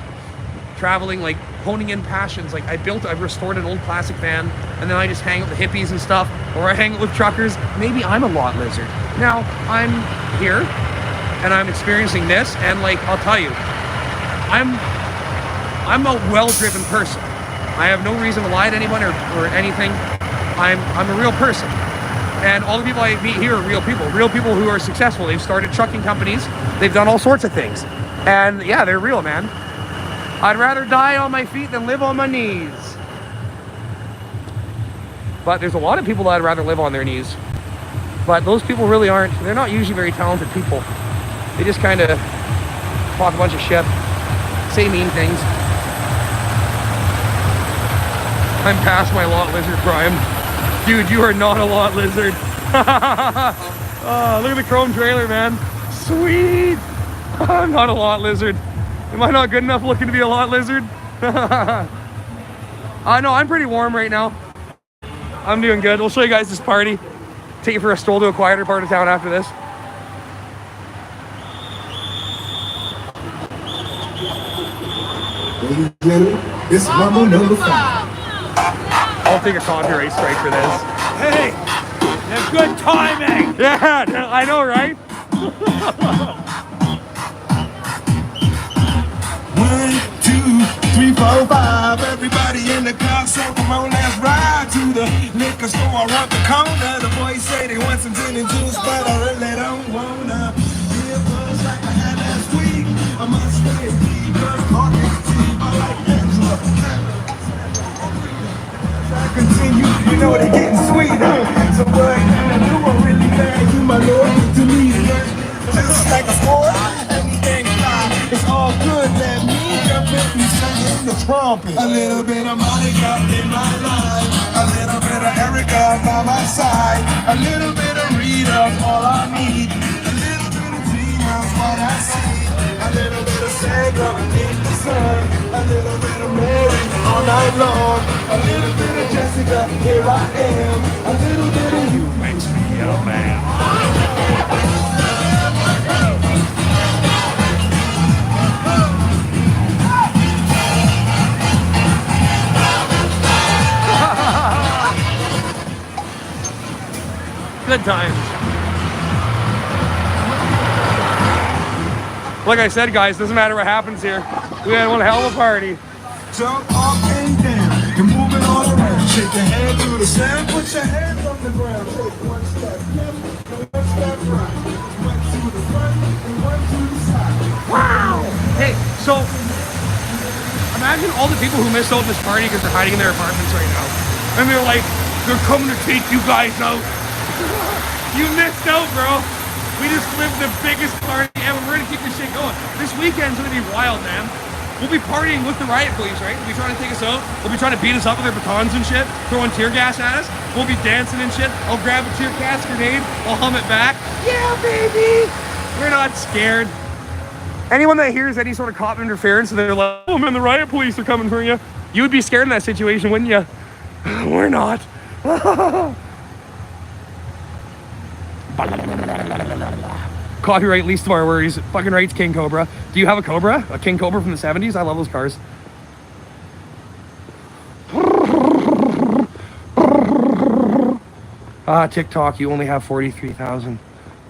Speaker 1: traveling, like honing in passions. Like I've restored an old classic van, and then I just hang out with the hippies and stuff, or I hang out with truckers. Maybe I'm a lot lizard. Now, I'm here, and I'm experiencing this, and like, I'll tell you, I'm a well-driven person. I have no reason to lie to anyone or anything. I'm a real person. And all the people I meet here are real people who are successful. They've started trucking companies. They've done all sorts of things. And yeah, they're real, man. I'd rather die on my feet than live on my knees. But there's a lot of people that I'd rather live on their knees. But those people really aren't. They're not usually very talented people. They just kind of talk a bunch of shit, say mean things. I'm past my lot lizard prime. Dude, you are not a lot lizard. Oh, look at the chrome trailer, man. Sweet. I'm not a lot lizard. Am I not good enough looking to be a lot lizard? I know, I'm pretty warm right now. I'm doing good. We'll show you guys this party. Take you for a stroll to a quieter part of town after this.
Speaker 11: Ladies and gentlemen, this is Rumble number 5.
Speaker 1: I'll take a copyright strike for this.
Speaker 11: Hey, that's good timing.
Speaker 1: Yeah, I know, right?
Speaker 11: 1, 2, 3, 4, 5. Everybody in the car, so come on, let's ride to the liquor store around the corner. The boys say they want some gin and juice, but I really don't wanna. Be a buzz like I had last week. I must stay because talking to you, I like Angela. I continue, you know they're getting sweeter. So what I do, I'm really glad you, my lord, to me. Just like a sport, everything fly. It's all good, let me jump in and sing in the trumpet. A little bit of Monica in my life, a little bit of Erica by my side, a little bit of Rita's all I need, a little bit of Gina's what I see, a little bit of Sandra in the sun, a little bit of Mary all night long, a little bit of Jessica, here I am, a little bit of you makes me a man.
Speaker 1: Good times. Like I said, guys, doesn't matter what happens here. We had one hell of a party.
Speaker 11: Jump up and down, you're moving all around. Take your hand through the sand, put your hands on the ground. Take one step left and one step right. One to the front and one to the side.
Speaker 1: Wow! Hey, so imagine all the people who missed out on this party because they're hiding in their apartments right now. And they're like, they're coming to take you guys out. You missed out, bro. We just lived the biggest party ever. We're gonna keep this shit going. This weekend's gonna be wild, man. We'll be partying with the riot police, right? They'll be trying to take us out. They'll be trying to beat us up with their batons and shit, throwing tear gas at us. We'll be dancing and shit. I'll grab a tear gas grenade. I'll hum it back. Yeah, baby. We're not scared. Anyone that hears any sort of cop interference, they're like, oh man, the riot police are coming for you. You would be scared in that situation, wouldn't you? We're not. Copyright, least of our worries. Fucking rights, King Cobra. Do you have a Cobra? A King Cobra from the 70s? I love those cars. TikTok, you only have 43,000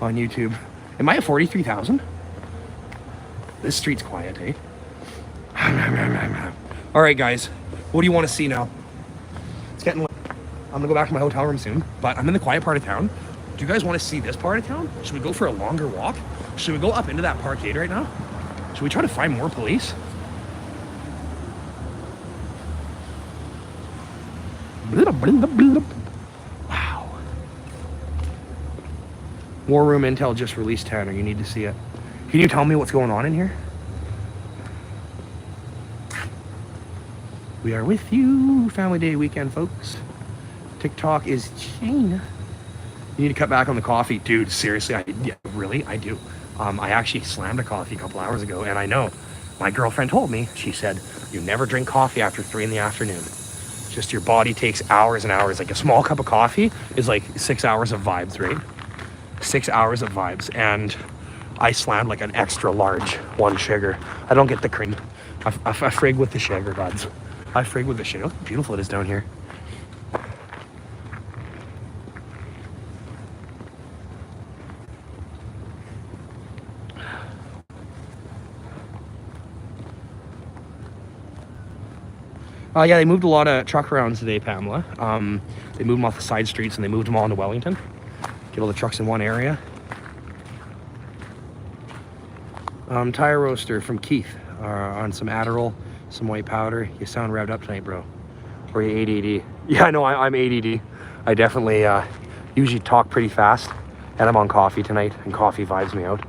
Speaker 1: on YouTube. Am I at 43,000? This street's quiet, eh? All right, guys. What do you want to see now? It's getting late. I'm gonna go back to my hotel room soon, but I'm in the quiet part of town. Do you guys want to see this part of town? Should we go for a longer walk? Should we go up into that parkade right now? Should we try to find more police? Wow. War Room Intel just released Tanner. You need to see it. Can you tell me what's going on in here? We are with you. Family Day weekend, folks. TikTok is China. You need to cut back on the coffee. Dude, seriously, I do. I actually slammed a coffee a couple hours ago, and I know. My girlfriend told me, she said, you never drink coffee after 3 in the afternoon. Just your body takes hours and hours. Like a small cup of coffee is like 6 hours of vibes, right? 6 hours of vibes. And I slammed like an extra large 1 sugar. I don't get the cream. I frig with the sugar, gods. I frig with the sugar. Look how beautiful it is down here. Yeah, they moved a lot of truck rounds today, Pamela. They moved them off the side streets and they moved them all into Wellington. Get all the trucks in one area. Tire roaster from Keith on some Adderall, some white powder. You sound revved up tonight, bro. Or you ADD? Yeah, I know, I'm ADD. I definitely usually talk pretty fast, and I'm on coffee tonight, and coffee vibes me out.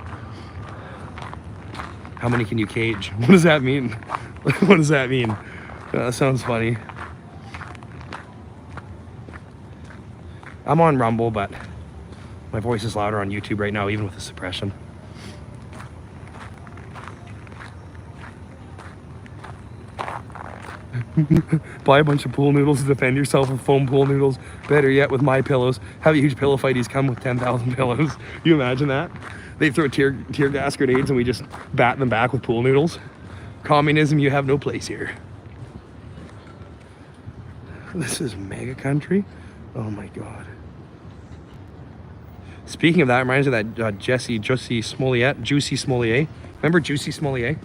Speaker 1: How many can you cage? What does that mean? What does that mean? That sounds funny. I'm on Rumble, but my voice is louder on YouTube right now, even with the suppression. Buy a bunch of pool noodles to defend yourself with foam pool noodles. Better yet, with my pillows. Have a huge pillow fight. He's come with 10,000 pillows. You imagine that? They throw tear gas grenades and we just bat them back with pool noodles. Communism, you have no place here. This is mega country. Oh my god. Speaking of that, reminds me of that Juicy Smollett. Remember Juicy Smollett?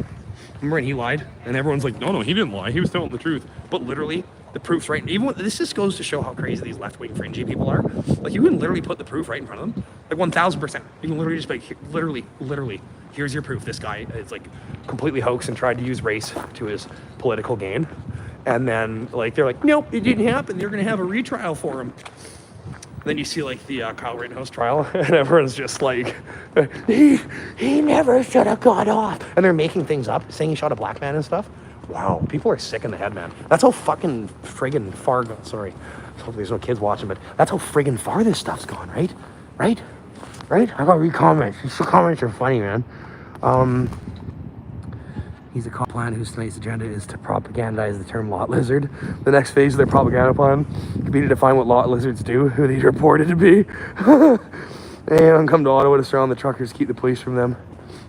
Speaker 1: Remember when he lied? And everyone's like, no, he didn't lie. He was telling the truth. But literally, the proof's right. Even this just goes to show how crazy these left-wing fringy people are. Like, you can literally put the proof right in front of them. Like 1,000%. You can literally just be like, literally, here's your proof. This guy is like completely hoax and tried to use race to his political gain. And then like they're like, nope, it didn't happen. They're gonna have a retrial for him. Then you see like the Kyle Rittenhouse trial, and everyone's just like, he never should have got off. And they're making things up, saying he shot a black man and stuff. Wow, people are sick in the head, man. That's how fucking friggin' far. Sorry, hopefully there's no kids watching, but that's how friggin' far this stuff's gone, right? Right? I gotta read comments. These comments are funny, man. He's a cop plan whose tonight's agenda is to propagandize the term lot lizard. The next phase of their propaganda plan could be to define what lot lizards do, who they're reported to be. And come to Ottawa to surround the truckers, keep the police from them.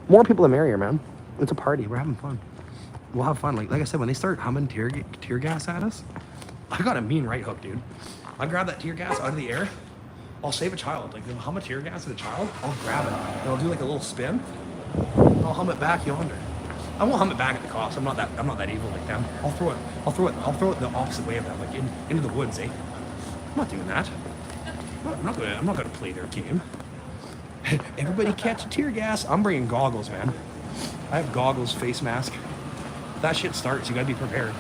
Speaker 1: More people the merrier, man. It's a party. We're having fun. We'll have fun. Like I said, when they start humming tear gas at us, I got a mean right hook, dude. I grab that tear gas out of the air. I'll save a child. Like, they'll hum a tear gas at a child, I'll grab it. And I'll do like a little spin. And I'll hum it back yonder. I won't hum it back at the cops. I'm not that evil like them. I'll throw it the opposite way of them, like into the woods, eh? I'm not doing that. I'm not gonna play their game. Everybody catch a tear gas. I'm bringing goggles, man. I have goggles, face mask. If that shit starts, you gotta be prepared.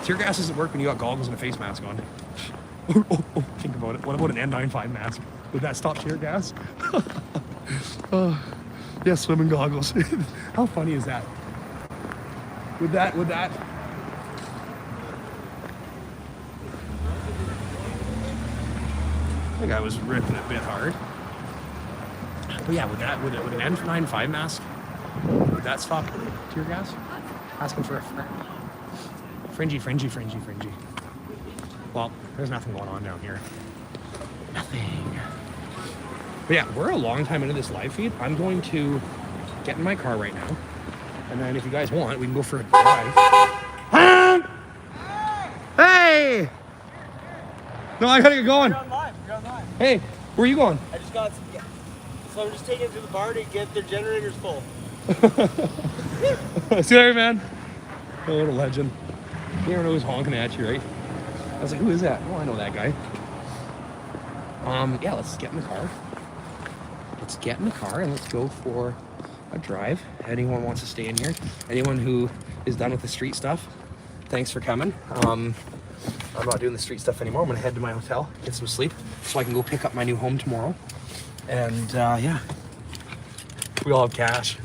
Speaker 1: Tear gas doesn't work when you got goggles and a face mask on. Think about it. What about an N95 mask? Would that stop tear gas? Yeah, swimming goggles. How funny is that? Would that? I think I was ripping a bit hard. But yeah, would an N95 mask, would that stop tear gas? Asking for a friend. Fringy. Well, there's nothing going on down here. Nothing. But yeah, we're a long time into this live feed. I'm going to get in my car right now. And then if you guys want, we can go for a drive. Hey! No, I gotta get going.
Speaker 10: You're on live.
Speaker 1: Hey, where are you going?
Speaker 10: I just got some, so I'm just taking it to the bar to get their generators full.
Speaker 1: See you later, man. Oh, what a legend. You never know who's honking at you, right? I was like, who is that? Oh, I know that guy. Yeah, let's get in the car. Let's get in the car and let's go for a drive. Anyone wants to stay in here? Anyone who is done with the street stuff, thanks for coming. I'm not doing the street stuff anymore. I'm gonna head to my hotel, get some sleep, so I can go pick up my new home tomorrow. And yeah, we all have cash.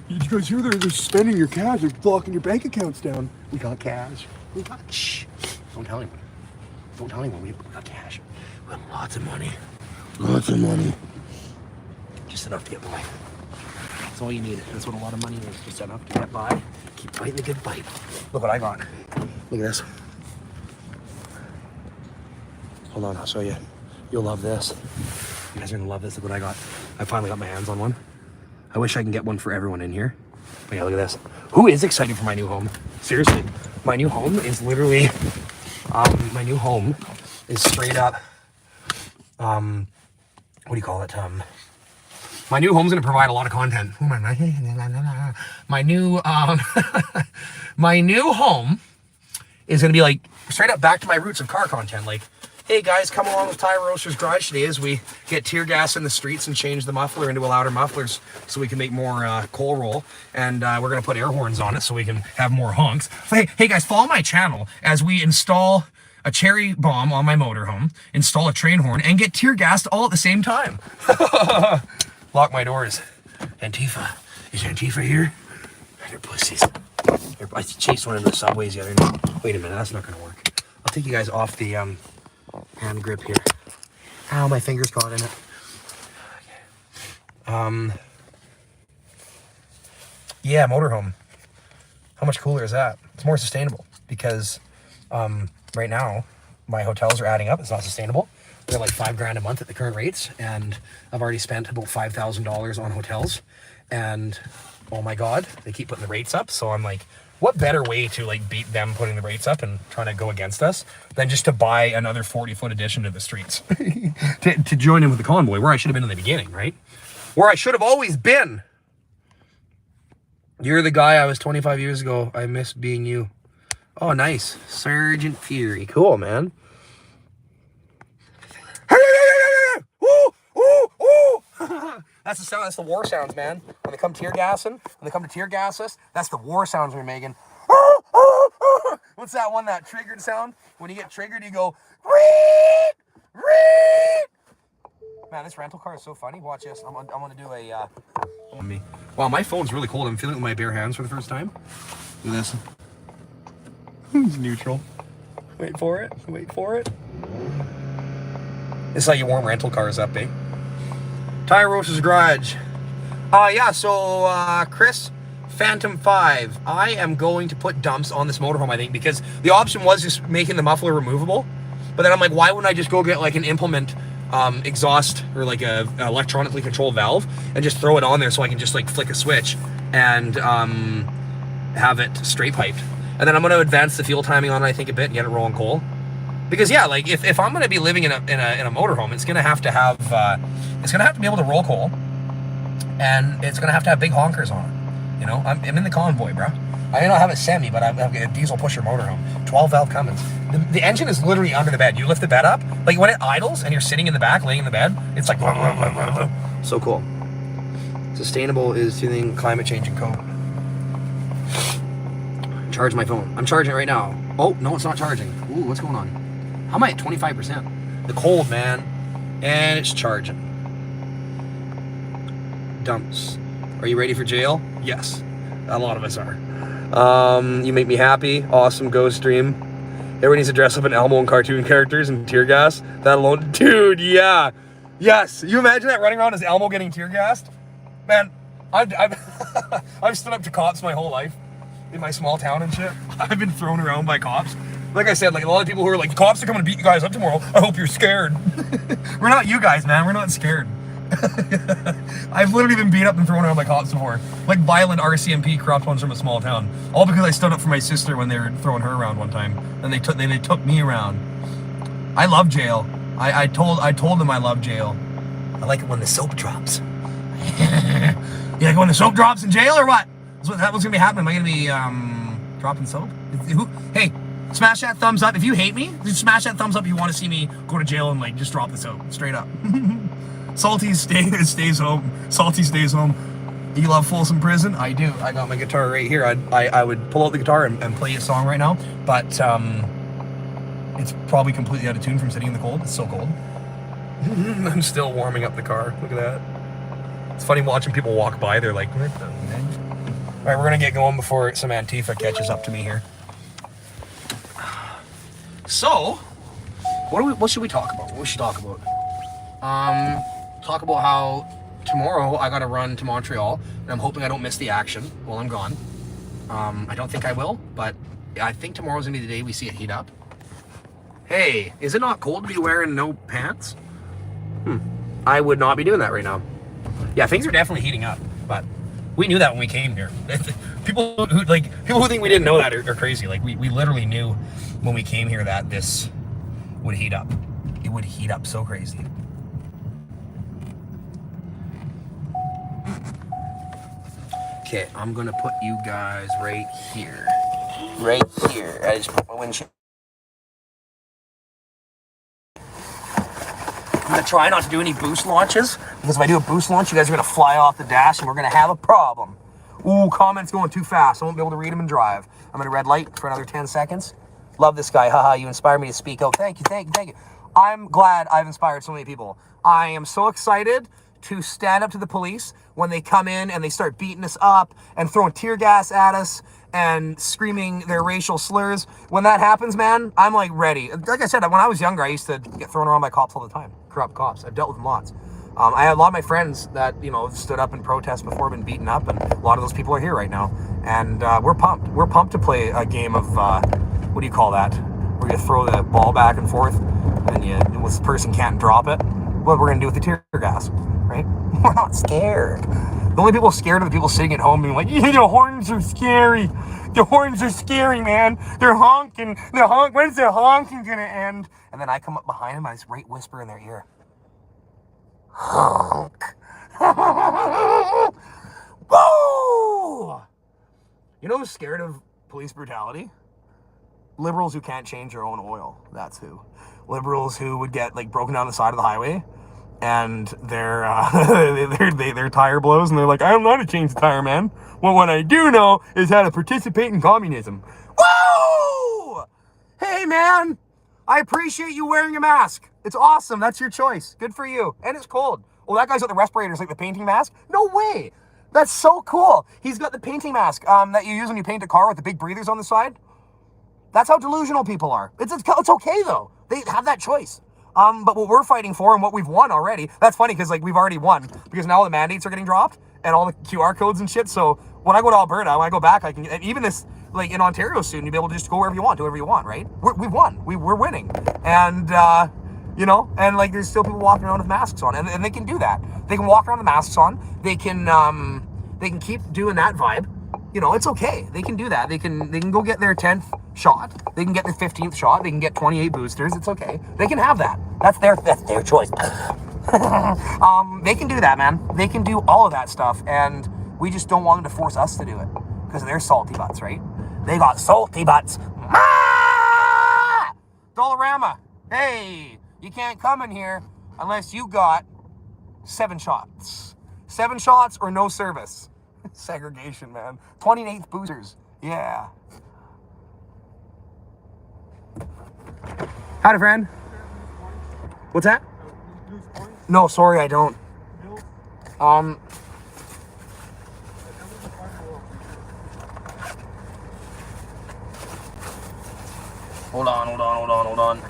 Speaker 1: You guys hear they're spending your cash, they're blocking your bank accounts down. We got cash. We got shh. Don't tell anyone. Don't tell anyone we got cash. We have lots of money. Lots of money. Just enough to get by. That's all you need. That's what a lot of money is. Just enough to get by. Keep fighting the good fight. Look what I got. Look at this. Hold on, I'll show you. You'll love this. You guys are gonna love this. Look what I got. I finally got my hands on one. I wish I can get one for everyone in here. But yeah, look at this. Who is excited for my new home? Seriously, my new home is literally, my new home is straight up, what do you call it? My new home's gonna provide a lot of content. My new, my new home is gonna be like straight up back to my roots of car content. Like, hey guys, come along with Tire Roaster's Garage today as we get tear gas in the streets and change the muffler into a louder mufflers so we can make more coal roll. And we're gonna put air horns on it so we can have more honks. Hey guys, follow my channel as we install a cherry bomb on my motorhome, install a train horn, and get tear gassed all at the same time. Lock my doors. Antifa. Is Antifa here? They're pussies. I chased one into the subways the other night. Wait a minute, that's not gonna work. I'll take you guys off the hand grip here. Ow, my fingers caught in it. Yeah, motorhome. How much cooler is that? It's more sustainable because right now my hotels are adding up. It's not sustainable. They're like $5,000 a month at the current rates, and I've already spent about $5,000 on hotels. And oh my God, they keep putting the rates up. So I'm like, what better way to like beat them putting the rates up and trying to go against us than just to buy another 40-foot addition to the streets to join in with the convoy, where I should have been in the beginning, right? Where I should have always been. You're the guy I was 25 years ago. I miss being you. Oh, nice. Sergeant Fury. Cool, man. That's the sound. That's the war sounds, man. When they come tear gassing, when they come to tear gas us, that's the war sounds we're making. What's that one? That triggered sound? When you get triggered, you go. Man, this rental car is so funny. Watch this. I'm gonna do a. Wow, my phone's really cold. I'm feeling it with my bare hands for the first time. Look at this. It's neutral. Wait for it. Wait for it. This is how you warm rental cars up, eh? Tire Roaster's Garage. Yeah, so Chris, Phantom 5. I am going to put dumps on this motorhome, I think, because the option was just making the muffler removable. But then I'm like, why wouldn't I just go get like an implement exhaust or like a electronically controlled valve and just throw it on there so I can just like flick a switch and have it straight piped. And then I'm going to advance the fuel timing on it, I think, a bit and get it rolling coal. Because yeah, like if I'm going to be living in a motorhome, it's going to have to have it's going to have to be able to roll coal, and it's going to have big honkers on it. You know, I'm in the Convoy, bro. I may not have a semi, but I've got a diesel pusher motorhome. 12 valve Cummins. The engine is literally under the bed. You lift the bed up, like when it idles and you're sitting in the back, laying in the bed, it's like so cool. Sustainable is soothing climate change and code. Charge my phone. I'm charging it right now. Oh, no, it's not charging. Ooh, what's going on? How am I at 25%? The cold, man. And it's charging. Dumps. Are you ready for jail? Yes. A lot of us are. You make me happy. Awesome. Go stream. Everyone needs to dress up in Elmo and cartoon characters and tear gas. That alone. Dude, yeah. Yes. You imagine that running around as Elmo getting tear gassed? Man, I've stood up to cops my whole life. In my small town and shit. I've been thrown around by cops. Like I said, like a lot of people who are like, the cops are coming to beat you guys up tomorrow. I hope you're scared. We're not you guys, man. We're not scared. I've literally been beat up and thrown around by cops before. Like violent RCMP corrupt ones from a small town. All because I stood up for my sister when they were throwing her around one time. And they took me around. I love jail. I told them I love jail. I like it when the soap drops. You like when the soap drops in jail or what? That was gonna be happening. Am I gonna be dropping soap? Hey, smash that thumbs up if you hate me. Just smash that thumbs up if you want to see me go to jail and like just drop the soap straight up. Salty stays home. Salty stays home. You love Folsom Prison? I do. I got my guitar right here. I would pull out the guitar and play a song right now, but it's probably completely out of tune from sitting in the cold. It's so cold. I'm still warming up the car. Look at that. It's funny watching people walk by. They're like, what the heck? All right, we're gonna get going before some Antifa catches up to me here. So, what should we talk about? What should we talk about? Talk about how tomorrow I gotta run to Montreal, and I'm hoping I don't miss the action while I'm gone. I don't think I will, but I think tomorrow's gonna be the day we see it heat up. Hey, is it not cold to be wearing no pants? I would not be doing that right now. Yeah, things are definitely heating up, but we knew that when we came here. People who think we didn't know that are crazy. Like we literally knew when we came here that this would heat up. It would heat up so crazy. Okay, I'm gonna put you guys right here. Right here. I just put my windshield. I'm gonna try not to do any boost launches, because if I do a boost launch, you guys are gonna fly off the dash and we're gonna have a problem. Ooh, comments going too fast. I won't be able to read them and drive. I'm gonna red light for another 10 seconds. Love this guy. Haha, you inspire me to speak. Oh, thank you, thank you, thank you. I'm glad I've inspired so many people. I am so excited to stand up to the police when they come in and they start beating us up and throwing tear gas at us and screaming their racial slurs. When that happens, man, I'm like ready. Like I said, when I was younger, I used to get thrown around by cops all the time. Corrupt cops. I've dealt with them lots. I had a lot of my friends that, you know, stood up in protest before, been beaten up, and a lot of those people are here right now. And we're pumped. We're pumped to play a game of, what do you call that? Where you throw the ball back and forth, and this person can't drop it. What we're going to do with the tear gas, right? We're not scared. The only people scared are the people sitting at home being like, yeah, the horns are scary. The horns are scary, man. They're honking. When's the honking going to end? And then I come up behind them and I just right whisper in their ear. Honk. Woo! You know who's scared of police brutality? Liberals who can't change their own oil. That's who. Liberals who would get like broken down the side of the highway and their tire blows and they're like, I don't know how to change the tire, man. Well, what I do know is how to participate in communism. Woo! Hey, man, I appreciate you wearing a mask. It's awesome. That's your choice. Good for you. And it's cold. Oh, that guy's got the respirators, like the painting mask? No way. That's so cool. He's got the painting mask that you use when you paint a car with the big breathers on the side. That's how delusional people are. It's okay, though. They have that choice. But what we're fighting for and what we've won already, that's funny because like we've already won because now the mandates are getting dropped and all the QR codes and shit. So when I go to Alberta, when I go back, I can, and even this, like in Ontario soon, you'll be able to just go wherever you want, do whatever you want, right? We've won. We're winning. And, you know, and like there's still people walking around with masks on and they can do that. They can walk around with masks on. They can keep doing that vibe. You know, it's okay. They can do that. They can go get their 10th shot. They can get their 15th shot. They can get 28 boosters. It's okay. They can have that. That's their choice. They can do that, man. They can do all of that stuff. And We just don't want them to force us to do it because of their salty butts, right? They got salty butts. Ah! Dollarama, hey, you can't come in here unless you got 7 shots. 7 shots or no service. Segregation, man. 28th boosters. Yeah. Howdy, friend. What's that? No, sorry, I don't. Hold on.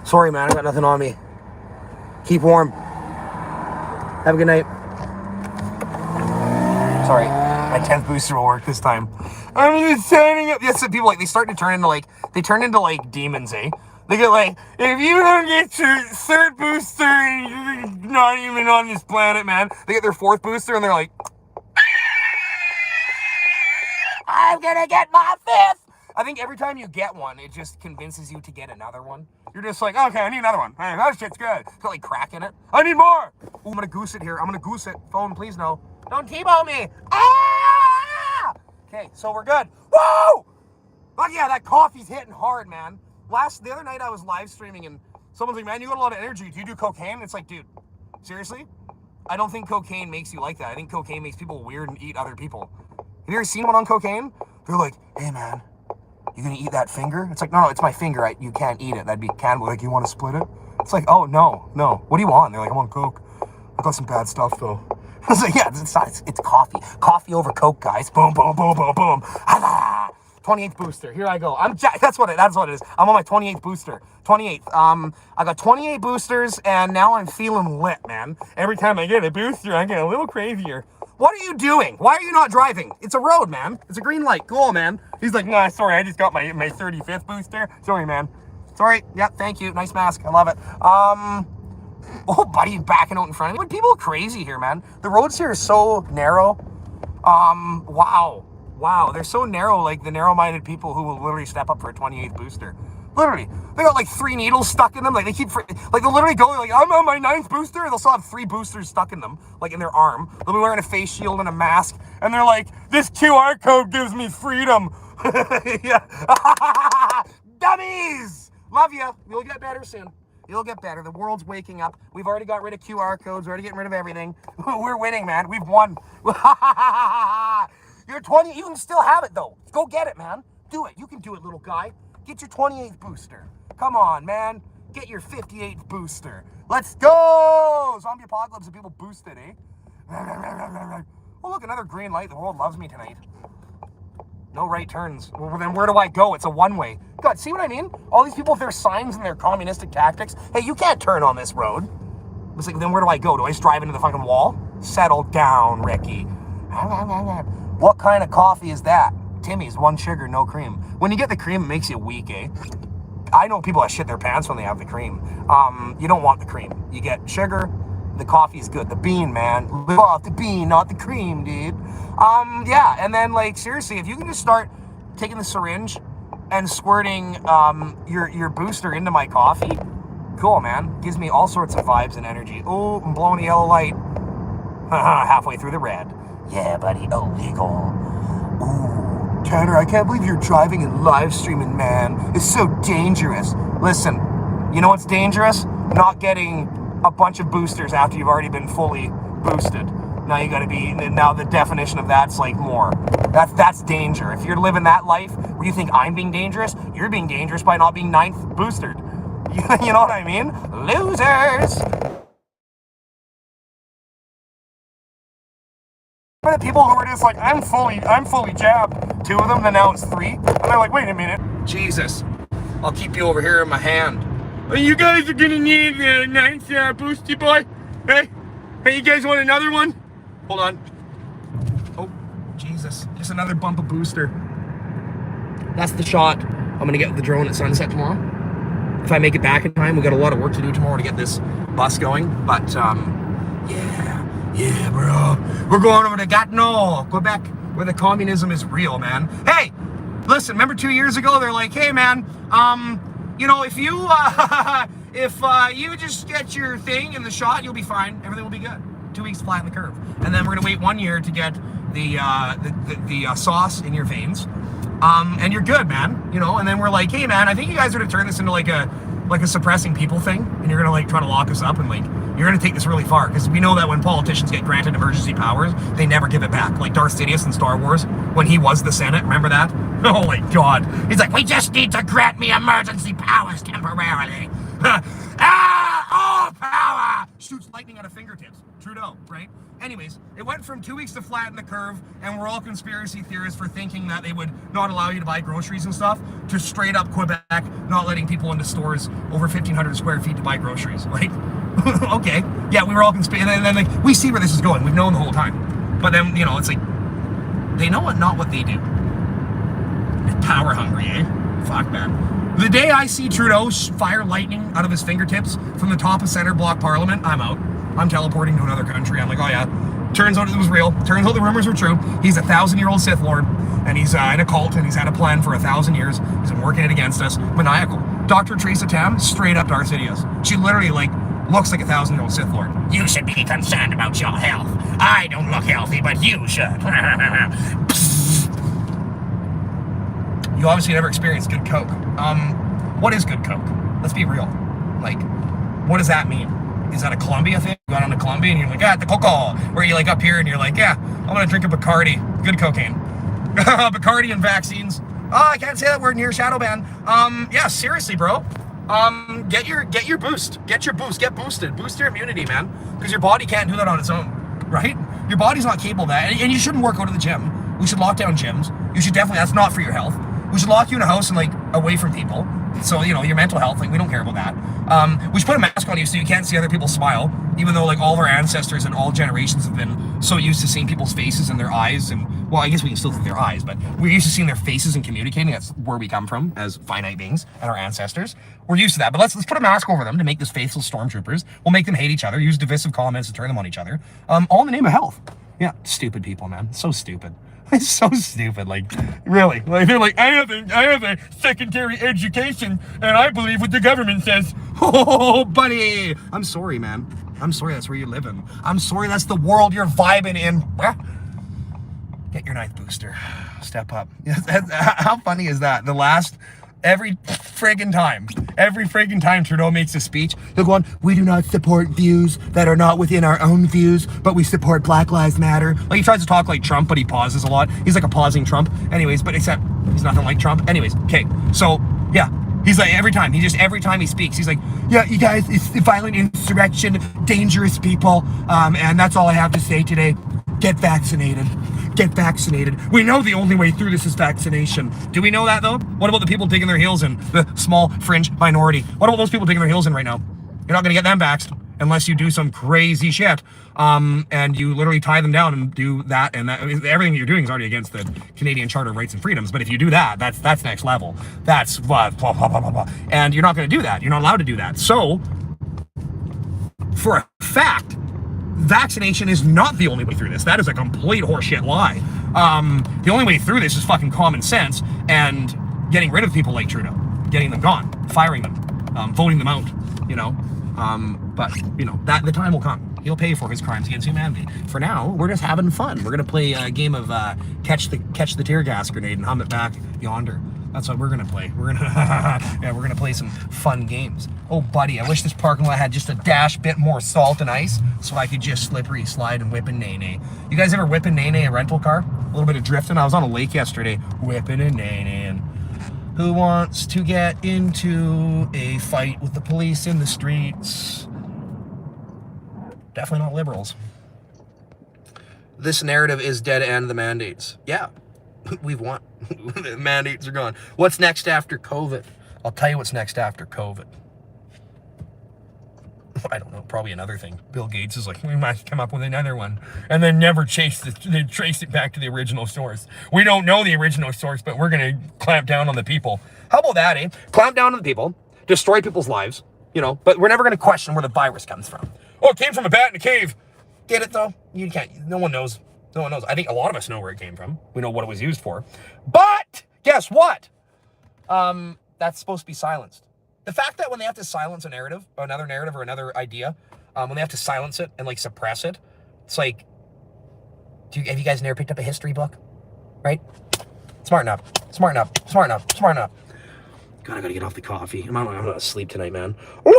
Speaker 1: Sorry, man, I got nothing on me. Keep warm. Have a good night. Sorry, my 10th booster will work this time. I'm just signing up. Yes, people like they turn into like demons, eh? They get like, if you don't get your 3rd booster, you're not even on this planet, man. They get their 4th booster and they're like, I'm gonna get my 5th. I think every time you get one, it just convinces you to get another one. You're just like, okay, I need another one. Hey, that shit's good. It's got like crack in it. I need more. Ooh, I'm gonna goose it here. I'm gonna goose it. Phone, please no. Don't T-bone me. Ah! Okay, so we're good. Whoa! Oh yeah, that coffee's hitting hard, man. The other night I was live streaming and someone's like, man, you got a lot of energy. Do you do cocaine? It's like, dude, seriously? I don't think cocaine makes you like that. I think cocaine makes people weird and eat other people. Have you ever seen one on cocaine? They're like, hey man, you gonna eat that finger? It's like, no, it's my finger. You can't eat it. That'd be cannibal. Like, you want to split it? It's like, oh, no. What do you want? They're like, I want Coke. I got some bad stuff, though. I was like, yeah, it's coffee. Coffee over Coke, guys. Boom, boom, boom, boom, boom. 28th booster. Here I go. That's what it is. I'm on my 28th booster. 28th. I got 28 boosters, and now I'm feeling lit, man. Every time I get a booster, I get a little crazier. What are you doing? Why are you not driving? It's a road, man. It's a green light. Cool, man. He's like, nah, sorry, I just got my 35th booster. Sorry, man. Sorry. Yep, thank you. Nice mask. I love it. Oh, buddy, backing out in front of me. People are crazy here, man. The roads here are so narrow. Wow. They're so narrow, like the narrow-minded people who will literally step up for a 28th booster. Literally. They got like 3 needles stuck in them. Like they'll literally go like, I'm on my 9th booster. They'll still have 3 boosters stuck in them, like in their arm. They'll be wearing a face shield and a mask. And they're like, this QR code gives me freedom. Yeah. Dummies! Love you. You'll get better soon. You'll get better. The world's waking up. We've already got rid of QR codes. We're already getting rid of everything. We're winning, man. We've won. You're 20. You can still have it, though. Go get it, man. Do it. You can do it, little guy. Get your 28th booster. Come on, man. Get your 58th booster. Let's go! Zombie apocalypse and people boosted, eh? Oh, look, another green light. The world loves me tonight. No right turns. Well, then where do I go? It's a one-way. God, see what I mean? All these people with their signs and their communistic tactics. Hey, you can't turn on this road. It's like, then where do I go? Do I just drive into the fucking wall? Settle down, Ricky. What kind of coffee is that? Timmy's, 1 sugar, no cream. When you get the cream, it makes you weak, eh? I know people that shit their pants when they have the cream. You don't want the cream. You get sugar. The coffee's good. The bean, man. Live off the bean, not the cream, dude. Yeah, and then, like, seriously, if you can just start taking the syringe and squirting your booster into my coffee, cool, man. Gives me all sorts of vibes and energy. Oh, I'm blowing the yellow light. Halfway through the red. Yeah, buddy, illegal. Ooh, Tanner, I can't believe you're driving and live streaming, man. It's so dangerous. Listen, you know what's dangerous? Not getting a bunch of boosters after you've already been fully boosted. Now you gotta be, now the definition of that's like more. That's danger. If you're living that life where you think I'm being dangerous, you're being dangerous by not being 9th boosted. You know what I mean? Losers! For the people who are just like, I'm fully jabbed. 2 of them, then now it's 3. And they're like, wait a minute. Jesus. I'll keep you over here in my hand. You guys are gonna need a nice boosty boy. Hey, you guys want another one? Hold on. Oh, Jesus. Just another bump of booster. That's the shot I'm gonna get with the drone at sunset tomorrow. If I make it back in time, we got a lot of work to do tomorrow to get this bus going. But, yeah, bro. We're going over to Gatineau, Quebec, where the communism is real, man. Hey, listen, remember 2 years ago, they're like, hey, man, you know, if you if you just get your thing in the shot, you'll be fine. Everything will be good. 2 weeks to flatten the curve. And then we're going to wait 1 year to get the sauce in your veins. And you're good, man. You know, and then we're like, hey, man, I think you guys are going to turn this into like a suppressing people thing. And you're going to like try to lock us up and like, you're going to take this really far. Because we know that when politicians get granted emergency powers, they never give it back. Like Darth Sidious in Star Wars, when he was the Senate, remember that? Oh my God. He's like, we just need to grant me emergency powers temporarily. All power! Shoots lightning out of fingertips. Trudeau, right? Anyways, it went from 2 weeks to flatten the curve, and we're all conspiracy theorists for thinking that they would not allow you to buy groceries and stuff, to straight up Quebec not letting people into stores over 1,500 square feet to buy groceries. Like, okay, yeah, we were all conspiracy, and then like, we see where this is going. We've known the whole time. But then, you know, it's like, they know not what they do. It's power hungry, eh? Fuck, man. The day I see Trudeau fire lightning out of his fingertips from the top of Centre Block Parliament, I'm out. I'm teleporting to another country. I'm like, oh yeah. Turns out it was real. Turns out the rumors were true. He's a 1,000-year-old Sith Lord, and he's in a cult, and he's had a plan for 1,000 years. He's been working it against us. Maniacal. Dr. Teresa Tam, straight up Darth Sidious. She literally, like, looks like a 1,000-year-old Sith Lord. You should be concerned about your health. I don't look healthy, but you should. You obviously never experienced good Coke. What is good Coke? Let's be real. Like, what does that mean? Is that a Columbia thing? You got on to Columbia and you're like, the Coca, where you like up here and you're like, yeah, I'm gonna drink a Bacardi. Good cocaine. Bacardi and vaccines. Oh, I can't say that word near shadow ban. Yeah, seriously, bro. Get your boost. Get your boost. Get boosted. Boost your immunity, man. Because your body can't do that on its own, right? Your body's not capable of that. And you shouldn't work out of the gym. We should lock down gyms. You should definitely, that's not for your health. We should lock you in a house and like away from people. So, you know, your mental health, like we don't care about that. We should put a mask on you so you can't see other people smile, even though like all of our ancestors and all generations have been so used to seeing people's faces and their eyes. And well, I guess we can still see their eyes, but we're used to seeing their faces and communicating. That's where we come from as finite beings and our ancestors. We're used to that, but let's put a mask over them to make this faceless stormtroopers. We'll make them hate each other, use divisive comments to turn them on each other. All in the name of health. Yeah, stupid people, man. So stupid. It's so stupid, like, really. Like, they're like, I have a secondary education, and I believe what the government says. Oh, buddy. I'm sorry, man. I'm sorry that's where you're living. I'm sorry that's the world you're vibing in. Get your ninth booster. Step up. How funny is that? Every friggin' time Trudeau makes a speech, he'll go on, we do not support views that are not within our own views, but we support Black Lives Matter. Like, he tries to talk like Trump, but he pauses a lot. He's like a pausing Trump. Anyways, but except he's nothing like Trump. Anyways, okay. So, yeah. He's like, every time he speaks, he's like, yeah, you guys, it's violent insurrection, dangerous people, and that's all I have to say today. Get vaccinated. Get vaccinated. We know the only way through this is vaccination. Do we know that, though? What about the people digging their heels in? The small fringe minority. What about those people digging their heels in right now? You're not going to get them vaxxed unless you do some crazy shit. And you literally tie them down and do that. And that, everything you're doing is already against the Canadian Charter of Rights and Freedoms. But if you do that, that's next level. That's blah, blah, blah, blah, blah. And you're not going to do that. You're not allowed to do that. So, for a fact, vaccination is not the only way through this. That is a complete horseshit lie. The only way through this is fucking common sense and getting rid of people like Trudeau, getting them gone, firing them, voting them out, you know. But, you know, that the time will come. He'll pay for his crimes against humanity. For now, we're just having fun. We're going to play a game of catch the tear gas grenade and hum it back yonder. That's what we're gonna play. We're gonna play some fun games. Oh, buddy, I wish this parking lot had just a dash bit more salt and ice so I could just slippery slide and whip and nay-nay. You guys ever whip and nay-nay a rental car? A little bit of drifting. I was on a lake yesterday, whipping and nay-naying. Who wants to get into a fight with the police in the streets? Definitely not liberals. This narrative is dead end the mandates. Yeah. We've won. The mandates are gone. What's next after COVID? I'll tell you what's next after COVID. I don't know, probably another thing. Bill Gates is like, we must come up with another one. And then never trace it back to the original source. We don't know the original source, but we're going to clamp down on the people. How about that, eh? Clamp down on the people, destroy people's lives, you know, but we're never going to question where the virus comes from. Oh, it came from a bat in a cave. Get it, though? You can't. No one knows. No one knows. I think a lot of us know where it came from. We know what it was used for. But guess what? That's supposed to be silenced. The fact that when they have to silence a narrative, or another idea, when they have to silence it and like suppress it, it's like, have you guys never picked up a history book? Right? Smarten up. Smarten up. Smarten up. Smarten up. God, I gotta get off the coffee. I'm gonna sleep tonight, man. You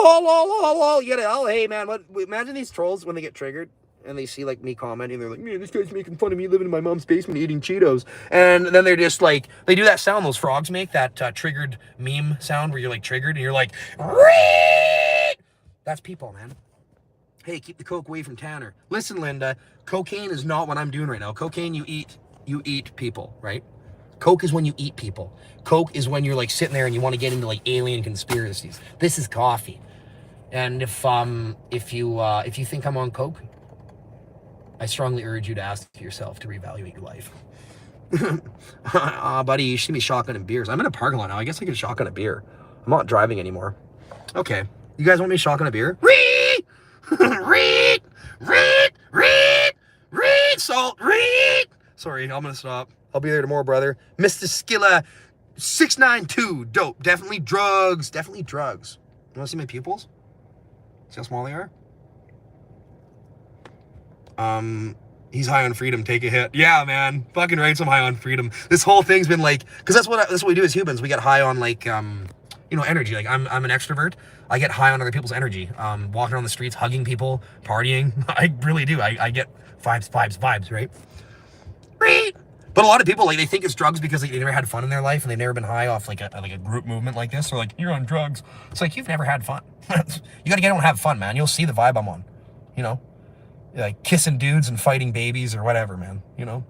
Speaker 1: gotta, hey, man, imagine these trolls when they get triggered and they see, like, me commenting. They're like, man, this guy's making fun of me living in my mom's basement eating Cheetos. And then they're just like, they do that sound those frogs make, that triggered meme sound where you're, like, triggered and you're like, Reeeet! That's people, man. Hey, keep the coke away from Tanner. Listen, Linda, cocaine is not what I'm doing right now. Cocaine, you eat people, right? Coke is when you eat people. Coke is when you're like sitting there and you want to get into like alien conspiracies. This is coffee. And if you think I'm on coke, I strongly urge you to ask yourself to reevaluate your life. Buddy, you should be shotgunning beers. I'm in a parking lot now. I guess I can shotgun a beer. I'm not driving anymore. Okay. You guys want me to shotgun a beer? Reed! Reed! Salt! Reed! Sorry, I'm gonna stop. I'll be there tomorrow, brother. Mr. Skilla 692. Dope. Definitely drugs. Definitely drugs. You wanna see my pupils? See how small they are? He's high on freedom. Take a hit. Yeah, man. Fucking right, I'm high on freedom. This whole thing's been like, because that's what we do as humans. We get high on like, energy. Like I'm an extrovert. I get high on other people's energy. Walking around the streets, hugging people, partying. I really do. I get vibes, right? But a lot of people, like, they think it's drugs because they never had fun in their life and they've never been high off like a group movement like this. They're like, you're on drugs. It's like, you've never had fun. You gotta get out and have fun, man. You'll see the vibe I'm on. You know, like kissing dudes and fighting babies or whatever, man. You know,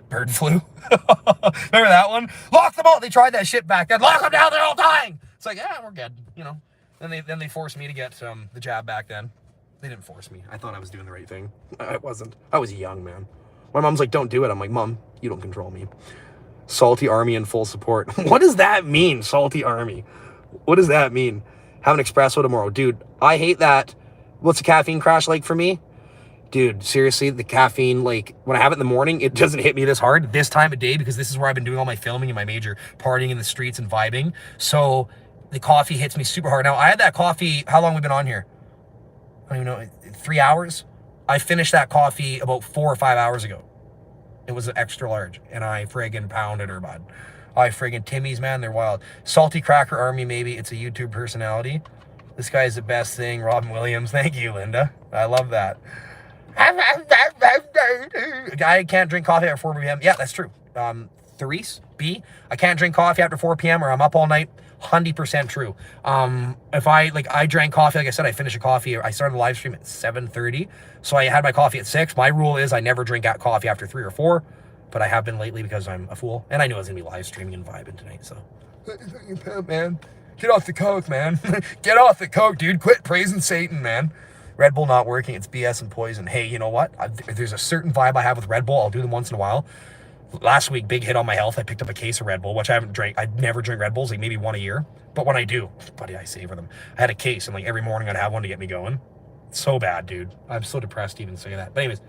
Speaker 1: bird flu. Remember that one? Lock them out. They tried that shit back then. Lock them down. They're all dying. It's like, yeah, we're good. You know. Then they forced me to get the jab back then. They didn't force me. I thought I was doing the right thing. I wasn't. I was young, man. My mom's like, don't do it. I'm like, Mom, you don't control me. Salty Army in full support. What does that mean, Salty Army? What does that mean? Have an espresso tomorrow. Dude, I hate that. What's a caffeine crash like for me? Dude, seriously, the caffeine, like, when I have it in the morning, it doesn't hit me this hard this time of day because this is where I've been doing all my filming and my major partying in the streets and vibing. So the coffee hits me super hard. Now, I had that coffee, how long have we been on here? I don't even know, 3 hours? I finished that coffee about 4 or 5 hours ago. It was an extra large, and I friggin' pounded her, bud. I friggin' Timmy's, man, they're wild. Salty Cracker Army, maybe. It's a YouTube personality. This guy is the best thing. Robin Williams. Thank you, Linda. I love that. I can't drink coffee after 4 p.m. Yeah, that's true. Therese B, I can't drink coffee after 4 p.m. or I'm up all night. 100% true. If I drank coffee, like I said, I finished a coffee. I started the live stream at 7:30. So I had my coffee at 6. My rule is I never drink coffee after 3 or 4, but I have been lately because I'm a fool. And I knew I was going to be live streaming and vibing tonight, so. Man, get off the coke, man. Get off the coke, dude. Quit praising Satan, man. Red Bull not working. It's BS and poison. Hey, you know what? There's a certain vibe I have with Red Bull. I'll do them once in a while. Last week, big hit on my health. I picked up a case of Red Bull, which I haven't drank. I never drink Red Bulls, like maybe one a year. But when I do, buddy, I savor them. I had a case, and like every morning I'd have one to get me going. So bad, dude. I'm so depressed even saying that. But anyways,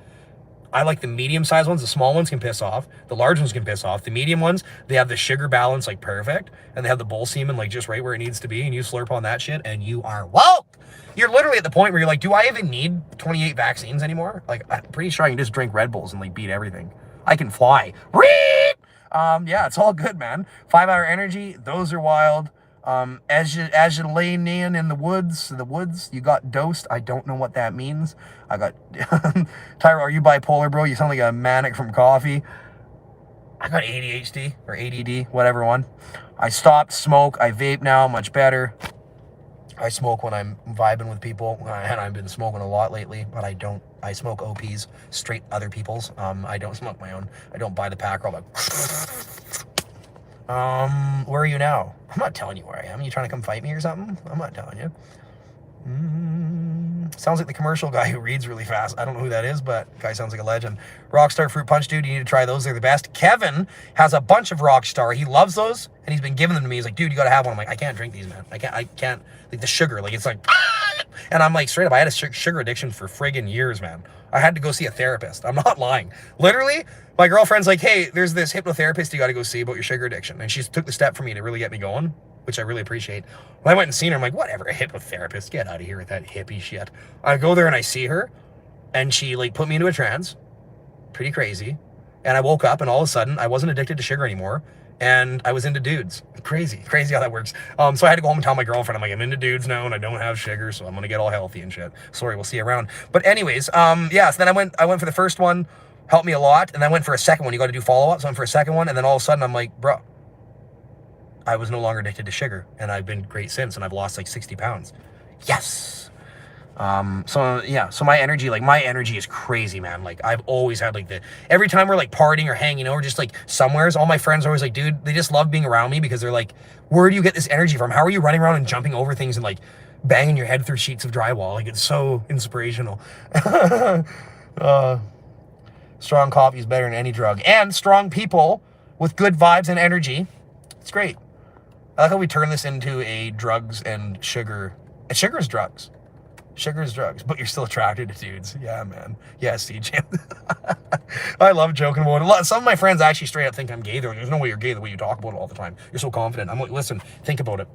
Speaker 1: I like the medium-sized ones. The small ones can piss off. The large ones can piss off. The medium ones, they have the sugar balance like perfect, and they have the bull semen like just right where it needs to be, and you slurp on that shit, and you are woke. You're literally at the point where you're like, do I even need 28 vaccines anymore? Like, I'm pretty sure I can just drink Red Bulls and like beat everything. I can fly. Reed! Yeah, it's all good, man. 5 Hour Energy, those are wild. As you lay in the woods, you got dosed. I don't know what that means. I got Tyra, are you bipolar, bro? You sound like a manic from coffee. I got ADHD or ADD, whatever one. I stopped smoke. I vape now, much better. I smoke when I'm vibing with people, and I've been smoking a lot lately, but I don't. I smoke OPs, straight other people's. I don't smoke my own. I don't buy the pack roll. Where are you now? I'm not telling you where I am. You trying to come fight me or something? I'm not telling you. Sounds like the commercial guy who reads really fast. I don't know who that is, but guy sounds like a legend. Rockstar Fruit Punch, dude, you need to try those. They're the best. Kevin has a bunch of Rockstar. He loves those, and he's been giving them to me. He's like, dude, you got to have one. I'm like, I can't drink these, man. I can't. Like the sugar, like it's like, and I'm like, straight up, I had a sugar addiction for friggin' years, man. I had to go see a therapist. I'm not lying. Literally, my girlfriend's like, hey, there's this hypnotherapist you got to go see about your sugar addiction. And she took the step for me to really get me going. which I really appreciate. When I went and seen her, I'm like, whatever, a hypnotherapist, get out of here with that hippie shit. I go there and I see her, and she like put me into a trance, pretty crazy. And I woke up, and all of a sudden, I wasn't addicted to sugar anymore, and I was into dudes. Crazy how that works. So I had to go home and tell my girlfriend, I'm like, I'm into dudes now, and I don't have sugar, so I'm gonna get all healthy and shit. Sorry, we'll see you around. But anyways, yeah. So then I went for the first one, helped me a lot, and then I went for a second one. You got to do follow-up. So I went for a second one, and then all of a sudden, I'm like, bro, I was no longer addicted to sugar, and I've been great since, and I've lost like 60 pounds. Yes. So yeah, so my energy is crazy, man. Like I've always had like every time we're like partying or hanging out or just like somewheres, all my friends are always like, dude, they just love being around me because they're like, where do you get this energy from? How are you running around and jumping over things and like banging your head through sheets of drywall? Like it's so inspirational. Strong coffee is better than any drug, and strong people with good vibes and energy. It's great. I like how we turn this into a drugs and sugar. Sugar is drugs. Sugar is drugs, but you're still attracted to dudes. Yeah, man. Yeah, CJ. I love joking about it. Some of my friends actually straight up think I'm gay. They're like, there's no way you're gay the way you talk about it all the time. You're so confident. I'm like, listen, think about it.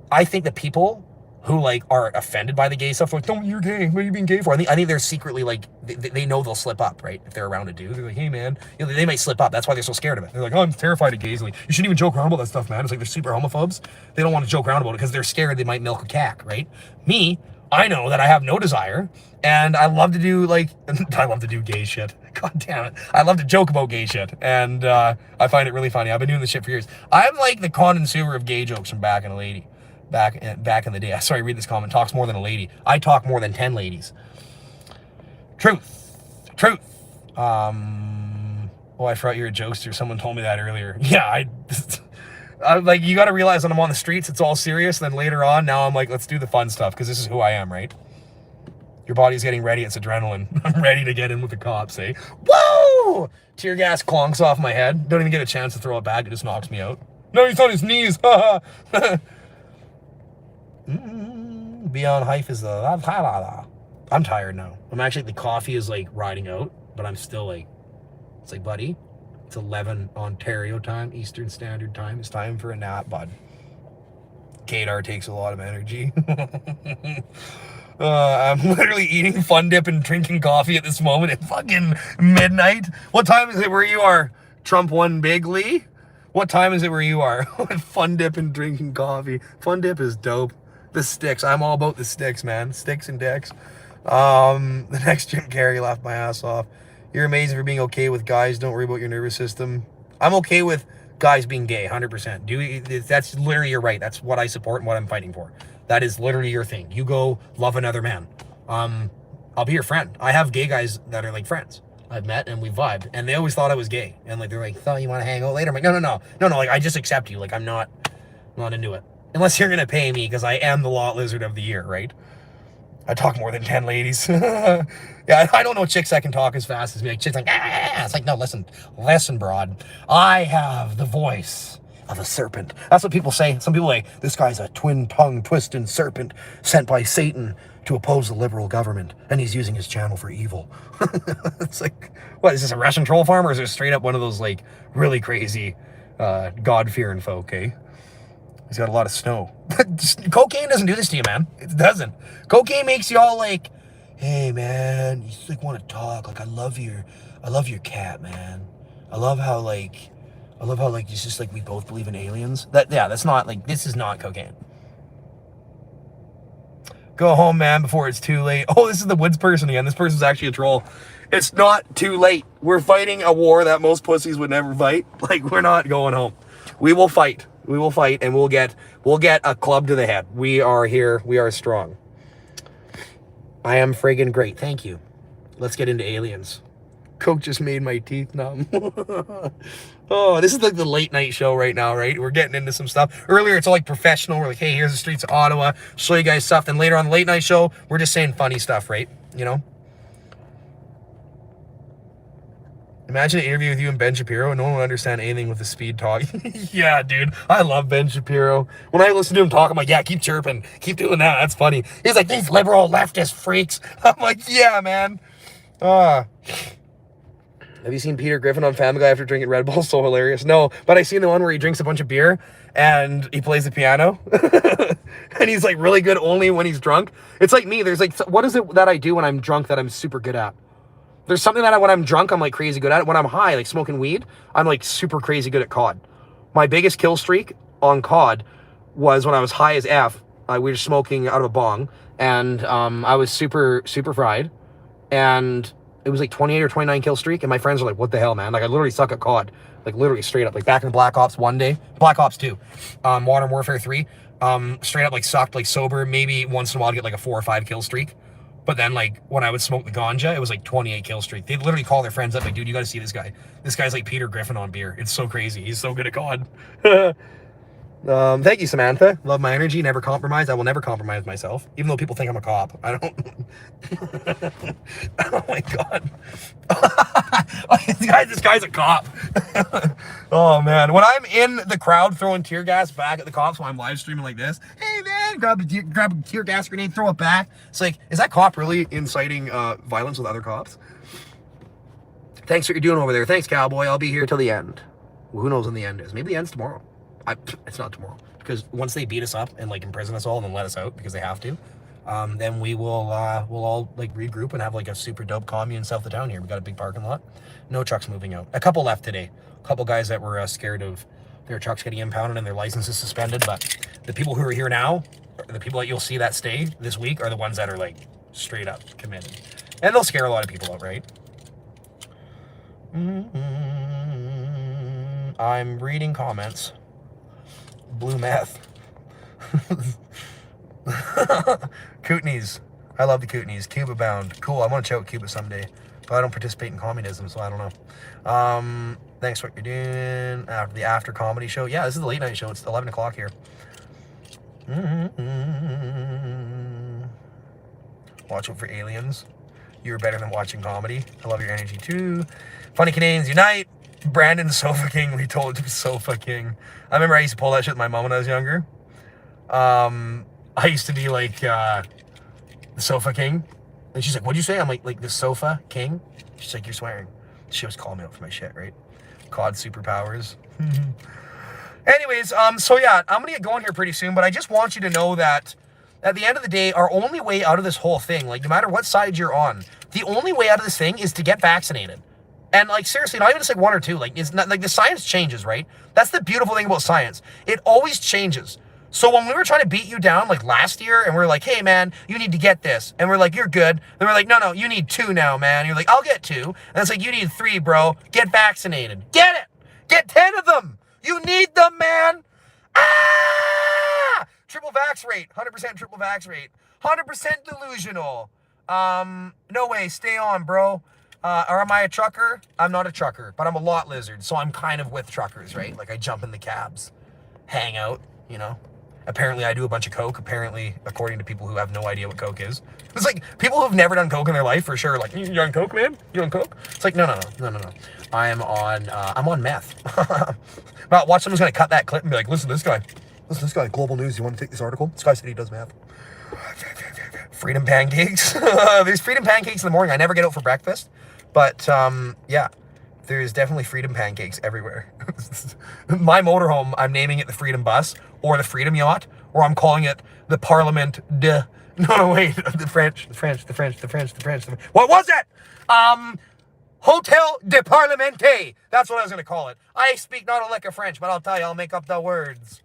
Speaker 1: I think that people who like are offended by the gay stuff, like, don't, you're gay. What are you being gay for? I think they're secretly like, they know they'll slip up, right? If they're around a dude, they're like, hey, man, you know, they might slip up. That's why they're so scared of it. They're like, oh, I'm terrified of gays. Like, you shouldn't even joke around about that stuff, man. It's like they're super homophobes. They don't want to joke around about it because they're scared they might milk a cack, right? Me, I know that I have no desire, and I love to do gay shit. God damn it. I love to joke about gay shit, and I find it really funny. I've been doing this shit for years. I'm like the connoisseur of gay jokes from back in the day. Sorry, read this comment. Talks more than a lady. I talk more than 10 ladies. Truth. Oh, I forgot you're a jokester. Someone told me that earlier. Yeah, I'm like, you got to realize when I'm on the streets, it's all serious. Then later on, now I'm like, let's do the fun stuff because this is who I am, right? Your body's getting ready. It's adrenaline. I'm ready to get in with the cops, eh? Whoa! Tear gas clonks off my head. Don't even get a chance to throw it back. It just knocks me out. No, he's on his knees. Beyond Hype is I'm tired now. I'm actually, the coffee is like riding out, but I'm still like, it's like, buddy, it's 11 Ontario time, Eastern Standard Time. It's time for a nap, bud. Kadar takes a lot of energy. I'm literally eating Fun Dip and drinking coffee at this moment at fucking midnight. What time is it where you are? Trump won big, Lee? What time is it where you are? Fun Dip and drinking coffee. Fun Dip is dope. The sticks. I'm all about the sticks, man. Sticks and dicks. The next Jim Carrey laughed my ass off. You're amazing for being okay with guys. Don't worry about your nervous system. I'm okay with guys being gay, 100%. That's literally, you're right. That's what I support and what I'm fighting for. That is literally your thing. You go love another man. I'll be your friend. I have gay guys that are like friends I've met and we vibed, and they always thought I was gay. And like, they're like, "Oh, you want to hang out later?" I'm like, no. Like, I just accept you. Like, I'm not into it. Unless you're gonna pay me, because I am the lot lizard of the year, right? I talk more than 10 ladies. Yeah, I don't know chicks that can talk as fast as me. Like, chicks like, ah. It's like, no, listen, broad. I have the voice of a serpent. That's what people say. Some people are like, this guy's a twin-tongued, twisting serpent sent by Satan to oppose the liberal government, and he's using his channel for evil. It's like, what, is this a Russian troll farm, or is it straight up one of those, like, really crazy God-fearing folk, eh? He's got a lot of snow. Cocaine doesn't do this to you, man. It doesn't. Cocaine makes you all like, hey, man, you just like want to talk. Like, I love your cat, man. I love how it's just like we both believe in aliens. That's not like, this is not cocaine. Go home, man, before it's too late. Oh, this is the Woods person again. This person's actually a troll. It's not too late. We're fighting a war that most pussies would never fight. Like, we're not going home. We will fight. We will fight, and we'll get a club to the head. We are here. We are strong. I am friggin' great. Thank you. Let's get into aliens. Coke just made my teeth numb. Oh, this is like the late night show right now, right? We're getting into some stuff. Earlier, it's all like professional. We're like, hey, here's the streets of Ottawa. Show you guys stuff. Then later on the late night show, we're just saying funny stuff, right? You know? Imagine an interview with you and Ben Shapiro, and no one would understand anything with the speed talk. Yeah, dude. I love Ben Shapiro. When I listen to him talk, I'm like, yeah, keep chirping. Keep doing that. That's funny. He's like, these liberal leftist freaks. I'm like, yeah, man. Have you seen Peter Griffin on Family Guy after drinking Red Bull? So hilarious. No, but I seen the one where he drinks a bunch of beer and he plays the piano. And he's like really good only when he's drunk. It's like me. There's like, what is it that I do when I'm drunk that I'm super good at? There's something that when I'm drunk, I'm like crazy good at it. When I'm high, like smoking weed, I'm like super crazy good at COD. My biggest kill streak on COD was when I was high as F. We were smoking out of a bong and I was super fried. And it was like 28 or 29 kill streak. And my friends were like, what the hell, man? Like I literally suck at COD. Like literally straight up. Like back in Black Ops 1 day. Black Ops 2. Modern Warfare 3. Straight up like sucked, like sober. Maybe once in a while I'd get like a 4 or 5 kill streak. But then like when I would smoke the ganja, it was like 28 kill streak. They'd literally call their friends up like, dude, you got to see this guy. This guy's like Peter Griffin on beer. It's so crazy. He's so good at COD. Thank you, Samantha. Love my energy. Never compromise. I will never compromise myself. Even though people think I'm a cop. I don't. Oh my God. This guy's a cop. Oh man. When I'm in the crowd throwing tear gas back at the cops while I'm live streaming like this, hey man, grab a tear gas grenade, throw it back. It's like, is that cop really inciting violence with other cops? Thanks for what you're doing over there. Thanks, cowboy. I'll be here till the end. Well, who knows when the end is? Maybe the end's tomorrow. It's not tomorrow, because once they beat us up and like imprison us all and then let us out because they have to, then we will we'll all like regroup and have like a super dope commune south of town here. We got a big parking lot, no trucks moving out. A couple left today, a couple guys that were scared of their trucks getting impounded and their licenses suspended. But the people who are here now, the people that you'll see that stay this week, are the ones that are like straight up committed, and they'll scare a lot of people out, right? I'm reading comments. Blue meth. Kootenays. I love the Kootenays. Cuba bound. Cool. I want to check out Cuba someday. But I don't participate in communism, so I don't know. Thanks for what you're doing. After the after comedy show. Yeah, this is the late night show. It's 11 o'clock here. Watch out for aliens. You're better than watching comedy. I love your energy too. Funny Canadians Unite. Brandon Sofa King, we told him Sofa King. I remember I used to pull that shit with my mom when I was younger. I used to be like the Sofa King. And she's like, what'd you say? I'm like the Sofa King? She's like, you're swearing. She was calling me out for my shit, right? COD superpowers. Anyways, so yeah, I'm gonna get going here pretty soon, but I just want you to know that at the end of the day, our only way out of this whole thing, like no matter what side you're on, the only way out of this thing is to get vaccinated. And like, seriously, not even just like one or two, like it's not like the science changes, right? That's the beautiful thing about science. It always changes. So when we were trying to beat you down like last year and we're like, hey man, you need to get this. And we're like, you're good. Then we're like, no, you need 2 now, man. And you're like, I'll get 2. And it's like, you need 3, bro. Get vaccinated. Get it. Get 10 of them. You need them, man. Ah! Triple vax rate. 100% triple vax rate. 100% delusional. No way. Stay on, bro. Or am I a trucker? I'm not a trucker, but I'm a lot lizard, so I'm kind of with truckers, right? Like I jump in the cabs, hang out, you know. Apparently I do a bunch of coke, apparently, according to people who have no idea what coke is. It's like, people who've never done coke in their life, for sure, like, you on coke, man? You on coke? It's like, no. I'm on meth. Well, watch someone's gonna cut that clip and be like, listen to this guy, Global News, you want to take this article? This guy said he does meth. Freedom pancakes. There's freedom pancakes in the morning. I never get out for breakfast. But, yeah, there's definitely freedom pancakes everywhere. My motorhome, I'm naming it the Freedom Bus or the Freedom Yacht, or I'm calling it the Parliament de... No, wait, the French. What was it? Hotel de Parlementé. That's what I was going to call it. I speak not a lick of French, but I'll tell you, I'll make up the words.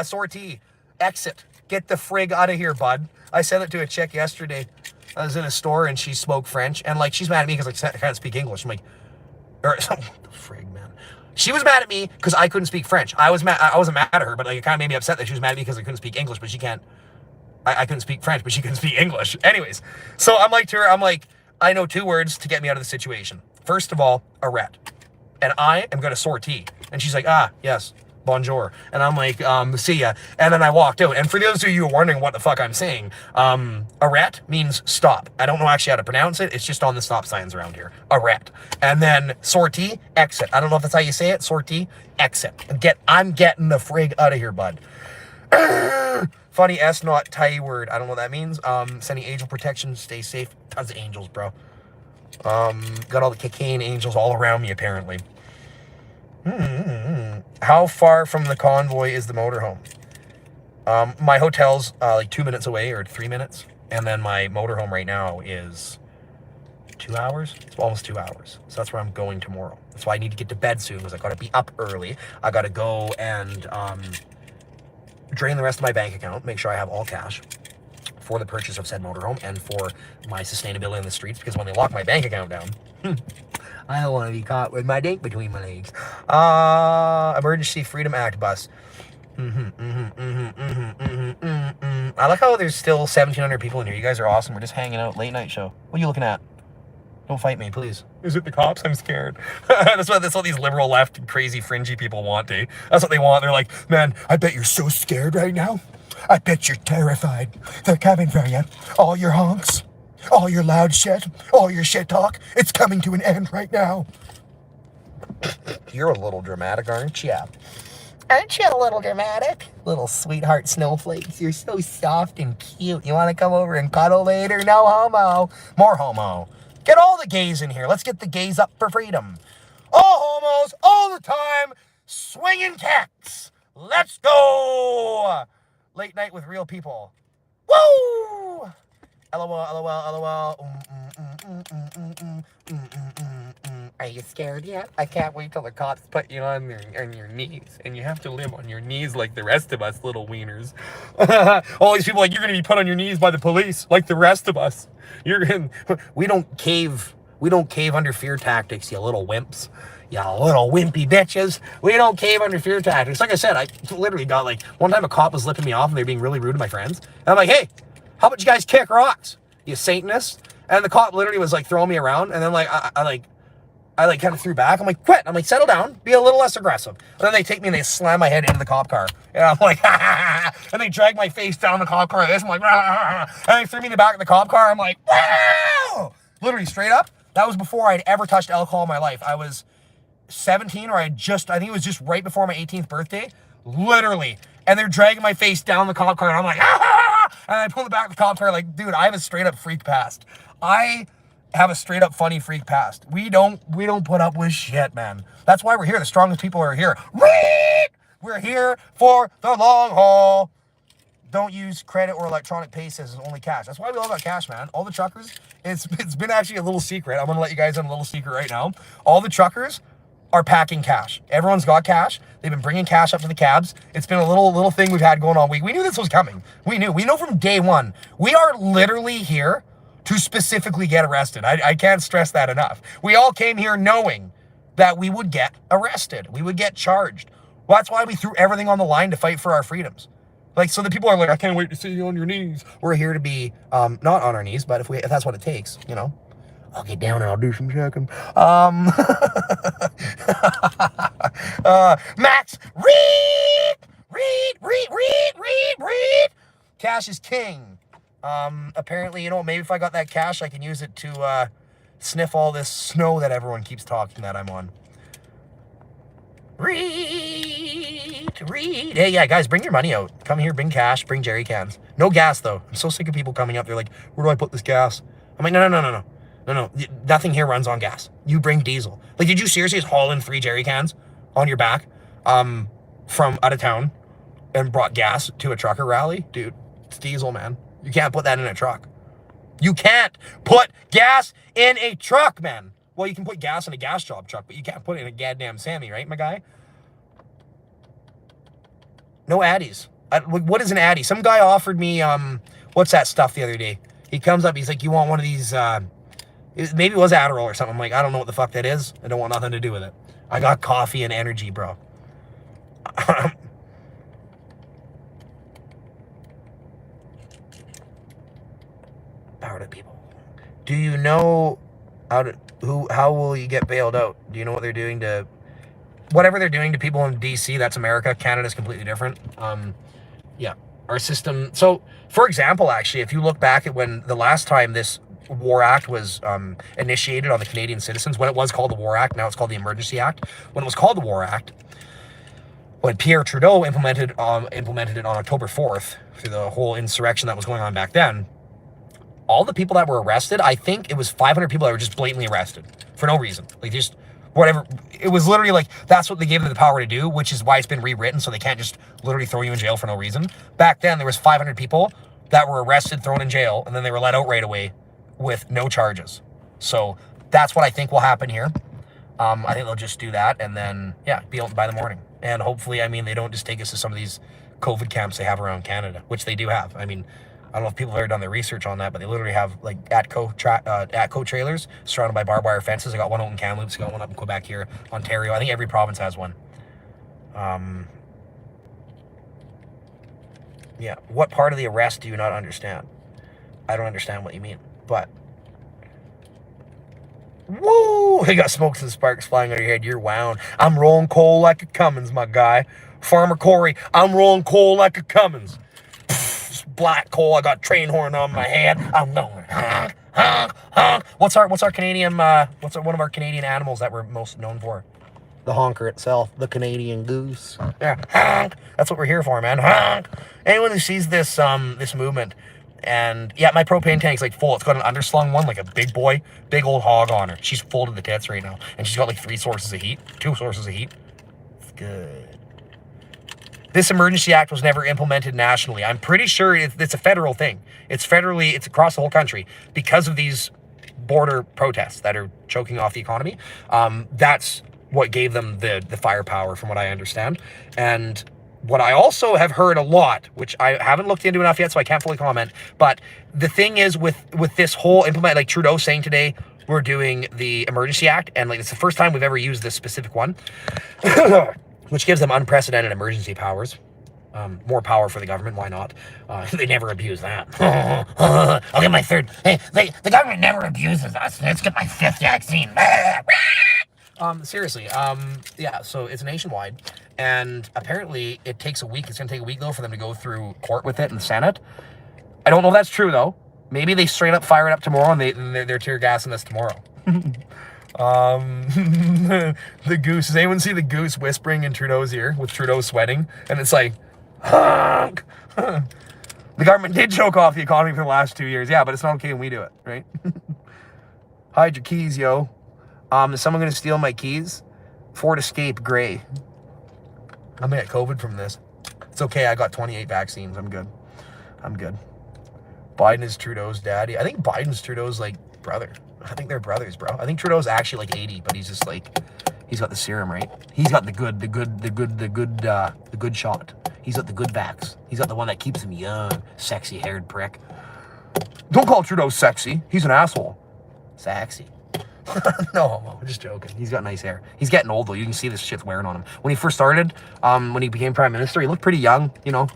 Speaker 1: Sortie. Exit. Get the frig out of here, bud. I said it to a chick yesterday. I was in a store and she spoke French, and like she's mad at me because I can't speak English. I'm like, what the frig, man. She was mad at me because I couldn't speak French. I wasn't mad at her, but like it kind of made me upset that she was mad at me because I couldn't speak English, but she can't. I couldn't speak French, but she couldn't speak English. Anyways, so I'm like to her, I know 2 words to get me out of the situation. First of all, arrête, and I am going to sortie. And she's like, yes. Bonjour. And I'm like, see ya. And then I walked out. And for those of you who are wondering what the fuck I'm saying, arrête means stop. I don't know actually how to pronounce it. It's just on the stop signs around here. Arrête. And then sortie, exit. I don't know if that's how you say it. Sortie, exit. I'm getting the frig out of here, bud. Funny S, not Thai word. I don't know what that means. Sending angel protection. Stay safe. Tons of angels, bro. Got all the cocaine angels all around me, apparently. How far from the Convoy is the motorhome? My hotel's like 2 minutes away, or 3 minutes. And then my motorhome right now is 2 hours. It's almost 2 hours. So that's where I'm going tomorrow. That's why I need to get to bed soon, because I got to be up early. I got to go and drain the rest of my bank account, make sure I have all cash for the purchase of said motorhome and for my sustainability in the streets, because when they lock my bank account down, I don't want to be caught with my dink between my legs. Emergency Freedom Act bus. I like how there's still 1,700 people in here. You guys are awesome. We're just hanging out. Late night show. What are you looking at? Don't fight me, please. Is it the cops? I'm scared. That's what these liberal left crazy fringy people want, eh? That's what they want. They're like, man, I bet you're so scared right now. I bet you're terrified. They're coming for you. All your honks, all your loud shit, all your shit talk. It's coming to an end right now. You're a little dramatic, aren't you? Aren't you a little dramatic? Little sweetheart snowflakes. You're so soft and cute. You want to come over and cuddle later? No homo. More homo. Get all the gays in here. Let's get the gays up for freedom. All homos, all the time, swinging cats. Let's go. Late night with real people. Woo! LOL, LOL, LOL. Are you scared yet? I can't wait till the cops put you on your knees. And you have to live on your knees like the rest of us, little wieners. All these people like, you're going to be put on your knees by the police like the rest of us. We don't cave under fear tactics, you little wimps. You little wimpy bitches. We don't cave under fear tactics. Like I said, I literally got like, one time a cop was lipping me off and they were being really rude to my friends. And I'm like, hey, how about you guys kick rocks, you Satanists? And the cop literally was like throwing me around. And then like, I kind of threw back. I'm like, quit. I'm like, settle down. Be a little less aggressive. And then they take me and they slam my head into the cop car. And I'm like, ha, ha, ha. And they drag my face down the cop car like this. I'm like, ah. And they threw me in the back of the cop car. I'm like, wow. Literally straight up. That was before I'd ever touched alcohol in my life. I was 17, or I think it was just right before my 18th birthday. Literally. And they're dragging my face down the cop car. And I'm like, ah. And I pull the back of the cop car like, dude, I have a straight up freak past. I have a straight up funny freak past. We don't put up with shit, man. That's why we're here. The strongest people are here. We're here for the long haul. Don't use credit or electronic pay systems, only cash. That's why we all got cash, man. All the truckers, it's been actually a little secret. I'm gonna let you guys in a little secret right now. All the truckers are packing cash. Everyone's got cash. They've been bringing cash up to the cabs. It's been a little thing we've had going on. We knew this was coming. We know from day one. We are literally here to specifically get arrested. I can't stress that enough. We all came here knowing that we would get arrested. We would get charged. Well, that's why we threw everything on the line to fight for our freedoms. Like, so the people are like, I can't wait to see you on your knees. We're here to be, not on our knees, but if that's what it takes, you know, I'll get down and I'll do some checking. Max, read. Cash is king. Apparently, you know, maybe if I got that cash, I can use it to sniff all this snow that everyone keeps talking that I'm on. Read. Hey, yeah, guys, bring your money out. Come here, bring cash, bring jerry cans. No gas, though. I'm so sick of people coming up. They're like, where do I put this gas? I'm like, no. Nothing here runs on gas. You bring diesel. Like, did you seriously just haul in 3 jerry cans on your back from out of town and brought gas to a trucker rally? Dude, it's diesel, man. You can't put that in a truck. You can't put gas in a truck, man. Well, you can put gas in a gas job truck, but you can't put it in a goddamn Sammy, right, my guy? No Addies. What is an Addy? Some guy offered me, what's that stuff the other day? He comes up, he's like, you want one of these, maybe it was Adderall or something. I'm like, I don't know what the fuck that is. I don't want nothing to do with it. I got coffee and energy, bro. Power to people. Do you know how will you get bailed out? Do you know what they're doing to whatever they're doing to people in DC? That's America. Canada's completely different. Yeah, our system. So, for example, actually, if you look back at when the last time this War Act was initiated on the Canadian citizens, when it was called the War Act, now it's called the Emergency Act. When it was called the War Act, when Pierre Trudeau implemented it on October 4th through the whole insurrection that was going on back then, all the people that were arrested, I think it was 500 people that were just blatantly arrested for no reason. Like just whatever. It was literally like, that's what they gave them the power to do, which is why it's been rewritten, so they can't just literally throw you in jail for no reason. Back then, there was 500 people that were arrested, thrown in jail, and then they were let out right away with no charges. So that's what I think will happen here. I think they'll just do that and then, yeah, be out by the morning. And hopefully, I mean, they don't just take us to some of these COVID camps they have around Canada, which they do have. I mean, I don't know if people have ever done their research on that, but they literally have like ATCO trailers surrounded by barbed wire fences. I got one out in Kamloops, I got one up in Quebec here, Ontario. I think every province has one. Yeah, what part of the arrest do you not understand? I don't understand what you mean, but... Woo! You got smokes and sparks flying out of your head. You're wound. I'm rolling coal like a Cummins, my guy. Farmer Corey, I'm rolling coal like a Cummins. Black coal, I got train horn on my head. I'm going honk, honk, honk. What's our Canadian one of our Canadian animals that we're most known for? The honker itself, the Canadian goose. Yeah, honk. That's what we're here for, man. Honk. Anyone who sees this this movement, and yeah, my propane tank's like full. It's got an underslung one, like a big boy, big old hog on her. She's full to the tits right now, and she's got like 2 sources of heat. It's good. This Emergency Act was never implemented nationally. I'm pretty sure it's a federal thing. It's across the whole country because of these border protests that are choking off the economy. That's what gave them the firepower, from what I understand. And what I also have heard a lot, which I haven't looked into enough yet, so I can't fully comment, but the thing is with this whole like Trudeau saying today, we're doing the Emergency Act, and like it's the first time we've ever used this specific one. Which gives them unprecedented emergency powers. More power for the government, why not? They never abuse that. I'll get my third. Hey, the government never abuses us. Let's get my 5th vaccine. Seriously, yeah, so it's nationwide. And apparently it takes a week. It's going to take a week, though, for them to go through court with it in the Senate. I don't know if that's true, though. Maybe they straight up fire it up tomorrow and they're tear gassing us tomorrow. The goose. Does anyone see the goose whispering in Trudeau's ear with Trudeau sweating? And it's like, honk. The government did choke off the economy for the last 2 years. Yeah, but it's not okay when we do it, right? Hide your keys, yo. Is someone going to steal my keys? Ford Escape Gray. I'm going to get COVID from this. It's okay. I got 28 vaccines. I'm good. Biden is Trudeau's daddy. I think Biden's Trudeau's like brother. I think they're brothers, bro. I think Trudeau's actually like 80, but he's just like, he's got the serum, right? He's got the good shot. He's got the good vax. He's got the one that keeps him young, sexy-haired prick. Don't call Trudeau sexy. He's an asshole. Sexy. No, I'm just joking. He's got nice hair. He's getting old, though. You can see this shit's wearing on him. When he first started, when he became prime minister, he looked pretty young, you know.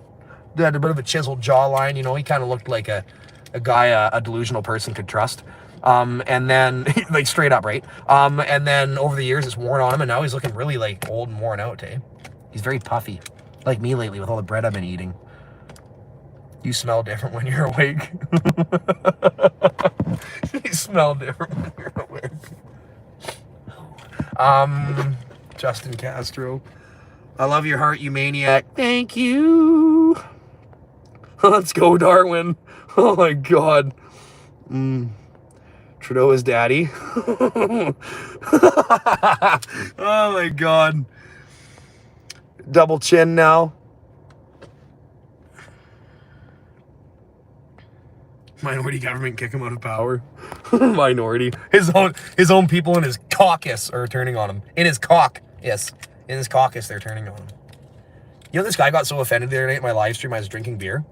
Speaker 1: He had a bit of a chiseled jawline, you know. He kind of looked like a guy a delusional person could trust. And then, like, straight up, right? And then over the years, it's worn on him, and now he's looking really, like, old and worn out, eh? He's very puffy. Like me lately with all the bread I've been eating. You smell different when you're awake. You smell different when you're awake. Justin Castro. I love your heart, you maniac. Thank you. Let's go, Darwin. Oh, my God. Trudeau is daddy. Oh my God. Double chin now. Minority government kick him out of power. Minority. His own people in his caucus are turning on him. In his caucus, they're turning on him. You know, this guy got so offended the other night in my live stream I was drinking beer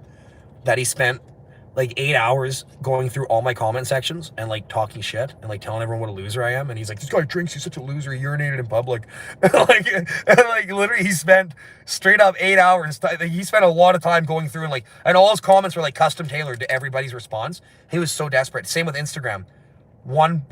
Speaker 1: that he spent like 8 hours going through all my comment sections and like talking shit and like telling everyone what a loser I am. And he's like, this guy drinks, he's such a loser, he urinated in public. like literally he spent straight up 8 hours. He spent a lot of time going through and all his comments were like custom tailored to everybody's response. He was so desperate. Same with Instagram. One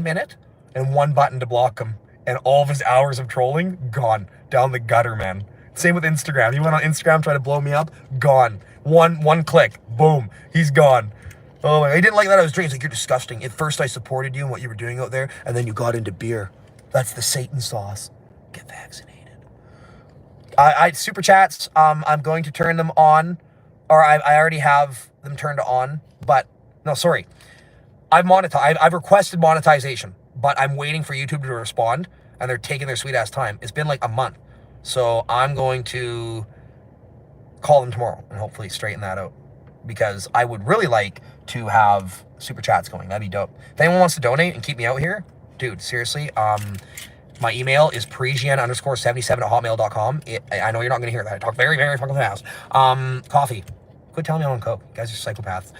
Speaker 1: minute and one button to block him. And all of his hours of trolling, gone down the gutter, man. Same with Instagram. He went on Instagram, tried to blow me up, gone. One click, boom, he's gone. Oh, I didn't like that I was drinking. It's like, you're disgusting. At first I supported you and what you were doing out there, and then you got into beer. That's the Satan sauce. Get vaccinated. I super chats, I'm going to turn them on, or I already have them turned on, but No, sorry. I've requested monetization, but I'm waiting for YouTube to respond, and they're taking their sweet ass time. It's been like a month. So I'm going to call them tomorrow and hopefully straighten that out, because I would really like to have super chats going. That'd be dope. If anyone wants to donate and keep me out here, dude, seriously, my email is parisian_77@hotmail.com. I know you're not going to hear that. I talk very, very fucking fast. Coffee. Quit telling me I'm on coke. You guys are psychopaths.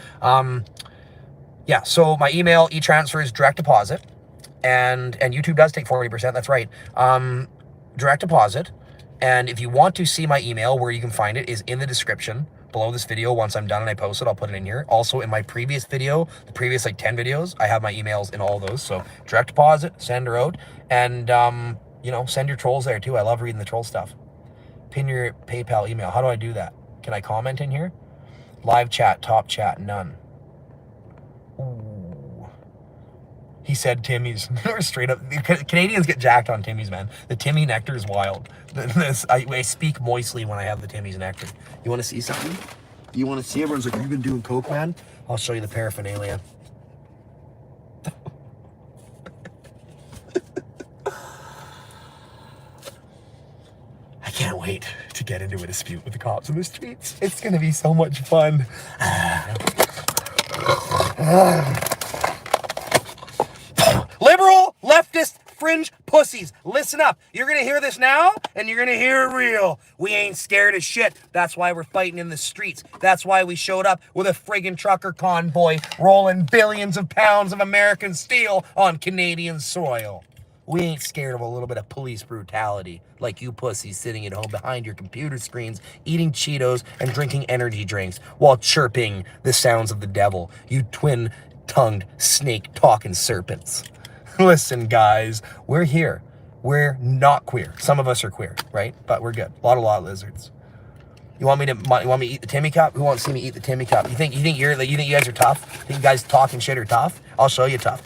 Speaker 1: Yeah, so my email, e-transfer, is direct deposit. And YouTube does take 40%. That's right. Direct deposit. And if you want to see my email, where you can find it is in the description below this video. Once I'm done and I post it, I'll put it in here. Also, in my previous video, the previous like 10 videos, I have my emails in all those. So direct deposit, send her out. And, you know, send your trolls there too. I love reading the troll stuff. Pin your PayPal email. How do I do that? Can I comment in here? Live chat, top chat, none. Ooh. He said Timmy's. Straight up. Canadians get jacked on Timmy's, man. The Timmy nectar is wild. I speak moistly when I have the Timmy's nectar. You want to see something? You want to see? Everyone's like, you've been doing coke, man? I'll show you the paraphernalia. I can't wait to get into a dispute with the cops in the streets. It's going to be so much fun. Liberal, leftist, fringe pussies, listen up. You're going to hear this now, and you're going to hear it real. We ain't scared of shit. That's why we're fighting in the streets. That's why we showed up with a friggin' trucker convoy rolling billions of pounds of American steel on Canadian soil. We ain't scared of a little bit of police brutality like you pussies sitting at home behind your computer screens, eating Cheetos and drinking energy drinks while chirping the sounds of the devil, you twin-tongued, snake-talking serpents. Listen, guys, we're here. We're not queer. Some of us are queer, right? But we're good. A lot of lizards. You want me to eat the Timmy cup? Who wants to see me eat the Timmy cup? You think you guys are tough? You think you guys talking shit are tough? I'll show you tough.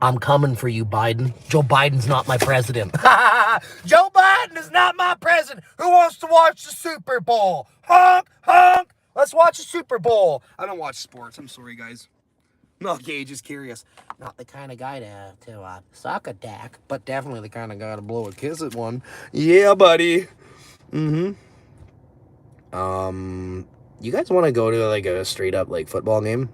Speaker 1: I'm coming for you, Biden. Joe Biden's not my president. Joe Biden is not my president. Who wants to watch the Super Bowl? Honk, honk. Let's watch the Super Bowl. I don't watch sports. I'm sorry, guys. No, okay, just curious. Not the kind of guy to suck a dick, but definitely the kind of guy to blow a kiss at one. Yeah, buddy. You guys want to go to like a straight up like football game?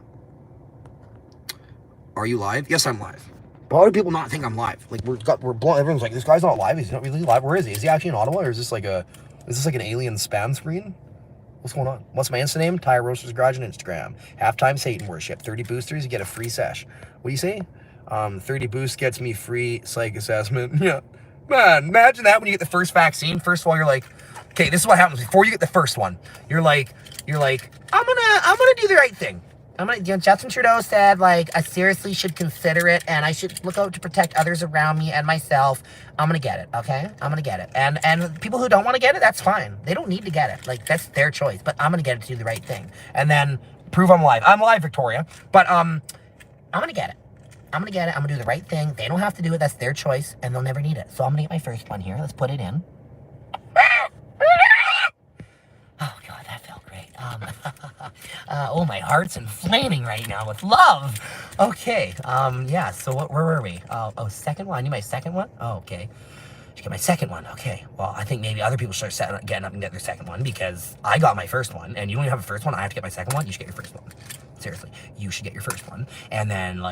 Speaker 1: Are you live? Yes, I'm live. But why do people not think I'm live? Like we're blowing. Everyone's like, this guy's not live. He's not really live. Where is he? Is he actually in Ottawa, or is this like an alien spam screen? What's going on? What's my Insta name? Tire Roasters Garage on Instagram. Halftime Satan worship. 30 boosters, you get a free sesh. What do you say? 30 boosts gets me free psych assessment. Yeah, man. Imagine that when you get the first vaccine. First of all, you're like, okay, this is what happens before you get the first one. You're like, I'm gonna do the right thing. Justin Trudeau said, like, I seriously should consider it, and I should look out to protect others around me and myself. I'm gonna get it, okay? I'm gonna get it. And people who don't want to get it, that's fine. They don't need to get it. Like, that's their choice. But I'm gonna get it to do the right thing. And then prove I'm live. I'm live, Victoria. But I'm gonna get it. I'm gonna get it. I'm gonna do the right thing. They don't have to do it. That's their choice, and they'll never need it. So I'm gonna get my first one here. Let's put it in. Oh, God, that felt great. Oh, my heart's inflaming right now with love. Okay, yeah, so where were we? Oh, second one. I need my second one? Oh, okay. Should get my second one. Okay, well, I think maybe other people should start getting up and get their second one, because I got my first one, and you only have a first one. I have to get my second one. You should get your first one. Seriously, you should get your first one. And then,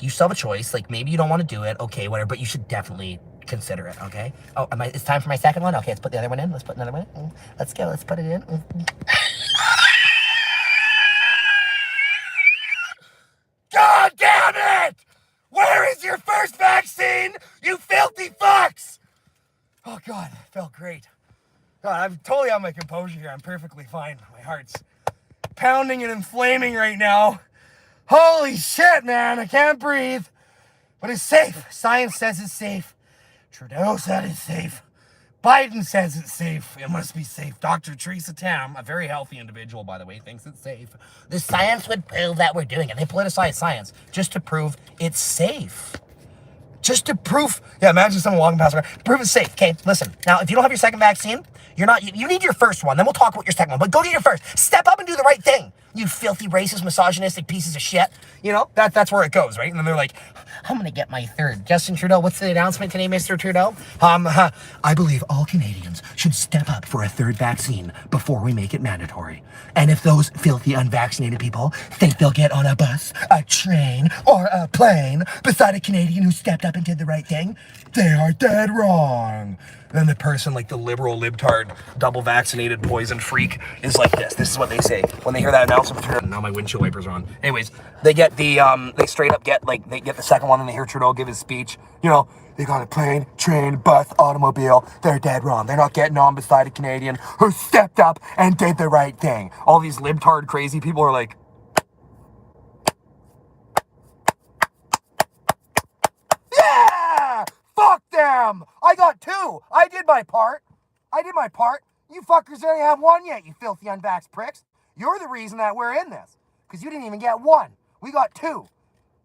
Speaker 1: you still have a choice. Like, maybe you don't want to do it. Okay, whatever, but you should definitely consider it, okay? Oh, it's time for my second one? Okay, let's put the other one in. Let's put another one in. Let's go. Let's put it in. God damn it! Where is your first vaccine, you filthy fucks? Oh, God, that felt great. God, I'm totally on my composure here. I'm perfectly fine. My heart's pounding and inflaming right now. Holy shit, man. I can't breathe. But it's safe. Science says it's safe. Trudeau said it's safe. Biden says it's safe. It must be safe. Dr. Teresa Tam, a very healthy individual, by the way, thinks it's safe. The science would prove that we're doing it. They politicize science just to prove it's safe.
Speaker 17: just to prove, yeah, imagine someone walking past, prove it's safe. Okay, listen, now, if you don't have your second vaccine, you need your first one, then we'll talk about your second one, but go get your first. Step up and do the right thing, you filthy, racist, misogynistic pieces of shit. You know, that's where it goes, right? And then they're like, I'm gonna get my third. Justin Trudeau, what's the announcement today, Mr. Trudeau? I believe all Canadians should step up for a third vaccine before we make it mandatory. And if those filthy, unvaccinated people think they'll get on a bus, a train, or a plane beside a Canadian who stepped up and did the right thing, they are dead wrong. Then the person, like the liberal, libtard, double vaccinated poison freak, is like this. This is what they say when they hear that announcement. Now my windshield wipers are on. Anyways, they get the, they straight up get, like, they get the second one and they hear Trudeau give his speech. You know, they got a plane, train, bus, automobile. They're dead wrong. They're not getting on beside a Canadian who stepped up and did the right thing. All these libtard crazy people are like, yeah! Fuck them! I got two! I did my part. You fuckers don't have one yet, you filthy unvaxxed pricks. You're the reason that we're in this. Because you didn't even get one. We got two.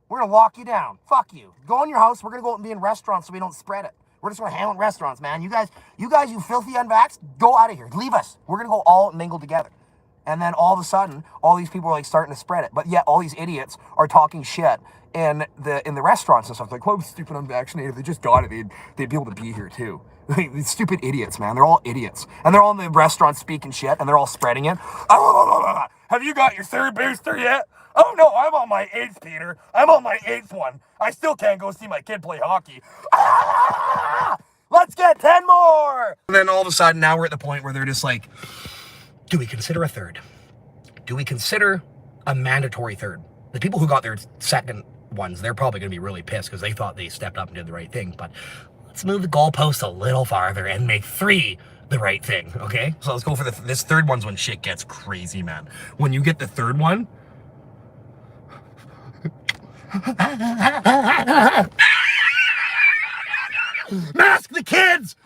Speaker 17: We're gonna lock you down. Fuck you. Go in your house. We're gonna go out and be in restaurants so we don't spread it. We're just gonna hang out in restaurants, man. You guys, you filthy unvaxxed, go out of here. Leave us. We're gonna go all mingle together. And then all of a sudden, all these people are like starting to spread it. But yet all these idiots are talking shit in the restaurants and stuff. Like, oh, stupid unvaccinated. They just got it. They'd be able to be here too. These stupid idiots, man. They're all idiots. And they're all in the restaurants speaking shit and they're all spreading it. Have you got your third booster yet? Oh no, I'm on my 8th, Peter. I'm on my 8th one. I still can't go see my kid play hockey. Let's get 10 more! And then all of a sudden, now we're at the point where they're just like, do we consider a third? Do we consider a mandatory third? The people who got their second ones, they're probably going to be really pissed because they thought they stepped up and did the right thing. But let's move the goalposts a little farther and make 3 the right thing, okay? So let's go for this third one's when shit gets crazy, man. When you get the third one, mask the kids!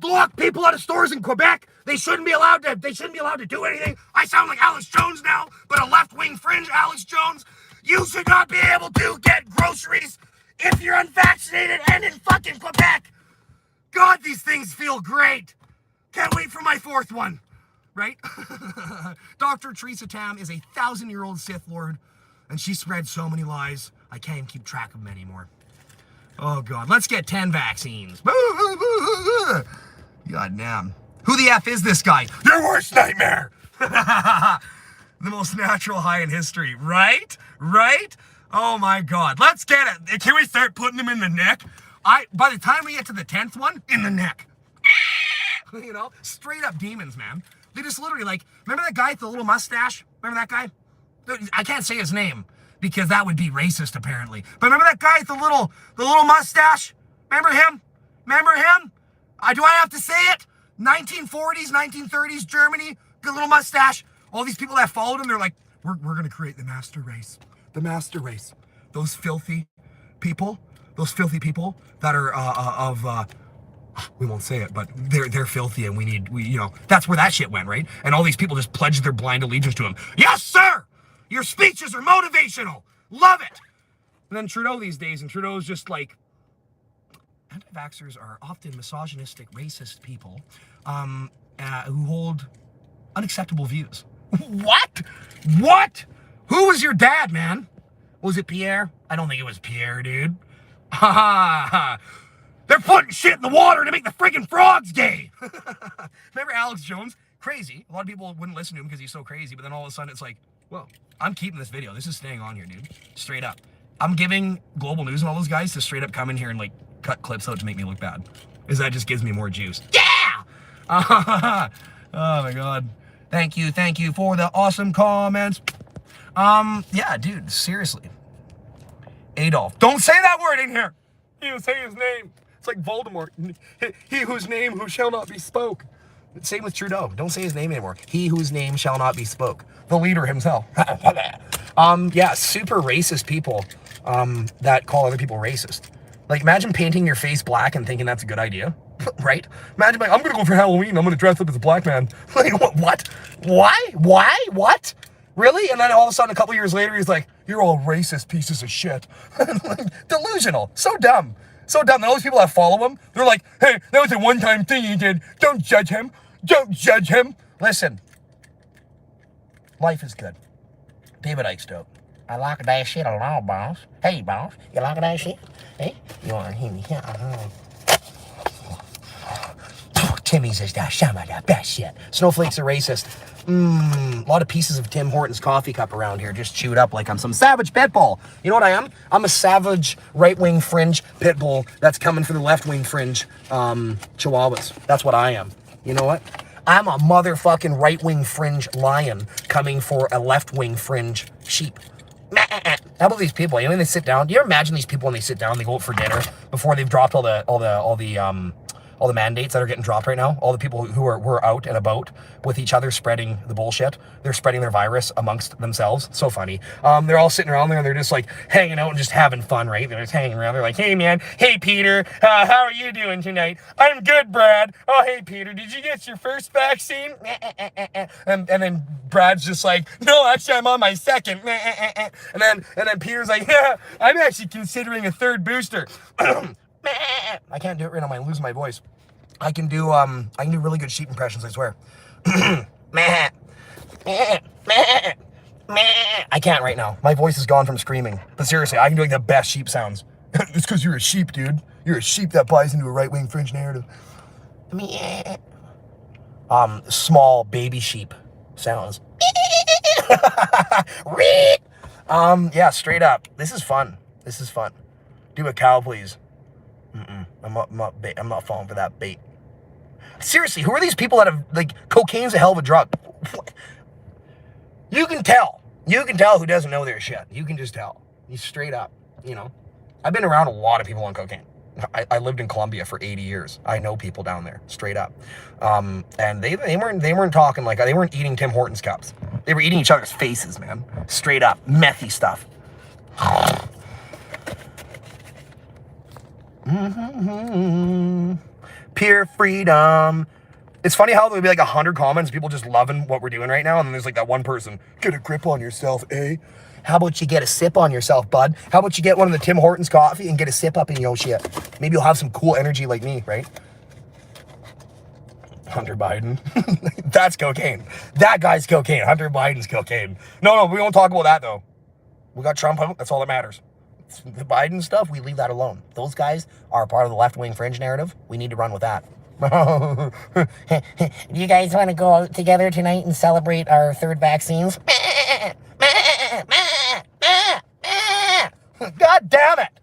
Speaker 17: Lock people out of stores in Quebec! They shouldn't be allowed to do anything. I sound like Alex Jones now, but a left-wing fringe Alex Jones. You should not be able to get groceries if you're unvaccinated and in fucking Quebec. God, these things feel great. Can't wait for my 4th one, right? Dr. Theresa Tam is a 1,000-year-old Sith Lord, and she spread so many lies, I can't even keep track of them anymore. Oh, God. Let's get 10 vaccines. God damn. Who the F is this guy? Your worst nightmare. The most natural high in history. Right? Right? Oh, my God. Let's get it. Can we start putting them in the neck? By the time we get to the 10th one, in the neck. You know? Straight up demons, man. They just literally, like, remember that guy with the little mustache? Remember that guy? I can't say his name because that would be racist apparently. But remember that guy with the little mustache? Remember him? Do I have to say it? 1940s, 1930s Germany, good little mustache. All these people that followed him, they're like, we're gonna create the master race. The master race. Those filthy people that are we won't say it, but they're filthy and we you know, that's where that shit went, right? And all these people just pledged their blind allegiance to him. Yes, sir! Your speeches are motivational. Love it. And then Trudeau these days, and Trudeau's just like, anti-vaxxers are often misogynistic, racist people who hold unacceptable views. What? Who was your dad, man? Was it Pierre? I don't think it was Pierre, dude. They're putting shit in the water to make the friggin' frogs gay. Remember Alex Jones? Crazy. A lot of people wouldn't listen to him because he's so crazy, but then all of a sudden it's like, whoa, I'm keeping this video. This is staying on here, dude. Straight up. I'm giving Global News and all those guys to straight up come in here and like cut clips out to make me look bad. Because that just gives me more juice. Yeah! Oh my God. Thank you for the awesome comments. Yeah, dude, seriously. Adolf. Don't say that word in here. You say his name. It's like Voldemort. He whose name who shall not be spoke. Same with Trudeau. Don't say his name anymore. He whose name shall not be spoke. The leader himself. Yeah, super racist people that call other people racist. Like, imagine painting your face black and thinking that's a good idea. Right? Imagine like, I'm gonna go for Halloween. I'm gonna dress up as a black man. Like, what? Why? What? Really? And then all of a sudden, a couple years later, he's like, you're all racist pieces of shit. Delusional. So dumb. So dumb. All those people that follow him, they're like, hey, that was a one-time thing he did. Don't judge him. Don't judge him. Listen, life is good. David Icke Stoke. I like that shit a lot, boss. Hey, boss, you like that shit? Hey, you want to hear me? Timmy says that some of the best shit. Snowflakes are racist. A lot of pieces of Tim Hortons coffee cup around here, just chewed up like I'm some savage pit bull. You know what I am? I'm a savage right-wing fringe pit bull that's coming for the left-wing fringe chihuahuas. That's what I am. You know what? I'm a motherfucking right-wing fringe lion coming for a left-wing fringe sheep. How about these people? You know, when they sit down, do you ever imagine these people when they sit down, they go out for dinner before they've dropped all the mandates that are getting dropped right now? All the people who are out and about with each other spreading the bullshit. They're spreading their virus amongst themselves. So funny. They're all sitting around there and they're just like hanging out and just having fun, right? They're just hanging around. They're like, hey man, hey Peter, how are you doing tonight? I'm good, Brad. Oh, hey Peter, did you get your first vaccine? And then Brad's just like, no, actually I'm on my second. And then Peter's like, yeah, I'm actually considering a third booster. I can't do it right now. I'm losing my voice. I can do really good sheep impressions, I swear. I can't right now. My voice is gone from screaming. But seriously, I can do like the best sheep sounds. It's because you're a sheep, dude. You're a sheep that buys into a right-wing fringe narrative. Small baby sheep sounds. Yeah, straight up. This is fun. This is fun. Do a cow, please. I'm not falling for that bait. Seriously, who are these people that have, like, cocaine's a hell of a drug? You can tell. You can tell who doesn't know their shit. You can just tell. You straight up, you know. I've been around a lot of people on cocaine. I lived in Colombia for 80 years. I know people down there, straight up. And they weren't talking like, they weren't eating Tim Hortons cups. They were eating each other's faces, man. Straight up, methy stuff. Pure freedom. It's funny how there'll be like 100 comments, people just loving what we're doing right now, and then there's like that one person, get a grip on yourself, eh? How about you get a sip on yourself, bud? How about you get one of the Tim Hortons coffee and get a sip up in your shit? Maybe you'll have some cool energy like me, right? Hunter Biden. That's cocaine. That guy's cocaine. Hunter Biden's cocaine. No, we won't talk about that though. We got Trump out. That's all that matters. The Biden stuff, we leave that alone. Those guys are part of the left-wing fringe narrative. We need to run with that. Do you guys want to go out together tonight and celebrate our third vaccines? God damn it!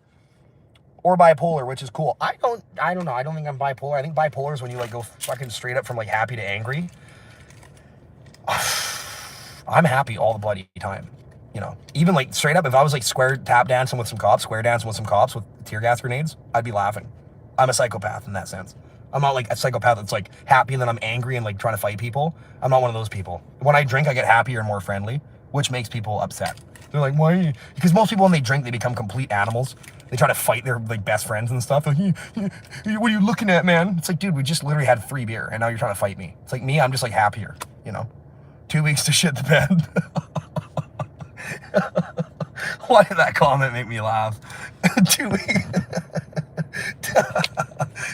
Speaker 17: Or bipolar, which is cool. I don't know. I don't think I'm bipolar. I think bipolar is when you like go fucking straight up from like happy to angry. I'm happy all the bloody time. You know, even like straight up, if I was like square dancing with some cops with tear gas grenades, I'd be laughing. I'm a psychopath in that sense. I'm not like a psychopath that's like happy and then I'm angry and like trying to fight people. I'm not one of those people. When I drink, I get happier and more friendly, which makes people upset. They're like, why are you? Because most people when they drink, they become complete animals. They try to fight their like best friends and stuff. Like, what are you looking at, man? It's like, dude, we just literally had 3 beer and now you're trying to fight me. It's like me, I'm just like happier, you know? 2 weeks to shit the bed. Why did that comment make me laugh? 2 weeks.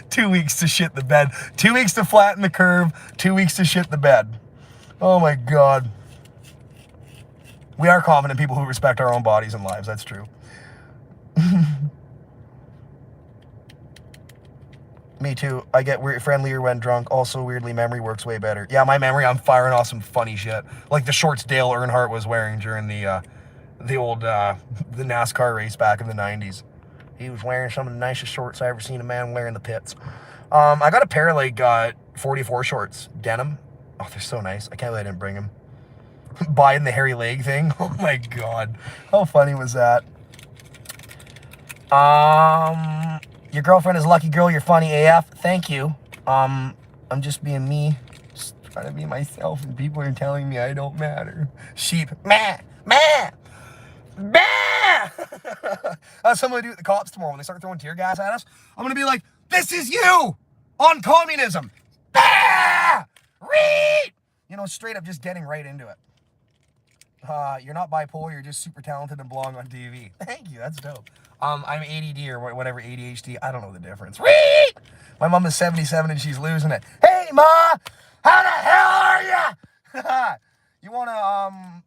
Speaker 17: 2 weeks to shit the bed. 2 weeks to flatten the curve. 2 weeks to shit the bed. Oh my God. We are confident people who respect our own bodies and lives. That's true. Me too. I get friendlier when drunk. Also, weirdly, memory works way better. Yeah, my memory, I'm firing off some funny shit. Like the shorts Dale Earnhardt was wearing during the NASCAR race back in the 90s. He was wearing some of the nicest shorts I ever seen a man wear in the pits. I got a pair of like 44 shorts, denim. Oh, they're so nice. I can't believe I didn't bring them. Buying the hairy leg thing. Oh my God. How funny was that? Your girlfriend is lucky girl. You're funny AF. Thank you. I'm just being me. Just trying to be myself and people are telling me I don't matter. Sheep. Meh. Meh. Bah! That's what I'm going to do with the cops tomorrow when they start throwing tear gas at us. I'm going to be like, this is you on communism. Bah! Read! You know, straight up just getting right into it.
Speaker 1: You're not bipolar, you're just super talented and belong on TV. Thank you, that's dope. I'm ADD or whatever, ADHD, I don't know the difference. Whee! My mom is 77 and she's losing it. Hey, Ma! How the hell are ya? You wanna,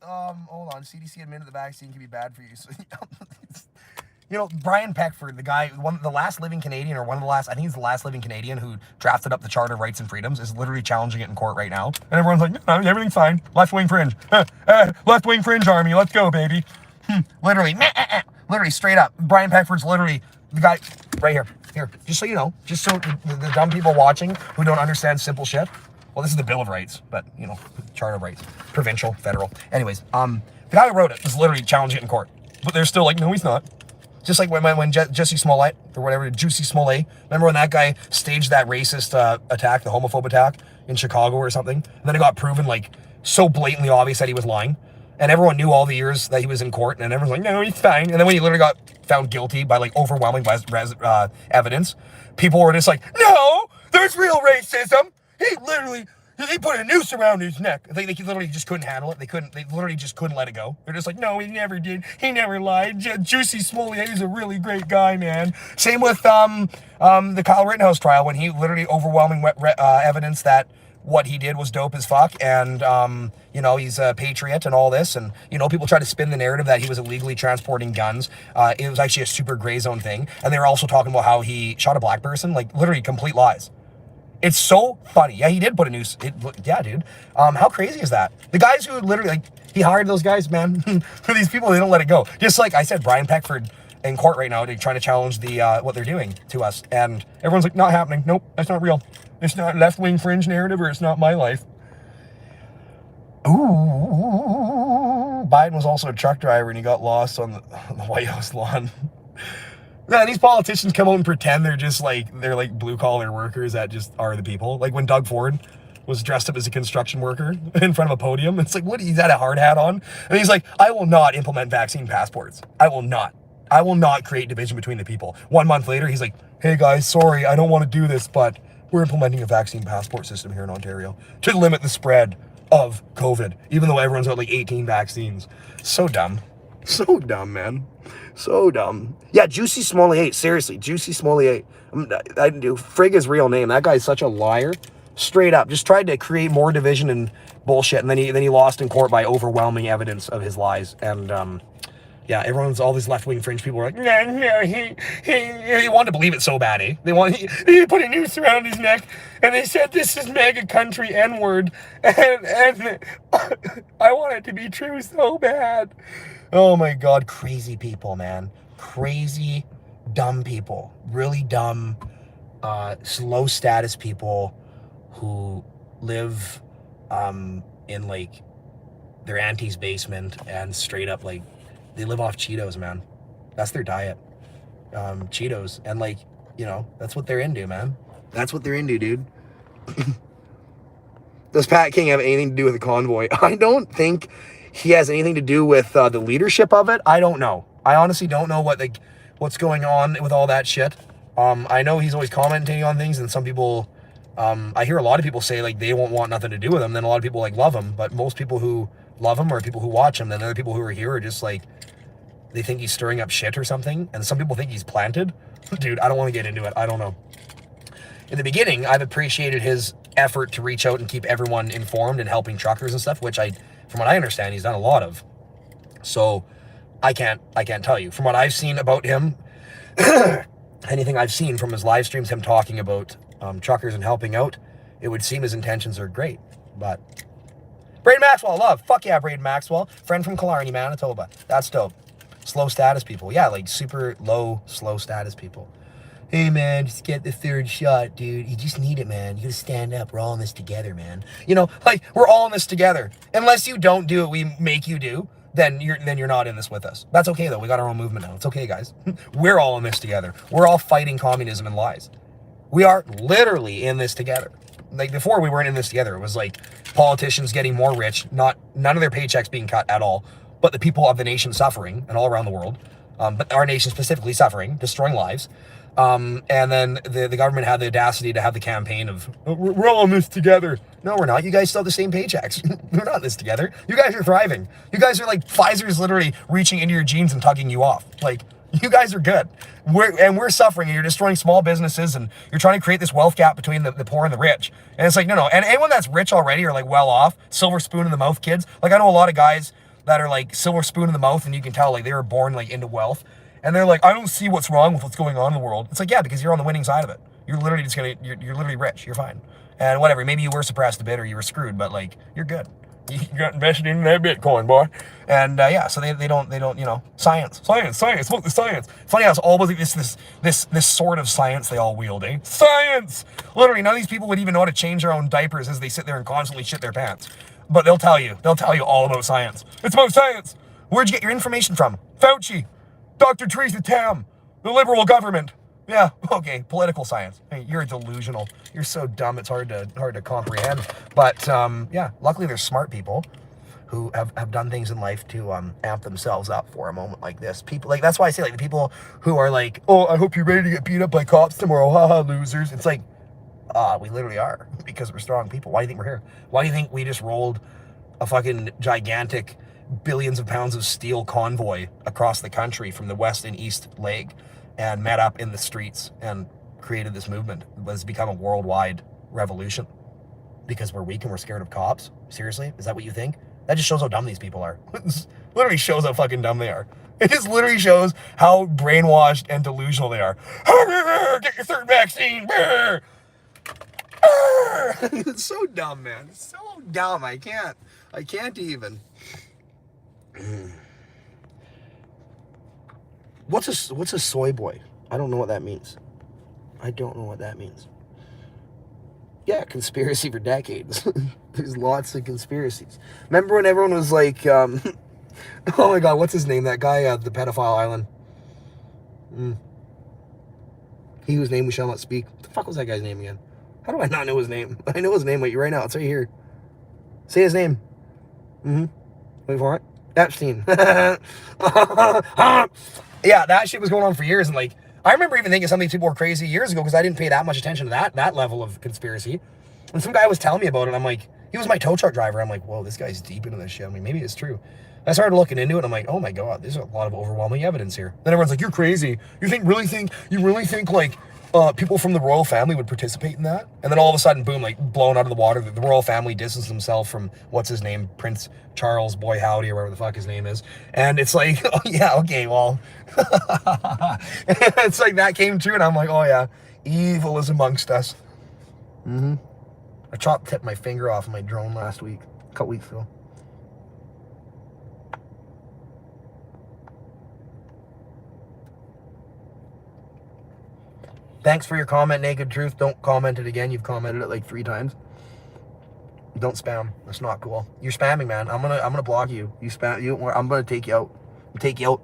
Speaker 1: hold on, CDC admitted the vaccine can be bad for you, so, you know, Brian Peckford, the guy, the last living Canadian, or one of the last, I think he's the last living Canadian who drafted up the Charter of Rights and Freedoms, is literally challenging it in court right now. And everyone's like, no, everything's fine. Left-wing fringe. Left-wing fringe army. Let's go, baby. Literally. Literally, straight up. Brian Peckford's literally the guy right here. Here. Just so you know. Just so the dumb people watching who don't understand simple shit. Well, this is the Bill of Rights, but, you know, Charter of Rights. Provincial, federal. Anyways, the guy who wrote it was literally challenging it in court. But they're still like, no, he's not. Just like when Jesse Smollett, or whatever, Juicy Smollett, remember when that guy staged that racist attack, the homophobe attack in Chicago or something? And then it got proven, like, so blatantly obvious that he was lying. And everyone knew all the years that he was in court, and everyone's like, no, he's fine. And then when he literally got found guilty by, like, overwhelming evidence, people were just like, no, there's real racism. He put a noose around his neck. They literally just couldn't handle it. They literally just couldn't let it go. They're just like, no, he never did. He never lied. Juicy Smollett is a really great guy, man. Same with the Kyle Rittenhouse trial, when he literally overwhelming evidence that what he did was dope as fuck, and you know, he's a patriot and all this, and you know, people try to spin the narrative that he was illegally transporting guns. It was actually a super gray zone thing, and they were also talking about how he shot a black person, like literally complete lies. It's so funny. Yeah, he did put a noose. Yeah, dude. How crazy is that? The guys who literally, like, he hired those guys, man. For these people, they don't let it go. Just like I said, Brian Peckford in court right now, they're trying to challenge the what they're doing to us. And everyone's like, not happening. Nope, that's not real. It's not left-wing fringe narrative, or it's not my life. Ooh. Biden was also a truck driver, and he got lost on the White House lawn. Yeah, these politicians come out and pretend they're like blue-collar workers that just are the people. Like when Doug Ford was dressed up as a construction worker in front of a podium. It's like, what, he's had a hard hat on? And he's like, I will not implement vaccine passports. I will not. I will not create division between the people. 1 month later, he's like, hey guys, sorry, I don't want to do this, but we're implementing a vaccine passport system here in Ontario to limit the spread of COVID, even though everyone's got like 18 vaccines. So dumb. So dumb, man. So dumb. Yeah, Juicy Smollett. Seriously, Juicy Smollett. I do frig his real name. That guy's such a liar. Straight up, just tried to create more division and bullshit, and then he lost in court by overwhelming evidence of his lies. And yeah, all these left-wing fringe people were like, no, he wanted to believe it so bad, eh? He put a noose around his neck, and they said this is mega country N-word, and I want it to be true so bad. Oh my God, crazy people, man. Crazy, dumb people. Really dumb, low status people who live in like their auntie's basement and straight up like they live off Cheetos, man. That's their diet. Cheetos. And like, you know, that's what they're into, man. That's what they're into, dude. Does Pat King have anything to do with the convoy? I don't think he has anything to do with the leadership of it. I don't know. I honestly don't know what's going on with all that shit. I know he's always commenting on things, and some people, I hear a lot of people say like they won't want nothing to do with him. Then a lot of people like love him, but most people who love him are people who watch him. Then other people who are here are just like, they think he's stirring up shit or something. And some people think he's planted. Dude, I don't want to get into it. I don't know. In the beginning, I've appreciated his effort to reach out and keep everyone informed and helping truckers and stuff, which from what I understand, he's done a lot of. So I can't tell you. From what I've seen about him, anything I've seen from his live streams, him talking about truckers and helping out, it would seem his intentions are great. But Braden Maxwell, love. Fuck yeah, Braden Maxwell. Friend from Killarney, Manitoba. That's dope. Slow status people. Yeah, like super low, slow status people. Hey, man, just get the third shot, dude. You just need it, man. You gotta stand up. We're all in this together, man. You know, like, we're all in this together. Unless you don't do what we make you do, then you're not in this with us. That's okay, though. We got our own movement now. It's okay, guys. We're all in this together. We're all fighting communism and lies. We are literally in this together. Like, before, we weren't in this together. It was like politicians getting more rich, none of their paychecks being cut at all, but the people of the nation suffering, and all around the world, but our nation specifically suffering, destroying lives. And then the government had the audacity to have the campaign of, "Oh, we're all in this together." No, we're not. You guys still have the same paychecks. We're not in this together. You guys are thriving. You guys are like, Pfizer's literally reaching into your jeans and tugging you off. Like, you guys are good. We're suffering, and you're destroying small businesses, and you're trying to create this wealth gap between the poor and the rich. And it's like, no. And anyone that's rich already or like well off, silver spoon in the mouth kids. Like, I know a lot of guys that are like silver spoon in the mouth, and you can tell like they were born like into wealth. And they're like, I don't see what's wrong with what's going on in the world. It's like, yeah, because you're on the winning side of it. You're literally just you're literally rich. You're fine. And whatever, maybe you were suppressed a bit or you were screwed, but like, you're good. You got invested in that Bitcoin, boy. And yeah, so they don't, you know, science, look, the science. Funny how it's always like this sort of science they all wield, eh? Science! Literally, none of these people would even know how to change their own diapers as they sit there and constantly shit their pants. But they'll tell you all about science. It's about science. Where'd you get your information from? Fauci, Dr. Theresa Tam, the liberal government. Yeah, okay, political science. Hey, you're delusional. You're so dumb, it's hard to comprehend. But yeah, luckily there's smart people who have done things in life to amp themselves up for a moment like this. People, like, that's why I say, like, the people who are like, oh, I hope you're ready to get beat up by cops tomorrow, haha, losers. It's like, we literally are, because we're strong people. Why do you think we're here? Why do you think we just rolled a fucking gigantic billions of pounds of steel convoy across the country from the west and east leg and met up in the streets and created this movement? It has become a worldwide revolution because we're weak and we're scared of cops? Seriously? Is that what you think? That just shows how dumb these people are. It literally shows how fucking dumb they are. It just literally shows how brainwashed and delusional they are. Get your third vaccine. It's so dumb, man. It's so dumb. I can't even. What's a soy boy? I don't know what that means. Yeah, conspiracy for decades. There's lots of conspiracies. Remember when everyone was like, oh my God, what's his name? That guy, the pedophile island. He whose name we shall not speak. What the fuck was that guy's name again? How do I not know his name? I know his name right now. It's right here. Say his name. Wait for it. Epstein. Yeah, that shit was going on for years, and like, I remember even thinking some of these people were crazy years ago because I didn't pay that much attention to that level of conspiracy. And some guy was telling me about it, I'm like, he was my tow truck driver. I'm like, whoa, this guy's deep into this shit. I mean, maybe it's true. I started looking into it, and I'm like, oh my God, there's a lot of overwhelming evidence here. Then everyone's like, you're crazy. You really think like people from the royal family would participate in that? And then all of a sudden, boom, like blown out of the water, the royal family distanced themselves from, what's his name, Prince Charles Boy Howdy, or whatever the fuck his name is. And it's like, oh yeah, okay, well, it's like that came true, and I'm like, oh yeah, evil is amongst us. I tipped my finger off my drone last week, a couple weeks ago. Thanks for your comment, Naked Truth. Don't comment it again. You've commented it like 3 times. Don't spam. That's not cool. You're spamming, man. I'm gonna block you. You spam. I'm gonna take you out. Take you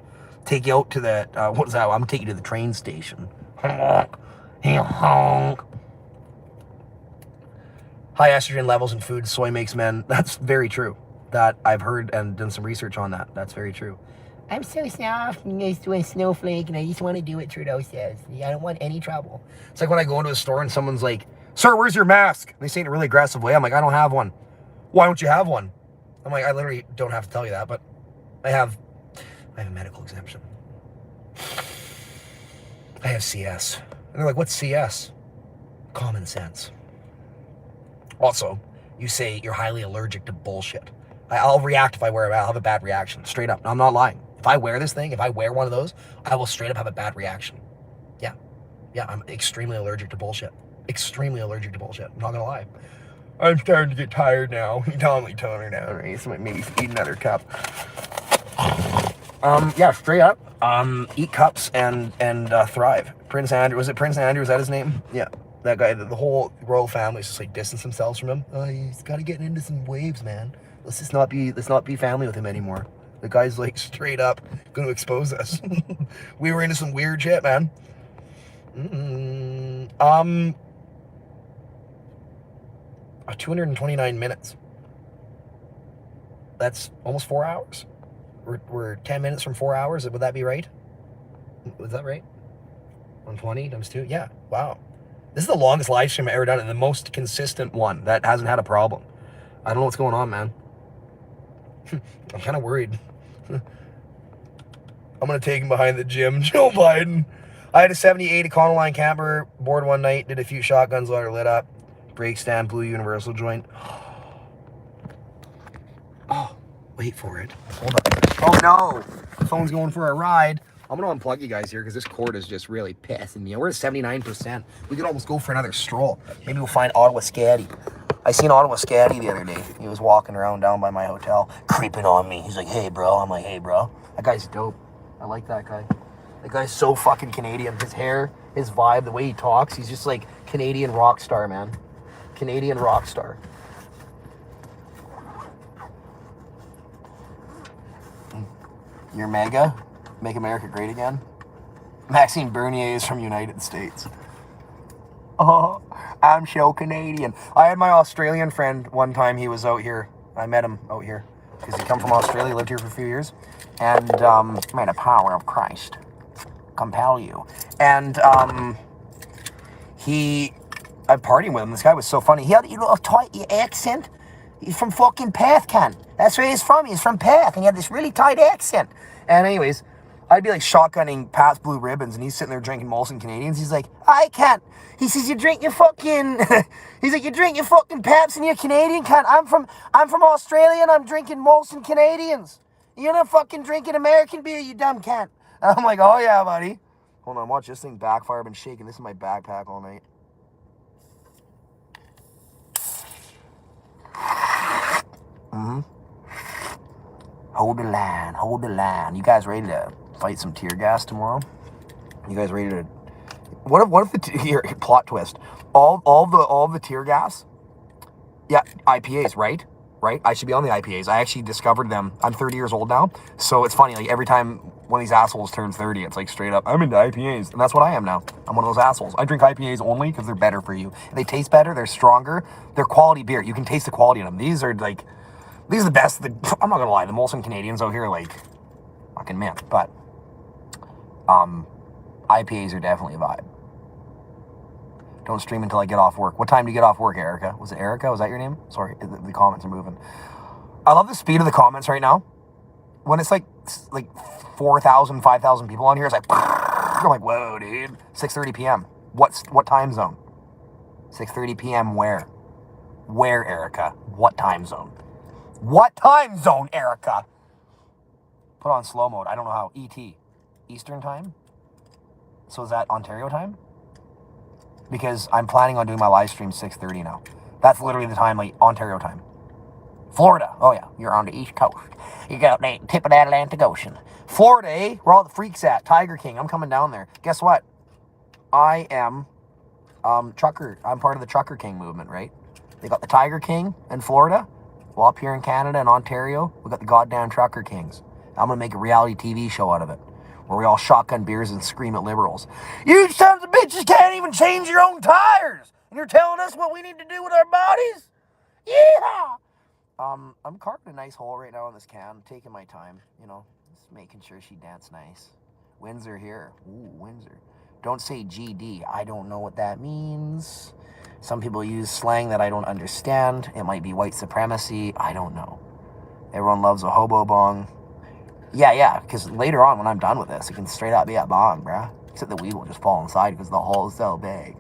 Speaker 1: out to that. What is that? I'm gonna take you to the train station. Honk. Honk. High estrogen levels in food, soy makes men. That's very true. That I've heard and done some research on that. That's very true. I'm so soft and used to a snowflake, and I just want to do what Trudeau says. I don't want any trouble. It's like when I go into a store and someone's like, sir, where's your mask? And they say it in a really aggressive way. I'm like, I don't have one. Why don't you have one? I'm like, I literally don't have to tell you that, but I have a medical exemption. I have CS. And they're like, what's CS? Common sense. Also, you say you're highly allergic to bullshit. I'll react if I wear it. I'll have a bad reaction. Straight up. I'm not lying. If I wear this thing, if I wear one of those, I will straight up have a bad reaction. Yeah. Yeah, I'm extremely allergic to bullshit. Extremely allergic to bullshit. I'm not gonna lie. I'm starting to get tired now. You tell me, tone her down, right? So maybe eat another cup. Yeah, straight up. Eat cups and thrive. Prince Andrew, was it Prince Andrew? Was that his name? Yeah. That guy, the whole royal family just like distance themselves from him. He's gotta get into some waves, man. Let's not be family with him anymore. The guy's like straight up gonna expose us. We were into some weird shit, man. 229 minutes. That's almost 4 hours. We're 10 minutes from 4 hours. Would that be right? Was that right? 120 times 2. Yeah, wow. This is the longest live stream I've ever done and the most consistent one that hasn't had a problem. I don't know what's going on, man. I'm kind of worried. I'm going to take him behind the gym. Joe Biden. I had a 78 Econoline camper board one night, did a few shotguns while they're lit up. Brake stand, blue universal joint. Oh, wait for it. Hold up. Oh no, the phone's going for a ride. I'm gonna unplug you guys here because this cord is just really pissing me. We're at 79%. We could almost go for another stroll. Maybe we'll find Ottawa Scatty. I seen Ottawa Scatty the other day. He was walking around down by my hotel, creeping on me. He's like, hey bro. I'm like, hey bro. That guy's dope. I like that guy. That guy's so fucking Canadian. His hair, his vibe, the way he talks, he's just like Canadian rock star, man. Canadian rock star. You're mega? Make America great again? Maxime Bernier is from United States. Oh, I'm so Canadian. I had my Australian friend one time. He was out here. I met him out here because he come from Australia, lived here for a few years. And, may the power of Christ compel you. And, I'm partying with him. This guy was so funny. He had a little tight accent. He's from fucking Perth, Ken. That's where he's from. He's from Perth. And he had this really tight accent. And anyways, I'd be like shotgunning Pat's Blue Ribbons, and he's sitting there drinking Molson Canadians. He's like, I can't. He says, you drink your fucking, he's like, you drink your fucking Paps and you're Canadian, cunt. I'm from Australia and I'm drinking Molson Canadians. You're not fucking drinking American beer, you dumb cunt. And I'm like, oh yeah, buddy. Hold on, watch this thing backfire. I've been shaking this in my backpack all night. Mm-hmm. Hold the line, hold the line. You guys ready to fight some tear gas tomorrow? You guys ready to? What if the here plot twist? All the tear gas. Yeah, IPAs, right? Right. I should be on the IPAs. I actually discovered them. I'm 30 years old now, so it's funny. Like every time one of these assholes turns 30, it's like straight up, I'm into IPAs, and that's what I am now. I'm one of those assholes. I drink IPAs only because they're better for you. They taste better. They're stronger. They're quality beer. You can taste the quality in them. These are like. These are the best. I'm not gonna lie, the Molson Canadians out here, like, fucking mint. But, IPAs are definitely a vibe. Don't stream until I get off work. What time do you get off work, Erica? Was it Erica? Was that your name? Sorry, the comments are moving. I love the speed of the comments right now. When it's like 4,000, 5,000 people on here, it's like, I'm like, whoa, dude. 6:30 p.m. What time zone? 6:30 p.m. where? Where, Erica? What time zone? What time zone, Erica? Put on slow mode. I don't know how. ET. Eastern time? So is that Ontario time? Because I'm planning on doing my live stream 6:30 now. That's literally the time, like, Ontario time. Florida. Oh, yeah. You're on the East Coast. You got the tip of that Atlantic Ocean. Florida, eh? Where all the freaks at. Tiger King. I'm coming down there. Guess what? I am trucker. I'm part of the Trucker King movement, right? They got the Tiger King in Florida. Well, up here in Canada and Ontario, we got the goddamn Trucker Kings. I'm going to make a reality TV show out of it, where we all shotgun beers and scream at liberals. You sons of bitches can't even change your own tires, and you're telling us what we need to do with our bodies? Yeah! I'm carving a nice hole right now in this can, taking my time, you know, just making sure she dance nice. Windsor here. Ooh, Windsor. Don't say GD. I don't know what that means. Some people use slang that I don't understand. It might be white supremacy. I don't know. Everyone loves a hobo bong. Yeah, because later on when I'm done with this, it can straight up be a bong, bruh. Except the weed will just fall inside because the hole is so big.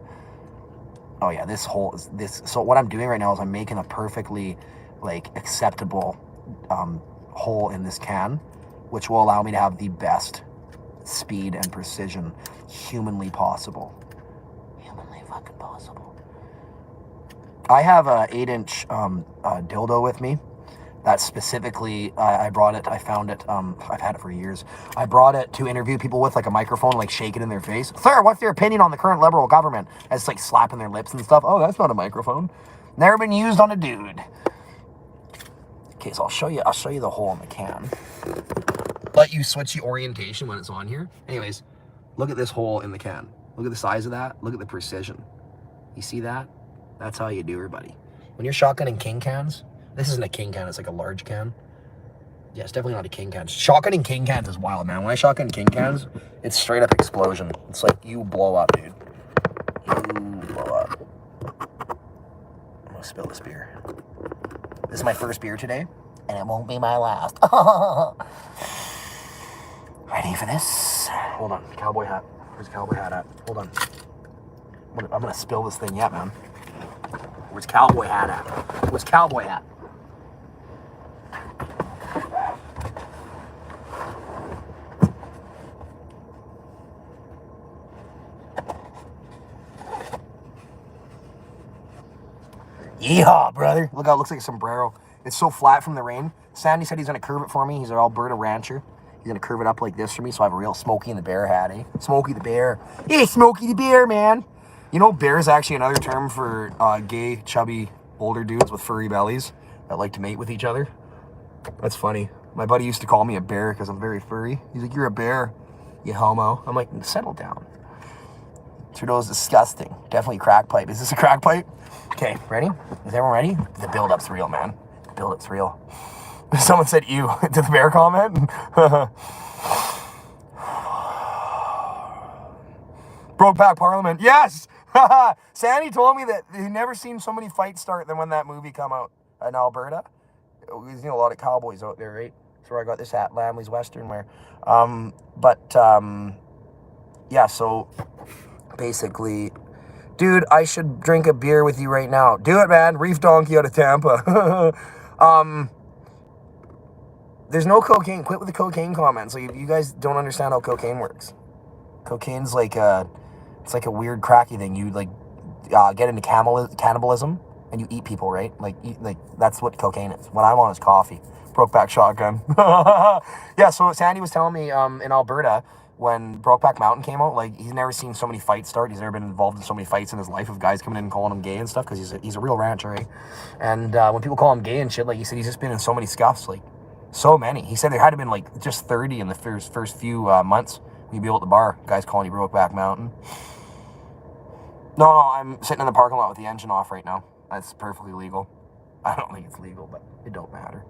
Speaker 1: Oh yeah, this hole is this. So what I'm doing right now is I'm making a perfectly, like, acceptable hole in this can, which will allow me to have the best speed and precision humanly possible. Humanly fucking possible. I have a 8-inch dildo with me. That's specifically, I brought it, I found it, I've had it for years. I brought it to interview people with, like, a microphone, like, shake it in their face. Sir, what's your opinion on the current Liberal government? And it's, like, slapping their lips and stuff. Oh, that's not a microphone. Never been used on a dude. Okay, so I'll show you the hole in the can. Let you switch the orientation when it's on here. Anyways, look at this hole in the can. Look at the size of that. Look at the precision. You see that? That's how you do, everybody. When you're shotgunning king cans, this isn't a king can, it's like a large can. Yeah, it's definitely not a king can. Shotgunning king cans is wild, man. When I shotgun king cans, it's straight up explosion. It's like you blow up, dude. You blow up. I'm gonna spill this beer. This is my first beer today, and it won't be my last. Ready for this? Hold on, cowboy hat. Where's the cowboy hat at? Hold on. I'm gonna spill this thing yet, man. Where's cowboy hat at? Where's cowboy hat? Yeehaw, brother. Look how it looks like a sombrero. It's so flat from the rain. Sandy said he's going to curve it for me. He's an Alberta rancher. He's going to curve it up like this for me so I have a real Smokey and the Bear hat, eh? Smokey the Bear. Hey, Smokey the Bear, man. You know, bear is actually another term for gay, chubby, older dudes with furry bellies that like to mate with each other. That's funny. My buddy used to call me a bear because I'm very furry. He's like, you're a bear, you homo. I'm like, settle down. Trudeau's disgusting. Definitely crack pipe. Is this a crack pipe? Okay, ready? Is everyone ready? The build-up's real, man. The build-up's real. Someone said ew to the bear comment. Brokeback Parliament. Yes! Sandy told me that he'd never seen so many fights start than when that movie come out in Alberta. There's a lot of cowboys out there, right? That's where I got this hat, Lamley's Western wear. Yeah, so basically, dude, I should drink a beer with you right now. Do it, man. Reef Donkey out of Tampa. There's no cocaine. Quit with the cocaine comments. Like, you guys don't understand how cocaine works. Cocaine's like it's like a weird cracky thing. You like get into cannibalism and you eat people, right? Like that's what cocaine is. What I want is coffee. Brokeback Shotgun. Yeah, so Sandy was telling me in Alberta, when Brokeback Mountain came out, like, he's never seen so many fights start. He's never been involved in so many fights in his life of guys coming in and calling him gay and stuff, because he's a real rancher, eh? And when people call him gay and shit, like, he said he's just been in so many scuffs, like, so many. He said there had to been, like, just 30 in the first few months. You'd be able at the bar, guys calling you Brokeback Mountain. No, I'm sitting in the parking lot with the engine off right now. That's perfectly legal. I don't think it's legal, but it don't matter.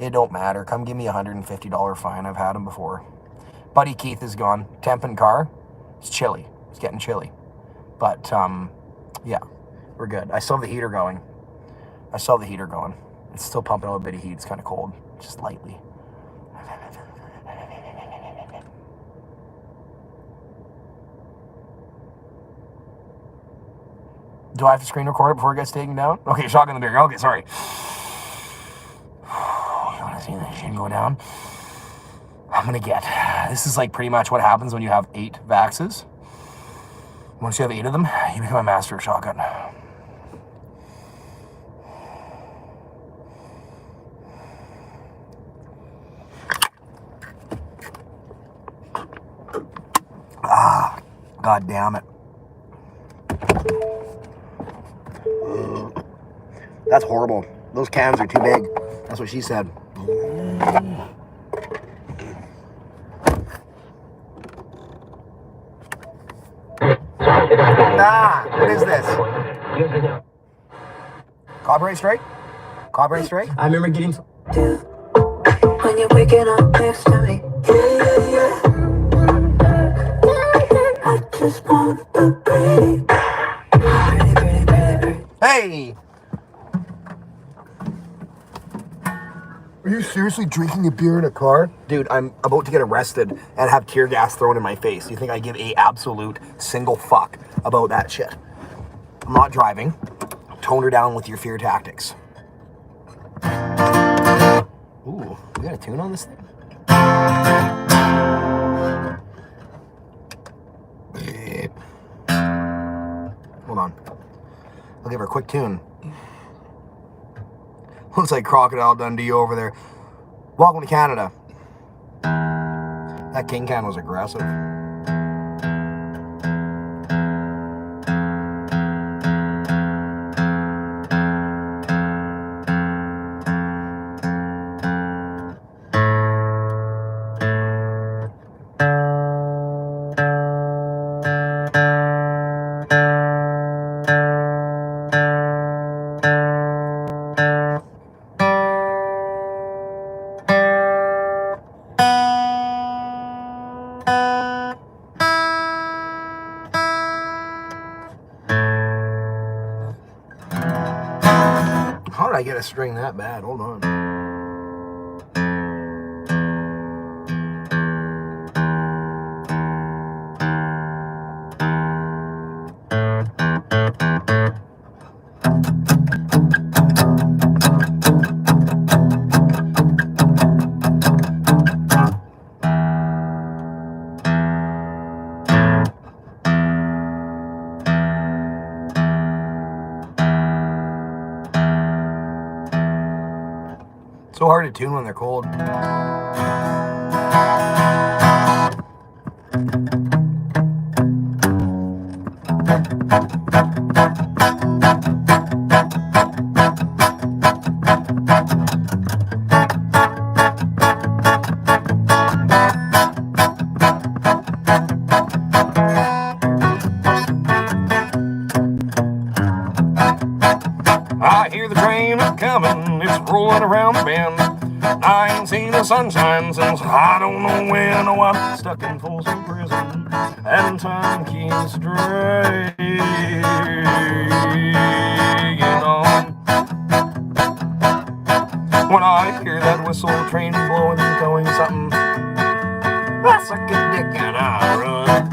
Speaker 1: It don't matter. Come give me a $150 fine. I've had them before. Buddy Keith is gone. Temp and car. It's chilly. It's getting chilly. But, yeah, we're good. I still have the heater going. It's still pumping out a bit of heat. It's kind of cold. Just lightly. Do I have to screen record it before it gets taken down? Okay, shotgun the beer. Okay, sorry. You want to see that shit go down? I'm gonna get. This is like pretty much what happens when you have 8 vaxes. Once you have 8 of them, you become a master of shotgun. Ah, god damn it. That's horrible. Those cans are too big. That's what she said. Ah, what is this? Copyright strike? Copyright strike? I remember getting... When you're waking up next to me. I just want to breathe. Hey! Are you seriously drinking a beer in a car? Dude, I'm about to get arrested and have tear gas thrown in my face. You think I give a absolute single fuck about that shit? I'm not driving. Tone her down with your fear tactics. Ooh, we got a tune on this thing? Hold on. I'll give her a quick tune. Looks like Crocodile Dundee over there. Welcome to Canada. That King Can was aggressive.
Speaker 17: How did I get a string that bad? Hold on. So hard to tune when they're cold. I hear the train coming, it's rolling around the bend. I ain't seen the sunshine since I don't know when. Oh, I'm stuck in Folsom Prison, and time keeps dragging on. When I hear that whistle train blowing and going something, I suck a dick and I run.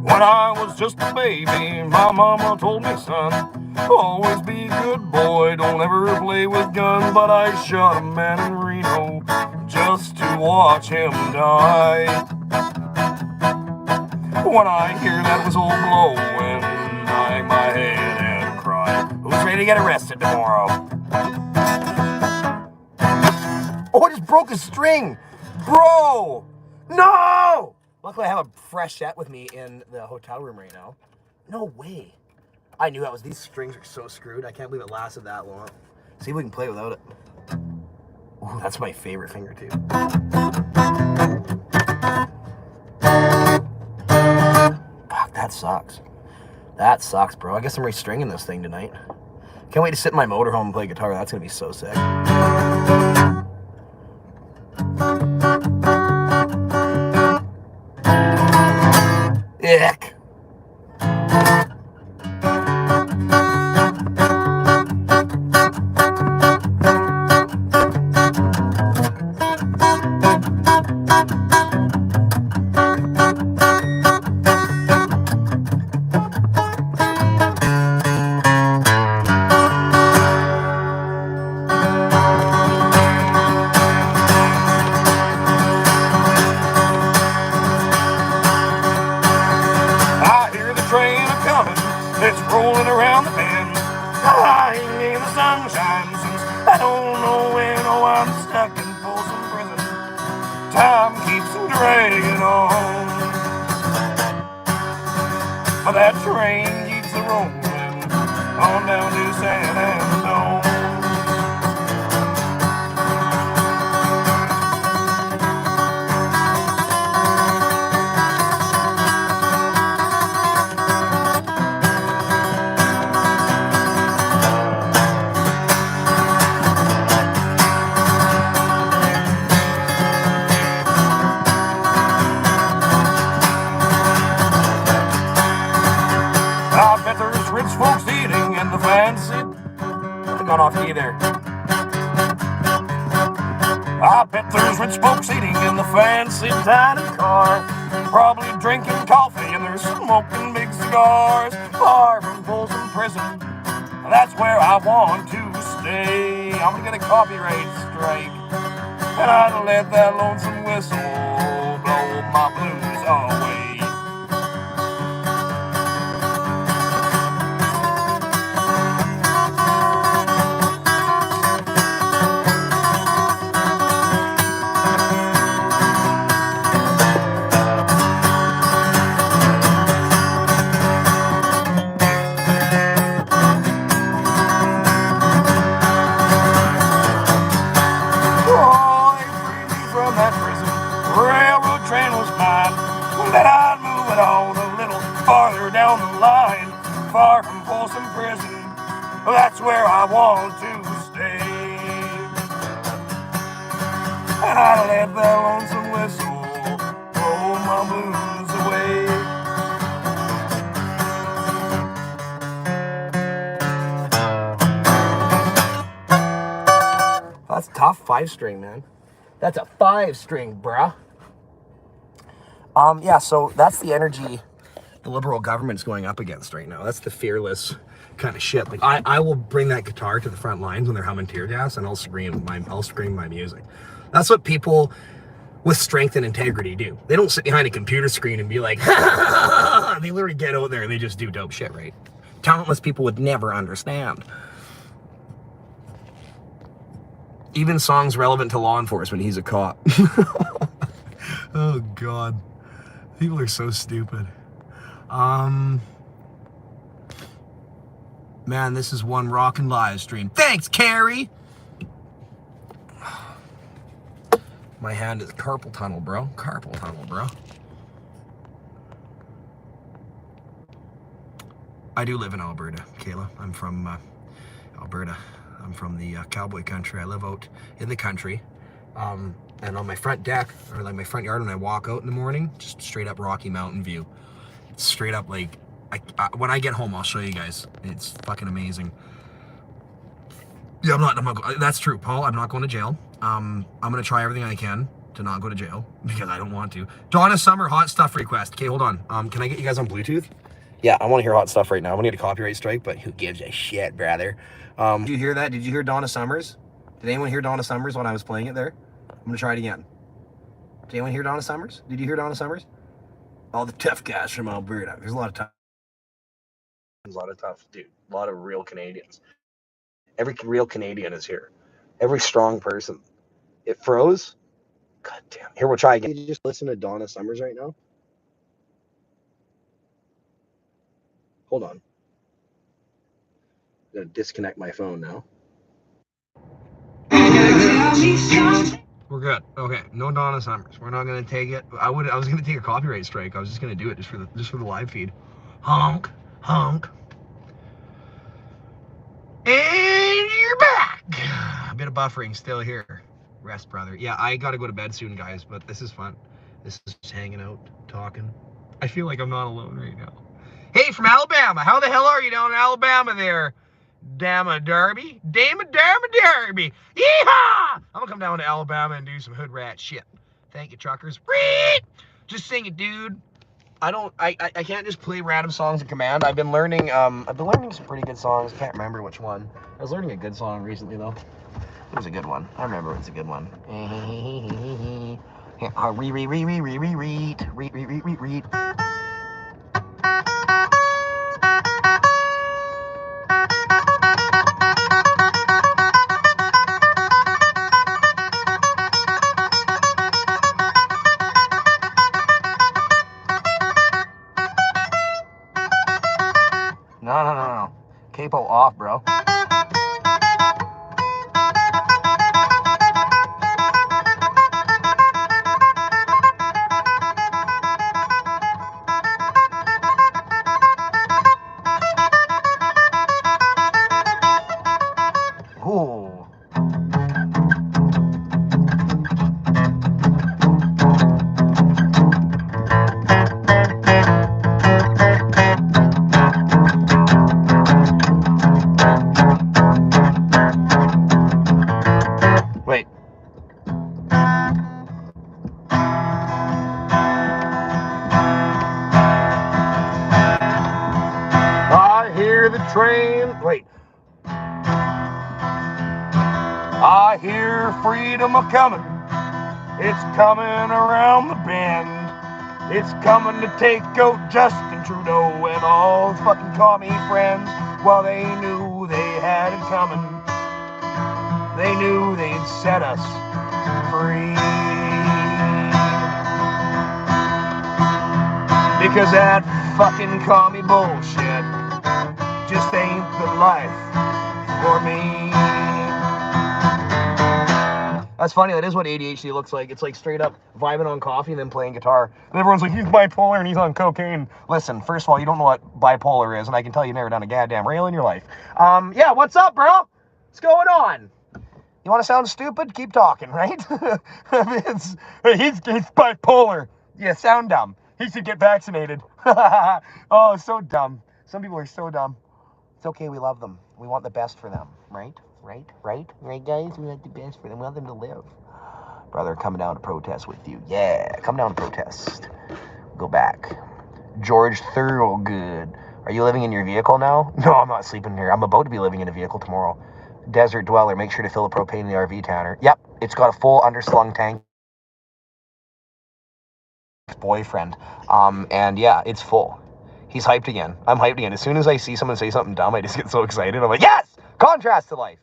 Speaker 17: When I was just a baby, my mama told me, son, always be a good boy, don't ever play with guns. But I shot a man in Reno just to watch him die. When I hear that whistle blowing, I hang my head and cry. Who's ready to get arrested tomorrow? Oh, I just broke a string! Bro! No! Luckily, I have a fresh set with me in the hotel room right now. No way. I knew that was, these strings are so screwed. I can't believe it lasted that long. See if we can play without it. Ooh, that's my favorite finger too. Fuck, that sucks. That sucks, bro. I guess I'm restringing this thing tonight. Can't wait to sit in my motorhome and play guitar. That's gonna be so sick. Ick. It's rolling around the bend. I ain't in the sunshine since I don't know when. Oh, I'm stuck in Folsom Prison. Time keeps dragging on, but that train keeps a rolling on down to San Antonio. Folks eating in the fancy. I've gone off key there. I bet there's rich folks eating in the fancy dining car, probably drinking coffee and they're smoking big cigars. Far from Folsom Prison, that's where I want to stay. I'm gonna get a copyright strike, and I'd let that lonesome whistle blow my blues away. That I'd move it on a little farther down the line, far from Folsom Prison. That's where I want to stay. And I'd let that lonesome whistle blow my blues away.
Speaker 1: tough 5-string, man. That's a 5-string, bruh. Yeah, so that's the energy the Liberal government's going up against right now. That's the fearless kind of shit. Like I will bring that guitar to the front lines when they're humming tear gas, and I'll scream my music. That's what people with strength and integrity do. They don't sit behind a computer screen and be like, ha, ha, ha, ha. They literally get out there and they just do dope shit, right? Talentless people would never understand. Even songs relevant to law enforcement, he's a cop. Oh God, people are so stupid. Man, this is one rockin' live stream. Thanks, Carrie. My hand is carpal tunnel, bro. Carpal tunnel, bro. I do live in Alberta, Kayla. I'm from Alberta. I'm from the cowboy country. I live out in the country. And on my front deck, or like my front yard, when I walk out in the morning, just straight up Rocky Mountain view. Straight up, like, when I get home, I'll show you guys. It's fucking amazing. Yeah, I'm not, that's true, Paul. I'm not going to jail. I'm going to try everything I can to not go to jail because I don't want to. Donna Summer, hot stuff request. Okay, hold on. Can I get you guys on Bluetooth? Yeah, I want to hear hot stuff right now. I'm going to need a copyright strike, but who gives a shit, brother? Did you hear that? Did you hear Donna Summers? Did anyone hear Donna Summers when I was playing it there? I'm going to try it again. Did anyone hear Donna Summers? Did you hear Donna Summers? All the tough guys from Alberta. There's a lot of tough. A lot of tough, dude. A lot of real Canadians. Every real Canadian is here. Every strong person. It froze. God damn. Here, we'll try again. Did you just listen to Donna Summers right now? Hold on. I'm going to disconnect my phone now. We're good. Okay, no Donna Summers. We're not going to take it. I was going to take a copyright strike. I was just going to do it just for the live feed. Honk, honk. And you're back. A bit of buffering still here. Rest, brother. Yeah, I got to go to bed soon, guys, but this is fun. This is just hanging out, talking. I feel like I'm not alone right now. Hey, from Alabama. How the hell are you down in Alabama there? Dama Derby? Dama Derby. Yeehaw! I'm going to come down to Alabama and do some hood rat shit. Thank you, truckers. Just sing it, dude. I can't just play random songs in command. I've been learning some pretty good songs. Can't remember which one. I was learning a good song recently though. It was a good one. I remember it's a good one. Read. No. Capo off, bro. Ooh. Wait. I hear the train. Wait. I hear freedom a-coming. It's coming around the bend. It's coming to take out Justin Trudeau and all his fucking commie friends. Well, they knew they had it coming. They knew they'd set us free. Because that fucking commie bullshit just ain't the life for me. That's funny, that is what ADHD looks like. It's like straight up vibing on coffee and then playing guitar. And everyone's like, he's bipolar and he's on cocaine. Listen, first of all, you don't know what bipolar is, and I can tell you never done a goddamn rail in your life. Yeah, what's up, bro? What's going on? You want to sound stupid? Keep talking, right? He's bipolar. Yeah, sound dumb. He should get vaccinated. Oh, so dumb. Some people are so dumb. It's okay, we love them. We want the best for them, right? Right, guys? We want the best for them. We want them to live. Brother, coming down to protest with you. Yeah, come down to protest. Go back. George Thorogood. Are you living in your vehicle now? No, I'm not sleeping here. I'm about to be living in a vehicle tomorrow. Desert Dweller, make sure to fill the propane in the RV, Tanner. Yep, it's got a full underslung tank. Boyfriend. And yeah, it's full. He's hyped again. I'm hyped again. As soon as I see someone say something dumb, I just get so excited. I'm like, yes! Contrast to life.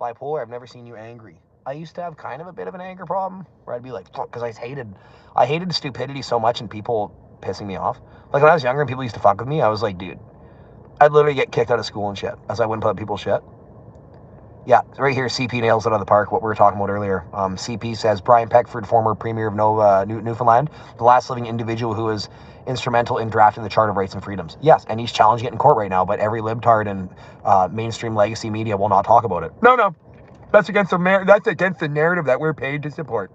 Speaker 1: Bipolar, I've never seen you angry. I used to have kind of a bit of an anger problem where I'd be like, because I hated stupidity so much and people pissing me off. Like when I was younger and people used to fuck with me, I was like, dude, I'd literally get kicked out of school and shit as I wouldn't put up people's shit. Yeah, right here, CP nails it out of the park, what we were talking about earlier. CP says, Brian Peckford, former premier of Newfoundland, the last living individual who was instrumental in drafting the Charter of Rights and Freedoms. Yes, and he's challenging it in court right now, but every libtard and mainstream legacy media will not talk about it. No, that's against the narrative that we're paid to support.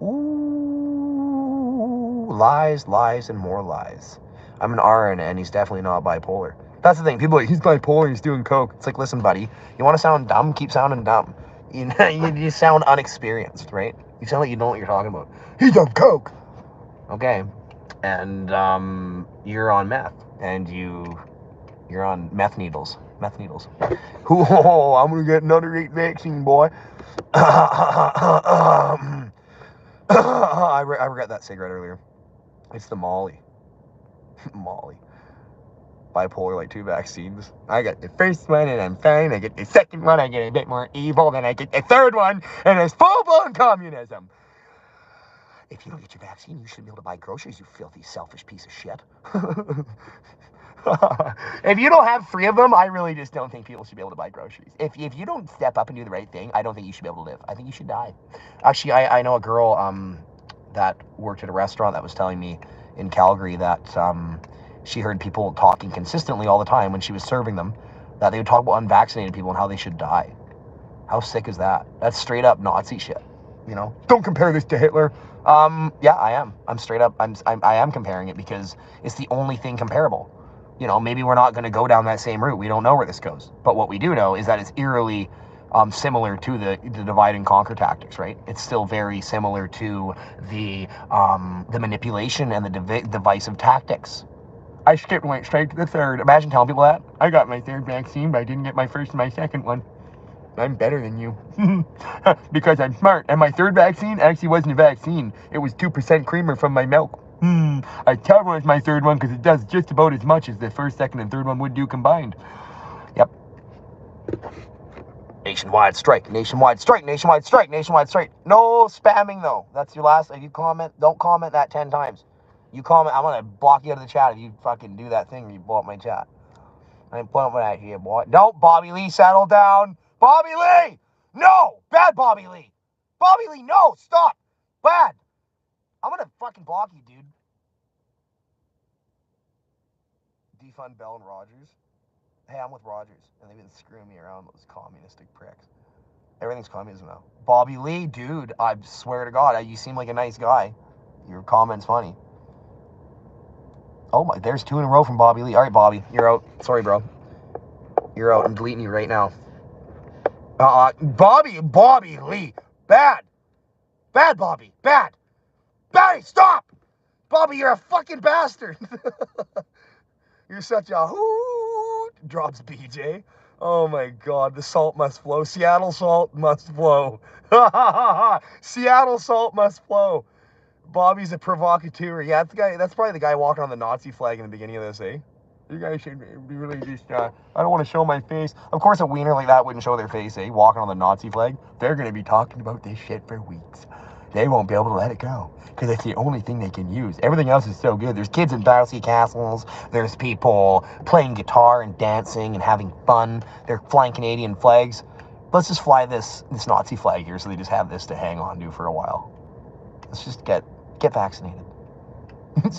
Speaker 1: Ooh, lies, and more lies. I'm an RN, and he's definitely not bipolar. That's the thing. People are like, he's bipolar, he's doing coke. It's like, listen, buddy, you want to sound dumb? Keep sounding dumb. You sound unexperienced, right? You sound like you know what you're talking about. He's on coke. Okay. And you're on meth. And you're on meth needles. Oh, I'm going to get another 8 vaccine, boy. I regret that cigarette earlier. It's the Molly. Bipolar, like 2 vaccines. I got the first one and I'm fine. I get the second one, I get a bit more evil. Then I get the third one and it's full-blown communism. If you don't get your vaccine, you shouldn't be able to buy groceries, you filthy, selfish piece of shit. If you don't have 3 of them, I really just don't think people should be able to buy groceries. If you don't step up and do the right thing, I don't think you should be able to live. I think you should die. Actually, I know a girl that worked at a restaurant that was telling me in Calgary that she heard people talking consistently all the time when she was serving them, that they would talk about unvaccinated people and how they should die. How sick is that? That's straight up Nazi shit. You know, don't compare this to Hitler. Yeah, I am. I'm straight up. I am comparing it because it's the only thing comparable. You know, maybe we're not going to go down that same route. We don't know where this goes. But what we do know is that it's eerily similar to the divide and conquer tactics, right? It's still very similar to the manipulation and the divisive tactics. I skipped and went straight to the 3rd. Imagine telling people that. I got my 3rd vaccine, but I didn't get my 1st and my 2nd one. I'm better than you. Because I'm smart. And my 3rd vaccine actually wasn't a vaccine. It was 2% creamer from my milk. I tell everyone it's my 3rd one because it does just about as much as the 1st, 2nd, and 3rd one would do combined. Yep. Nationwide strike. No spamming, though. That's your last. If you comment, don't comment that 10 times. You comment, I'm going to block you out of the chat if you fucking do that thing or you blow up my chat. I ain't putting up with that here, boy. Don't, Bobby Lee, settle down. Bobby Lee! No! Bad Bobby Lee! Bobby Lee, no! Stop! Bad! I'm going to fucking block you, dude. Defund Bell and Rogers. Hey, I'm with Rogers. And they've been screwing me around, those communistic pricks. Everything's communism now. Bobby Lee, dude, I swear to God, you seem like a nice guy. Your comment's funny. Oh my, there's 2 in a row from Bobby Lee. All right, Bobby, you're out. Sorry, bro. You're out. I'm deleting you right now. Bobby Lee. Bad, Bobby. Bad. Stop! Bobby, you're a fucking bastard. You're such a hoot. Drops BJ. Oh my God, the salt must flow. Seattle salt must flow. Seattle salt must flow. Bobby's a provocateur. Yeah, that's probably the guy walking on the Nazi flag in the beginning of this, eh? You guys should be really just, I don't want to show my face. Of course, a wiener like that wouldn't show their face, eh? Walking on the Nazi flag. They're going to be talking about this shit for weeks. They won't be able to let it go because it's the only thing they can use. Everything else is so good. There's kids in bouncy castles. There's people playing guitar and dancing and having fun. They're flying Canadian flags. Let's just fly this Nazi flag here so they just have this to hang on to for a while. Let's just get vaccinated.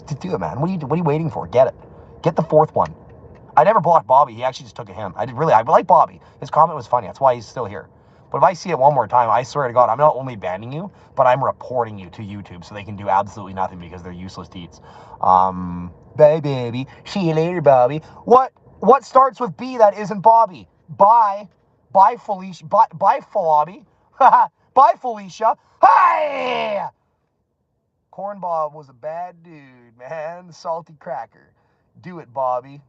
Speaker 1: To do it, man. What are you waiting for? Get it. Get the 4th one. I never blocked Bobby. He actually just took a hint. I like Bobby. His comment was funny. That's why he's still here. But if I see it one more time, I swear to God, I'm not only banning you, but I'm reporting you to YouTube so they can do absolutely nothing because they're useless teats. Bye, baby. See you later, Bobby. What starts with B that isn't Bobby?
Speaker 17: Bye. Bye, Felicia. Bye, Falabi. Bye, Felicia. Hi! Corn Bob was a bad dude, man. Salty cracker. Do it, Bobby.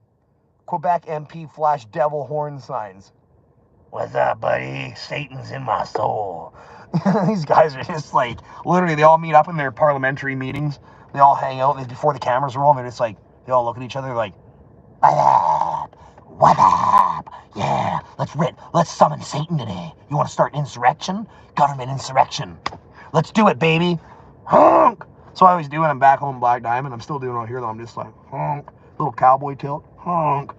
Speaker 17: Quebec MP flash devil horn signs. What's up, buddy? Satan's in my soul. These guys are just like, literally, they all meet up in their parliamentary meetings. They all hang out before the cameras roll, and they're just like, they all look at each other like, what up? What up? Yeah, let's summon Satan today. You want to start an insurrection? Government insurrection. Let's do it, baby. Honk. So I always do when I'm back home in Black Diamond. I'm still doing it out here, though. I'm just like, honk. Little cowboy tilt. Honk.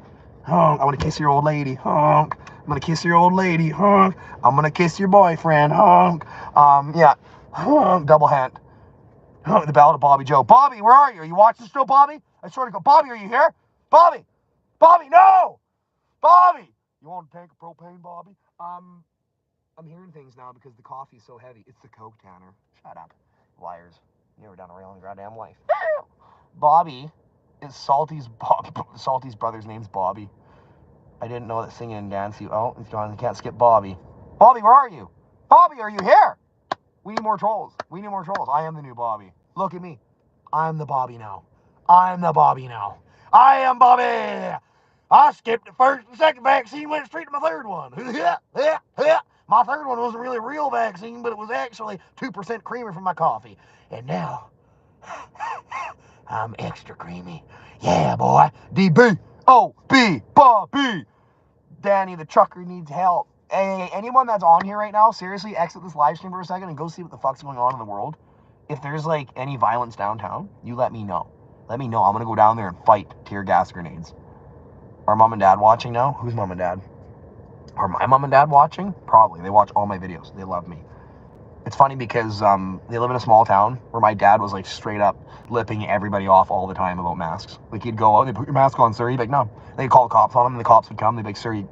Speaker 17: Honk. I want to kiss your old lady. Honk. I'm going to kiss your old lady. Honk. I'm going to kiss your boyfriend. Honk. Yeah. Honk. Double hand. Honk. The Ballad of Bobby Joe. Bobby, where are you? Are you watching still, Bobby? I swear to God. Bobby, are you here? Bobby. Bobby, no! Bobby! You want a tank of propane, Bobby? I'm hearing things now because the coffee's so heavy. It's the Coke, Tanner. Shut up. Liars. You never done a rail in your goddamn life. Bobby is Salty's brother's name's Bobby. I didn't know that singing and dancing. Oh, it's gone. You can't skip Bobby. Bobby, where are you? Bobby, are you here? We need more trolls. We need more trolls. I am the new Bobby. Look at me. I'm the Bobby now. I'm the Bobby now. I am Bobby. I skipped the first and second vaccine, went straight to my third one. My third one wasn't really a real vaccine, but it was actually 2% creamer from my coffee. And now, I'm extra creamy. Yeah, boy. D-B-O-B, Bobby. Danny the trucker needs help. Hey, anyone that's on here right now, seriously, exit this live stream for a second and go see what the fuck's going on in the world. If there's, like, any violence downtown, you let me know. Let me know. I'm going to go down there and fight tear gas grenades. Are mom and dad watching now? Who's mom and dad? Are my mom and dad watching? Probably. They watch all my videos. They love me. It's funny because they live in a small town where my dad was like straight up lipping everybody off all the time about masks. Like he'd go, oh, they put your mask on, sir. He'd be like, no. They'd call the cops on him and the cops would come. They'd be like, sir,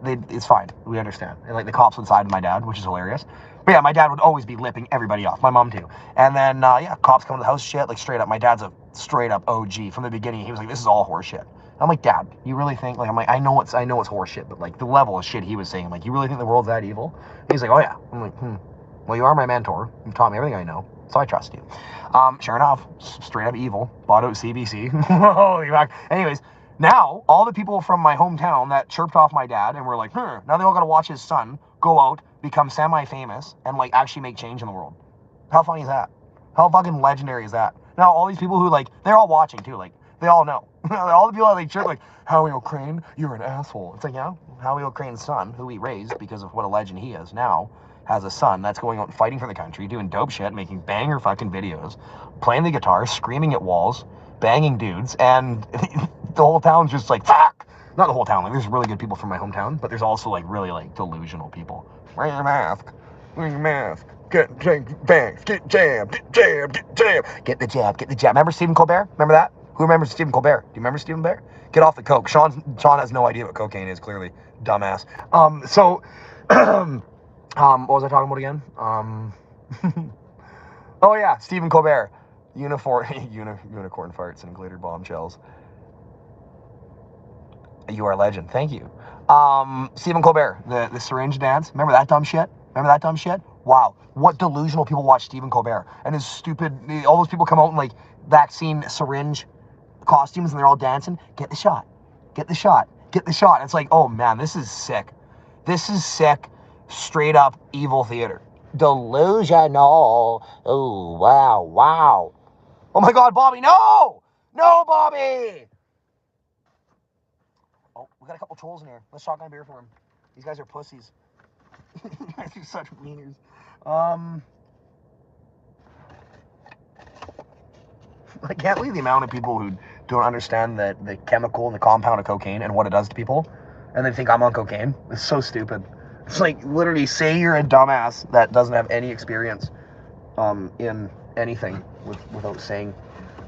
Speaker 17: it's fine. We understand. And like the cops would side with my dad, which is hilarious. But yeah, my dad would always be lipping everybody off. My mom too. And then, yeah, cops come to the house, shit, like straight up. My dad's a straight up OG from the beginning. He was like, this is all horse shit. I'm like, Dad, you really think, like, I'm like, I know it's horse shit, but like the level of shit he was saying, like, you really think the world's that evil? He's like, oh yeah. I'm like, well, you are my mentor. You've taught me everything I know, so I trust you. Sure enough, straight up evil. Bought out CBC. Holy fuck. Anyways, now all the people from my hometown that chirped off my dad and were like, now they all got to watch his son go out, become semi-famous, and like actually make change in the world. How funny is that? How fucking legendary is that? Now all these people who like, they're all watching too, like, they all know. All the people that like chirp like, Howie O'Crane, you're an asshole. It's like, yeah, Howie O'Crane's son, who we raised because of what a legend he is now, has a son that's going out and fighting for the country, doing dope shit, making banger fucking videos, playing the guitar, screaming at walls, banging dudes, and the whole town's just like, fuck! Not the whole town, like there's really good people from my hometown, but there's also like really like delusional people. Wear your mask. Wear your mask. Get jabbed, get jabbed, get jabbed, get jabbed. Get the jab, get the jab. Remember Stephen Colbert? Remember that? Who remembers Stephen Colbert? Do you remember Stephen Colbert? Get off the coke. Sean has no idea what cocaine is, clearly. Dumbass. What was I talking about again? Oh yeah, Stephen Colbert. Unicorn farts and glitter bombshells. You are a legend. Thank you. Stephen Colbert, the syringe dance. Remember that dumb shit? Wow. What delusional people watch Stephen Colbert and his stupid, all those people come out in like vaccine syringe costumes and they're all dancing. Get the shot. Get the shot. Get the shot. It's like, oh man, this is sick. This is sick. Straight up evil theater. Delusional. Oh, wow, wow. Oh my God, Bobby, no! No, Bobby! Oh, we got a couple trolls in here. Let's shotgun a beer for him. These guys are pussies. You guys are such wieners. I can't believe the amount of people who don't understand the chemical and the compound of cocaine and what it does to people, and they think I'm on cocaine. It's so stupid. It's like, literally, say you're a dumbass that doesn't have any experience in anything without saying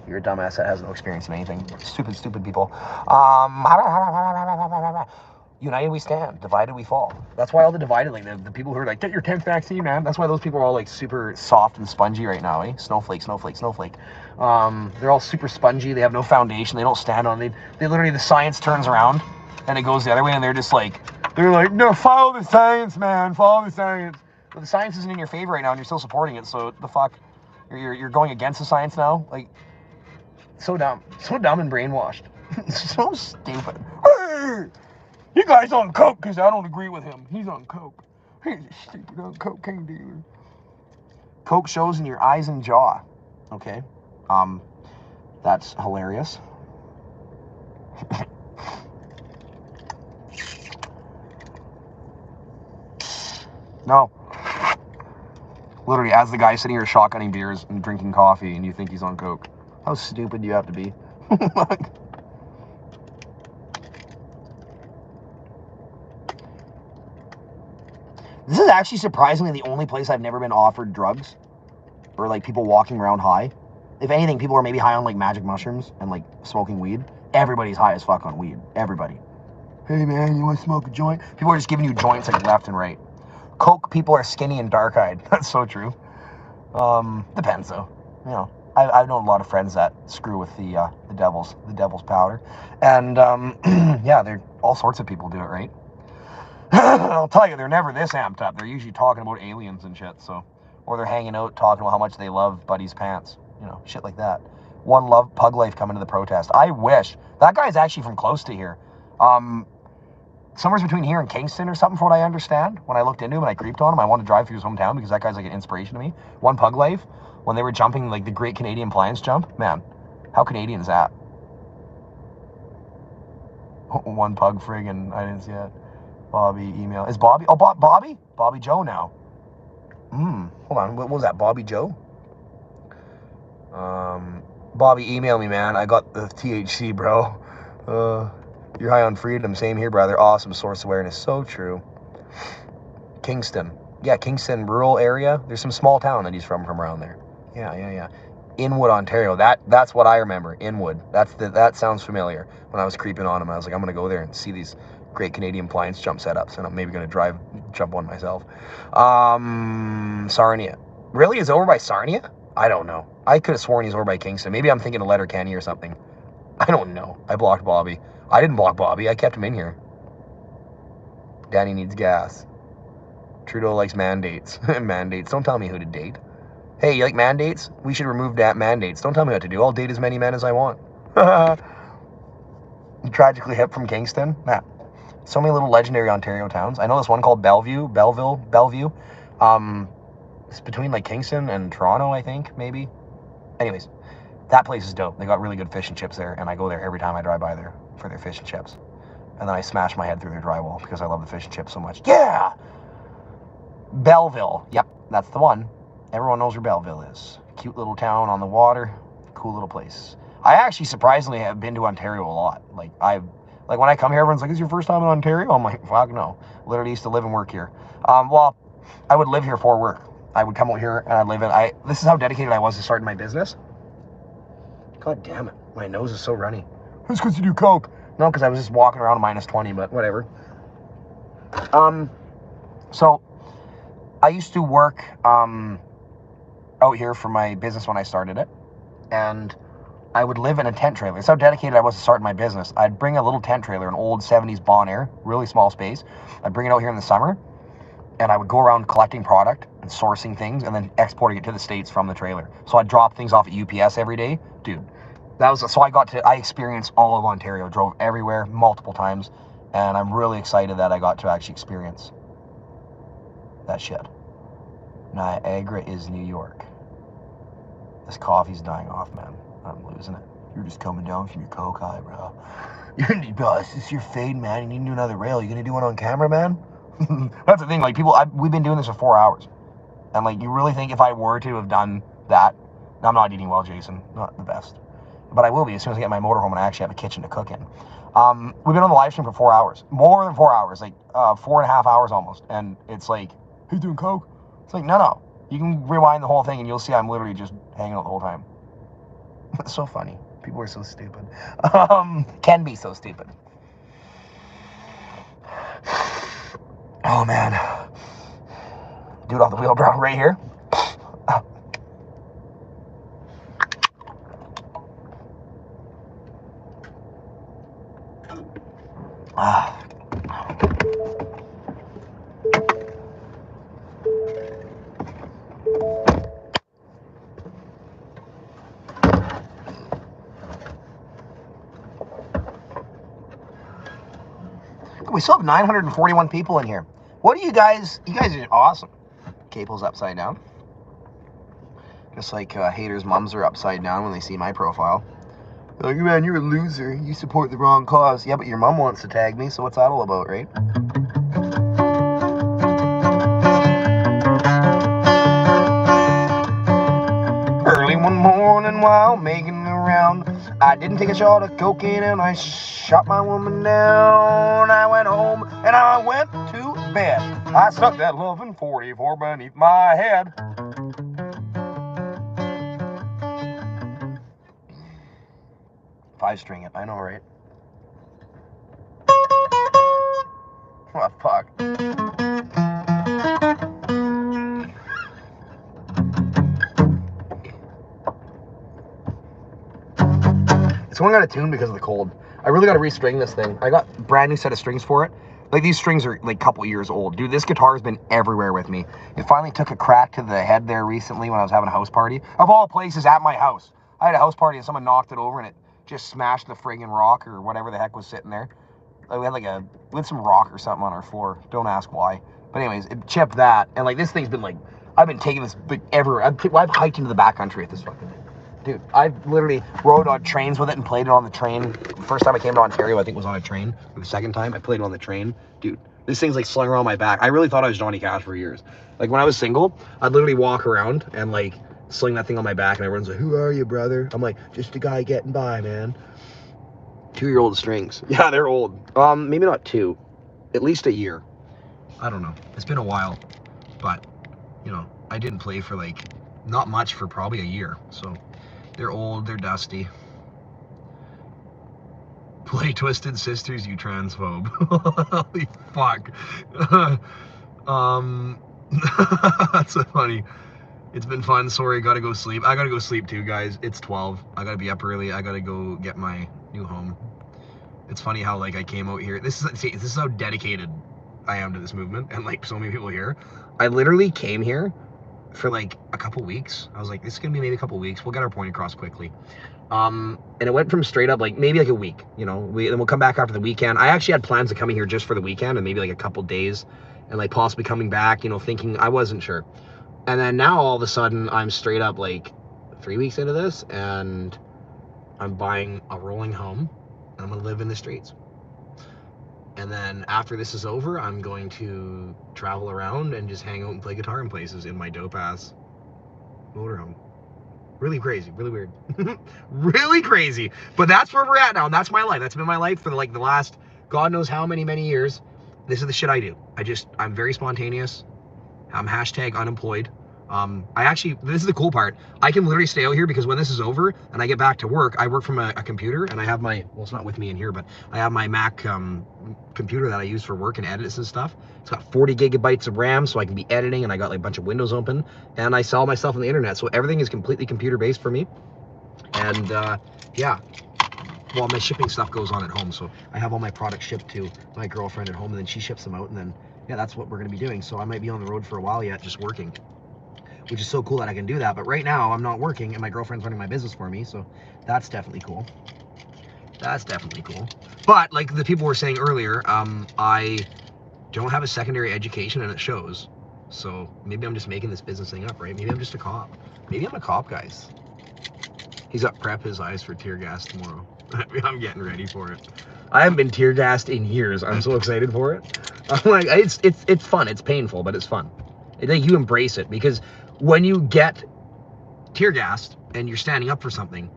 Speaker 17: you're a dumbass that has no experience in anything. Stupid people. United we stand, divided we fall. That's why all the divided, like the people who are like, get your 10th vaccine, man. That's why those people are all like super soft and spongy right now, eh? Snowflake. They're all super spongy. They have no foundation. They don't stand on it. They literally, the science turns around and it goes the other way and they're just like
Speaker 1: They're like, no, follow the science, man. Follow the science. But the science isn't in your favor right now, and you're still supporting it. So the fuck, you're going against the science now? Like, so dumb and brainwashed. So stupid. Hey, you guys on coke? Because I don't agree with him. He's on coke. He's a stupid on cocaine dealer. Coke shows in your eyes and jaw. Okay, that's hilarious. No. Literally, as the guy sitting here shotgunning beers and drinking coffee, and you think he's on coke. How stupid do you have to be? This is actually surprisingly the only place I've never been offered drugs. Or like people walking around high. If anything, people are maybe high on like magic mushrooms and like smoking weed. Everybody's high as fuck on weed. Everybody. Hey man, you want to smoke a joint? People are just giving you joints like left and right. Coke people are skinny and dark-eyed. That's so true. Depends though. You know, I've known a lot of friends that screw with the devil's powder, and yeah, there all sorts of people do it, right? I'll tell you, they're never this amped up. They're usually talking about aliens and shit. So, or they're hanging out talking about how much they love Buddy's pants. You know, shit like that. One Love Pug Life coming to the protest. I wish that guy's actually from close to here. Somewhere between here and Kingston or something, from what I understand. When I looked into him and I creeped on him, I wanted to drive through his hometown because that guy's like an inspiration to me. One Pug Life, when they were jumping like the Great Canadian Plains jump, man, how Canadian is that? One Pug friggin', I didn't see it. Bobby email. Is Bobby? Oh, Bobby? Bobby Joe now. Hold on. What was that? Bobby Joe? Bobby, email me, man. I got the THC, bro. You're high on freedom. Same here, brother. Awesome source awareness. So true. Kingston. Yeah, Kingston, rural area. There's some small town that he's from around there. Yeah. Inwood, Ontario. That's what I remember. Inwood. That sounds familiar. When I was creeping on him, I was like, I'm gonna go there and see these Great Canadian Plains jump setups, and I'm maybe gonna jump one myself. Sarnia. Really? Is it over by Sarnia? I don't know. I could have sworn he's over by Kingston. Maybe I'm thinking of Letterkenny or something. I don't know. I blocked Bobby. I didn't block Bobby. I kept him in here. Danny needs gas. Trudeau likes mandates. Mandates. Don't tell me who to date. Hey, you like mandates? We should remove that mandates. Don't tell me what to do. I'll date as many men as I want. Tragically hip from Kingston. Nah. So many little legendary Ontario towns. I know this one called Bellevue. It's between like Kingston and Toronto, I think, maybe. Anyways, that place is dope. They got really good fish and chips there, and I go there every time I drive by there for their fish and chips. And then I smash my head through their drywall because I love the fish and chips so much. Yeah! Belleville. Yep, that's the one. Everyone knows where Belleville is. Cute little town on the water. Cool little place. I actually surprisingly have been to Ontario a lot. Like when I come here, everyone's like, "Is your first time in Ontario?" I'm like, fuck no. Literally used to live and work here. Well, I would live here for work. I would come out here and I'd live in. This is how dedicated I was to starting my business. God damn it. My nose is so runny. It's because you do coke. No, because I was just walking around -20, but whatever. So I used to work out here for my business when I started it. And I would live in a tent trailer. That's how dedicated I was to starting my business. I'd bring a little tent trailer, an old 70s Bon Air, really small space. I'd bring it out here in the summer, and I would go around collecting product and sourcing things and then exporting it to the States from the trailer. So I'd drop things off at UPS every day. Dude, I experienced all of Ontario, drove everywhere multiple times, and I'm really excited that I got to actually experience that shit. Niagara is New York. This coffee's dying off, man. I'm losing it. You're just coming down from your coke high, bro. It's your fade, man. You need to do another rail. You gonna do one on camera, man? That's the thing. Like, we've been doing this for 4 hours. And, like, you really think if I were to have done that, I'm not eating well, Jason. Not the best. But I will be as soon as I get my motorhome and I actually have a kitchen to cook in. We've been on the live stream for 4 hours. More than 4 hours. Like, 4.5 hours almost. And it's like, who's doing coke? It's like, no. You can rewind the whole thing and you'll see I'm literally just hanging out the whole time. It's so funny. People are so stupid. Can be so stupid. Oh, man. Do it off the wheel, bro. Right here.
Speaker 17: we still have 941 people in here. What do you guys are awesome. Cable's upside down. Just like haters' mums are upside down when they see my profile. They're like, man, you're a loser. You support the wrong cause. Yeah, but your mom wants to tag me, so what's that all about, right? Early one morning while making the round, I didn't take a shot of cocaine and I shot my woman down. I went home and I went to bed. I stuck that loving 44 beneath my head. Five string it, I know, right? What the fuck? It's going out of tune because of the cold. I really got to restring this thing. I got a brand new set of strings for it. Like, these strings are like a couple years old. Dude, this guitar has been everywhere with me. It finally took a crack to the head there recently when I was having a house party. Of all places, at my house. I had a house party and someone knocked it over and it just smashed the friggin' rock or whatever the heck was sitting there. Like, we had some rock or something on our floor. Don't ask why. But anyways, it chipped that. And like, this thing's been like, I've been taking this like everywhere. I've hiked into the backcountry with this fucking thing. Dude, I've literally rode on trains with it and played it on the train. The first time I came to Ontario, I think was on a train. For the second time, I played it on the train. Dude, this thing's like slung around my back. I really thought I was Johnny Cash for years. Like, when I was single, I'd literally walk around and like sling that thing on my back and everyone's like, who are you, brother? I'm like, just a guy getting by, man. 2-year-old strings. Yeah, they're old. Maybe not 2. At least a year. I don't know. It's been a while. But, you know, I didn't play for like, not much for probably a year. So, they're old, they're dusty. Play Twisted Sisters, you transphobe. Holy fuck. That's so funny. It's been fun. Sorry, gotta go sleep. I gotta go sleep too, guys. It's 12. I gotta be up early. I gotta go get my new home. It's funny how like I came out here. This is how dedicated I am to this movement, and like so many people here. I literally came here for like a couple weeks. I was like, this is gonna be maybe a couple weeks. We'll get our point across quickly. And it went from straight up like maybe like a week. You know, then we'll come back after the weekend. I actually had plans of coming here just for the weekend and maybe like a couple days, and like possibly coming back. You know, thinking I wasn't sure. And then now all of a sudden I'm straight up like 3 weeks into this, and I'm buying a rolling home. I'm gonna live in the streets. And then after this is over, I'm going to travel around and just hang out and play guitar in places in my dope ass motorhome. Really crazy, really weird. Really crazy. But that's where we're at now, and that's my life. That's been my life for like the last God knows how many years. This is the shit I do. I'm very spontaneous. I'm hashtag unemployed. This is the cool part. I can literally stay out here because when this is over and I get back to work, I work from a computer, and I have my, well, it's not with me in here, but I have my Mac computer that I use for work and edits and stuff. It's got 40 gigabytes of RAM, so I can be editing, and I got like a bunch of windows open, and I sell myself on the internet, so everything is completely computer based for me. And yeah, well, my shipping stuff goes on at home, so I have all my products shipped to my girlfriend at home, and then she ships them out, and then yeah, that's what we're gonna be doing. So I might be on the road for a while yet, just working, which is so cool that I can do that. But right now I'm not working, and my girlfriend's running my business for me, so that's definitely cool. That's definitely cool. But like the people were saying earlier, I don't have a secondary education, and it shows. So maybe I'm just making this business thing up, right? Maybe I'm just a cop. Maybe I'm a cop, guys. He's up, prep his eyes for tear gas tomorrow. I'm getting ready for it. I haven't been tear gassed in years. I'm so excited for it. I'm like, it's fun. It's painful, but it's fun. Like, you embrace it, because when you get tear gassed and you're standing up for something,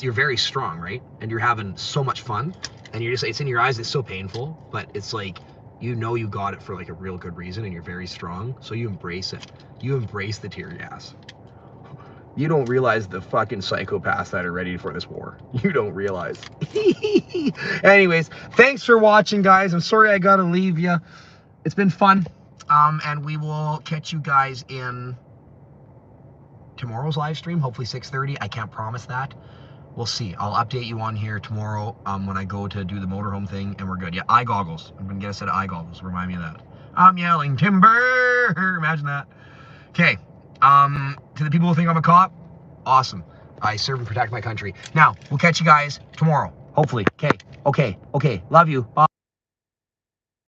Speaker 17: you're very strong, right? And you're having so much fun, and you're just, it's in your eyes. It's so painful, but it's like, you know, you got it for like a real good reason, and you're very strong. So you embrace it. You embrace the tear gas. You don't realize the fucking psychopaths that are ready for this war. You don't realize. Anyways, thanks for watching, guys. I'm sorry I gotta leave you. It's been fun. And we will catch you guys in tomorrow's live stream, hopefully 6:30. I can't promise that. We'll see. I'll update you on here tomorrow when I go to do the motorhome thing, and we're good. Yeah, eye goggles. I'm gonna get a set of eye goggles. Remind me of that. I'm yelling timber. Imagine that. Okay. To the people who think I'm a cop, awesome. I serve and protect my country. Now, we'll catch you guys tomorrow, hopefully. Okay. Love you. Bye.